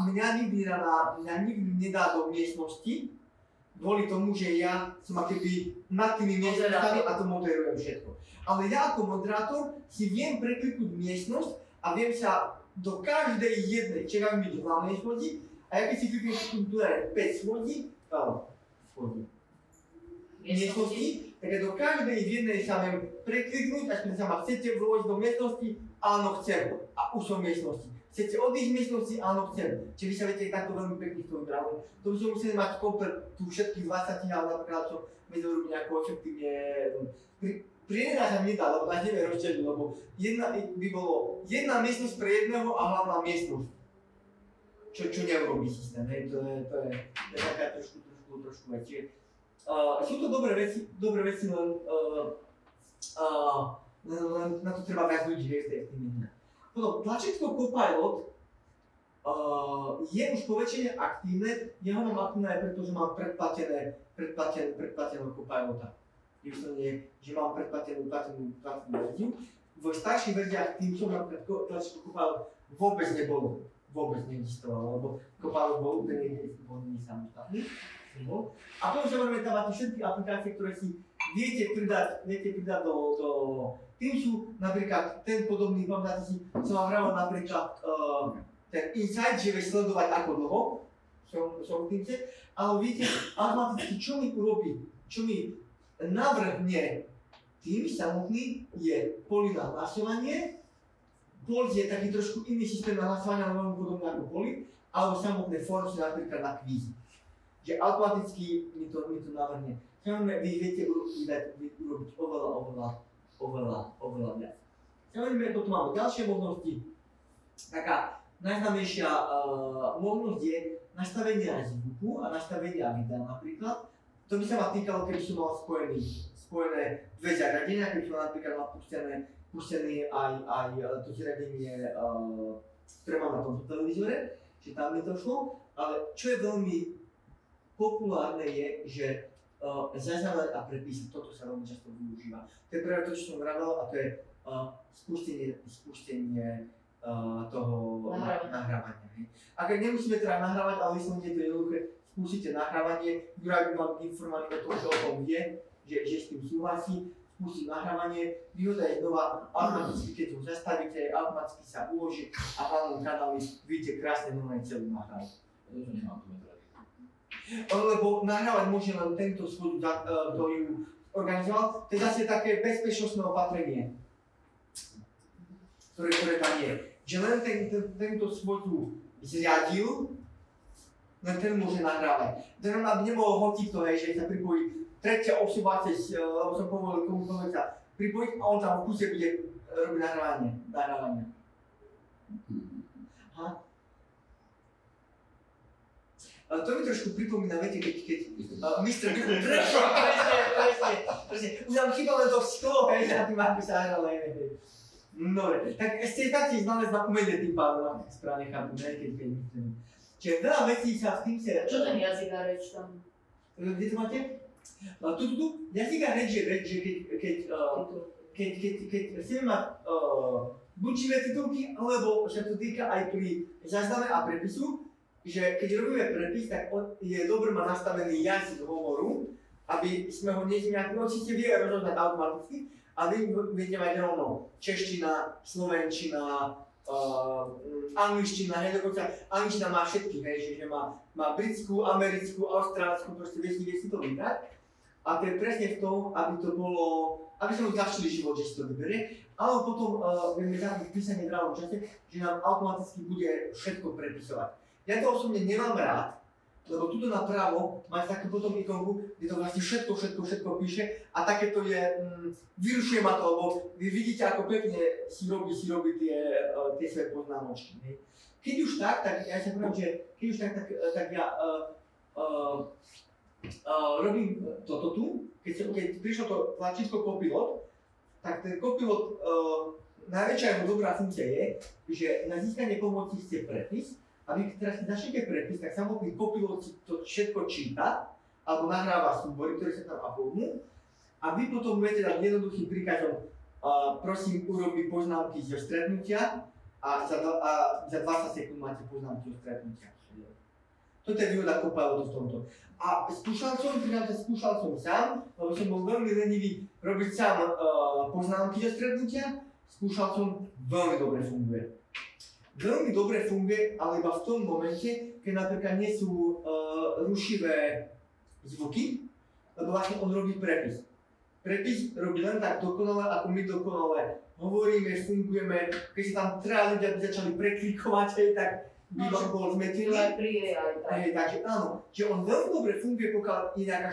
mňa nikdy nedá do miestnosti, kvôli tomu, že ja som akoby nad tými miestnostami a to moderujem všetko. Ale ja ako moderátor si viem prekliknúť miestnosť a viem sa do každej jednej, čo mám byť v hlavnej schôdzi, a ja keď si kliknem tu je 5 schôdzi, miestnosti, tak ja do každej jednej sa viem prekliknúť, až keď sa ma chcete vložiť do miestnosti, áno chcem, a už som v miestnosti. Chcete odísť z miestnosti, áno chcem. Čiže vy sa viete takto veľmi pekne s tou vybrali. To by som museli mať komplet tu všetkých 20, ale napríklad som vedel robiť nejako efektívne. Pri jednej sa nedá, lebo nás nevie rozčeliť, lebo jedna by bolo jedna miestnosť pre jedného a hlavná miestnosť. Čo neurobí systém, hej, to je taká trošku väčšie. Sú to dobré veci, len na to treba viac ľudí, hej, v tej aktivite. Potom tlačítko Copilot je už poväčšine aktívne, ja ho mám aktívne aj preto, že mám predplateného Copilota. Že mám predplatenú verziu. Vo starších verziách tým, čo mám tlačítko Copilot vôbec neexistovalo, lebo Copilot bol úplne samostatný. A potom samozrejme tam máte všetky aplikácie, ktoré si viete pridať do tým sú napríklad ten podobný, pamätáte si, som vám vravil napríklad ten insight, že vieš sledovať ako dlho som v týmce, ale viete automaticky čo mi urobí, čo mi navrhne tým samotný je Poly na hlasovanie. Poly je taký trošku iný systém na hlasovanie, ale veľmi podobný ako Poly, alebo samotné Force napríklad na kvízy. Že automaticky mi to navrhne. Samozrejme, vy viete urobiť oveľa viac. Samozrejme, potom máme ďalšie možnosti. Taká najznámejšia možnosť je nastavenia zvuku a nastavenia videa napríklad. To by sa ma týkalo, keby som mal spojené dve zariadenia, keby som mal napríklad pustené aj to zariadenie, ktoré mám na tomto televízore, že tam mi to šlo, ale čo je veľmi populárne je, že zaznamenať a prepísať, toto sa veľmi často využíva. To je práve to, čo som vravel, a to je spustenie toho nahrávania. A keď nemusíme teda nahrávať, ale vyslovene to je jednoduché, spustíte nahrávanie, Juraj by mal byť informovaný o tom, že o tom vie, že s tým súhlasí, spustí nahrávanie, výhoda je znova, automaticky keď ho zastavíte, automaticky sa uloží a v hlavnom kanáli vidíte krásne normálne celú nahrávku. Lebo nahrávať môže len tento schôdzu, kto ju organizoval. To je zase také bezpečnostné opatrenie, ktoré tam je. Že len tento schôdzu zriadil, len ten môže nahrávať. Ten aby nemohol hotiť to, že sa pripojí tretia osoba cez, lebo som povolil komu sa pripojiť a on tam v kuse bude robiť nahrávanie. Aha. To mi trošku pripomína, viete, keď Mr. Bean presne, už nám chýba len to sklo, hej, na tým, ako sa hral, hej. Dobre, tak ste taktiež znalezť na umenie tým pádom, ak správne chápu, ne, keď Mr. Čiže veľa vecí sa v tým sa... Čo ten jazyk a reč tam? Kde to máte? Tu, jazyk a reč je reč, že keď chceme mať buď živé titulky, alebo sa to týka aj pri zázname a prepisu, že keď robíme prepis, tak je dobré mať nastavený jazyk hovoru, aby sme ho nejak, no síce vie rozhodnať automaticky, a vy viete mať rovno čeština, slovenčina, angličtina, dokonca angličtina má všetky, že má britskú, americkú, austrálsku, proste vie si to vybrať. A to je presne v tom, aby to bolo, aby sme zľahčili život, že si to vyberie, ale potom vieme zároveň písanie v reálnom čase, že nám automaticky bude všetko prepisovať. Ja to osobne nemám rád, lebo tuto napravo máte takú potom ikonku, kde to vlastne všetko píše a takéto je, vyrušuje ma to, lebo vy vidíte, ako pekne si robí tie svoje poznámočky. Hej. Keď už tak ja sa poviem, že keď už tak ja robím toto tu, keď prišlo to tlačítko Copilot, tak ten Copilot, najväčšia jeho dobrá funkcia je, že na získanie pomoci ste prepis, a vy teraz keď začnete prepis, tak samotný Copilot si to všetko číta, alebo nahráva súbory, ktoré sa tam uploadnú, a vy potom budete dať jednoduchým príkazom, prosím, urobí poznámky zo stretnutia a za 20 sekúnd máte poznámky zo stretnutia. Toto je výhoda Copilotu v tomto. A skúšal som sám, lebo som bol veľmi lenivý robiť sám poznámky zo stretnutia, skúšal som, veľmi dobre funguje. Veľmi dobre funguje, ale iba v tom momente, keď napríklad nie sú rušivé zvuky, lebo vlastne on robí prepis. Prepis robí len tak dokonale, ako my dokonale hovoríme, fungujeme, keď sa tam traja ľudia by začali preklikovať, tak by vám bol zmetený. Takže áno, že on veľmi dobre funguje, pokiaľ je nejaká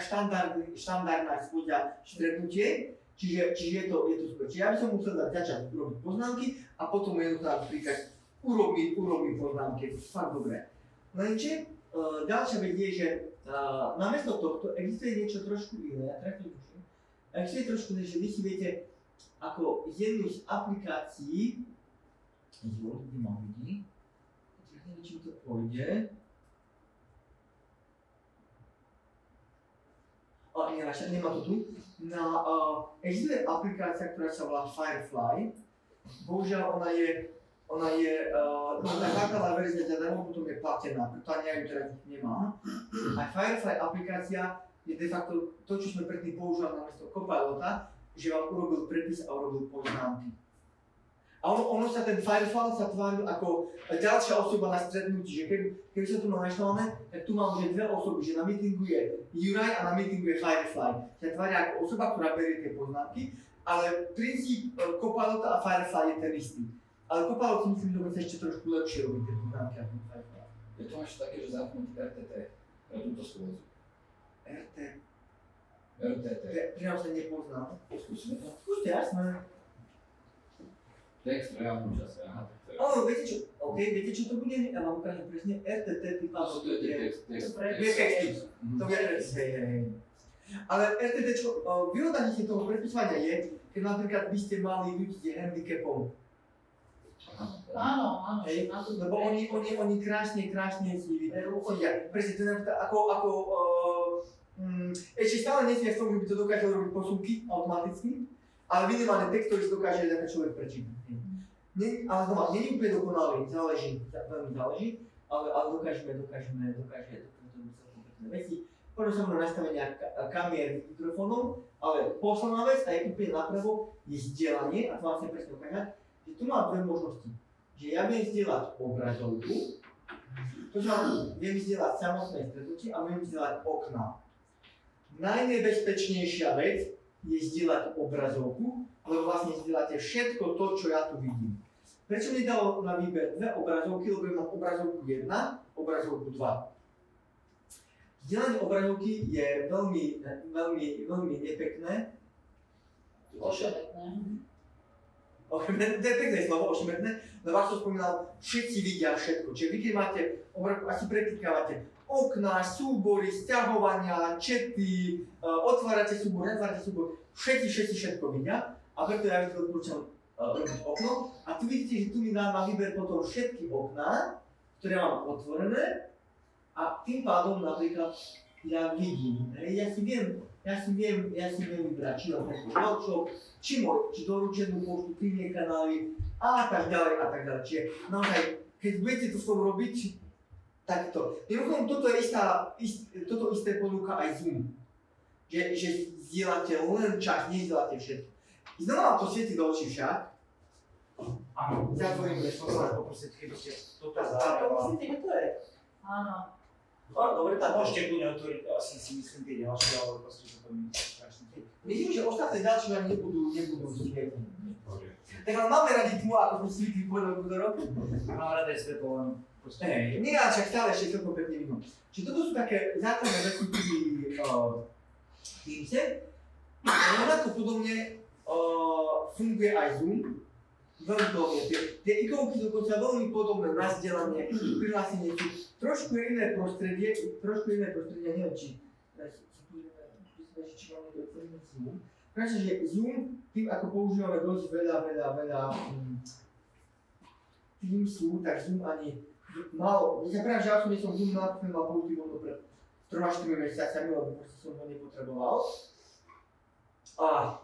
štandardná schôdza stretnutie, čiže je to super. Čiže ja by som musel začať robiť poznámky a potom jednoducho príkaz urobím poznámky, fakt dobré. Lenže ďalšia vec je, že namiesto tohto existuje niečo trošku iné, existuje trošku, že vy si viete ako jednu z aplikácií, kde mám vidí, neviem, či to pôjde. Nemá to tu. Existuje aplikácia, ktorá sa volá Firefly. Bohužiaľ ona je tá základná verzia zadarmo, potom je platená, preto ani ja ju teraz nemám. A Firefly aplikácia je de facto to, čo sme predtým používali namiesto Copilota, že vám urobil prepis a urobil poznámky. A ono sa ten Firefly sa tváril ako ďalšia osoba na stretnutí, že keby sa tu má naštované, tak tu mám už dve osoby, že na meetingu je Juraj a na meetingu je Firefly. Sa tvária ako osoba, ktorá berie tie poznámky, ale princíp Copilota a Firefly je ten istý. Ale Copilot si myslím, že bude ešte trošku lepšie robiť tie poznámky ako Firefly. Je to máš také, že zapnúť RTT na túto schôdzu. RTT. Priam sa nepoznám. Skúsme to. Skúste, jasné. Text v reálnom čase, aha. Viete čo to bude? Ja vám ukážem presne. RTT typa To je text. To je text, hej. Ale RTT, výhoda toho prepisovania je, keď napríklad by ste mali ľudí s handicapom. Áno. Lebo oni krásne si chodia. Presne, to je ako ešte stále nie sme v tom, že by to dokázal robiť posunky automaticky, ale minimálne text, ktorý si dokáže taký človek prečítať. Ale znova, nie je úplne dokonalý, veľmi záleží, ale dokážeme veci. Potom sa môžu nastavenia kamier mikrofónov, ale posledná vec, a je úplne napravo, je zdieľanie, a to vlastne presne ukážať, že tu má dve možnosti. Že ja viem zdieľať obrazovku, to znamená, viem zdieľať samotné stretnutie a viem zdieľať okná. Najnebezpečnejšia vec je zdieľať obrazovku, lebo vlastne zdieľate všetko to, čo ja tu vidím. Prečo mi dalo na výber dve obrazovky, lebo ja mám obrazovku 1, obrazovku 2. Zdieľanie obrazovky je veľmi nepekné. Ošemetné. To je pekné slovo, ošemetné, lebo ako som spomínal, všetci vidia všetko. Čiže vy keď máte obrazovku, asi preklikávate okná, súbory, sťahovania, čety, otvárate súbor, netvárate súbor, všetci všetko vidia a preto ja vám odporúčam robiť okno a tu vidíte, že tu mi dá na výber potom všetky okná, ktoré mám otvorené a tým pádom napríklad ja vidím, ja si viem vybrať, či mám takú workshop, či doručenú poštu, tým kanály a tak ďalej. Čiže naozaj, keď budete to v tom robiť, takto. Mimochodom, toto isté ponúka aj Zoom. Že zdieľate len čas, nezdieľate všetko. Znova vám to svieti do očí však. Áno. Zatvorím som sa poprosiť, keby ste toto A to zaujalo. myslíte, že to je? Áno. Dobre, tak Môžete kľudne otvoriť, asi si myslím tie ďalšie, ale proste to mi strašne tým. myslím, že ostatné ďalšie vám nebudú svietiť. Tak ale máme radi tmu, ako sme si zvykli povedať do roku. Mám rada svetlo, len Hej, nie, ale však stále ešte celkom pekne vidno. Čiže toto sú také základné veci pri Teamse. Rovnako podobne funguje aj Zoom. Veľmi podobne. Tie ikonky sú dokonca veľmi podobné na vzdelanie, prihlásenie sú trošku iné prostredie, neviem či máme doplniť Zoom. Prečo, že Zoom, tým ako používame dosť veľa Teamsu, tak Zoom ani mal, ja práve, že ja som Zoom mal použiť možno pred 3-4 mesiacami, lebo proste som ho nepotreboval. A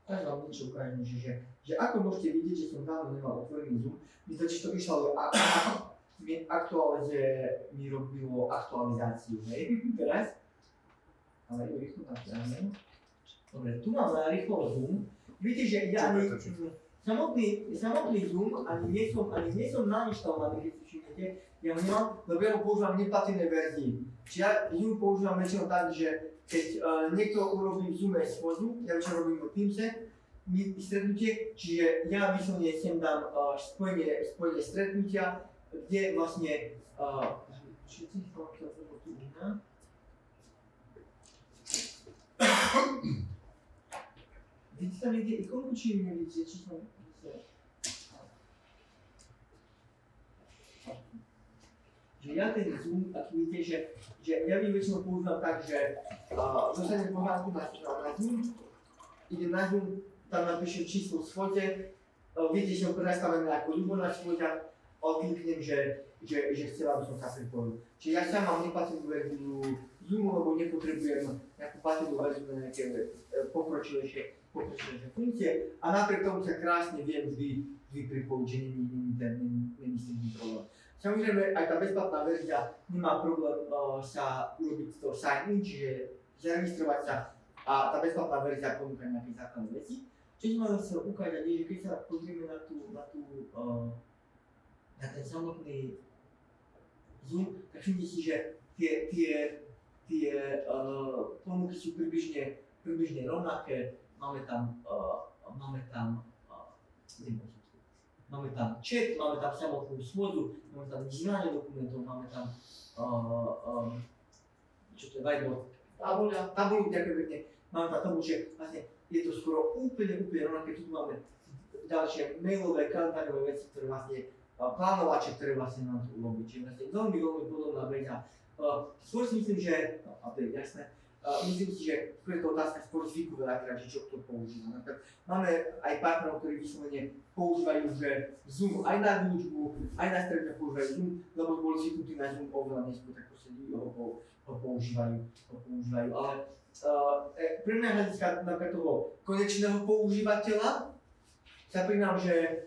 tak vám niečo ukážem, že ako môžete vidieť, že som dávno nemal otvorený Zoom, mi totiž to išlo, že mi robilo aktualizáciu, hej, teraz. Ale rýchlo natáhnem. Dobre, tu mám na rýchlo Zoom. Vidíte, že ja ani samotný Zoom ani nie som nainštalovaný, keď si všimnete. Ja ho nemám, lebo ja ho používam v neplatenej verzii. Čiže ja Zoom používam väčšinou tak, že keď niekto urobí v Zoome schôdzu, ja väčšinou robím v Teamse, stretnutie, čiže ja vyslovene sem dám spojenie stretnutia, kde vlastne všetci tu iná. Vidíte tam niekde ikonku, či nevidíte, či som že ja ten Zoom, ak vidíte, že ja väčšinou používam tak, že dostanem pohádku na Zoom, idem na Zoom, tam napíšem číslo v schode, viete, že ho prenastavené ako ľubo na schôďach, kliknem, že chcem, aby som sa pripojil. Čiže ja sám mám neplatenú verziu Zoomu, lebo nepotrebujem nejakú platenú verziu na nejaké pokročilejšie funkcie a napriek tomu sa krásne viem vždy pripojiť, že není s tým problém. Samozrejme, aj tá bezplatná verzia nemá problém sa urobiť to sign-in, čiže zaregistrovať sa a tá bezplatná verzia ponúka nejaké základné veci. Čo som vám chcel ukázať je, že keď sa pozrieme na ten samotný Zoom, tak všimnite si, že tie ponuky sú približne rovnaké. Máme tam chat, máme tam samotnú schôdzu, máme tam zdieľanie dokumentov, máme tam čo to je, whiteboard? Tabuľu, ďakujem pekne. Máme tam tabuľu, že vlastne je to skoro úplne rovnaké. Tu máme ďalšie mailové, kalendárové veci, ktoré vlastne plánovače, ktoré vlastne nám to urobí. Čiže vlastne veľmi podobná vec. Skôr si myslím, že, a to je jasné, myslím si, že skôr je to otázka skôr zvyku veľakrát, že čo kto používa. Napríklad máme aj partnerov, ktorí vyslovene používajú že Zoom aj na výučbu, aj na stretnutia používajú Zoom, lebo boli zvyknutí na Zoom oveľa neskôr, tak proste ho používajú. Ale pre mňa hľadiska napríklad toho konečného používateľa sa priznám, že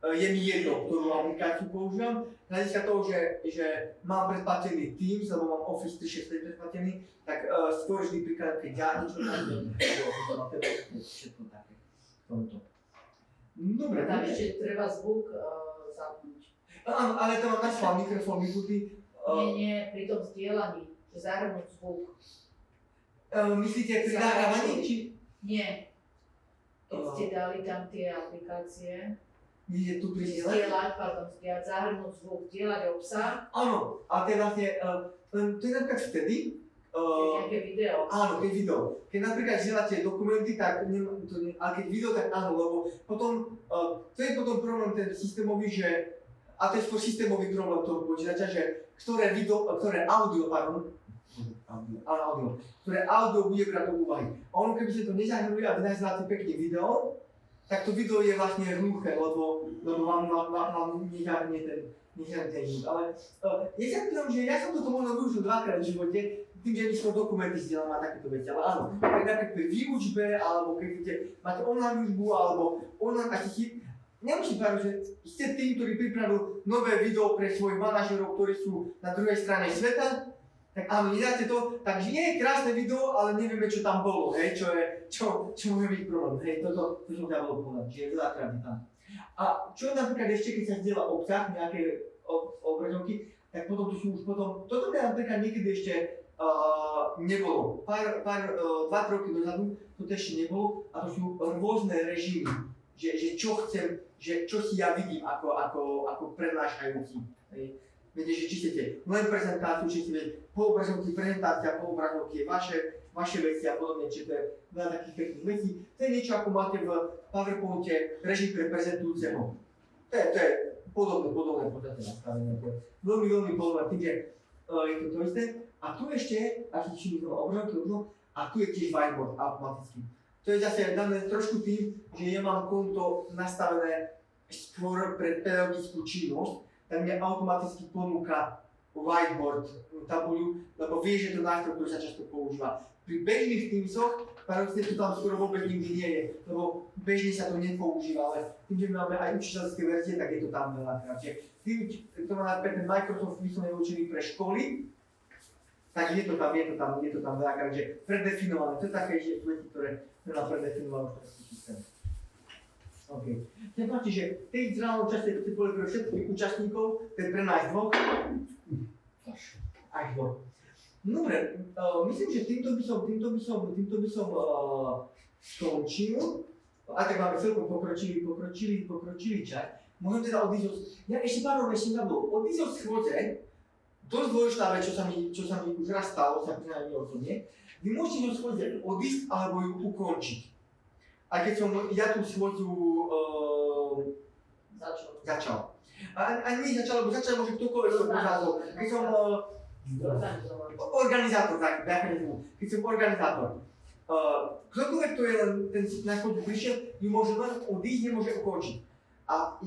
je mi jedno, ktorú aplikáciu používam. Hľadiska toho, že mám predplatený Teams, lebo mám Office 365 predplatený, tak skôr vždy prikladám, keď ja niečo nájdem, na tebe všetko také. Dobre. Tam ešte treba zvuk zapnúť. Áno, ale to mám naslal mikrofón vypnutý. Nie, pri tom zdieľaní, že zahrnúť zvuk. Myslíte pri nahrávaní, či? Nie. Keď ste dali tam tie aplikácie, Vidíte tu pri zdieľať, zahrnúť zvuk, zdieľať obsah. Áno, a to je vlastne, to je napríklad vtedy, nejaké video. Áno, keď video. Keď napríklad zdieľate dokumenty, tak ale keď video, tak áno, lebo potom, to je potom problém ten systémový, že, a to je skôr systémový problém toho počítača, že ktoré audio bude brať do úvahy. A ono keby sa to nezahrnuje a vy nazváte pekne video, tak to video je vlastne hluché, lebo vám nezahrnie ten zvuk. Ale ja sa pýtam, že ja som toto možno využil dvakrát v živote, tým, že my sme dokumenty zdieľam a takéto veci, ale áno, napríklad pri výučbe, alebo keď máte online výučbu, alebo online aký nemusím povedať, že ste tým, ktorý pripravil nové video pre svojich manažerov, ktorí sú na druhej strane sveta, tak áno, nedáte to, takže nie je krásne video, ale nevieme, čo tam bolo, hej, čo môže byť problém, hej, toto som ťa bolo povedať, čiže veľakrát je tam. A čo napríklad ešte, keď sa zdieľa obsah, nejaké obrazovky, tak potom to sú už potom, toto napríklad niekedy ešte nebolo, 2-3 roky dozadu, toto ešte nebolo, a to sú rôzne režimy. že čo chcem, že čo si ja vidím ako prednášajúci. Viete, že či chcete len prezentáciu, či chcete po obrazovky prezentácia, po obrazovky vaše veci a podobne, čiže to je veľa takých pekných vecí. To je niečo, ako máte v PowerPointe režim pre prezentujúceho. To je podobné podstate nastavenie. To je veľmi podobné tým, že je to isté. A tu ešte, až si obrazovky a tu je tiež whiteboard automaticky. To je zase dané trošku tým, že ja mám konto nastavené skôr pre pedagogickú činnosť, tak mne automaticky ponúka whiteboard tabuľu, lebo vie, že to nástroj, ktorý sa často používa. Pri bežných Teamsoch, paradoxne to tam skoro vôbec nikdy nie je, lebo bežne sa to nepoužíva, ale tým, že máme aj učiteľské verzie, tak je to tam veľakrát. Tým, to má napríklad ten Microsoft vyslovene určený pre školy, tak je to tam veľakrát, že predefinované. To je také ešte veci, ktoré treba predefinovať v systém. OK. Chcem páči, že v tej zrelom čase to boli pre všetkých účastníkov, to je pre nás dvoch. Až dvoch. Dobre, myslím, že týmto by som skončil. A tak máme celkom pokročilý čas. Môžem teda odísť ja ešte pár ešte zabudol. Odísť od schôdze, dosť dôležitá vec, čo sa mi už raz stalo, sa priznám osobne. Vy môžete zo schôdze odísť alebo ju ukončiť. A keď som ja tú schôdzu začal. A nie začal, lebo začal môže ktokoľvek organizátor. Keď som organizátor, tak, keď som organizátor. Ktokoľvek, kto je len ten na schôdzu prišiel, ju môže len odísť, nemôže ukončiť. A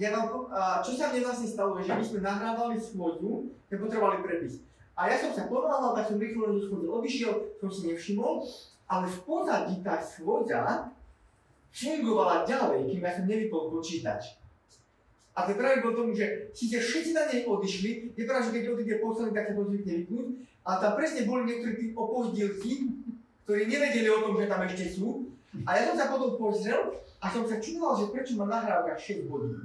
čo sa mne vlastne stalo, že my sme nahrávali schôdzu, sme potrebovali prepis. A ja som sa pomáhal, tak som rýchlo do schôdze odišiel, som si nevšimol, ale v pozadí tá schôdza fungovala ďalej, kým ja som nevypol počítač. A to práve bolo tomu, že síce všetci na nej odišli, je pravda, že keď odíde posledný, tak sa to zvykne vypnúť, ale tam presne boli niektorí tí opozdilci, ktorí nevedeli o tom, že tam ešte sú. A ja som sa potom pozrel a som sa čudoval, že prečo má nahrávka 6 hodín.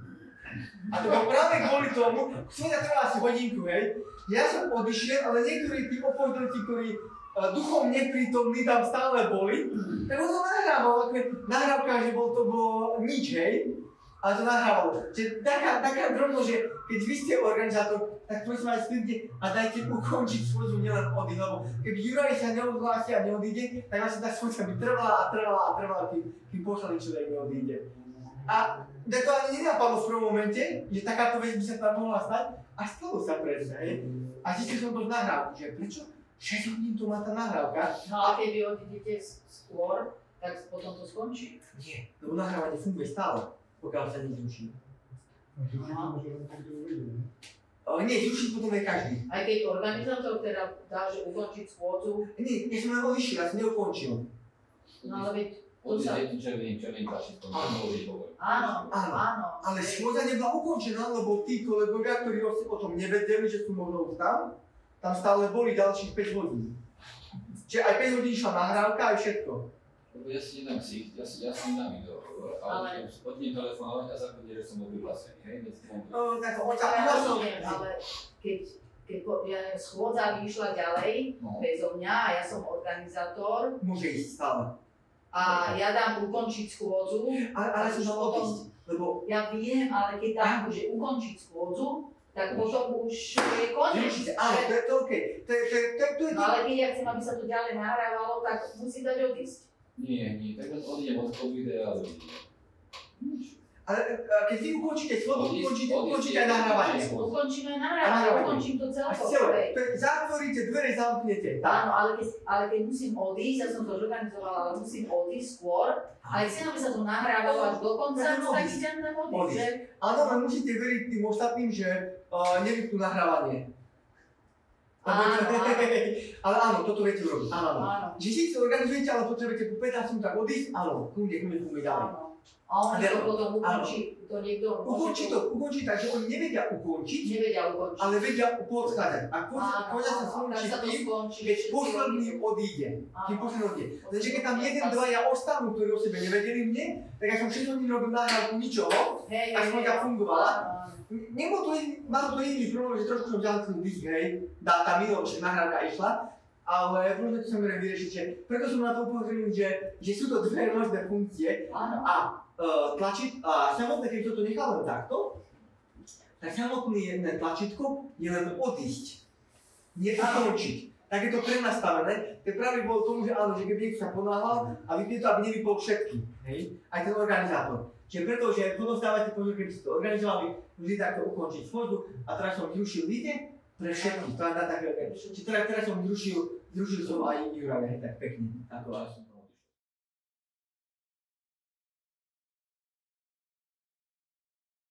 A to bolo práve kvôli tomu, schôdza trvala asi hodinku, hej. Ja som odišiel, ale niektorí tí opozdilci, ktorí duchom neprítomní tam stále boli, tak on to nahrával, nahrávka, že to bolo nič, hej, ale to nahrávalo. Čiže taká drobnosť, že keď vy ste organizátor, tak prosím aj skryte a dajte ukončiť schôdzu nielen odísť, lebo keď Juraj sa neodhlási a neodíde, tak vlastne tá schôdza by trvala, kým posledný človek neodíde. A to ani nenapadlo v prvom momente, že takáto vec by sa tam mohla stať, a stalo sa presne, hej. A zistil som to z nahrávky, že prečo? 6 hodín tu má tá nahrávka. No a keď vy odídete skôr, tak potom to skončí? Nie, lebo nahrávanie funguje stále, pokiaľ sa nezruší. Nie, zrušiť potom je každý. Aj keď organizátor teda dá, že ukončiť schôdzu? Nie, ja som len odišiel, ja som neukončil. No ale veď to sa... Červený tlačítko, áno. Ale schôdza nebola ukončená, lebo tí kolegovia, ktorí o tom nevedeli, že sú možno už tam stále boli ďalších 5 hodín. Čiže aj 5 hodín išla nahrávka, aj všetko. Lebo ja si nedám ja si nedám videohovor, ale hodím telefonovať a zabudne, že som bol vyhlásený, hej? Ale keď schôdza vyšla ďalej, bezo mňa a ja som organizátor. Môže ísť stále. A ja dám ukončiť schôdzu. Ale som mal odísť, lebo... Ja viem, ale keď dám že ukončiť schôdzu, tak potom už je koniec. Áno, to je to OK. To je no ale keď ja chcem, aby sa to ďalej nahrávalo, tak musím dať odísť. Nie, tak odídem od videa a ale keď vy ukončíte schôdzu, ukončíte aj nahrávanie. Ukončíme aj nahrávanie, ukončím to celé. Zatvoríte dvere, zamknete. Áno, ale keď musím odísť, ja som to zorganizovala, ale musím odísť skôr, ale chcem, aby sa to nahrávalo až do konca, tak idem tam odísť. Áno, ale musíte veriť tým ostatným, že nevypnú nahrávanie. Ale áno, toto viete urobiť. Áno. Že si to organizujete, ale potrebujete po 15 tak odísť, áno, kľudne ďalej. A on to potom ukončí, to niekto ukončí tak, že oni nevedia ukončiť, ale vedia podchádzať. A koňa sa skončí tým, keď posledný odíde. Takže keď tam jeden, dvaja ostanú, ktorí o sebe nevedeli mne, tak ja som 6 hodín robil nahrávku ničoho, a schôdza fungovala. Malo to jediný problém, že trošku som vzal disk, hej, tá minulá nahrávka išla, ale možno to som vyriešiť, že preto som na to upozornil, že sú to dve rôzne funkcie a tlačiť a samotné, keď to nechal len takto, tak samotné jedné tlačítko je len odísť, nie ukončiť. Tak je to prenastavené, to práve bolo tomu, že áno, že keby niekto sa ponáhľal a vypne to, aby nevypol všetky, hej, aj ten organizátor. Čiže preto, že potom stávate pozor, keby ste to organizovali, vždy takto ukončiť schôdzu a teraz som zrušil, vidíte, pre všetkých, to je na také, čiže teraz som zrušil som aj Juraja, hej, tak pekne, ako